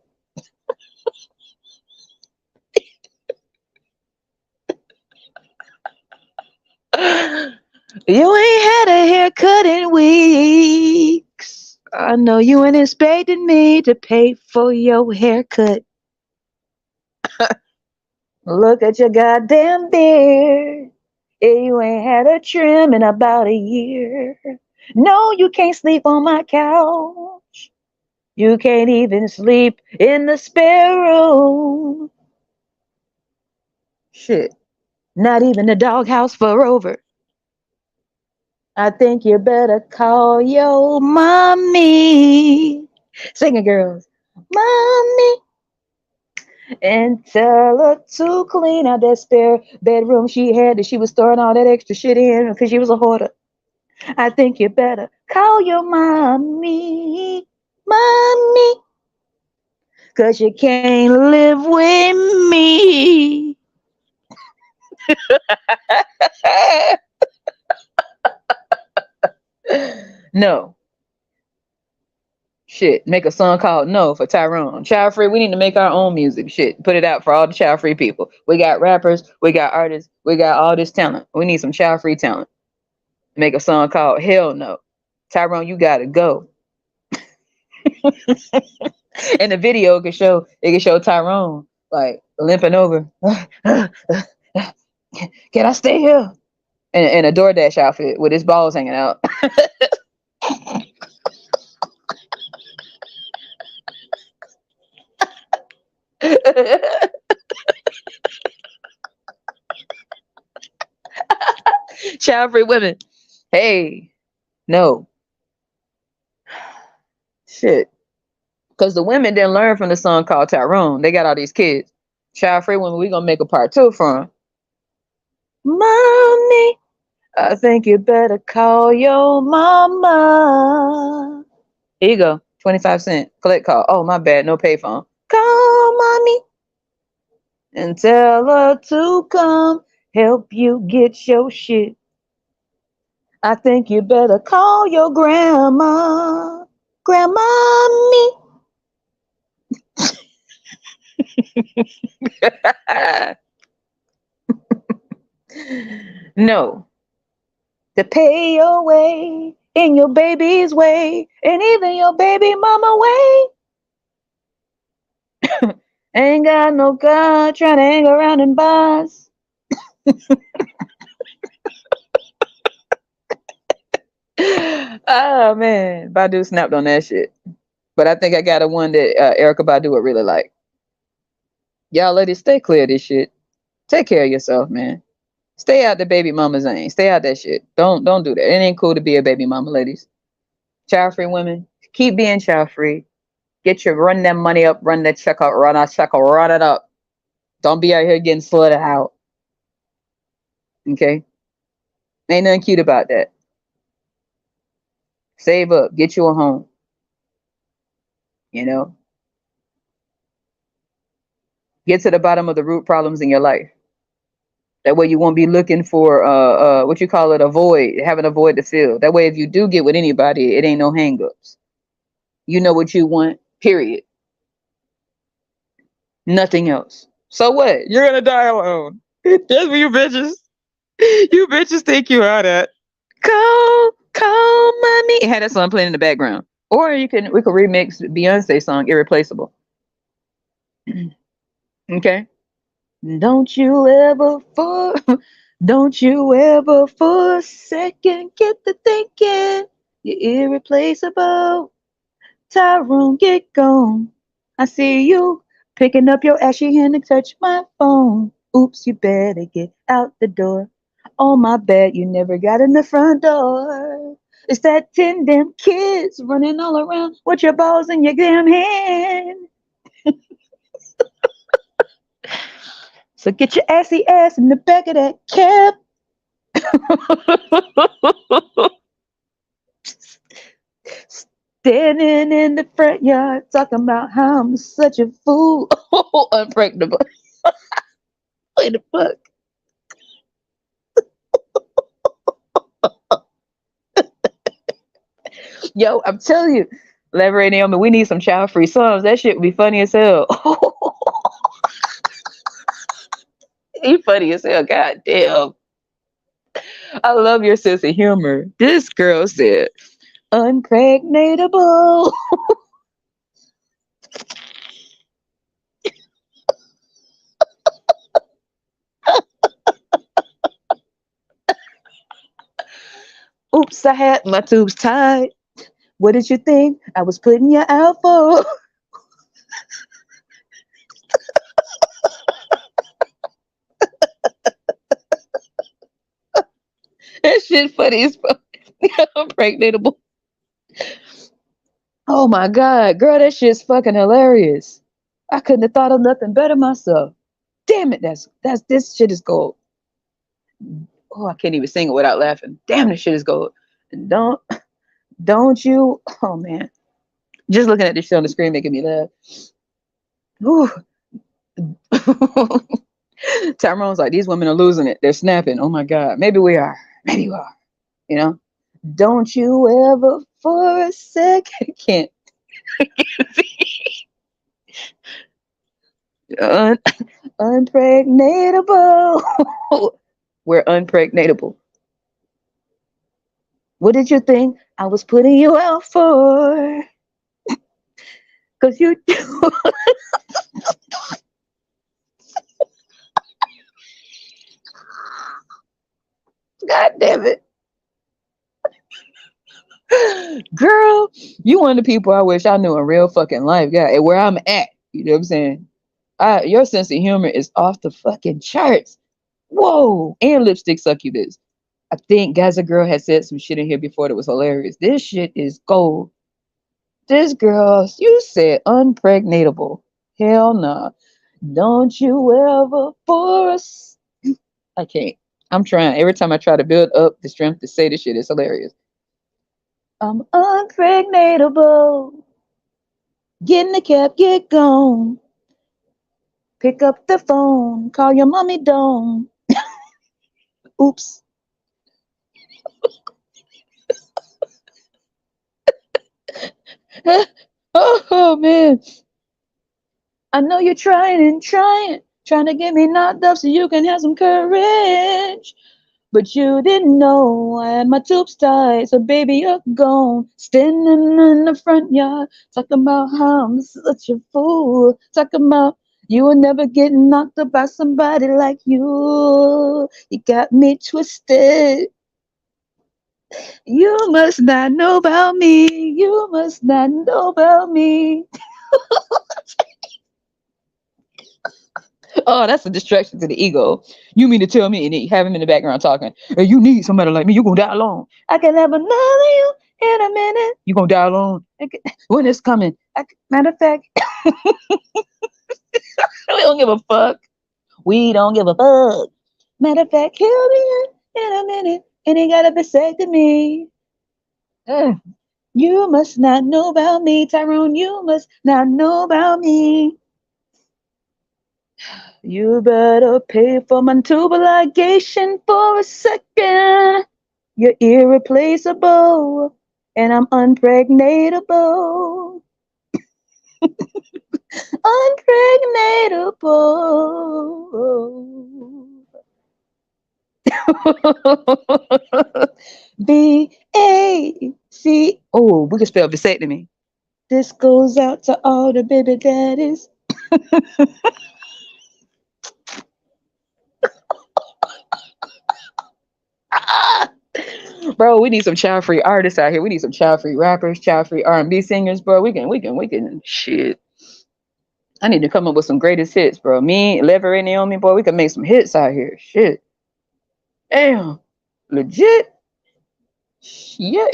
You ain't had a haircut in weeks. I know you ain't expecting me to pay for your haircut. Look at your goddamn beard. You ain't had a trim in about a year. No, you can't sleep on my couch. You can't even sleep in the spare room. Shit. Not even the doghouse for Rover. I think you better call your mommy. Sing it, girls. Mommy. And tell her to clean out that spare bedroom she had that she was storing all that extra shit in because she was a hoarder. I think you better call your mommy. Mommy. Because you can't live with me. No. Shit. Make a song called No for Tyrone. Child free. We need to make our own music. Shit. Put it out for all the child free people. We got rappers. We got artists. We got all this talent. We need some child free talent. Make a song called Hell No. Tyrone, you gotta go. And the video can show Tyrone like limping over. Can I stay here? In a DoorDash outfit with his balls hanging out. Child-free women. Hey, no. Shit. Because the women didn't learn from the song called Tyrone. They got all these kids. Child-free women, we gonna make a part two from. Mommy, I think you better call your mama. Here you go. 25 cent. Collect call. Oh, my bad. No payphone. Call mommy and tell her to come help you get your shit. I think you better call your grandma. Grandmommy. No. To pay your way in your baby's way and even your baby mama way. Ain't got no God trying to hang around and boss. Oh man, Badu snapped on that shit. But I think I got a one that Erica Badu would really like. Y'all ladies, stay clear of this shit. Take care of yourself, man. Stay out the baby mama zane. Stay out that shit. Don't do that. It ain't cool to be a baby mama, ladies. Child free women, keep being child free. Get your run that money up, run that check out, run that check out, run it up. Don't be out here getting flooded out. Okay? Ain't nothing cute about that. Save up, get you a home. You know? Get to the bottom of the root problems in your life. That way you won't be looking for what you call it, a void, having a void to fill. That way if you do get with anybody, it ain't no hangups. You know what you want, period. Nothing else. So what? You're gonna die alone. That's what you bitches. You bitches think you are that. Call mommy. It had that song playing in the background. Or we could remix Beyonce song Irreplaceable. Okay. Don't you ever for a second get to thinking you're irreplaceable. Tyrone, get gone. I see you picking up your ashy hand and touch my phone. Oops, you better get out the door. Oh, my bad, you never got in the front door. It's that 10 damn kids running all around with your balls in your damn hand. So get your assy ass in the back of that cab. Standing in the front yard talking about how I'm such a fool. Unpregnable. What the fuck? Yo, I'm telling you, Lever and Naomi, we need some child free songs. That shit would be funny as hell. He funny as hell. God damn. I love your sense of humor. This girl said, unpregnatable. Oops, I had my tubes tied. What did you think I was putting you out for? That shit funny as fuck. Unpregnatable. Oh my god, girl, that shit's fucking hilarious. I couldn't have thought of nothing better myself. Damn it, that's this shit is gold. Oh, I can't even sing it without laughing. Damn, this shit is gold. Don't don't you? Oh man, just looking at this shit on the screen making me laugh. Ooh. Tyrone's like, these women are losing it. They're snapping. Oh my god, maybe we are. Maybe we are. You know? Don't you ever for a second can't Un- unpregnatable. We're unpregnatable. What did you think I was putting you out for? Cause you God damn it. Girl, you one of the people I wish I knew in real fucking life. God, and where I'm at. You know what I'm saying? Your sense of humor is off the fucking charts. Whoa, and lipstick succubus. I think Gaza Girl had said some shit in here before that was hilarious. This shit is gold. This girl, you said unpregnatable. Hell no. Don't you ever force. I can't. I'm trying. Every time I try to build up the strength to say this shit, it's hilarious. I'm unpregnatable. Get in the cab, get gone. Pick up the phone. Call your mommy, don't. Oops. Oh man. I know you're trying and trying to get me knocked up so you can have some courage. But you didn't know I had my tubes tied, so baby, you're gone. Standing in the front yard, talking about how I'm such a fool. Talking about you will never get knocked up by somebody like you. You got me twisted. You must not know about me. You must not know about me. Oh, that's a distraction to the ego. You mean to tell me and then you have him in the background talking, hey, you need somebody like me, you're gonna die alone. I can have another you in a minute. You're gonna die alone. When it's coming. Matter of fact, we don't give a fuck. We don't give a fuck. Matter of fact, he'll be in a minute and he got a vasectomy. Uh, you must not know about me, Tyrone. You must not know about me. You better pay for my tubal ligation for a second. You're irreplaceable, and I'm unpregnatable. Unpregnatable. B-A-C. Oh, we can spell vasectomy. This goes out to all the baby daddies. Bro, we need some child-free artists out here. We need some child-free rappers, child-free R&B singers, bro. We can. Shit. I need to come up with some greatest hits, bro. Me, Lever, and Naomi, boy, we can make some hits out here. Shit. Damn. Legit. Yeah.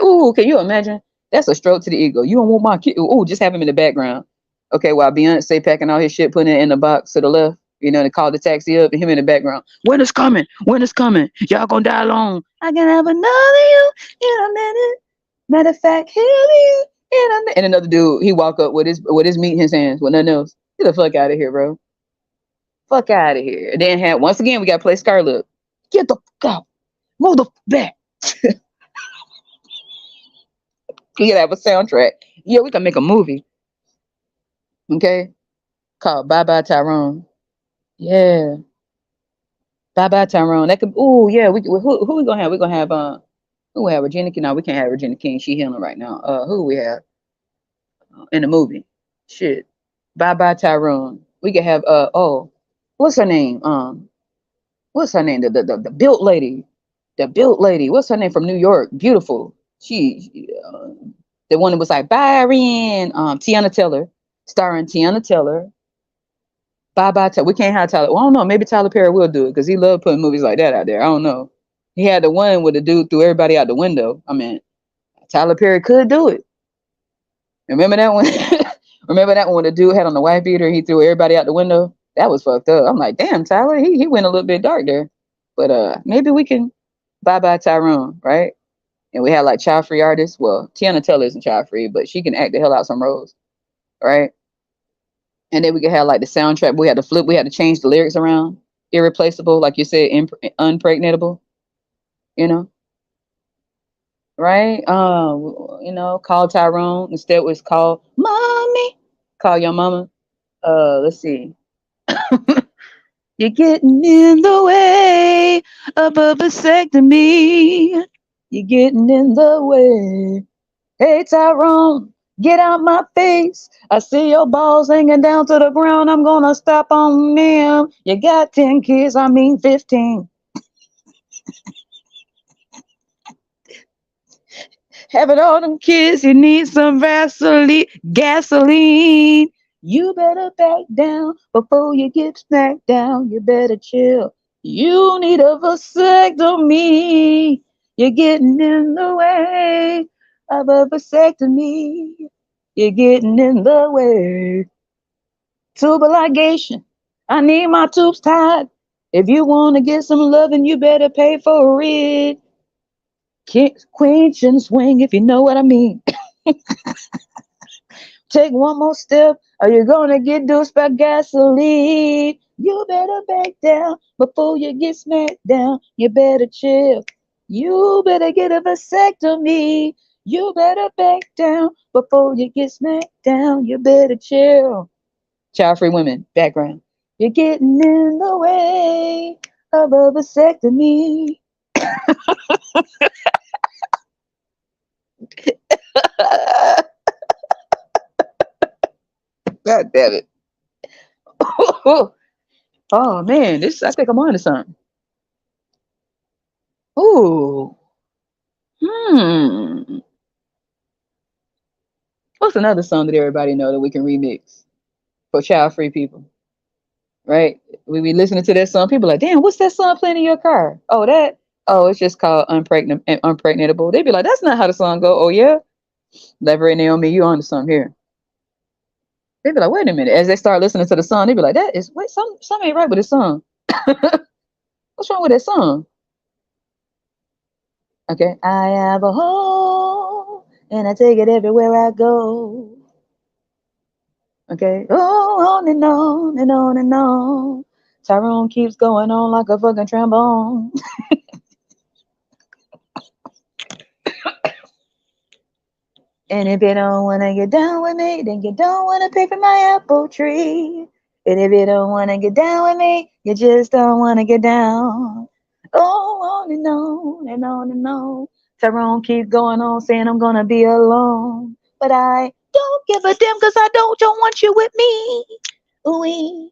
Ooh, can you imagine? That's a stroke to the ego. You don't want my kid. Ooh, just have him in the background. Okay, while Beyonce packing all his shit, putting it in the box to the left. You know, to call the taxi up and him in the background. Winter's coming. Winter's coming. Y'all gonna die alone. I can have another you in a minute. Matter of fact, he'll be in a minute. And another dude, he walk up with his meat in his hands with nothing else. Get the fuck out of here, bro. Fuck out of here. And then once again we gotta play Scarlet. Get the fuck out. Move the back. We gotta have a soundtrack. Yeah, we can make a movie. Okay? Called Bye Bye Tyrone. Yeah. Bye Bye Tyrone. That could yeah, who we gonna have? We gonna have who we have? Regina King. No, we can't have Regina King. She healing right now. Who we have in the movie? Shit. Bye Bye Tyrone. We could have what's her name? What's her name? The built lady. The built lady. What's her name from New York? Beautiful. The one that was like Byron. Tiana Taylor, starring Tiana Taylor. Bye bye. We can't have Tyler. Well, I don't know. Maybe Tyler Perry will do it because he loved putting movies like that out there. I don't know. He had the one where the dude threw everybody out the window. I mean, Tyler Perry could do it. Remember that one? Remember that one when the dude had on the wife beater and he threw everybody out the window? That was fucked up. I'm like, damn, Tyler, he went a little bit dark there. But maybe we can bye bye Tyrone, right? And we had like child free artists. Well, Tiana Taylor isn't child free, but she can act the hell out some roles, right? And then we could have like the soundtrack. We had to flip. We had to change the lyrics around. Irreplaceable, like you said, unpregnatable. You know, right? Call Tyrone. Instead, it was call mommy. Call your mama. Let's see. You're getting in the way of a vasectomy. You're getting in the way. Hey Tyrone, get out my face. I see your balls hanging down to the ground. I'm gonna stop on them. You got 10 kids, I mean 15. Having all them kids, you need some Vaseline, gasoline. You better back down before you get smacked down. You better chill. You need a vasectomy. You're getting in the way of a vasectomy. You're getting in the way. Tubal ligation. I need my tubes tied. If you want to get some loving, you better pay for it. Queen shouldn't swing if you know what I mean. Take one more step or you're gonna get dosed by gasoline. You better back down before you get smacked down. You better chill. You better get a vasectomy. You better back down before you get smacked down. You better chill. Child free women, background. You're getting in the way of a vasectomy. God damn it. Oh man, this I think I'm on to something. Ooh. Hmm. What's another song that everybody know that we can remix for child free people? Right? We be listening to that song, people like, damn, what's that song playing in your car? Oh, that. Oh, it's just called Unpregnantable. They be like, that's not how the song go. Oh yeah? Leverage Naomi, you on to something here. They be like, wait a minute. As they start listening to the song, they be like, that is wait, something ain't right with this song. What's wrong with that song? Okay. I have a home and I take it everywhere I go. Okay. Oh, on and on and on and on. Tyrone keeps going on like a fucking trombone. And if you don't wanna get down with me, then you don't wanna pick from my apple tree. And if you don't wanna get down with me, you just don't wanna get down. Oh, on and on and on and on. Tyrone keeps going on saying I'm gonna be alone. But I don't give a damn cause I don't want you with me. Ooh.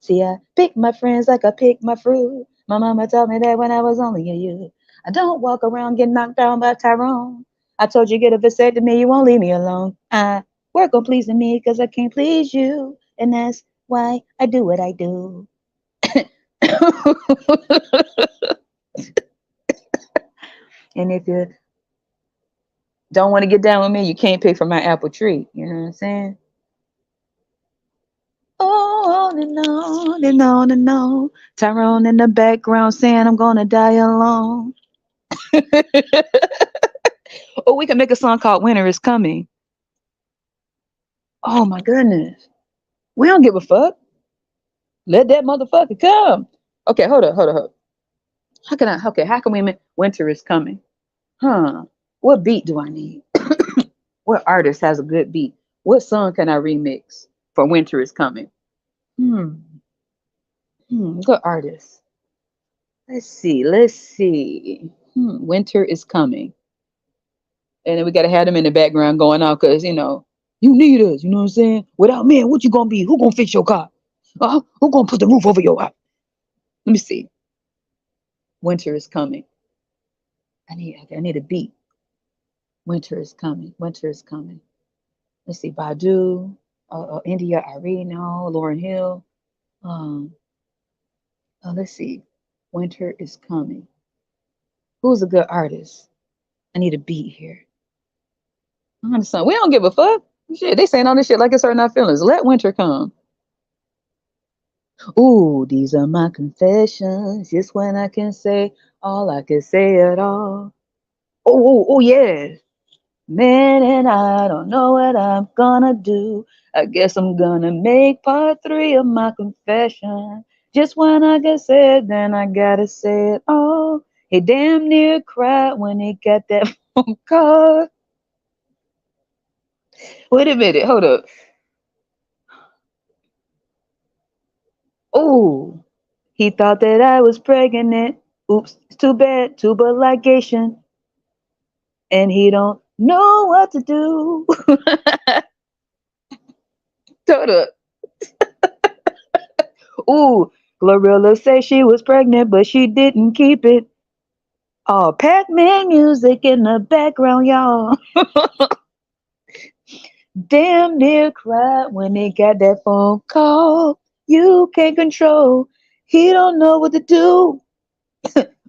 See, I pick my friends like I pick my fruit. My mama told me that when I was only a youth. I don't walk around getting knocked down by Tyrone. I told you get a vasectomy, you won't leave me alone. I work on pleasing me because I can't please you. And that's why I do what I do. And if you don't want to get down with me, you can't pick from my apple tree. You know what I'm saying? Oh, on and on and on and on. Tyrone in the background saying I'm gonna die alone. Or we can make a song called Winter is Coming. Oh my goodness. We don't give a fuck. Let that motherfucker come. Okay, hold up. How can we make Winter is Coming? Huh. What beat do I need? What artist has a good beat? What song can I remix for Winter is Coming? Hmm. Good artist. Let's see. Winter is coming. And then we gotta have them in the background going on because you need us, you know what I'm saying? Without men, what you gonna be? Who gonna fix your car? Who gonna put the roof over your house? Let me see. Winter is coming. I need a beat. Winter is coming. Winter is coming. Let's see. Badu, India, Irene, no, Lauren Hill. Um, let's see. Winter is coming. Who's a good artist? I need a beat here. I understand. We don't give a fuck. Shit, they saying all this shit like it's hurting our feelings. Let winter come. Ooh, these are my confessions. Just when I can say all I can say at all. Oh, yeah. Man, and I don't know what I'm gonna do. I guess I'm gonna make part 3 of my confession. Just when I can say it, then I gotta say it all. He damn near cried when he got that phone call. Wait a minute, hold up. Oh, he thought that I was pregnant. Oops, it's too bad, tubal ligation. And he don't know what to do. Hold up. Ooh, Glorilla said she was pregnant, but she didn't keep it. Oh, Pac-Man music in the background, y'all. Damn near cried when they got that phone call. You can't control. He don't know what to do.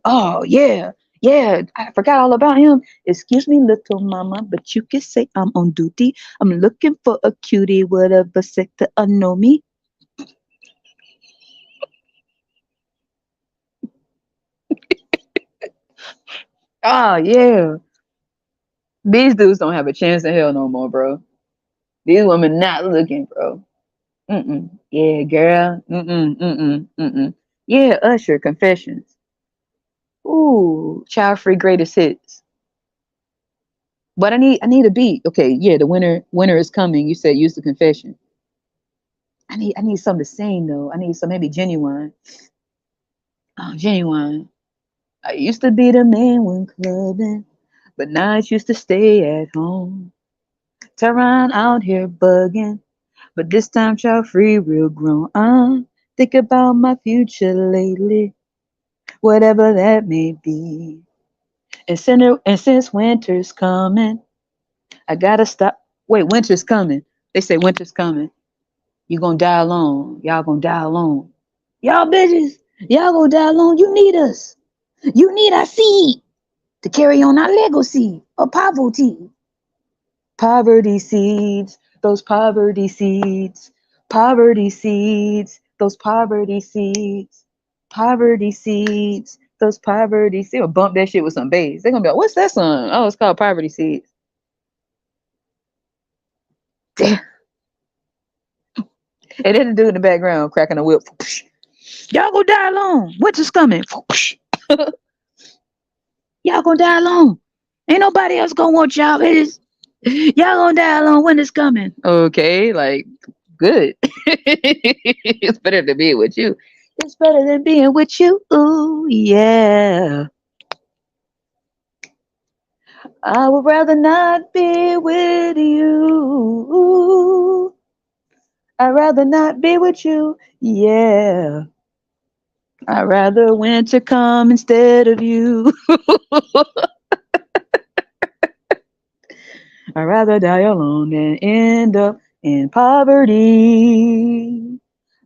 Oh yeah, yeah. I forgot all about him. Excuse me, little mama, but you can say I'm on duty. I'm looking for a cutie with a vasector. Know me. Oh yeah. These dudes don't have a chance in hell no more, bro. These women not looking, bro. Mm-mm. Yeah, girl. Mm-mm. Mm-mm. Mm-mm. Yeah, Usher Confessions. Ooh, Childfree Greatest Hits. But I need a beat. Okay, yeah, the winter is coming. You said use the confession. I need something to sing though. I need some maybe genuine. Oh, genuine. I used to be the man when clubbing, but now I used to stay at home. Tehran out here bugging, but this time child free, real grown. Think about my future lately, whatever that may be. And since winter's coming, I gotta stop. Wait, winter's coming. They say winter's coming. You gonna die alone. Y'all gonna die alone. Y'all bitches, y'all gonna die alone. You need us. You need our seed to carry on our legacy of poverty. Poverty seeds, those poverty seeds, poverty seeds, those poverty seeds, poverty seeds, those poverty seeds. They'll bump that shit with some bass. They're gonna be like, what's that song? Oh, it's called Poverty Seeds. Damn. And then the dude in the background cracking a whip. Y'all gonna die alone. Winter's coming. Y'all gonna die alone. Ain't nobody else gonna want y'all. Y'all gonna die alone when it's coming. Okay, like good. It's better to be with you. It's better than being with you. Ooh, yeah. I would rather not be with you. I'd rather not be with you. Yeah. I'd rather winter come instead of you. I'd rather die alone than end up in poverty.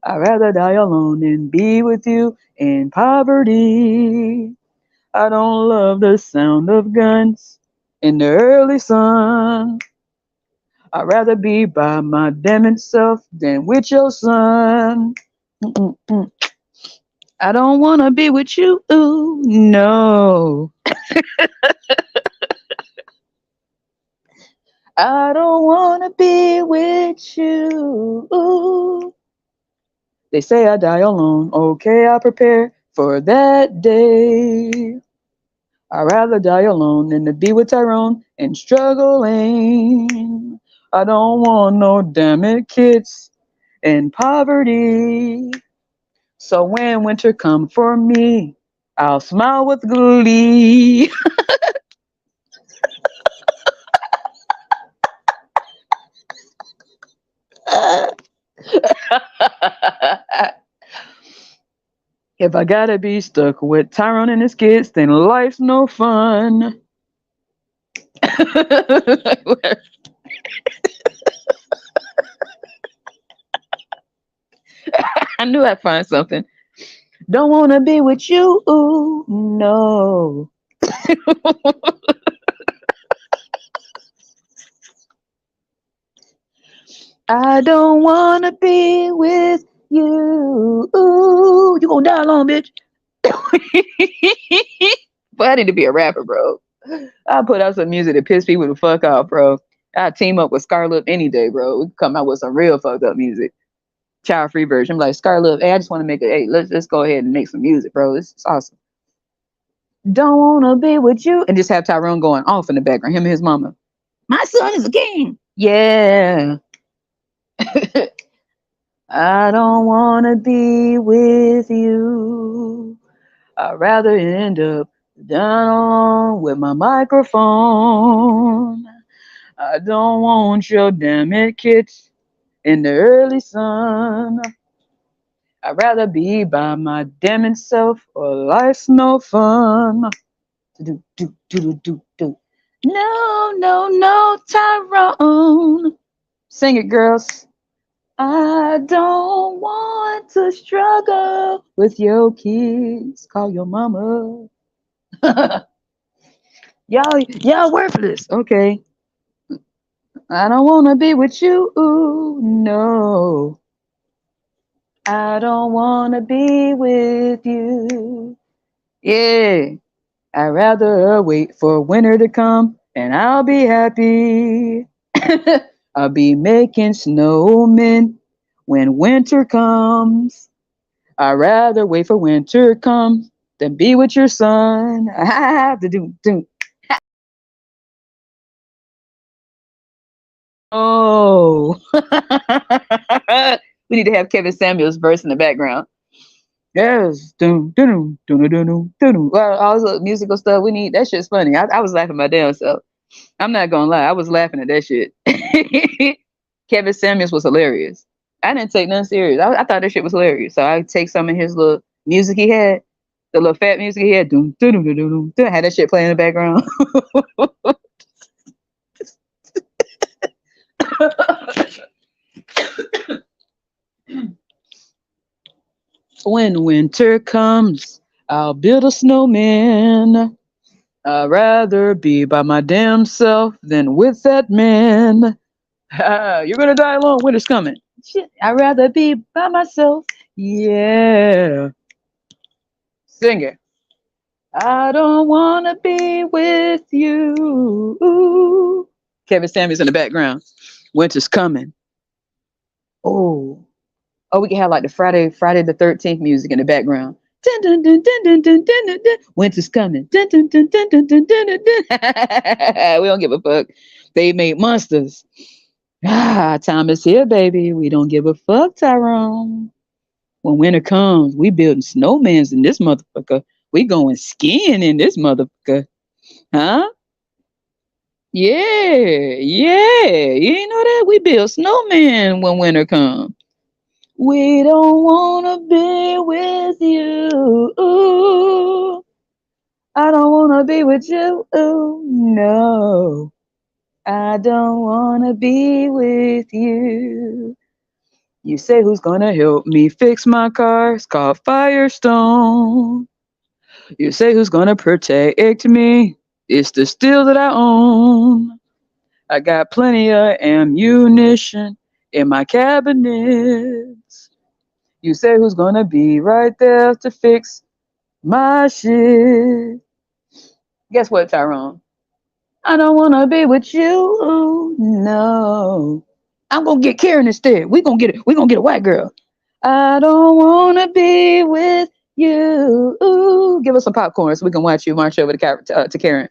I'd rather die alone than be with you in poverty. I don't love the sound of guns in the early sun. I'd rather be by my damn self than with your son. Mm-mm-mm. I don't wanna be with you, ooh, no. I don't wanna be with you, ooh. They say I die alone. Okay, I prepare for that day. I'd rather die alone than to be with Tyrone and struggling. I don't want no damn it kids in poverty. So when winter come for me, I'll smile with glee. If I gotta be stuck with Tyrone and his kids, then life's no fun. I knew I'd find something. Don't wanna be with you, ooh, no. I don't wanna be with you. Ooh, you gonna die alone, bitch. But I need to be a rapper, bro. I put out some music to piss people the fuck off, bro. I team up with Scarlett any day, bro. We can come out with some real fucked up music. Child free version. I'm like, Scarlett, hey, I just want to make it. Hey, let's go ahead and make some music, bro. This is awesome. Don't wanna be with you, and just have Tyrone going off in the background. Him and his mama. My son is a king. Yeah. I don't wanna be with you. I'd rather end up down alone with my microphone. I don't want your damn it kids in the early sun. I'd rather be by my damn self or life's no fun. Do, do, do, do, do, do. No, no, no, Tyrone. Sing it, girls. I don't want to struggle with your kids. Call your mama. Y'all worthless. Okay. I don't want to be with you. Ooh, no. I don't want to be with you. Yeah. I'd rather wait for winter to come and I'll be happy. I'll be making snowmen when winter comes. I'd rather wait for winter comes than be with your son. I have to do. Oh, we need to have Kevin Samuels verse in the background. Yes, doom, doom, doom, doom, doom, doom. Well, all the musical stuff we need. That shit's funny. I was laughing my damn self. I'm not gonna lie, I was laughing at that shit. Kevin Samuels was hilarious. I didn't take none serious. I thought that shit was hilarious. So I take some of his little music he had, the little fat music he had, doom, doom, doom, doom, doom, had that shit playing in the background. When winter comes, I'll build a snowman. I'd rather be by my damn self than with that man. You're gonna die alone. Winter's coming. Shit, I'd rather be by myself. Yeah. Sing it. I don't wanna be with you. Kevin Samuels in the background. Winter's coming. Oh. Oh, we can have like the Friday the 13th music in the background. Dun, dun, dun, dun, dun, dun, dun, dun, dun. Winter's coming. Dun, dun, dun, dun, dun, dun, dun, dun, dun. We don't give a fuck. They made monsters. Time is here, baby. We don't give a fuck, Tyrone. When winter comes, we building snowmans in this motherfucker. We going skiing in this motherfucker. Huh? Yeah, yeah. You ain't know that? We build snowmen when winter comes. We don't wanna be with you. Ooh, I don't wanna be with you. Ooh, no. I don't wanna be with you. You say who's gonna help me fix my car? It's called Firestone. You say who's gonna protect me? It's the steel that I own. I got plenty of ammunition in my cabinets. You say who's gonna be right there to fix my shit? Guess what, Tyrone? I don't wanna be with you. No. I'm gonna get Karen instead. We gonna get a white girl. I don't wanna be with you. Ooh, give us some popcorn so we can watch you march over to Karen.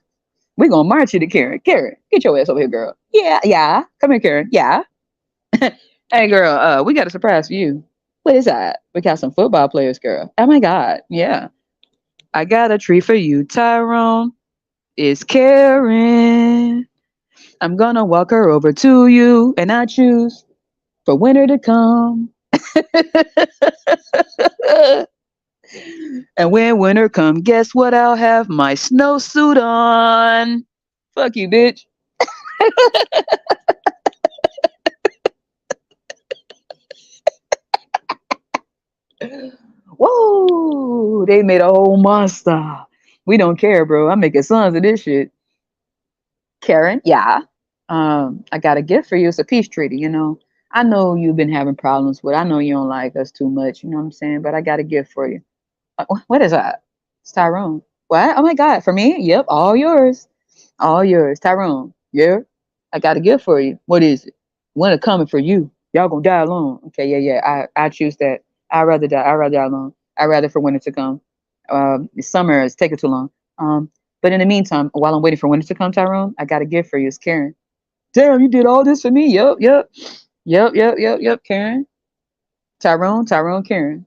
We gonna march you to Karen. Karen, get your ass over here, girl. Yeah, yeah. Come here, Karen. Yeah. Hey, girl. We got a surprise for you. What is that? We got some football players, girl. Oh my God. Yeah. I got a treat for you, Tyrone. It's Karen. I'm gonna walk her over to you, and I choose for winter to come. And when winter come, guess what? I'll have my snowsuit on. Fuck you, bitch. Whoa, they made a whole monster. We don't care, bro. I'm making sons of this shit. Karen, yeah. I got a gift for you. It's a peace treaty, you know. I know you've been having problems with. I know you don't like us too much, you know what I'm saying? But I got a gift for you. What is that? It's Tyrone. What? Oh my God, for me? Yep, all yours. All yours. Tyrone. Yeah. I got a gift for you. What is it? Winter coming for you. Y'all gonna die alone. Okay, yeah, yeah. I choose that. I'd rather die. I'd rather die alone. I'd rather for winter to come. Summer is taking too long. But in the meantime, while I'm waiting for winter to come, Tyrone, I got a gift for you. It's Karen. Damn, you did all this for me. Yep, yep. Yep, yep, yep, yep, Karen. Tyrone, Karen.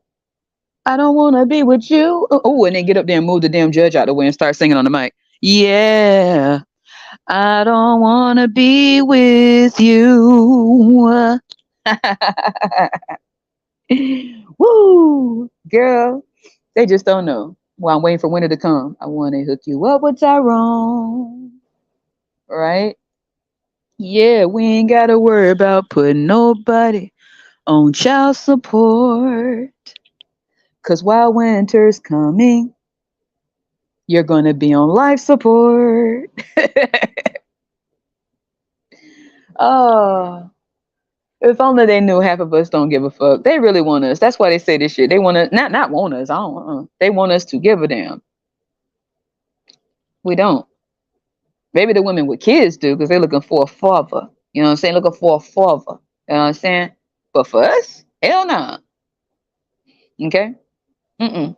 I don't wanna be with you. Oh, and then get up there and move the damn judge out the way and start singing on the mic. Yeah. I don't wanna be with you. Woo, girl. They just don't know. While I'm waiting for winter to come, I want to hook you up with Tyrone. Right? Yeah, we ain't gotta worry about putting nobody on child support. Cause while winter's coming, you're gonna be on life support. Oh, if only they knew half of us don't give a fuck. They really want us. That's why they say this shit. They want us, not want us. I don't. They want us to give a damn. We don't. Maybe the women with kids do because they're looking for a father. You know what I'm saying? Looking for a father. You know what I'm saying? But for us, hell no. Okay. Mm-mm.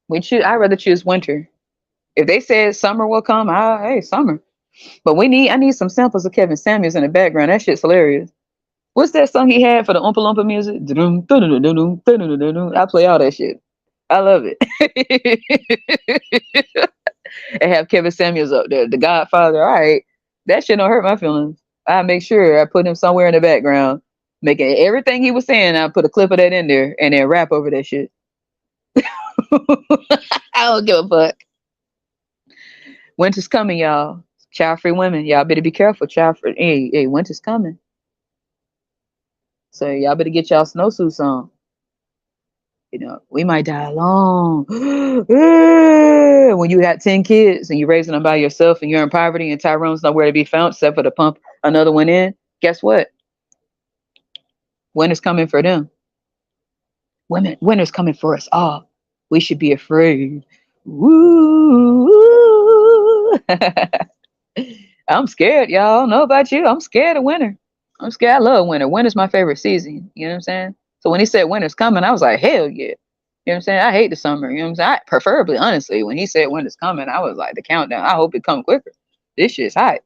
We choose. I'd rather choose winter. If they said summer will come, hey, summer. But I need some samples of Kevin Samuels in the background. That shit's hilarious. What's that song he had for the Oompa Loompa music? Dun-dun, dun-dun, dun-dun, dun-dun, dun-dun. I play all that shit. I love it. And have Kevin Samuels up there, the Godfather. All right, that shit don't hurt my feelings. I make sure I put him somewhere in the background, making everything he was saying. I put a clip of that in there and then rap over that shit. I don't give a fuck. Winter's coming, y'all. Child-free women, y'all better be careful. Child-free, hey, winter's coming. So y'all better get y'all snowsuits on. You know, we might die alone. When you got 10 kids and you're raising them by yourself and you're in poverty and Tyrone's nowhere to be found except for to pump another one in, guess what? Winter's coming for them. Winter's coming for us all. We should be afraid. Woo! I'm scared, y'all. I don't know about you. I'm scared of winter. I'm scared. I love winter. Winter's my favorite season. You know what I'm saying? So when he said winter's coming, I was like, hell yeah. You know what I'm saying? I hate the summer. You know what I'm saying? Preferably, honestly, when he said winter's coming, I was like, the countdown. I hope it come quicker. This shit's hot.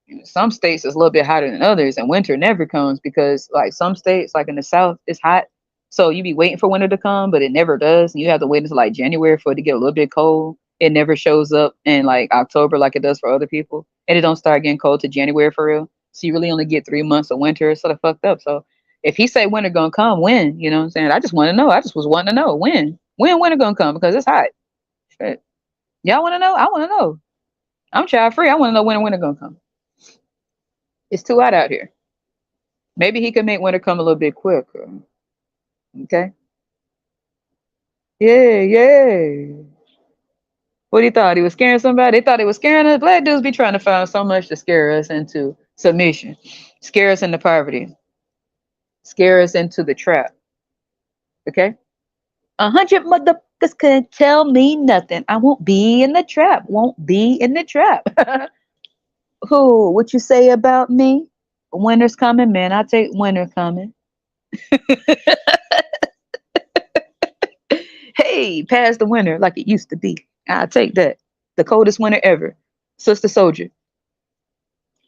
You know, some states is a little bit hotter than others, and winter never comes because, like, some states, like in the South, it's hot. So you be waiting for winter to come, but it never does. And you have to wait until like January for it to get a little bit cold. It never shows up in like October like it does for other people, and it don't start getting cold to January for real. So you really only get 3 months of winter. It's sort of fucked up. So if he say winter gonna come, when? You know what I'm saying? I just want to know. I just was wanting to know when winter gonna come because it's hot. Shit. Y'all want to know? I want to know. I'm child free. I want to know when winter gonna come. It's too hot out here. Maybe he could make winter come a little bit quicker. Okay. Yeah, yeah. What he thought? He was scaring somebody? They thought he was scaring us. Black dudes be trying to find so much to scare us into submission, scare us into poverty, scare us into the trap. Okay? 100 motherfuckers couldn't tell me nothing. I won't be in the trap. Won't be in the trap. Who? What you say about me? Winter's coming, man. I take winter coming. Hey, past the winter like it used to be. I'll take that. The coldest winter ever. Sister Soldier.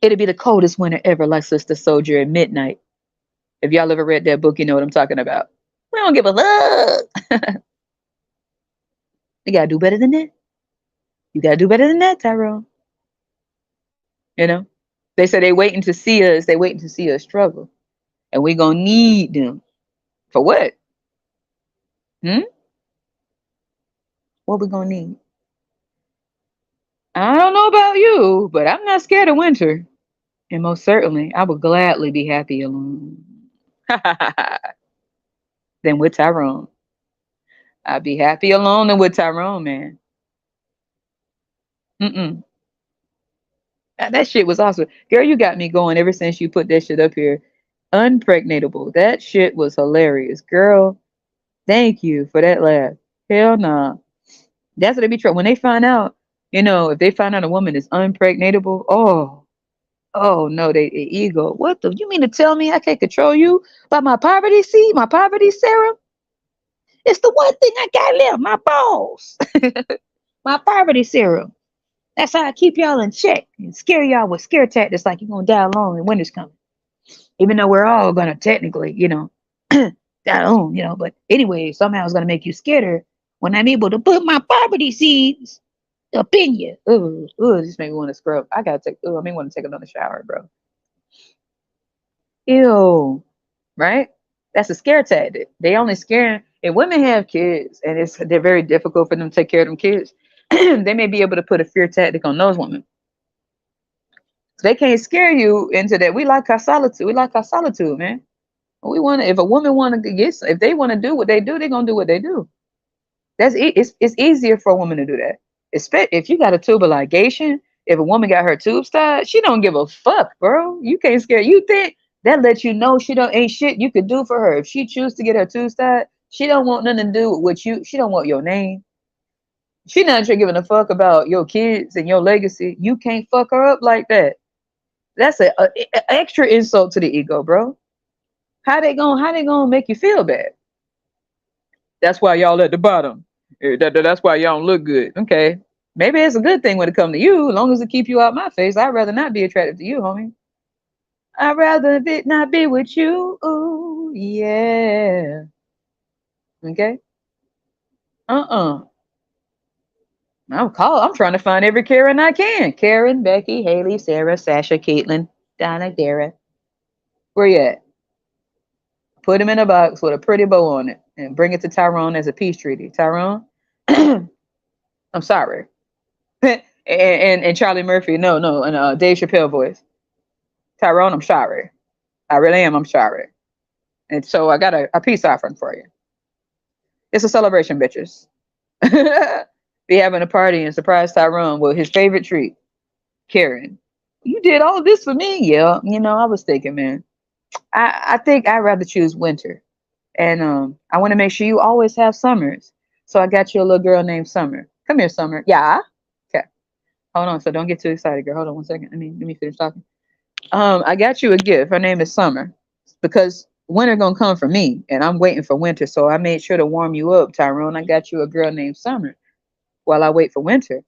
It'll be the coldest winter ever, like Sister Soldier at midnight. If y'all ever read that book, you know what I'm talking about. We don't give a fuck. You gotta do better than that. You gotta do better than that, Tyrone. You know? They say they waiting to see us, they waiting to see us struggle. And we gonna need them. For what? Hmm? What we gonna need? I don't know about you, but I'm not scared of winter. And most certainly, I would gladly be happy alone. Than with Tyrone. I'd be happy alone than with Tyrone, man. Mm-mm. That shit was awesome. Girl, you got me going ever since you put that shit up here. Unpregnatable. That shit was hilarious. Girl, thank you for that laugh. Hell nah. That's what they be trying. When they find out, if they find out a woman is unpregnatable, oh no, they ego. What the? You mean to tell me I can't control you by my poverty seed, my poverty serum? It's the one thing I got left, my balls, my poverty serum. That's how I keep y'all in check and scare y'all with scare tactics like you're gonna die alone and winter's coming. Even though we're all gonna technically, die alone, but anyway, somehow it's gonna make you scared when I'm able to put my poverty seeds up in you. Ooh, this made me want to scrub. I gotta take I may want to take another shower, bro. Ew. Right? That's a scare tactic. They only scaring if women have kids and they're very difficult for them to take care of them kids, they may be able to put a fear tactic on those women. They can't scare you into that. We like our solitude. We like our solitude, man. We want to, if a woman want to get, if they want to do what they do, they're gonna do what they do. It's easier for a woman to do that. If you got a tubal ligation, if a woman got her tubes tied, she don't give a fuck, bro. You can't scare. You think that lets you know she don't ain't shit you could do for her if she choose to get her tubes tied. She don't want nothing to do with what you. She don't want your name. She not giving a fuck about your kids and your legacy. You can't fuck her up like that. That's a extra insult to the ego, bro. How they gonna make you feel bad? That's why y'all at the bottom. That's why y'all don't look good. Okay. Maybe it's a good thing when it come to you, as long as it keep you out my face. I'd rather not be attracted to you, homie. I'd rather not be with you. Ooh, yeah. Okay. Uh-uh. I'm trying to find every Karen I can. Karen, Becky, Haley, Sarah, Sasha, Caitlin, Donna, Dara. Where you at? Put him in a box with a pretty bow on it and bring it to Tyrone as a peace treaty. Tyrone, I'm sorry. And Charlie Murphy, no, and Dave Chappelle voice. Tyrone, I'm sorry. I really am. I'm sorry. And so I got a peace offering for you. It's a celebration, bitches. Be having a party and surprise Tyrone with his favorite treat, Karen. You did all this for me? Yeah. I was thinking, man. I think I'd rather choose winter. And I want to make sure you always have summers. So I got you a little girl named Summer. Come here, Summer. Yeah. Okay. Hold on. So don't get too excited, girl. Hold on one second. Let me finish talking. I got you a gift. Her name is Summer, because winter gonna come for me, and I'm waiting for winter. So I made sure to warm you up, Tyrone. I got you a girl named Summer while I wait for winter.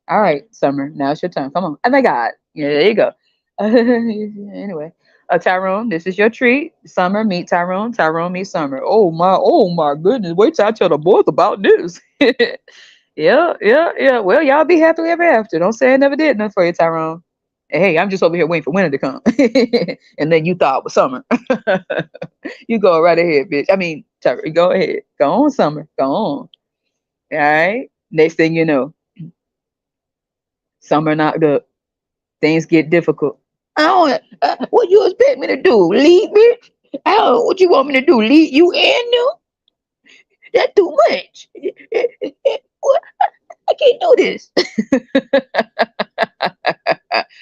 All right, Summer. Now it's your turn. Come on. Oh my God. Yeah, there you go. Anyway, Tyrone, this is your treat. Summer meet Tyrone. Tyrone meet Summer. Oh my goodness. Wait till I tell the boys about this. Yeah, yeah, yeah. Well, y'all be happily ever after. Don't say I never did nothing for you, Tyrone. Hey, I'm just over here waiting for winter to come. And then you thought it was summer. You go right ahead, bitch. Tyrone, go ahead. Go on, Summer. Go on. All right. Next thing you know, summer knocked up. Things get difficult. I don't. What you expect me to do? Leave me? I don't. What you want me to do? Leave you and them? That's too much. What? I can't do this.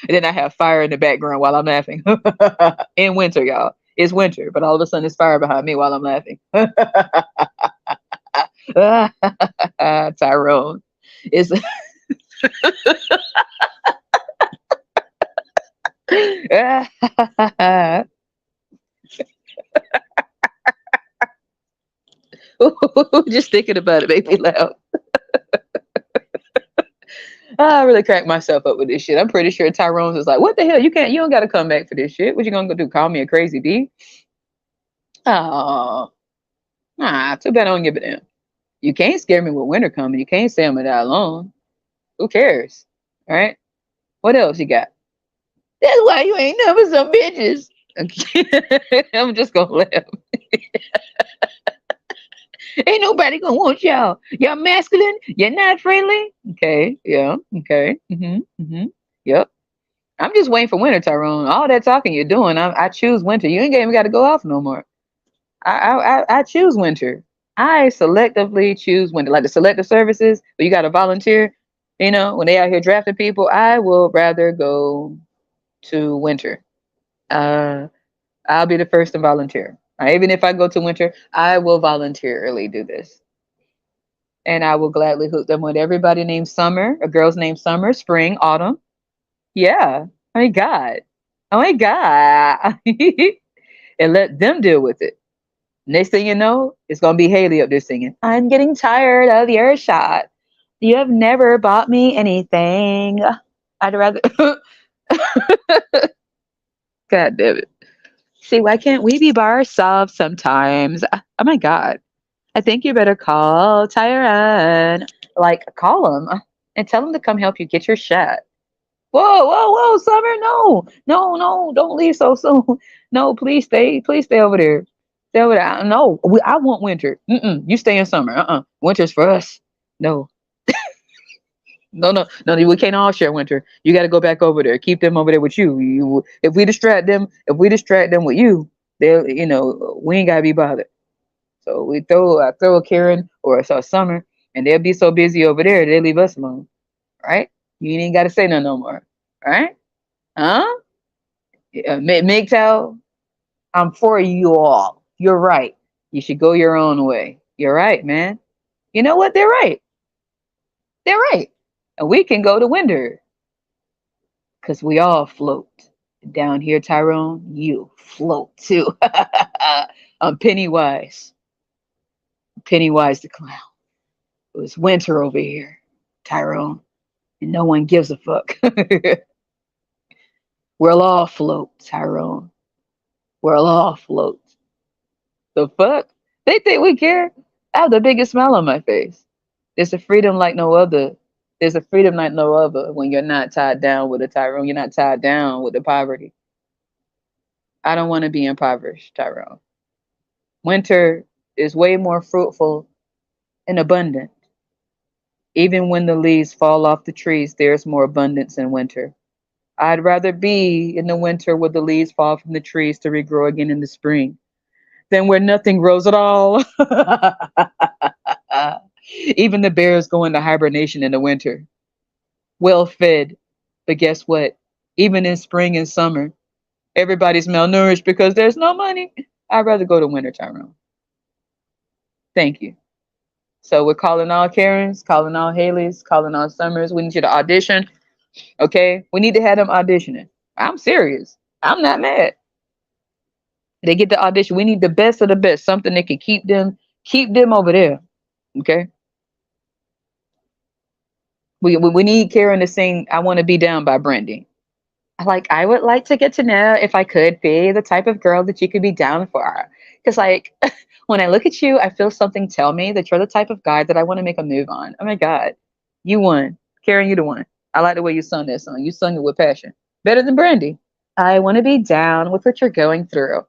And then I have fire in the background while I'm laughing. In winter, y'all. It's winter, but all of a sudden it's fire behind me while I'm laughing. Tyrone. It's just thinking about it made me laugh. I really cracked myself up with this shit. I'm pretty sure Tyrone's is like, what the hell? You don't got to come back for this shit. What you gonna go do? Call me a crazy bee? Oh, too bad I don't give a damn. You can't scare me with winter coming. You can't say I'm gonna die alone. Who cares? All right. What else you got? That's why you ain't never some bitches. Okay. I'm just gonna laugh. Ain't nobody gonna want y'all. Y'all masculine. You're not friendly. Okay. Yeah. Okay. Yep. I'm just waiting for winter, Tyrone. All that talking you're doing, I choose winter. You ain't even got to go off no more. I choose winter. I selectively choose winter. Like the selective services, where you got to volunteer. When they out here drafting people, I will rather go to winter. Uh, I'll be the first to volunteer. Even if I go to winter, I will voluntarily do this. And I will gladly hook them with everybody named Summer, a girl's named Summer, Spring, Autumn. Yeah. Oh my God. Oh my God. And let them deal with it. Next thing you know, it's going to be Haley up there singing, I'm getting tired of your shot. You have never bought me anything. I'd rather. God damn it. See, why can't we be by ourselves sometimes? Oh my God. I think you better call Tyron. Like, call him and tell him to come help you get your shot. Whoa, whoa, whoa, Summer, no, no, no, don't leave so soon. No, please stay over there. Stay over there. No, I want winter. You stay in summer. Winter's for us. No. No, no, no. We can't all share winter. You got to go back over there. Keep them over there with you. If we distract them with you, they'll, we ain't gotta be bothered. So I throw a Karen or a Summer, and they'll be so busy over there, they leave us alone. Right? You ain't got to say nothing no more. Right? Huh? Yeah, MGTOW, I'm for you all. You're right. You should go your own way. You're right, man. You know what? They're right. They're right. And we can go to winter because we all float. Down here, Tyrone, you float too. I'm Pennywise. Pennywise the clown. It was winter over here, Tyrone, and no one gives a fuck. We'll all float, Tyrone. We'll all float. The fuck? They think we care? I have the biggest smile on my face. There's a freedom like no other. There's a freedom like no other when you're not tied down with a Tyrone. You're not tied down with the poverty. I don't want to be impoverished, Tyrone. Winter is way more fruitful and abundant. Even when the leaves fall off the trees, there's more abundance in winter. I'd rather be in the winter where the leaves fall from the trees to regrow again in the spring than where nothing grows at all. Even the bears go into hibernation in the winter, well fed. But guess what? Even in spring and summer, everybody's malnourished because there's no money. I'd rather go to winter, Tyrone. Thank you. So we're calling all Karens, calling all Haleys, calling all Summers. We need you to audition. Okay? We need to have them auditioning. I'm serious. I'm not mad. They get the audition. We need the best of the best, something that can keep them over there. Okay? We need Karen to sing I Wanna Be Down by Brandy. I would like to get to know if I could be the type of girl that you could be down for. Because when I look at you, I feel something tell me that you're the type of guy that I want to make a move on. Oh my God. You won. Karen, you the one. I like the way you sung that song. You sung it with passion. Better than Brandy. I want to be down with what you're going through.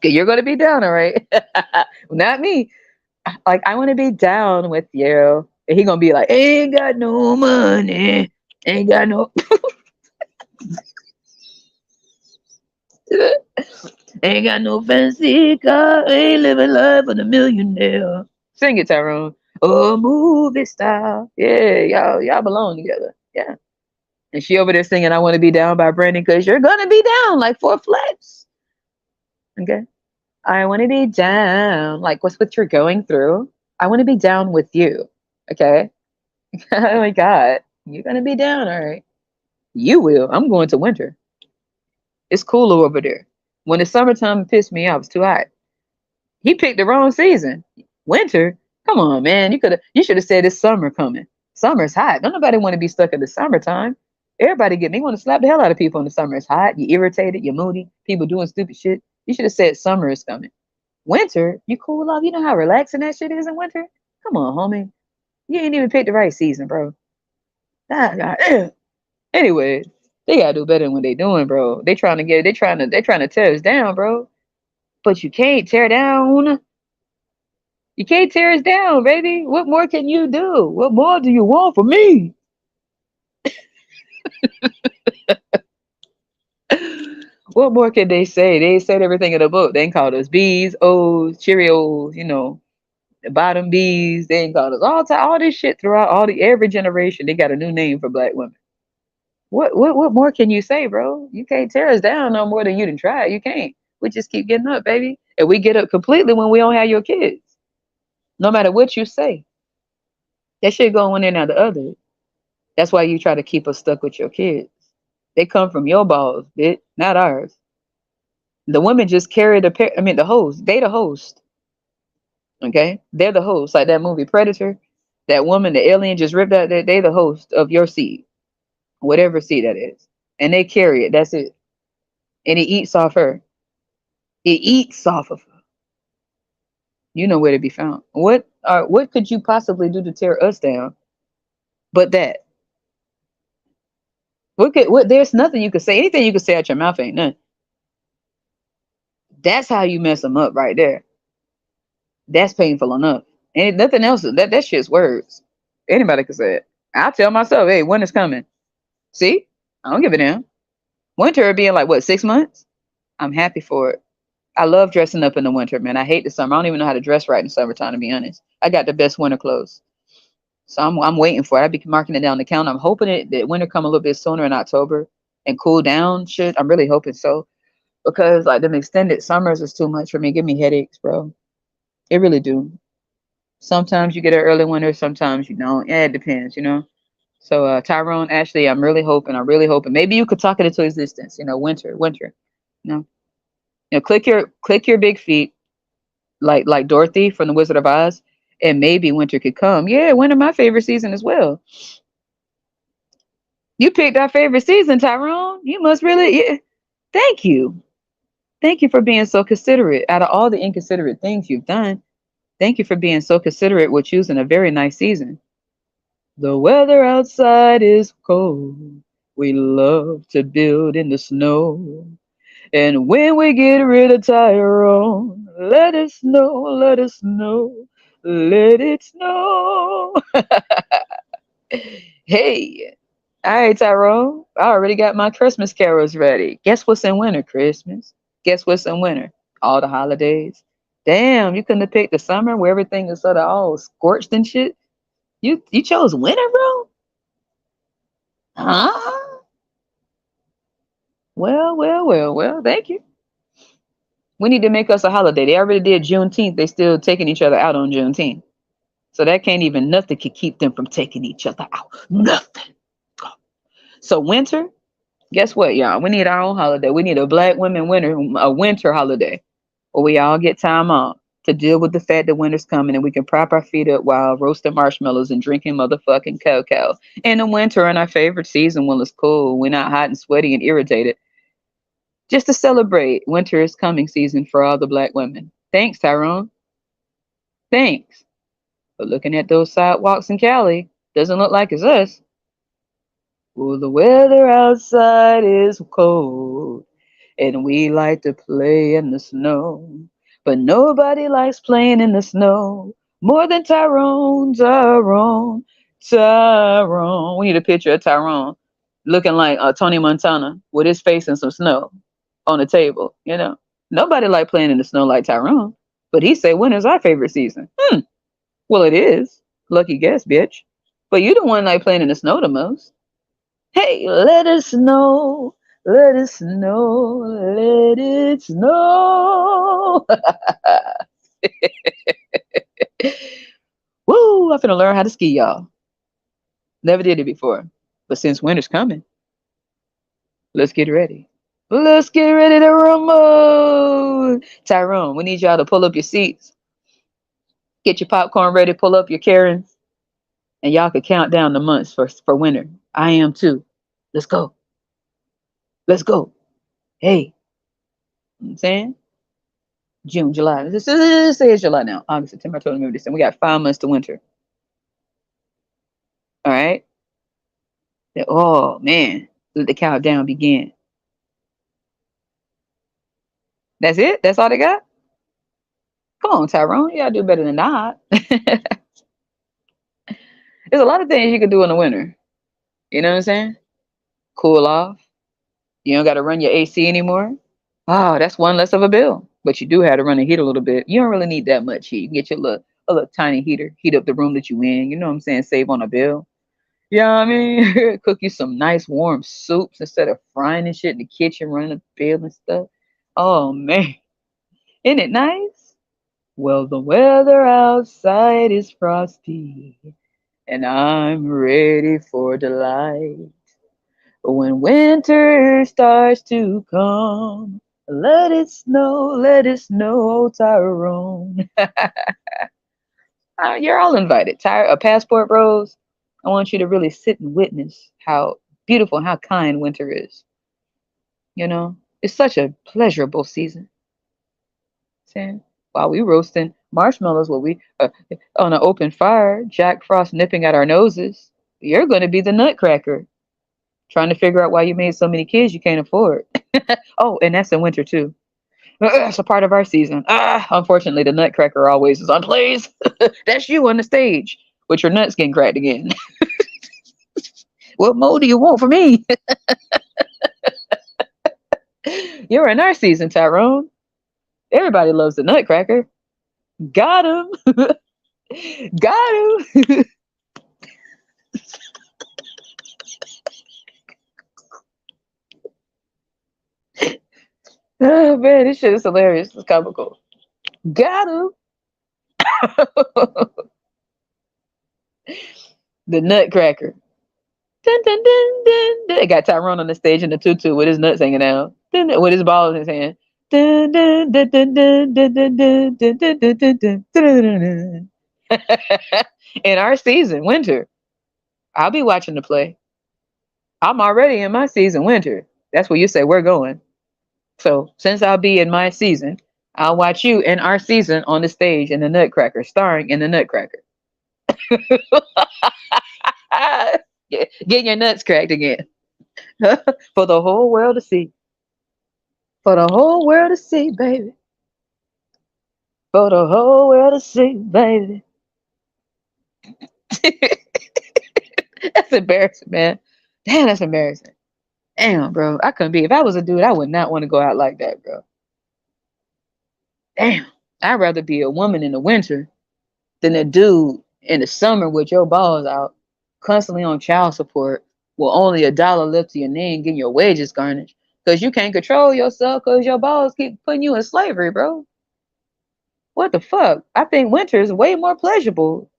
You're going to be down, all right? Not me. I want to be down with you. And he going to be like, ain't got no money. Ain't got no. Ain't got no fancy car. Ain't living life of a millionaire. Sing it, Tyrone. Oh, movie style. Yeah, y'all belong together. Yeah. And she over there singing I Want to Be Down by Brandon because you're going to be down like 4 flats. Okay. I want to be down. Like, what's what you're going through? I want to be down with you. Okay. Oh my God. You're going to be down. All right. You will. I'm going to winter. It's cooler over there. When the summertime it pissed me off, it's too hot. He picked the wrong season. Winter? Come on, man. You should have said it's summer coming. Summer's hot. Don't nobody want to be stuck in the summertime. Everybody get me want to slap the hell out of people in the summer. It's hot. You're irritated. You're moody. People doing stupid shit. You should have said summer is coming. Winter, you cool off. You know how relaxing that shit is in winter? Come on, homie. You ain't even picked the right season, bro. Ah, God. Anyway, they gotta do better than what they doing, bro. They trying to tear us down, bro. But you can't tear down. You can't tear us down, baby. What more can you do? What more do you want from me? What more can they say? They said everything in the book. They ain't called us B's, O's, Cheerios, the bottom B's. They ain't called us all this shit throughout every generation. They got a new name for black women. What more can you say, bro? You can't tear us down no more than you done tried. You can't. We just keep getting up, baby. And we get up completely when we don't have your kids. No matter what you say. That shit going one end or the other. That's why you try to keep us stuck with your kids. They come from your balls, bitch, not ours. The women just carry the host. They the host. Okay? They're the host. Like that movie Predator. That woman, the alien just ripped out they the host of your seed. Whatever seed that is. And they carry it. That's it. And it eats off her. It eats off of her. You know where to be found. What could you possibly do to tear us down but that? There's nothing you could say. Anything you could say out your mouth ain't none. That's how you mess them up right there. That's painful enough. Ain't nothing else. That shit's words. Anybody can say it. I'll tell myself, hey, winter's coming. See? I don't give a damn. Winter being like what, 6 months? I'm happy for it. I love dressing up in the winter, man. I hate the summer. I don't even know how to dress right in summertime, to be honest. I got the best winter clothes. So I'm waiting for it. I be marking it down the count. I'm hoping that winter come a little bit sooner in October and cool down shit. I'm really hoping so. Because like them extended summers is too much for me. Give me headaches, bro. It really do. Sometimes you get an early winter, sometimes you don't. Yeah, it depends, So Tyrone, Ashley, I'm really hoping. Maybe you could talk it into existence, winter. You know. Click your big feet like Dorothy from the Wizard of Oz, and maybe winter could come. Yeah, winter my favorite season as well. You picked our favorite season, Tyrone. You must really, yeah. Thank you. Thank you for being so considerate. Out of all the inconsiderate things you've done, thank you for being so considerate with choosing a very nice season. The weather outside is cold. We love to build in the snow. And when we get rid of Tyrone, let it snow, let it snow, let it snow. Hey, all right, Tyrone. I already got my Christmas carols ready. Guess what's in winter? Christmas. Guess what's in winter? All the holidays. Damn, you couldn't have picked the summer where everything is sort of all scorched and shit. You chose winter, bro? Huh? Well. Thank you. We need to make us a holiday. They already did Juneteenth. They still taking each other out on Juneteenth. So that can't even nothing could keep them from taking each other out. Nothing. So winter, guess what, y'all? We need our own holiday. We need a Black women winter, a winter holiday, where we all get time off to deal with the fact that winter's coming and we can prop our feet up while roasting marshmallows and drinking motherfucking cocoa. In the winter, in our favorite season, when it's cool, we're not hot and sweaty and irritated. Just to celebrate winter is coming season for all the Black women. Thanks, Tyrone. Thanks. But looking at those sidewalks in Cali, doesn't look like it's us. Well, the weather outside is cold, and we like to play in the snow. But nobody likes playing in the snow more than Tyrone, Tyrone, Tyrone. We need a picture of Tyrone looking like Tony Montana with his face in some snow on the table. Nobody like playing in the snow like Tyrone, but he say winter's our favorite season. Well, it is. Lucky guess, bitch. But you the one like playing in the snow the most. Hey, let it snow, let it snow, let it snow. Woo! I'm finna learn how to ski, y'all. Never did it before. But since winter's coming, let's get ready. Let's get ready to rumble. Tyrone, we need y'all to pull up your seats. Get your popcorn ready, pull up your Karens, and y'all could count down the months for winter. I am too. Let's go. Let's go. Hey, you know what I'm saying? June, July. Let's say it's July now. August, September, October, November, December. We got 5 months to winter. All right. Oh man, let the countdown begin. That's it? That's all they got? Come on, Tyrone. You gotta do better than that. There's a lot of things you can do in the winter. You know what I'm saying? Cool off. You don't gotta run your AC anymore. Oh, that's one less of a bill. But you do have to run the heat a little bit. You don't really need that much heat. You can get your a little tiny heater, heat up the room that you in. You know what I'm saying? Save on a bill. Yeah, I mean, cook you some nice warm soups instead of frying and shit in the kitchen, running the bill and stuff. Oh man, isn't it nice? Well, the weather outside is frosty, and I'm ready for delight. When winter starts to come, let it snow, Tyrone. You're all invited. Passport Rose, I want you to really sit and witness how beautiful, how kind winter is. It's such a pleasurable season. See? While we roasting marshmallows, while we on an open fire, Jack Frost nipping at our noses, you're going to be the nutcracker, trying to figure out why you made so many kids you can't afford. Oh, and that's in winter too. It's a part of our season. Unfortunately, the Nutcracker always is on plays. That's you on the stage with your nuts getting cracked again. What more do you want from me? You're in our season, Tyrone. Everybody loves the Nutcracker. Got him. Got him. Oh man, this shit is hilarious. It's comical. Got him. The Nutcracker. Dun, dun, dun, dun, dun. They got Tyrone on the stage in the tutu with his nuts hanging out, with his balls in his hand. Dun, dun, dun, dun, dun, dun, dun, dun, dun, dun, dun, dun, dun, dun, dun. In our season, winter, I'll be watching the play. I'm already in my season, winter. That's where you say we're going. So since I'll be in my season, I'll watch you in our season on the stage in the Nutcracker, starring in the Nutcracker. Get your nuts cracked again. For the whole world to see. For the whole world to see, baby. For the whole world to see, baby. That's embarrassing, man. Damn, that's embarrassing. Damn, bro. I couldn't be. If I was a dude, I would not want to go out like that, bro. Damn. I'd rather be a woman in the winter than a dude in the summer with your balls out, constantly on child support, with only $1 left to your name, getting your wages garnished. Because you can't control yourself because your balls keep putting you in slavery, bro. What the fuck? I think winter is way more pleasurable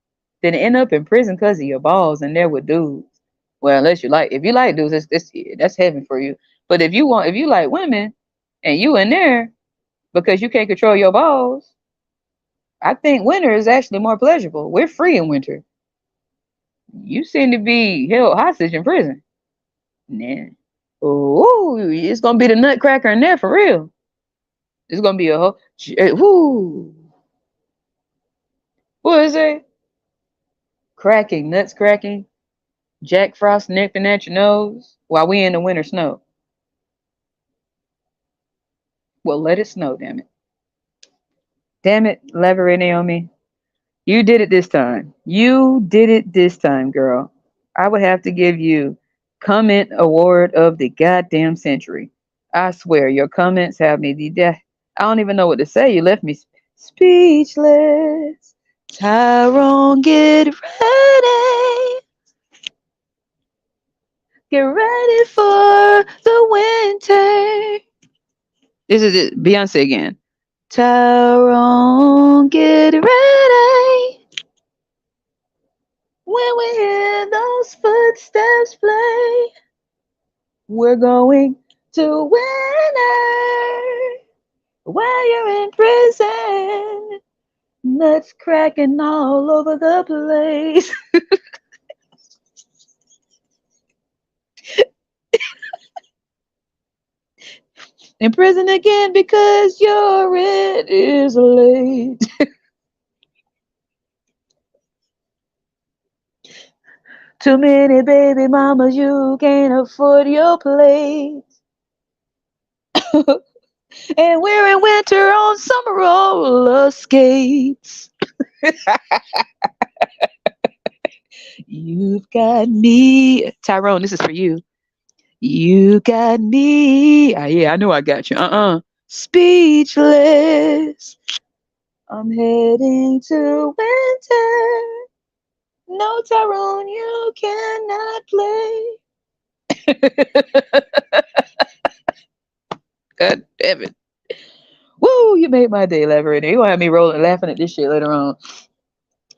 than to end up in prison because of your balls and there with dudes. Well, unless you like, if you like dudes, that's heaven for you. But if you like women and you in there because you can't control your balls, I think winter is actually more pleasurable. We're free in winter. You seem to be held hostage in prison. Nah. Ooh, it's gonna be the Nutcracker in there for real. It's gonna be a whole. Whoo. What is it? Cracking, nuts cracking, Jack Frost nipping at your nose while we in the winter snow. Well, let it snow, damn it. Damn it, Lever Naomi. You did it this time. You did it this time, girl. I would have to give you comment award of the goddamn century. I swear, your comments have me the death. I don't even know what to say. You left me speechless. Tyrone, get ready. Get ready for the winter. This is it. Beyonce again. Tyrone, get ready. When we hear those footsteps play, we're going to winter. While you're in prison, nuts cracking all over the place. In prison again because your rent is late. Too many baby mamas, you can't afford your plate. And we're in winter on summer roller skates. You've got me. Tyrone, this is for you. You got me. Yeah, I know I got you. Speechless. I'm heading to winter. No, Tyrone, you cannot play. God damn it. Woo, you made my day, Lever. You're gonna have me rolling laughing at this shit later on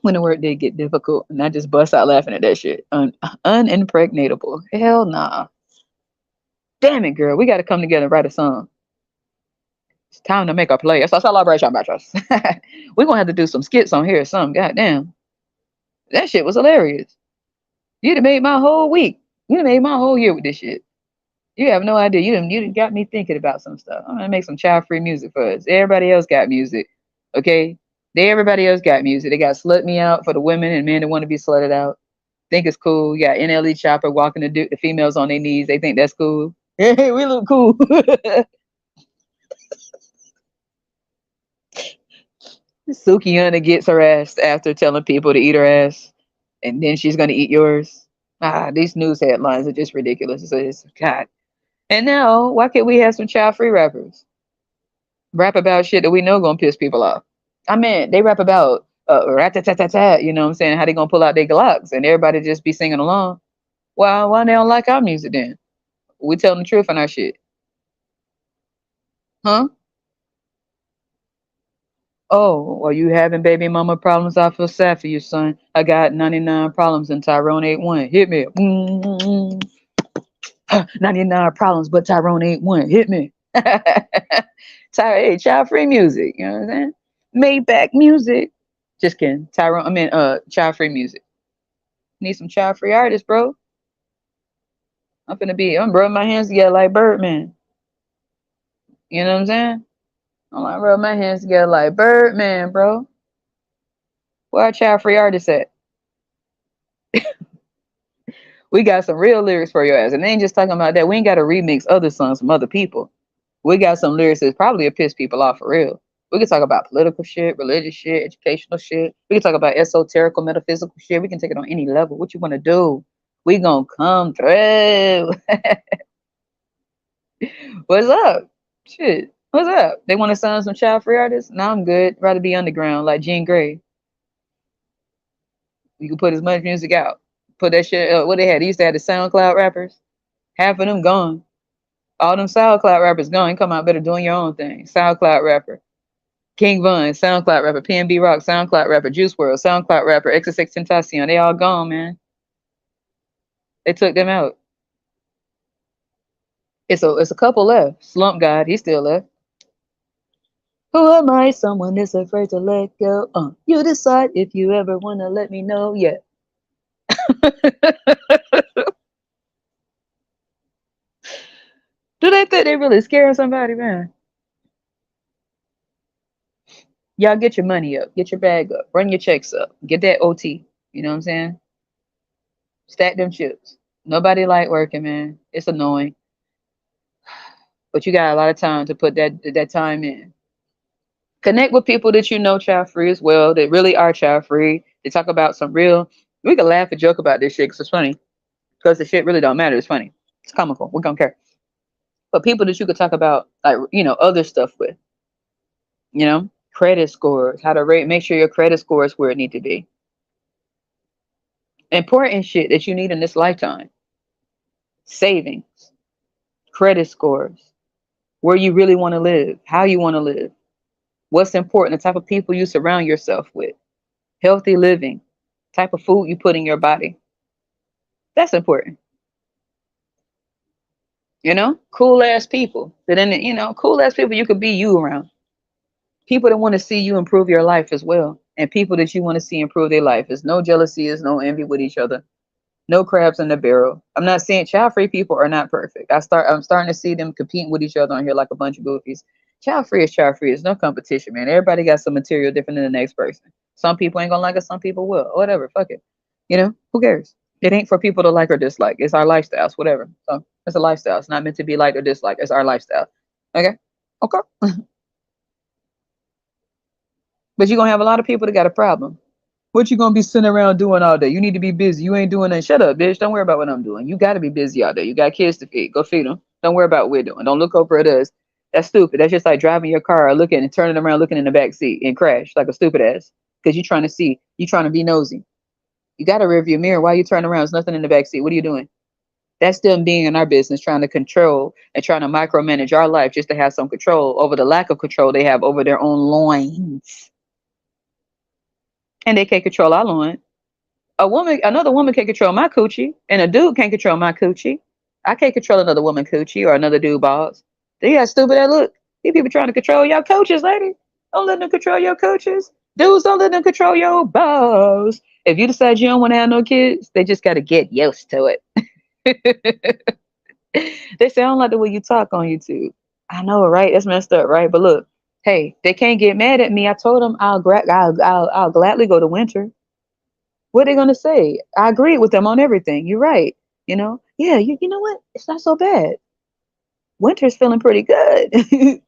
when the work day get difficult and I just bust out laughing at that shit. Unimpregnatable. Hell nah. Damn it, girl. We gotta come together and write a song. It's time to make a play. It's a celebration, bitches. We're gonna have to do some skits on here or something. Goddamn. That shit was hilarious. You'd have made my whole week. You'd have made my whole year with this shit. You have no idea. You done got me thinking about some stuff. I'm gonna make some child-free music for us. Everybody else got music. Okay? Everybody else got music. They got Slut Me Out for the women and men that want to be slutted out. Think it's cool. You got NLE Chopper walking the females on their knees. They think that's cool. Hey, we look cool. Sukiana gets harassed after telling people to eat her ass, and then she's gonna eat yours. These news headlines are just ridiculous. It's God. And now, why can't we have some child-free rappers rap about shit that we know gonna piss people off? I mean, they rap about rat-tat-tat-tat-tat, you know what I'm saying? How they gonna pull out their Glocks and everybody just be singing along? Why they don't like our music then? We telling the truth on our shit, huh? Oh, are you having baby mama problems? I feel sad for you, son. I got 99 problems and Tyrone ain't one. Hit me. 99 problems, but Tyrone ain't one. Hit me. Hey, child free music. You know what I'm saying? Maybach music. Just kidding. Child free music. Need some child free artists, bro. I'm rubbing my hands together like Birdman. You know what I'm saying? I'm like, rub my hands together like Birdman, bro. Where our child free artists at? We got some real lyrics for your ass. And they ain't just talking about that. We ain't got to remix other songs from other people. We got some lyrics that's probably piss people off for real. We can talk about political shit, religious shit, educational shit. We can talk about esoterical, metaphysical shit. We can take it on any level. What you want to do? We gonna come through. What's up? Shit. What's up? They want to sign some child free artists? No, I'm good. Rather be underground like Jean Grey. You can put as much music out. Put that shit. What they had? They used to have the SoundCloud rappers. Half of them gone. All them SoundCloud rappers gone. You come out better doing your own thing. SoundCloud rapper. King Von, SoundCloud rapper. PNB Rock, SoundCloud rapper. Juice World, SoundCloud rapper. XXX Tentacion. They all gone, man. They took them out. It's a couple left. Slump God, he's still left. Who am I? Someone that's afraid to let go. You decide if you ever wanna let me know. Yeah. Do they think they really scaring somebody, man? Y'all get your money up, get your bag up, run your checks up, get that OT. You know what I'm saying? Stack them chips. Nobody like working, man. It's annoying, but you got a lot of time to put that time in. Connect with people that you know child free as well, that really are child free. They talk about some real. We can laugh and joke about this shit because it's funny. Because the shit really don't matter. It's funny. It's comical. We don't care. But people that you could talk about, like other stuff with, credit scores, how to rate, make sure your credit score is where it need to be. Important shit that you need in this lifetime. Savings, credit scores, where you really want to live, how you want to live, what's important, the type of people you surround yourself with, healthy living, type of food you put in your body. That's important. Cool ass people. Cool ass people you could be you around. People that want to see you improve your life as well. And people that you want to see improve their life. There's no jealousy, there's no envy with each other. No crabs in the barrel. I'm not saying child free people are not perfect. I'm starting to see them competing with each other on here like a bunch of goofies. Child free is child free. It's no competition, man. Everybody got some material different than the next person. Some people ain't gonna like it, some people will. Whatever, fuck it. Who cares? It ain't for people to like or dislike. It's our lifestyles, whatever. So it's a lifestyle. It's not meant to be liked or disliked. It's our lifestyle. Okay? Okay. But you're gonna have a lot of people that got a problem. What you gonna be sitting around doing all day? You need to be busy. You ain't doing that. Shut up, bitch. Don't worry about what I'm doing. You gotta be busy all day. You got kids to feed. Go feed them. Don't worry about what we're doing. Don't look over at us. That's stupid. That's just like driving your car, looking and turning around, looking in the back seat and crash like a stupid ass. Because you're trying to see. You're trying to be nosy. You gotta rearview mirror. Why you turn around? There's nothing in the back seat. What are you doing? That's them being in our business, trying to control and trying to micromanage our life just to have some control over the lack of control they have over their own loins. And they can't control our loin. Another woman can control my coochie, and a dude can't control my coochie. I can't control another woman coochie or another dude balls. They got stupid that look. These people trying to control your coaches, lady. Don't let them control your coaches. Dudes, don't let them control your balls. If you decide you don't want to have no kids, they just got to get used to it. They say I don't like the way you talk on YouTube. I know, right? That's messed up, right? But look, hey, they can't get mad at me. I told them I'll gladly go to winter. What are they gonna say? I agree with them on everything. You're right. Yeah. You know what? It's not so bad. Winter's feeling pretty good.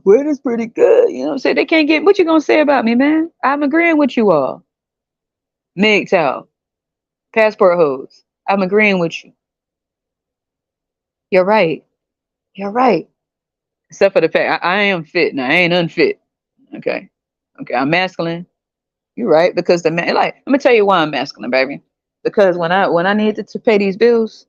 Weather's pretty good. You know what I'm saying? They can't get what you gonna say about me, man. I'm agreeing with you all. MGTOW, passport hoes. I'm agreeing with you. You're right. You're right. Except for the fact I am fit now. I ain't unfit. Okay. Okay. I'm masculine. You're right. Because the man like let me tell you why I'm masculine, baby. Because when I needed to pay these bills,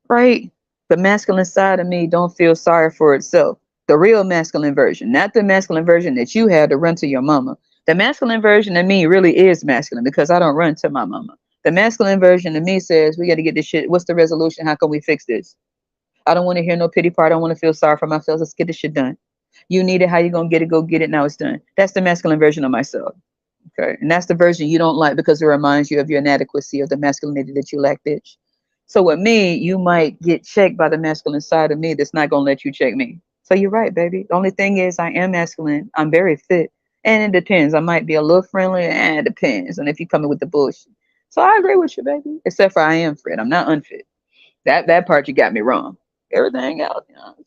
right? The masculine side of me don't feel sorry for itself. The real masculine version, not the masculine version that you had to run to your mama. The masculine version of me really is masculine because I don't run to my mama. The masculine version of me says, we got to get this shit. What's the resolution? How can we fix this? I don't want to hear no pity part. I don't want to feel sorry for myself. Let's get this shit done. You need it. How you going to get it? Go get it. Now it's done. That's the masculine version of myself. Okay. And that's the version you don't like because it reminds you of your inadequacy of the masculinity that you lack, bitch. So with me, you might get checked by the masculine side of me that's not gonna let you check me. So you're right, baby. The only thing is I am masculine. I'm very fit. And it depends. I might be a little friendly, and it depends on if you coming with the bullshit. So I agree with you, baby. Except for I am fit. I'm not unfit. That part you got me wrong. Everything else, you know what I'm saying?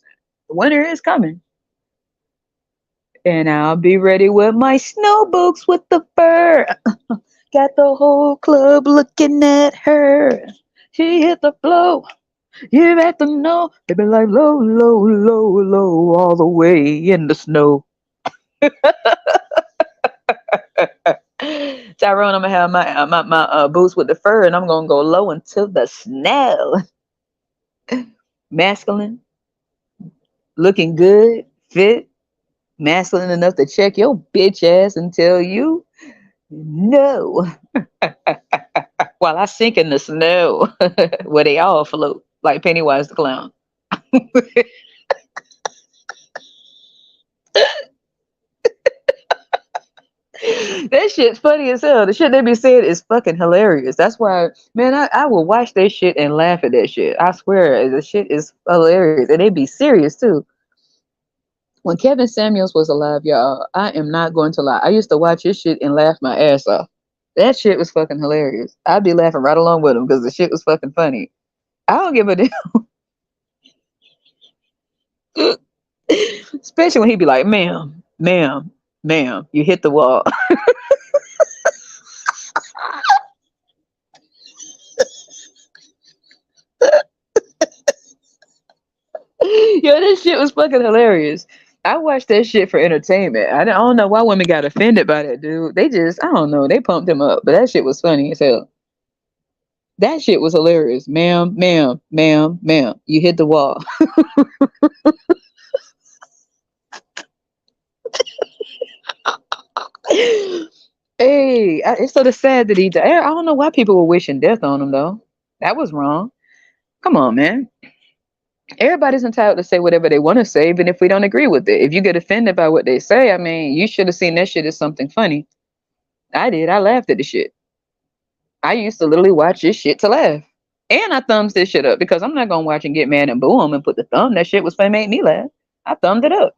The winter is coming. And I'll be ready with my snow boots with the fur. Got the whole club looking at her. She hit the flow. You have to know. They be like low, low, low, low, all the way in the snow. Tyrone, I'm gonna have my boots with the fur, and I'm gonna go low into the snow. Masculine, looking good, fit, masculine enough to check your bitch ass and tell you no. While I sink in the snow where they all float like Pennywise the clown. That shit's funny as hell. The shit they be saying is fucking hilarious. That's why, man, I will watch that shit and laugh at that shit. I swear, the shit is hilarious. And they be serious too. When Kevin Samuels was alive, y'all, I am not going to lie. I used to watch his shit and laugh my ass off. That shit was fucking hilarious. I'd be laughing right along with him because the shit was fucking funny. I don't give a damn. Especially when he'd be like, ma'am, ma'am, ma'am, you hit the wall. Yo, this shit was fucking hilarious. I watched that shit for entertainment. I don't know why women got offended by that dude. They just, I don't know, they pumped him up. But that shit was funny as hell. That shit was hilarious. Ma'am, ma'am, ma'am, ma'am, you hit the wall. Hey, it's sort of sad that he died. I don't know why people were wishing death on him, though. That was wrong. Come on, man. Everybody's entitled to say whatever they want to say, even if we don't agree with it. If you get offended by what they say, I mean, you should have seen that shit as something funny. I did. I laughed at the shit. I used to literally watch this shit to laugh. And I thumbs this shit up because I'm not gonna watch and get mad and boo him and put the thumb. That shit was funny, made me laugh. I thumbed it up.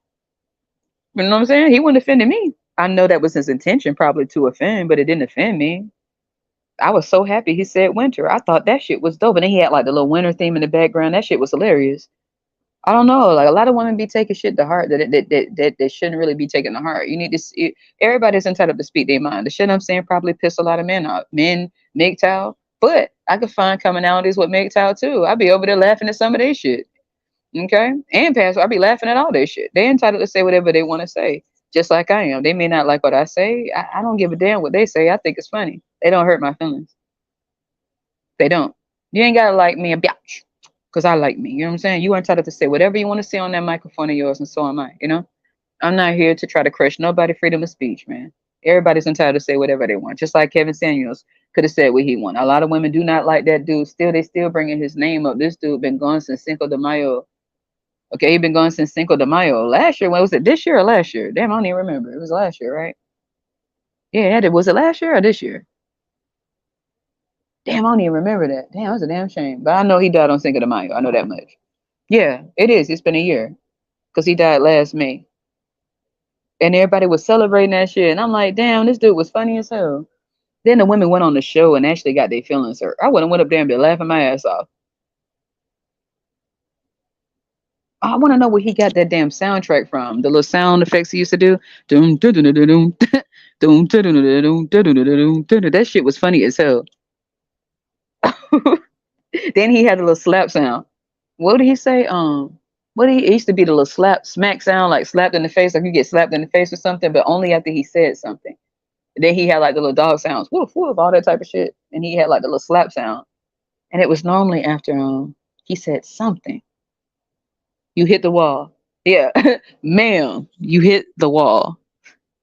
You know what I'm saying? He wouldn't offend me. I know that was his intention, probably to offend, but it didn't offend me. I was so happy he said winter. I thought that shit was dope. And then he had like the little winter theme in the background. That shit was hilarious. I don't know. Like a lot of women be taking shit to heart that shouldn't really be taken to heart. You need to see everybody's entitled to speak their mind. The shit I'm saying probably piss a lot of men off. Men, MGTOW. But I could find commonalities with MGTOW too. I'd be over there laughing at some of their shit. Okay? And Pastor, I'd be laughing at all their shit. They're entitled to say whatever they want to say. Just like I am. They may not like what I say. I don't give a damn what they say. I think it's funny. They don't hurt my feelings. They don't. You ain't gotta like me a bitch. Because I like me. You know what I'm saying? You are entitled to say whatever you want to say on that microphone of yours, and so am I. You know? I'm not here to try to crush nobody freedom of speech, man. Everybody's entitled to say whatever they want. Just like Kevin Samuels could have said what he wanted. A lot of women do not like that dude. Still, they still bringing his name up. This dude been gone since Cinco de Mayo. Okay, he been gone since Cinco de Mayo. Last year, when was it? This year or last year? Damn, I don't even remember. It was last year, right? Yeah, was it last year or this year? Damn, I don't even remember that. Damn, that's a damn shame. But I know he died on Cinco de Mayo. I know that much. Yeah, it is. It's been a year because he died last May. And everybody was celebrating that shit. And I'm like, damn, this dude was funny as hell. Then the women went on the show and actually got their feelings hurt. I would have went up there and been laughing my ass off. I want to know where he got that damn soundtrack from. The little sound effects he used to do. Doom, doo, doo, doo, doo, doom, doom, doo, doo, doo, doo, doom, doo, doo, doo, doo, doom, doo, doo. That shit was funny as hell. Then he had a little slap sound. What did he say? What did he, it used to be the little slap smack sound, like slapped in the face, like you get slapped in the face or something, but only after he said something. Then he had like the little dog sounds, woof woof, all that type of shit. And he had like the little slap sound. And it was normally after he said something. You hit the wall. Yeah, ma'am, you hit the wall.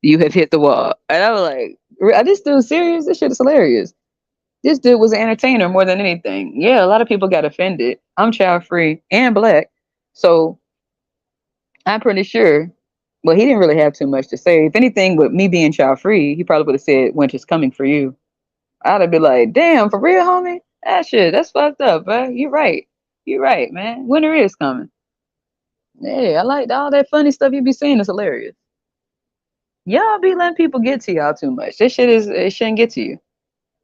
You have hit the wall. And I was like, are this dude serious? This shit is hilarious. This dude was an entertainer more than anything. Yeah, a lot of people got offended. I'm child free and black. So I'm pretty sure. Well, he didn't really have too much to say. If anything, with me being child free, he probably would have said, "Winter's coming for you." I'd have been like, "Damn, for real, homie? That shit, that's fucked up, bro. You're right. You're right, man. Winter is coming." Yeah, I like all that funny stuff you be saying is hilarious. Y'all be letting people get to y'all too much. This shit is it shouldn't get to you.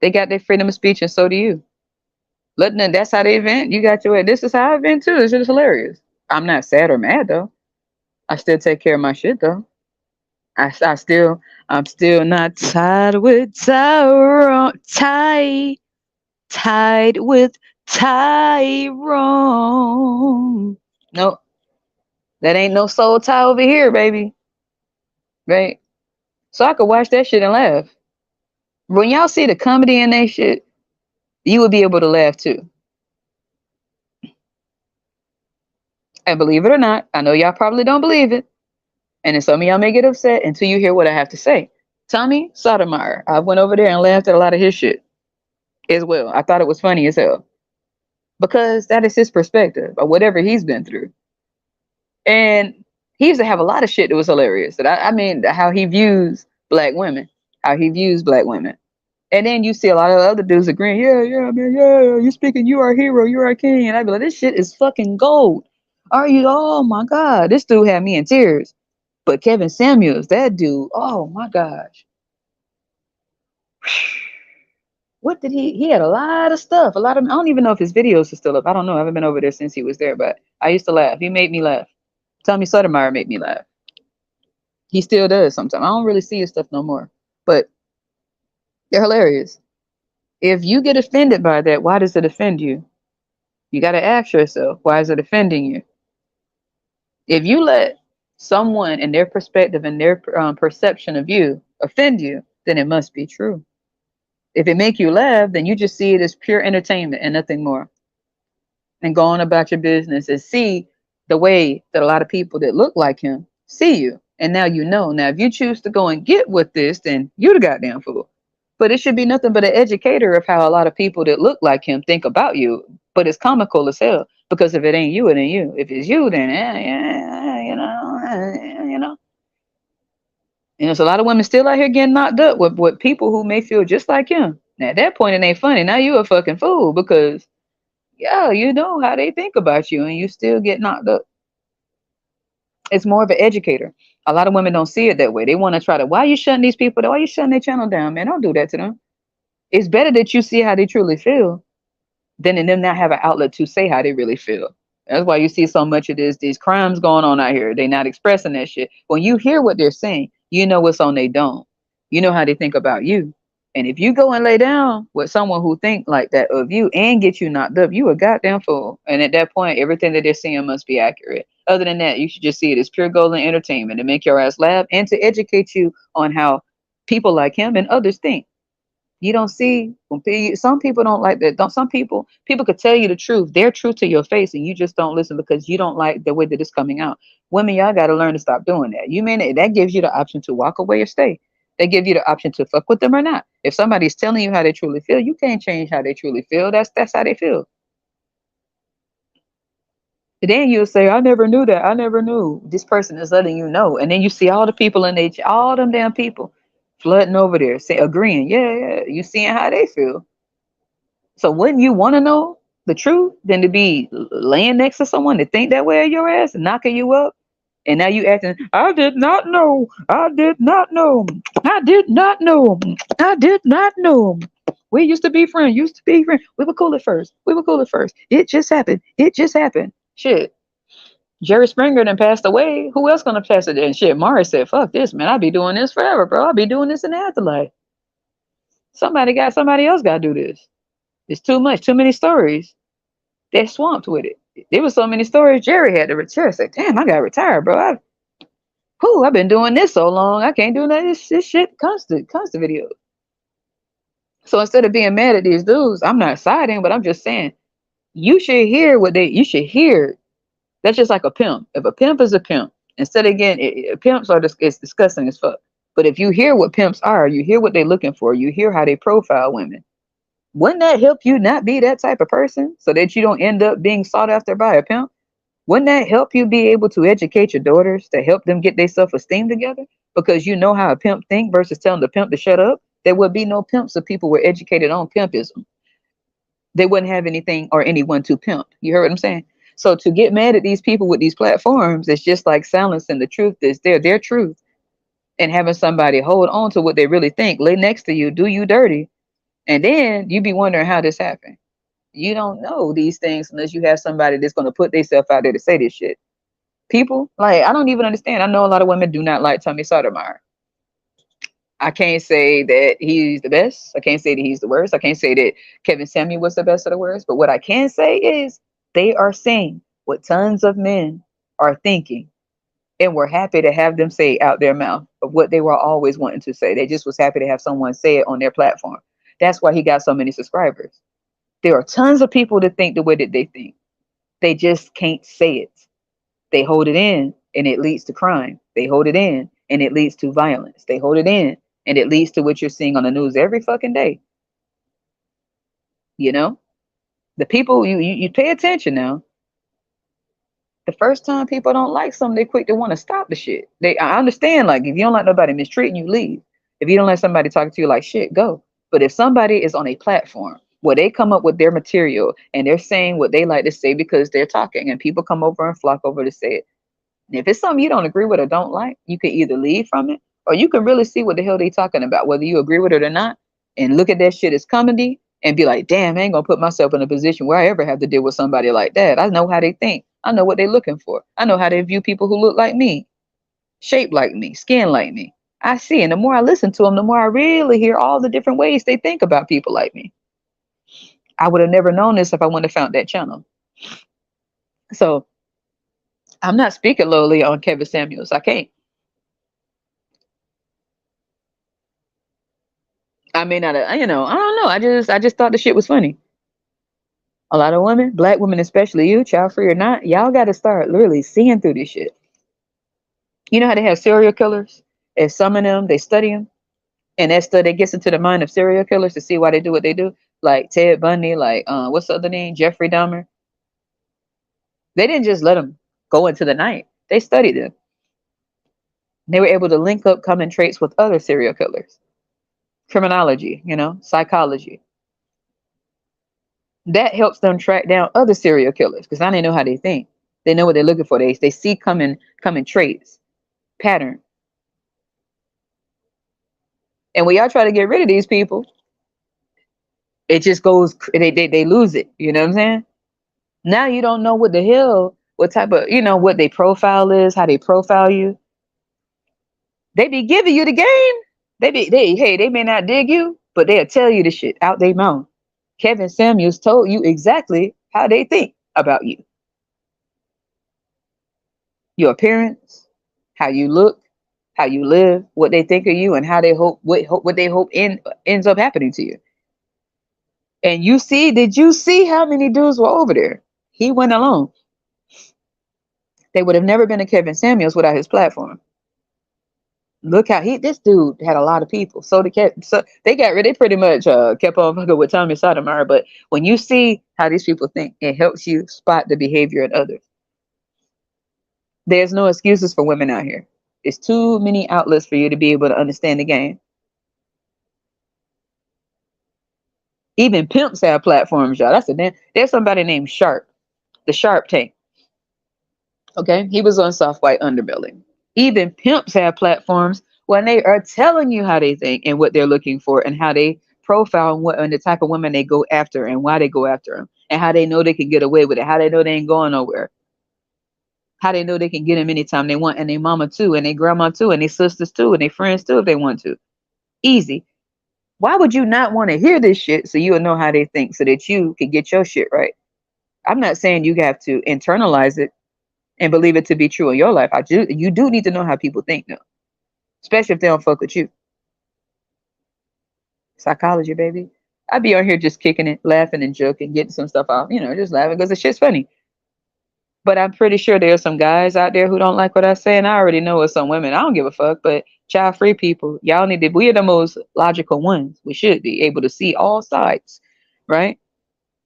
They got their freedom of speech, and so do you. Letting them, that's how they vent. You got your. This is how I vent too. This shit is hilarious. I'm not sad or mad though. I still take care of my shit though. I still, I'm still not tied with Tyrone, tied with Tyrone. No, that ain't no soul tie over here, baby. Right? So I could watch that shit and laugh. When y'all see the comedy in that shit, you would be able to laugh too. And believe it or not, I know y'all probably don't believe it. And then some of y'all may get upset until you hear what I have to say. Tommy Sotomayor, I went over there and laughed at a lot of his shit as well. I thought it was funny as hell because that is his perspective of whatever he's been through. And he used to have a lot of shit that was hilarious. That I mean, how he views black women, how he views black women. And then you see a lot of other dudes agreeing, yeah, yeah, man, yeah, you speaking, you are a hero, you are a king. And I'd be like, this shit is fucking gold. Are you? Oh my God. This dude had me in tears. But Kevin Samuels, that dude, oh my gosh. What did he had a lot of stuff. A lot of I don't even know if his videos are still up. I don't know. I haven't been over there since he was there, but I used to laugh. He made me laugh. Tommy Sotomayor made me laugh. He still does sometimes. I don't really see his stuff no more. But they're hilarious. If you get offended by that, why does it offend you? You got to ask yourself, why is it offending you? If you let someone and their perspective and their perception of you offend you, then it must be true. If it make you laugh, then you just see it as pure entertainment and nothing more. And go on about your business and see the way that a lot of people that look like him see you. And now you know. Now, if you choose to go and get with this, then you the goddamn fool. But it should be nothing but an educator of how a lot of people that look like him think about you. But it's comical as hell because if it ain't you, it ain't you. If it's you, then you know. And there's a lot of women still out here getting knocked up with people who may feel just like him. Now at that point, it ain't funny. Now you a fucking fool because yeah, you know how they think about you, and you still get knocked up. It's more of an educator. A lot of women don't see it that way. They want to try to, why are you shutting these people down? Why are you shutting their channel down, man? Don't do that to them. It's better that you see how they truly feel than in them not have an outlet to say how they really feel. That's why you see so much of these crimes going on out here. They not expressing that shit. When you hear what they're saying, you know what's on they don't. You know how they think about you. And if you go and lay down with someone who think like that of you and get you knocked up, you a goddamn fool. And at that point, everything that they're seeing must be accurate. Other than that, you should just see it as pure golden entertainment to make your ass laugh and to educate you on how people like him and others think. You don't see some people don't like that. Don't some people could tell you the truth, their truth to your face, and you just don't listen because you don't like the way that it's coming out. Women, y'all got to learn to stop doing that. You mean that gives you the option to walk away or stay. They give you the option to fuck with them or not. If somebody's telling you how they truly feel, you can't change how they truly feel. That's how they feel. Then you'll say, I never knew that. I never knew. This person is letting you know. And then you see all the people in nature, all them damn people flooding over there, say agreeing. Yeah, yeah. You seeing how they feel. So wouldn't you want to know the truth than to be laying next to someone that think that way of your ass and knocking you up? And now you acting, I did not know. I did not know. I did not know. I did not know. We used to be friends. Used to be friends. We were cool at first. We were cool at first. It just happened. It just happened. Shit. Jerry Springer done passed away. Who else gonna pass it? And shit, Mari said, fuck this, man. I'll be doing this forever, bro. I'll be doing this in the afterlife. Somebody else gotta do this. It's too much, too many stories. They're swamped with it. There was so many stories Jerry had to retire. Say, damn, I gotta retire, bro. I've been doing this so long. I can't do that. This shit constant video. So instead of being mad at these dudes, I'm not siding, but I'm just saying you should hear. That's just like a pimp. If a pimp is a pimp, instead again, pimps are just it's disgusting as fuck. But if you hear what pimps are, you hear what they're looking for, you hear how they profile women. Wouldn't that help you not be that type of person so that you don't end up being sought after by a pimp? Wouldn't that help you be able to educate your daughters to help them get their self-esteem together? Because you know how a pimp think versus telling the pimp to shut up. There would be no pimps if people were educated on pimpism. They wouldn't have anything or anyone to pimp. You heard what I'm saying? So to get mad at these people with these platforms, it's just like silencing the truth that's their truth, and having somebody hold on to what they really think, lay next to you, do you dirty, and then you be wondering how this happened. You don't know these things unless you have somebody that's going to put themselves out there to say this shit. People, like, I don't even understand. I know a lot of women do not like Tommy Sotomayor. I can't say that he's the best. I can't say that he's the worst. I can't say that Kevin Samuel was the best of the worst. But what I can say is they are saying what tons of men are thinking. And we're happy to have them say out their mouth of what they were always wanting to say. They just was happy to have someone say it on their platform. That's why he got so many subscribers. There are tons of people that think the way that they think. They just can't say it. They hold it in and it leads to crime. They hold it in and it leads to violence. They hold it in and it leads to what you're seeing on the news every fucking day. You know, the people you pay attention now. The first time people don't like something, they quick to want to stop the shit. I understand, like, if you don't like nobody mistreating you, leave. If you don't like somebody talking to you like shit, go. But if somebody is on a platform where they come up with their material and they're saying what they like to say because they're talking, and people come over and flock over to say it. And if it's something you don't agree with or don't like, you can either leave from it, or you can really see what the hell they talking about, whether you agree with it or not, and look at that shit as comedy and be like, damn, I ain't gonna put myself in a position where I ever have to deal with somebody like that. I know how they think. I know what they're looking for. I know how they view people who look like me, shape like me, skin like me. I see. And the more I listen to them, the more I really hear all the different ways they think about people like me. I would have never known this if I wouldn't have found that channel. So I'm not speaking lowly on Kevin Samuels. I can't. I may not, I don't know. I just thought the shit was funny. A lot of women, black women, especially you, child free or not, y'all got to start really seeing through this shit. You know how they have serial killers? And some of them, they study them. And that study gets into the mind of serial killers to see why they do what they do. Like Ted Bundy, like, what's the other name? Jeffrey Dahmer. They didn't just let them go into the night. They studied them. They were able to link up common traits with other serial killers. Criminology, psychology. That helps them track down other serial killers because now they know how they think. They know what they're looking for. They see common traits, pattern. And when y'all try to get rid of these people, it just goes, they lose it. You know what I'm saying? Now you don't know what the hell, what type of, what their profile is, how they profile you. They be giving you the game. They may not dig you, but they'll tell you the shit out their mouth. Kevin Samuels told you exactly how they think about you. Your appearance, how you look, how you live, what they think of you, and how they hope what they hope ends up happening to you. And did you see how many dudes were over there? He went alone. They would have never been to Kevin Samuels without his platform. Look how this dude had a lot of people. So they pretty much kept on fucking with Tommy Sotomayor. But when you see how these people think, it helps you spot the behavior in others. There's no excuses for women out here. It's too many outlets for you to be able to understand the game. Even pimps have platforms, y'all. There's somebody named Sharp, the Sharp Tank. Okay, he was on Soft White Underbelly. Even pimps have platforms when they are telling you how they think and what they're looking for and how they profile and the type of women they go after and why they go after them and how they know they can get away with it, how they know they ain't going nowhere. How they know they can get them anytime they want, and their mama too, and their grandma too, and their sisters too, and their friends too if they want to. Easy. Why would you not want to hear this shit so you'll know how they think so that you can get your shit right? I'm not saying you have to internalize it and believe it to be true in your life. You do need to know how people think though, especially if they don't fuck with you. Psychology, baby. I'd be on here just kicking it, laughing and joking, getting some stuff off, just laughing because the shit's funny. But I'm pretty sure there are some guys out there who don't like what I say, and I already know it's some women. I don't give a fuck, but child free people, y'all need to. We are the most logical ones. We should be able to see all sides, right?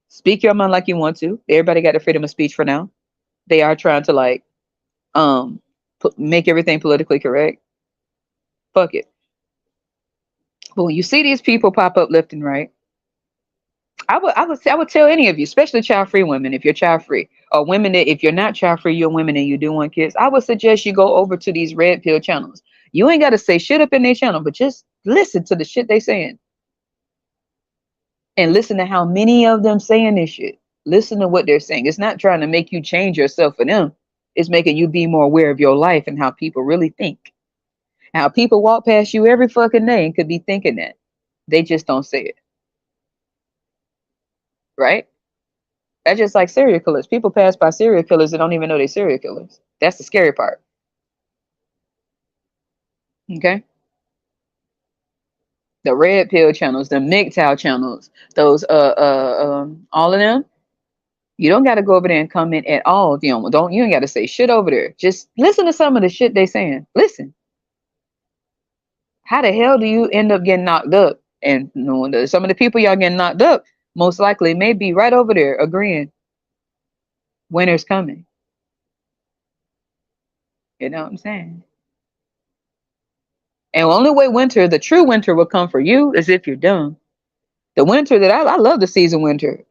Speak your mind like you want to. Everybody got the freedom of speech for now. They are trying to like um make everything politically correct. Fuck it. But when you see these people pop up left and right, I would tell any of you, especially child free women, if you're child free, or women that if you're not child free, you're women and you do want kids. I would suggest you go over to these red pill channels. You ain't got to say shit up in their channel, but just listen to the shit they saying and listen to how many of them saying this shit. Listen to what they're saying. It's not trying to make you change yourself for them. It's making you be more aware of your life and how people really think. How people walk past you every fucking day and could be thinking that. They just don't say it. Right? That's just like serial killers. People pass by serial killers that don't even know they're serial killers. That's the scary part. Okay? The red pill channels, the MGTOW channels, those all of them. You don't gotta go over there and comment at all. You ain't gotta say shit over there. Just listen to some of the shit they saying. Listen. How the hell do you end up getting knocked up? And some of the people y'all getting knocked up, most likely may be right over there agreeing winter's coming. You know what I'm saying? And the only way the true winter will come for you is if you're dumb. The winter that I love the season winter.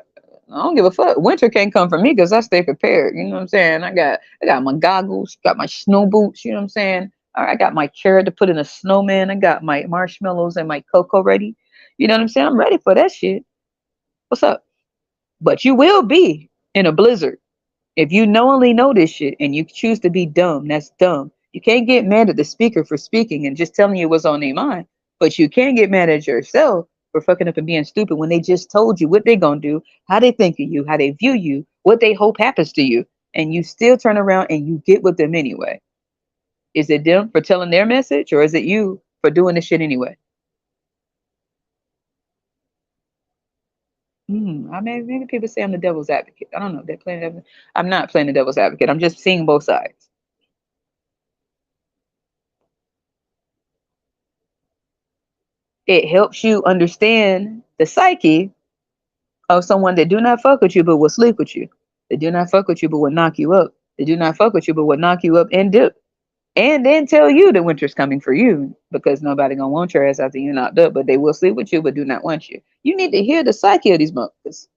I don't give a fuck. Winter can't come for me because I stay prepared. You know what I'm saying? I got my goggles, got my snow boots, you know what I'm saying? All right, I got my carrot to put in a snowman. I got my marshmallows and my cocoa ready. You know what I'm saying? I'm ready for that shit. What's up? But you will be in a blizzard. If you knowingly know this shit and you choose to be dumb, that's dumb. You can't get mad at the speaker for speaking and just telling you what's on their mind, but you can get mad at yourself for fucking up and being stupid when they just told you what they gonna do, how they think of you, how they view you, what they hope happens to you, and you still turn around and you get with them anyway. Is it them for telling their message, or is it you for doing the shit anyway? I mean, maybe people say I'm the devil's advocate. I don't know. They're playing. I'm not playing the devil's advocate. I'm just seeing both sides. It helps you understand the psyche of someone that do not fuck with you but will sleep with you. They do not fuck with you but will knock you up. They do not fuck with you but will knock you up and dip. And then tell you the winter's coming for you because nobody gonna want your ass after you knocked up, but they will sleep with you but do not want you. You need to hear the psyche of these motherfuckers.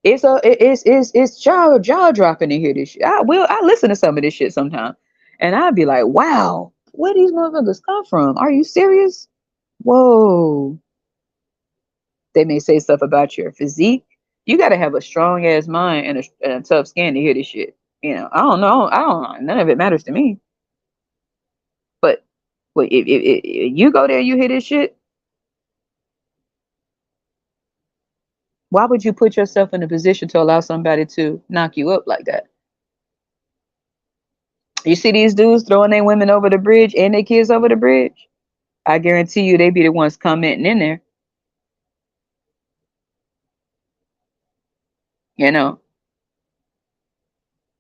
It's jaw dropping to hear this shit. I listen to some of this shit sometimes, and I'd be like, wow, where these motherfuckers come from? Are you serious? Whoa. They may say stuff about your physique. You got to have a strong ass mind and a tough skin to hear this shit. I don't know. I don't know. None of it matters to me. But if you go there, you hear this shit. Why would you put yourself in a position to allow somebody to knock you up like that? You see these dudes throwing their women over the bridge and their kids over the bridge? I guarantee you they be the ones commenting in there. You know.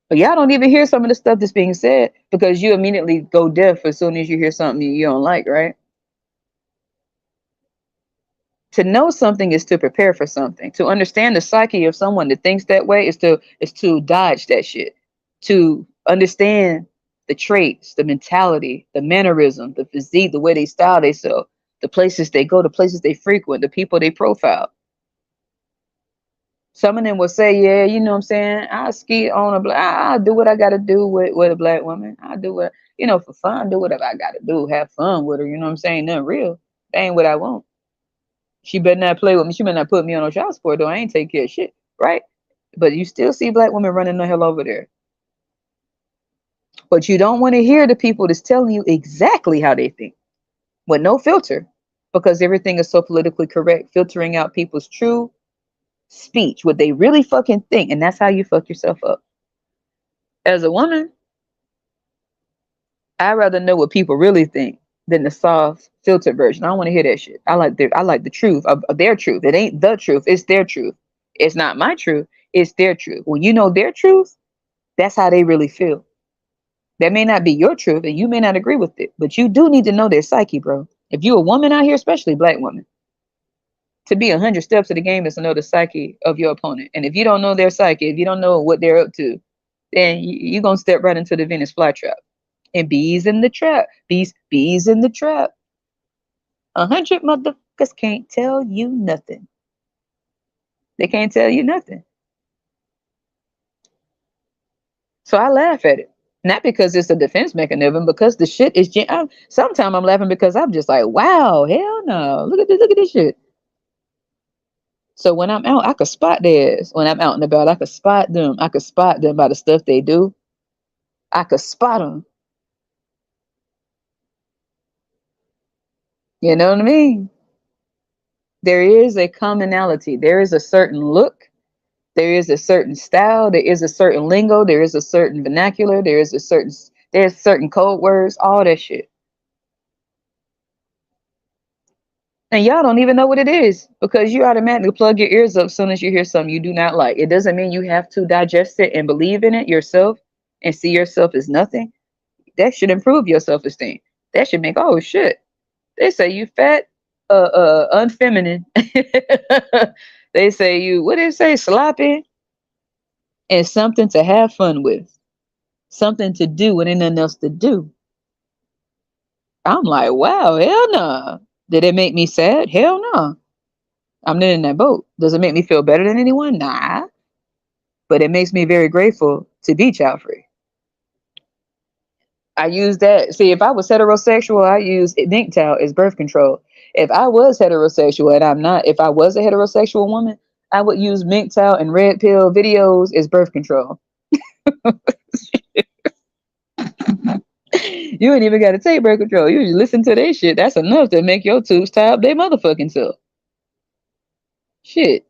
But y'all don't even hear some of the stuff that's being said because you immediately go deaf as soon as you hear something you don't like, right? To know something is to prepare for something. To understand the psyche of someone that thinks that way is to dodge that shit. To understand the traits, the mentality, the mannerism, the physique, the way they style themselves, the places they go, the places they frequent, the people they profile. Some of them will say, yeah, you know what I'm saying? I ski on a black, I do what I gotta do with a black woman. I do what, for fun, do whatever I gotta do, have fun with her, you know what I'm saying? Nothing real. That ain't what I want. She better not play with me. She better not put me on no child support, though. I ain't take care of shit, right? But you still see black women running the hell over there. But you don't want to hear the people that's telling you exactly how they think with no filter, because everything is so politically correct, filtering out people's true speech, what they really fucking think. And that's how you fuck yourself up. As a woman, I'd rather know what people really think than the soft filtered version. I don't want to hear that shit. I like the truth of their truth. It ain't the truth, it's their truth. It's not my truth, it's their truth. When you know their truth, that's how they really feel. That may not be your truth and you may not agree with it, but you do need to know their psyche, bro. If you're a woman out here, especially black women, to be 100 steps of the game is to know the psyche of your opponent. And if you don't know their psyche, if you don't know what they're up to, then you're going to step right into the Venus flytrap. And bees in the trap. Bees in the trap. 100 motherfuckers can't tell you nothing. They can't tell you nothing. So I laugh at it. Not because it's a defense mechanism, because the shit is. Sometimes I'm laughing because I'm just like, wow, hell no. Look at this shit. So when I'm out, I could spot theirs. When I'm out and about, I could spot them. I could spot them by the stuff they do. I could spot them. You know what I mean? There is a commonality. There is a certain look. There is a certain style. There is a certain lingo. There is a certain vernacular. There's certain code words. All that shit. And y'all don't even know what it is because you automatically plug your ears up as soon as you hear something you do not like. It doesn't mean you have to digest it and believe in it yourself and see yourself as nothing. That should improve your self-esteem. That should make, oh shit. They say you fat, unfeminine. They say you, what did it say, sloppy, and something to have fun with, something to do when ain't nothing else to do. I'm like, wow, hell no. Did it make me sad? Hell no. I'm not in that boat. Does it make me feel better than anyone? Nah. But it makes me very grateful to be Childfree. I use that. See, if I was heterosexual, I use MGTOW as birth control. If I was heterosexual and I'm not, if I was a heterosexual woman, I would use MGTOW and red pill videos as birth control. You ain't even got to take birth control. You just listen to that shit. That's enough to make your tubes tie up their motherfucking self. Shit.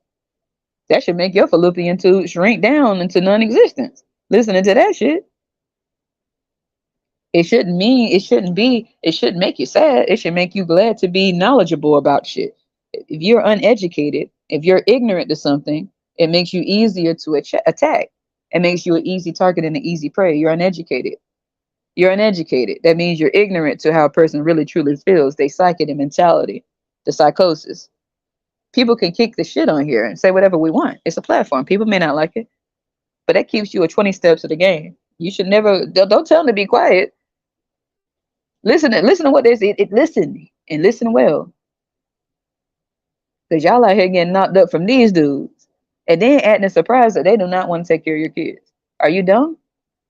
That should make your fallopian tube shrink down into non-existence. Listening to that shit. It shouldn't it shouldn't make you sad. It should make you glad to be knowledgeable about shit. If you're uneducated, if you're ignorant to something, it makes you easier to attack. It makes you an easy target and an easy prey. You're uneducated. You're uneducated. That means you're ignorant to how a person really truly feels. They psyche, the mentality, the psychosis. People can kick the shit on here and say whatever we want. It's a platform. People may not like it, but that keeps you at 20 steps of the game. You should never, don't tell them to be quiet. Listen to what they say. Listen and listen well. Because y'all out here getting knocked up from these dudes. And then acting surprised that they do not want to take care of your kids. Are you dumb?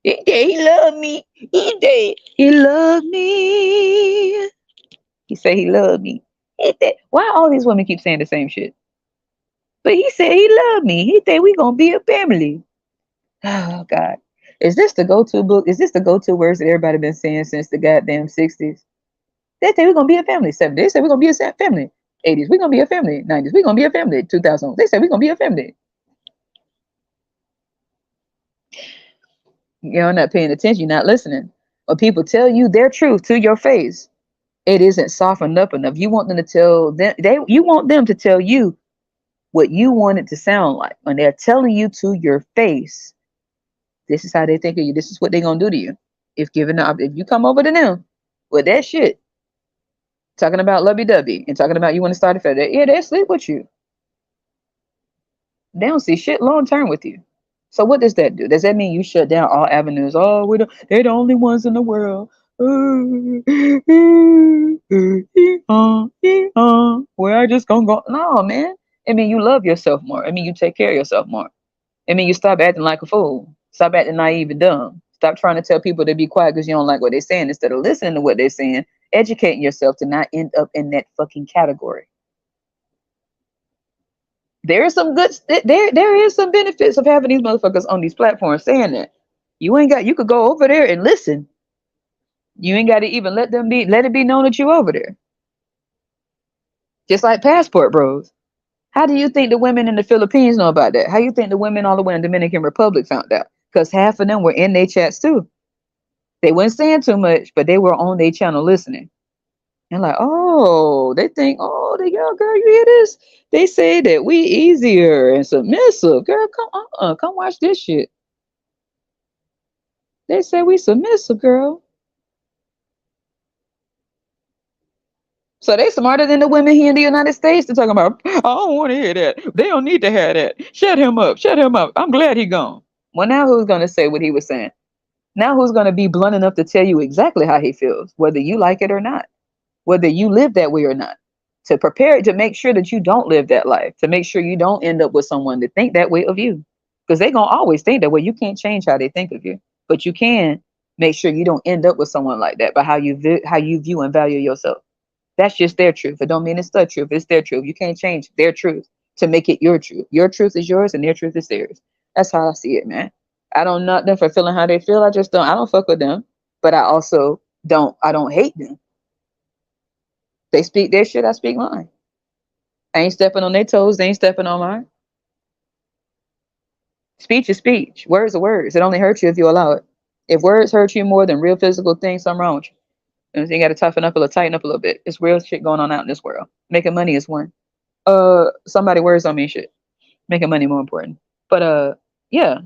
He loved me. He loved me. He said he loved me. Why all these women keep saying the same shit? But he said he loved me. He said we gonna be a family. Oh God. Is this the go-to book? Is this the go-to words that everybody been saying since the goddamn 60s? They say we're gonna be a family. 70s, they say we're gonna be a family. 80s, we're gonna be a family. 90s, we're gonna be a family. 2000s, they say we're gonna be a family. You're not paying attention, you're not listening. When people tell you their truth to your face, it isn't softened up enough. You want them to tell them you want them to tell you what you want it to sound like. When they're telling you to your face, this is how they think of you. This is what they're gonna do to you. If you come over to them with that shit, talking about lovey-dovey and talking about you want to start a family, yeah, they sleep with you. They don't see shit long term with you. So what does that do? Does that mean you shut down all avenues? Oh, they're the only ones in the world. Where I just gonna go? No, man. I mean, you love yourself more. I mean, you take care of yourself more. I mean, you stop acting like a fool. Stop acting naive and dumb. Stop trying to tell people to be quiet because you don't like what they're saying. Instead of listening to what they're saying, educating yourself to not end up in that fucking category. There is some good there is some benefits of having these motherfuckers on these platforms saying that. You could go over there and listen. You ain't got to even let it be known that you over there. Just like passport bros. How do you think the women in the Philippines know about that? How you think the women all the way in the Dominican Republic found out? Because half of them were in their chats too. They weren't saying too much, but they were on their channel listening. And like, oh, they think, oh, the young girl, you hear this? They say that we easier and submissive. Girl, come watch this shit. They say we submissive, girl. So they smarter than the women here in the United States. They're talking about, I don't want to hear that. They don't need to have that. Shut him up. Shut him up. I'm glad he gone. Well, now who's going to say what he was saying? Now who's going to be blunt enough to tell you exactly how he feels, whether you like it or not, whether you live that way or not, to prepare to make sure that you don't live that life, to make sure you don't end up with someone to think that way of you, because they're going to always think that way. You can't change how they think of you, but you can make sure you don't end up with someone like that by how you view and value yourself. That's just their truth. It don't mean it's the truth. It's their truth. You can't change their truth to make it your truth. Your truth is yours and their truth is theirs. That's how I see it, man. I don't knock them for feeling how they feel. I don't fuck with them. But I don't hate them. They speak their shit, I speak mine. I ain't stepping on their toes, they ain't stepping on mine. Speech is speech. Words are words. It only hurts you if you allow it. If words hurt you more than real physical things, something wrong with you. And you got to tighten up a little bit. It's real shit going on out in this world. Making money is one. Somebody words don't mean shit. Making money more important. But yeah,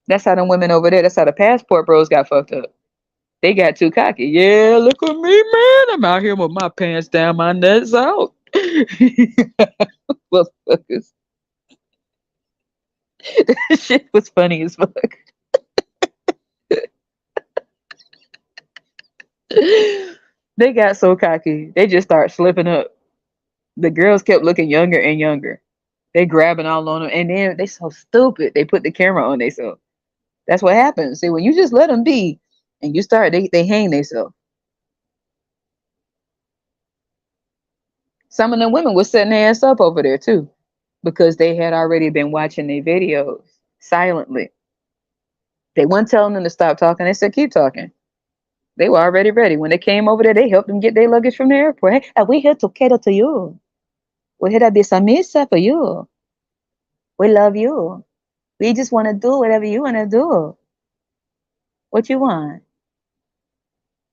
that's how them women over there. That's how the passport bros got fucked up. They got too cocky. Yeah, look at me, man. I'm out here with my pants down, my nuts out. Motherfuckers. That shit was funny as fuck. They got so cocky. They just start slipping up. The girls kept looking younger and younger. They grabbing all on them, and then they so stupid. They put the camera on themselves. That's what happens. See, when you just let them be, and you start, they hang themselves. Some of them women was setting their ass up over there too, because they had already been watching their videos silently. They weren't telling them to stop talking. They said keep talking. They were already ready. When they came over there, they helped them get their luggage from the airport. Hey, we here to cater to you. We're here to be submissive for you. We love you. We just want to do whatever you want to do. What you want?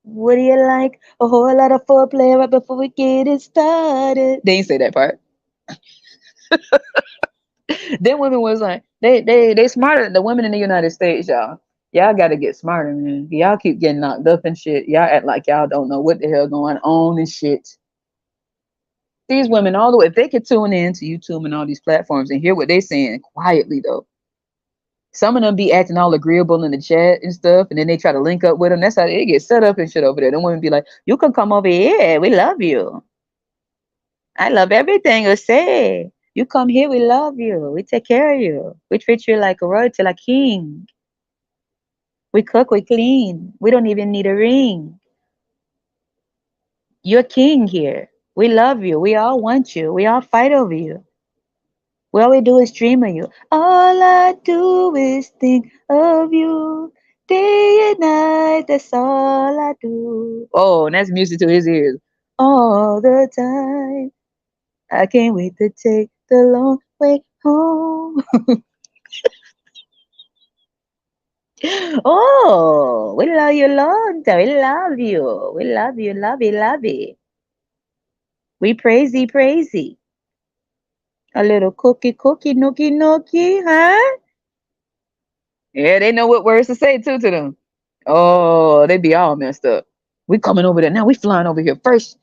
What do you like? A whole lot of foreplay right before we get it started. They didn't say that part. Then women was like, they smarter. The women in the United States, y'all. Y'all got to get smarter, man. Y'all keep getting knocked up and shit. Y'all act like y'all don't know what the hell going on and shit. These women, all the way, if they could tune in to YouTube and all these platforms and hear what they saying quietly, though. Some of them be acting all agreeable in the chat and stuff, and then they try to link up with them. That's how they get set up and shit over there. Them women be like, you can come over here. We love you. I love everything you say. You come here, we love you. We take care of you. We treat you like a royalty, like king. We cook, we clean. We don't even need a ring. You're king here. We love you. We all want you. We all fight over you. All we do is dream of you. All I do is think of you. Day and night, that's all I do. Oh, and that's music to his ears. All the time. I can't wait to take the long way home. Oh, we love you, Lord. We love you. We love you, love you, love you. We praise thee, praise thee. A little cookie, nookie, nookie, huh? Yeah, they know what words to say too to them. Oh, they be all messed up. We coming over there now. We flying over here first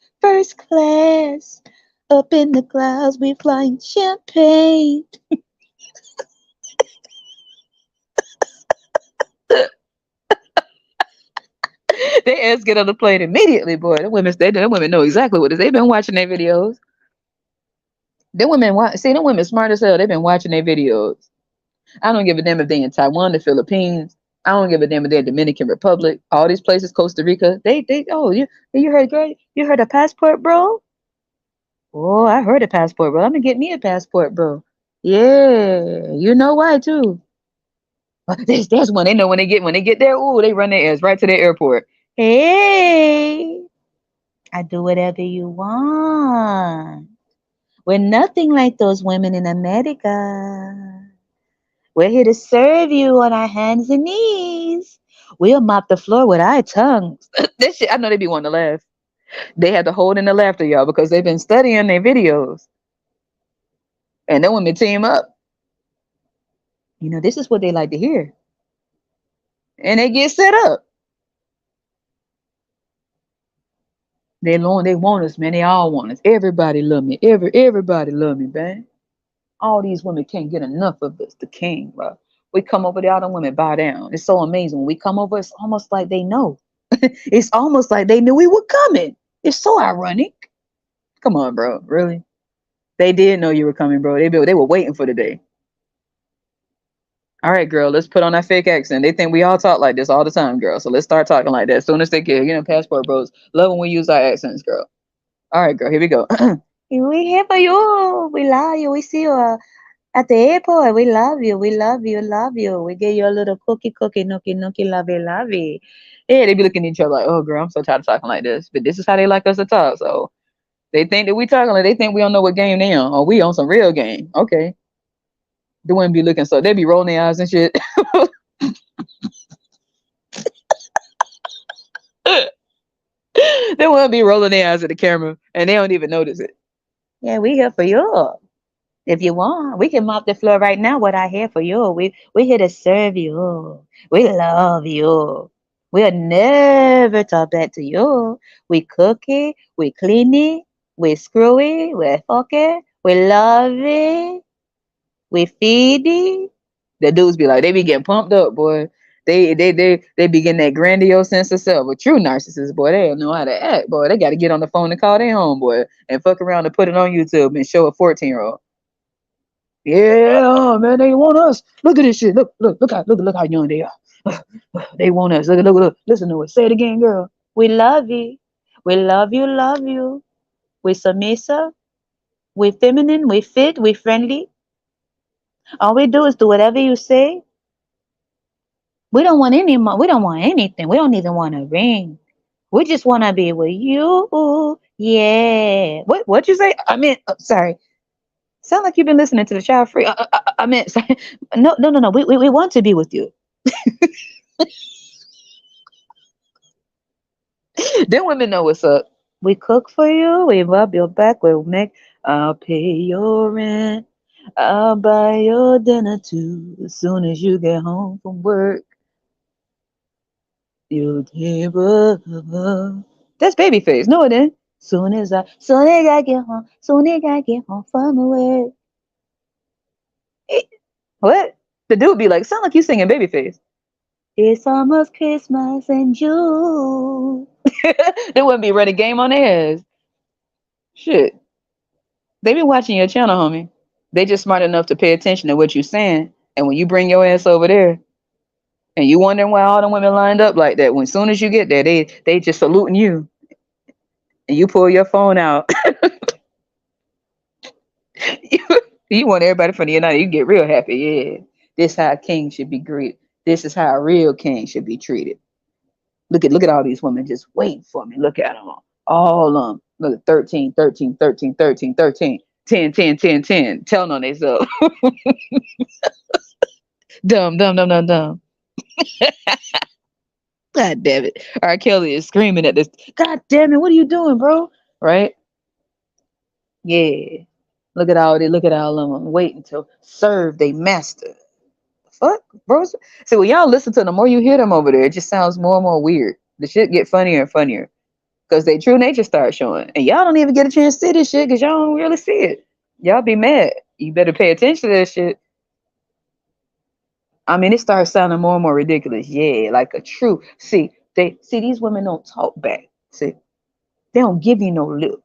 class. Up in the clouds, we flying champagne. They ass get on the plane immediately, boy. The women know exactly what it is. They've been watching their videos. The women smart as hell. They've been watching their videos. I don't give a damn if they in Taiwan, the Philippines. I don't give a damn if they're Dominican Republic. All these places, Costa Rica. You heard, girl? You heard a passport, bro? Oh, I heard a passport, bro. I'm gonna get me a passport, bro. Yeah, you know why too. There's one. They know when they get there. Ooh, they run their ass right to the airport. Hey, I do whatever you want. We're nothing like those women in America. We're here to serve you on our hands and knees. We'll mop the floor with our tongues. This shit, I know they be wanting to laugh. They had to hold in the laughter, y'all, because they've been studying their videos. And then when they team up, this is what they like to hear. And they get set up. They want us, man. They all want us. Everybody love me. Everybody love me, man. All these women can't get enough of us, the king, bro. We come over there, all the women bow down. It's so amazing. When we come over, it's almost like they know. It's almost like they knew we were coming. It's so ironic. Come on, bro. Really? They did know you were coming, bro. They were waiting for the day. All right, girl, let's put on that fake accent. They think we all talk like this all the time, girl. So let's start talking like that. As soon as they get, passport bros. Love when we use our accents, girl. All right, girl, here we go. We here for you. We love you. We see you at the airport. We love you. We love you. Love you. We give you a little cookie, nookie, nookie, lovey. Yeah, they be looking at each other like, oh, girl, I'm so tired of talking like this. But this is how they like us to talk. So they think that we talking like they think we don't know what game they on. Or we on some real game. Okay. They wouldn't be looking so they be rolling their eyes and shit. They wouldn't be rolling their eyes at the camera and they don't even notice it. Yeah, we here for you. If you want, we can mop the floor right now. What I here for you. We here to serve you. We love you. We'll never talk back to you. We cook it, we clean it, we screw it, we fuck it, we love it, we feed it. The dudes be like, they be getting pumped up, boy. They be getting that grandiose sense of self. A true narcissist, boy, they don't know how to act, boy. They got to get on the phone and call their homeboy and fuck around and put it on YouTube and show a 14-year-old. Yeah, oh, man, they want us. Look at this shit. Look how young they are. They want us. Look. Listen to it. Say it again, girl. We love you. We love you, love you. We submissive. We feminine. We fit. We friendly. All we do is do whatever you say. We don't want any more. We don't want anything. We don't even want a ring. We just want to be with you. Yeah. What you say? I mean, sorry. Sound like you've been listening to the Childfree. I meant, sorry. No. We want to be with you. Then women know what's up. We cook for you. We rub your back. We'll make. I'll pay your rent. I'll buy your dinner too. As soon as you get home from work, you'll table. That's Babyface. No, it ain't. Soon as I get home from work. What? The dude be like, sound like you singing Babyface. It's almost Christmas in June. They wouldn't be running game on their ass. Shit. They be watching your channel, homie. They just smart enough to pay attention to what you're saying. And when you bring your ass over there, and you wondering why all the women lined up like that, when soon as you get there, they just saluting you. And you pull your phone out. You want everybody from the United. You get real happy. Yeah. This how a king should be greeted. This is how a real king should be treated. Look at all these women just waiting for me. Look at them all of them. Look at 13, 13, 13, 13, 13, 10, 10, 10, 10. Telling on themselves. Dumb. God damn it. R. Kelly is screaming at this. God damn it, what are you doing, bro? Right? Yeah. Look at all of them waiting to serve their master. Fuck, bro. See, when y'all listen to them, the more you hear them over there, it just sounds more and more weird. The shit get funnier and funnier. Because they true nature starts showing. And y'all don't even get a chance to see this shit because y'all don't really see it. Y'all be mad. You better pay attention to this shit. I mean, it starts sounding more and more ridiculous. Yeah, like a true. See, these women don't talk back. See, they don't give you no lip.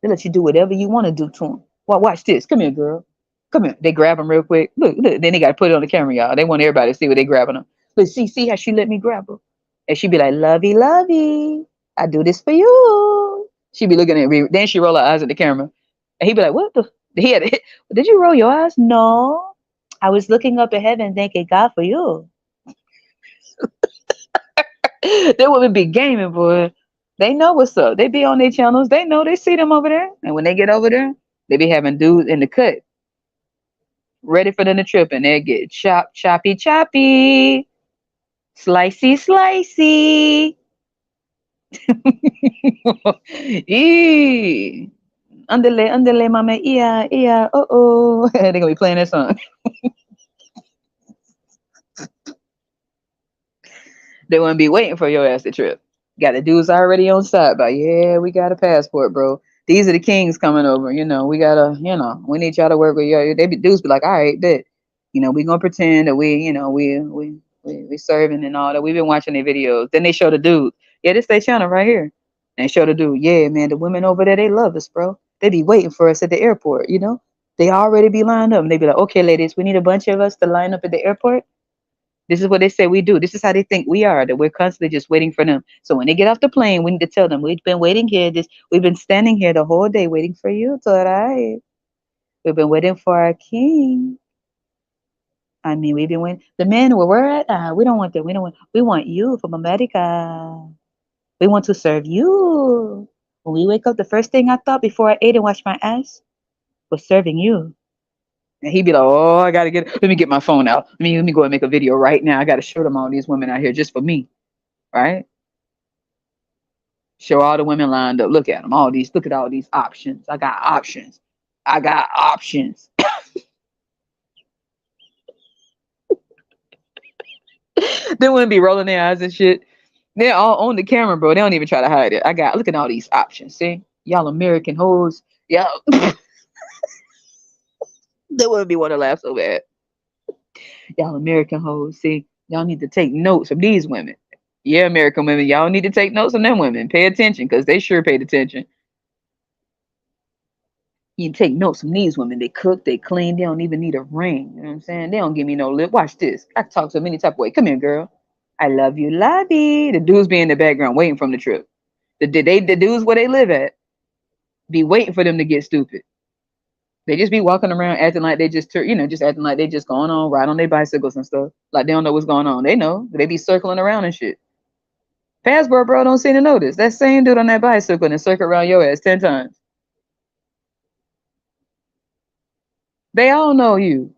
They let you do whatever you want to do to them. Well, watch this. Come here, girl. Come here. They grab them real quick. Look. Then they got to put it on the camera, y'all. They want everybody to see what they grabbing them. But see how she let me grab her. And she be like, lovey. I do this for you. She be looking at me. Then she roll her eyes at the camera. And he'd be like, "What the?" He had, did you roll your eyes? No, I was looking up at heaven, thanking God for you. They would be gaming, boy. They know what's up. They be on their channels. They know they see them over there. And when they get over there, they be having dudes in the cut ready for them to trip, and they get choppy, choppy, slicey, slicey. Eee. Underlay, underlay, mama, yeah, yeah, oh. They're gonna be playing that song. They wouldn't be waiting for your ass to trip. Got the dudes already on side, but yeah, we got a passport, bro. These are the kings coming over. We gotta, we need y'all to work with you. Dudes be like, all right, bet. We gonna pretend that we serving and all that. We've been watching their videos. Then they show the dude. Yeah, this their channel right here. And they show the dude. Yeah, man, the women over there, they love us, bro. They be waiting for us at the airport. They already be lined up. And they be like, okay, ladies, we need a bunch of us to line up at the airport. This is what they say we do. This is how they think we are, that we're constantly just waiting for them. So when they get off the plane, we need to tell them, we've been waiting here. We've been standing here the whole day waiting for you. It's all right. We've been waiting for our king. I mean, we've been waiting. The men where we're at, we don't want them. We want you from America. We want to serve you. When we wake up, the first thing I thought before I ate and washed my ass was serving you. And he'd be like, "Oh, I gotta let me get my phone out. Let me go and make a video right now. I gotta show them all these women out here just for me, right? Show all the women lined up. Look at them. Look at all these options. I got options. I got options." They wouldn't be rolling their eyes and shit. They're all on the camera, bro. They don't even try to hide it. Look at all these options. See, y'all American hoes. Y'all, they wouldn't be want to laugh so bad. Y'all American hoes. See, y'all need to take notes from these women. Yeah, American women, y'all need to take notes from them women. Pay attention, because they sure paid attention. You take notes from these women. They cook, they clean, they don't even need a ring. You know what I'm saying? They don't give me no lip. Watch this. I can talk to them any type of way. Come here, girl. I love you, lobby. The dudes be in the background waiting from the trip. The dudes where they live at be waiting for them to get stupid. They just be walking around acting like they just acting like they just going on, ride on their bicycles and stuff. Like they don't know what's going on. They know. They be circling around and shit. Passport bro don't seem to notice. That same dude on that bicycle and circle around your ass 10 times. They all know you.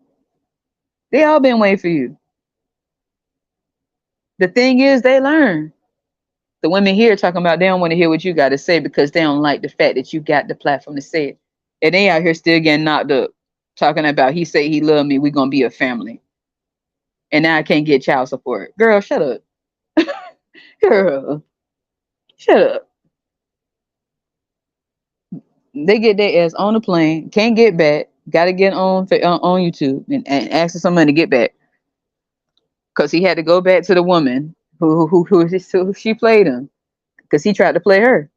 They all been waiting for you. The thing is, they learn. The women here talking about they don't want to hear what you got to say because they don't like the fact that you got the platform to say it. And they out here still getting knocked up, talking about he say he love me, we gonna be a family. And now I can't get child support. Girl, shut up. Girl, shut up. They get their ass on the plane, can't get back, gotta get on YouTube and ask for some money to get back. Because he had to go back to the woman who she played him. Because he tried to play her.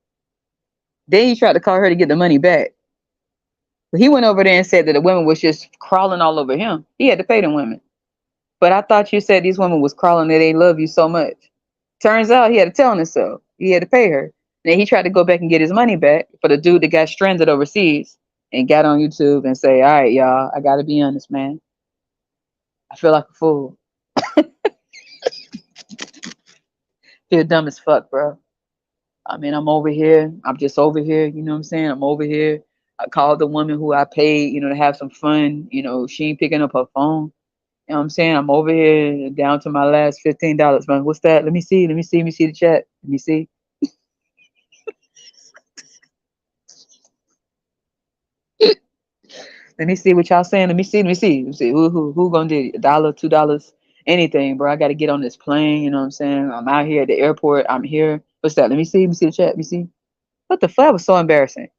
Then he tried to call her to get the money back. But he went over there and said that the women was just crawling all over him. He had to pay them women. But I thought you said these women was crawling that they love you so much. Turns out he had to tell her so. He had to pay her. Then he tried to go back and get his money back for the dude that got stranded overseas and got on YouTube and say, all right, y'all, I got to be honest, man. I feel like a fool. Feel dumb as fuck, bro. I mean, I'm over here. I'm just over here. You know what I'm saying? I'm over here. I called the woman who I paid, to have some fun. She ain't picking up her phone. You know what I'm saying? I'm over here down to my last $15, man. What's that? Let me see. Let me see. Let me see the chat. Let me see. Let me see what y'all saying. Let me see. Let me see. Let me see. Who gonna do it? $1, $2, anything, bro. I gotta get on this plane. You know what I'm saying? I'm out here at the airport. I'm here. What's that? Let me see. Let me see the chat. Let me see. What the fuck? Was so embarrassing.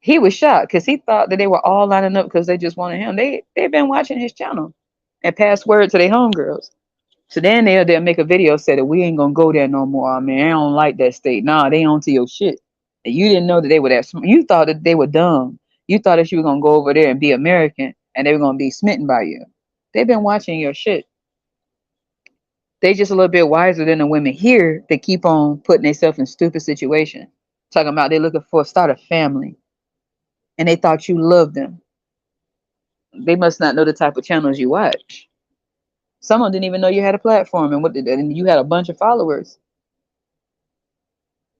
He was shocked because he thought that they were all lining up because they just wanted him. They've been watching his channel and pass word to their homegirls. So then they'll make a video say that we ain't gonna go there no more. I mean, I don't like that state. Nah, they on to your shit. And you didn't know that they were that smart. You thought that they were dumb. You thought that you were gonna go over there and be American and they were gonna be smitten by you. They've been watching your shit. They just a little bit wiser than the women here that keep on putting themselves in stupid situations. Talking about they looking for start a family. and they thought you loved them. They must not know the type of channels you watch. Someone didn't even know you had a platform and you had a bunch of followers.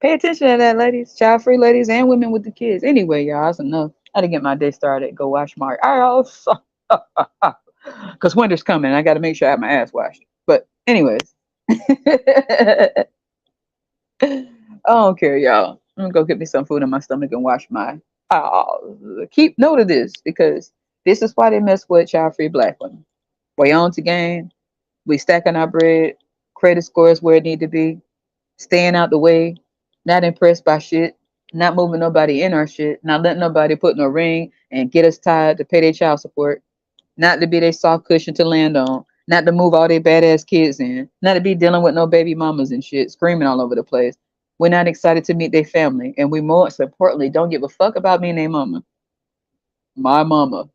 Pay attention to that, ladies, child free ladies and women with the kids. Anyway, y'all, that's enough. I had to get my day started. Go wash my ass. Because winter's coming. I got to make sure I have my ass washed. But, anyways, I don't care, y'all. I'm going to go get me some food in my stomach and wash my. Keep note of this because this is why they mess with child free black women. We on to game. We stacking our bread. Credit scores where it need to be. Staying out the way, not impressed by shit, not moving nobody in our shit, not letting nobody put no ring and get us tied to pay their child support, not to be their soft cushion to land on, not to move all their badass kids in, not to be dealing with no baby mamas and shit, screaming all over the place. We're not excited to meet their family, and we most importantly don't give a fuck about me and their mama. My mama.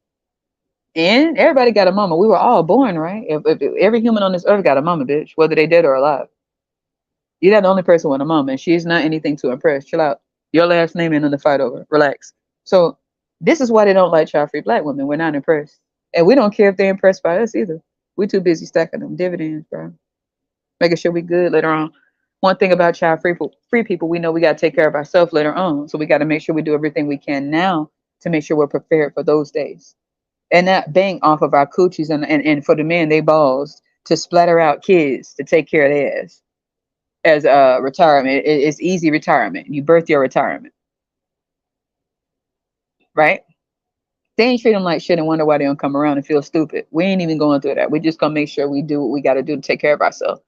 And everybody got a mama. We were all born, right? If every human on this earth got a mama, bitch, whether they dead or alive. You're not the only person with a mom, and she's not anything to impress. Chill out. Your last name ain't nothing to fight over. Relax. So this is why they don't like child free black women. We're not impressed. And we don't care if they're impressed by us either. We're too busy stacking them dividends, bro. Making sure we good later on. One thing about child free people, we know we gotta take care of ourselves later on. So we gotta make sure we do everything we can now to make sure we're prepared for those days. And not bang off of our coochies and for the men they balls to splatter out kids to take care of theirs as a retirement. It's easy retirement. You birth your retirement, right? They ain't treat them like shit and wonder why they don't come around and feel stupid. We ain't even going through that. We just gonna make sure we do what we got to do to take care of ourselves.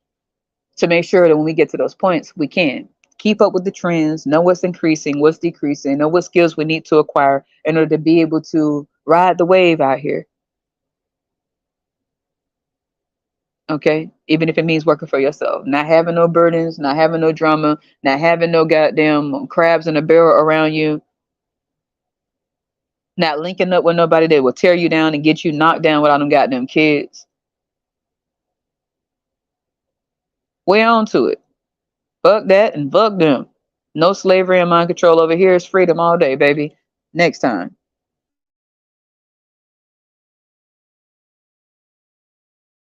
To make sure that when we get to those points, we can keep up with the trends, know what's increasing, what's decreasing, know what skills we need to acquire in order to be able to ride the wave out here. Okay, even if it means working for yourself, not having no burdens, not having no drama, not having no goddamn crabs in a barrel around you, not linking up with nobody that will tear you down and get you knocked down without them goddamn kids. Way on to it. Fuck that and fuck them. No slavery and mind control over here. It's freedom all day, baby. Next time.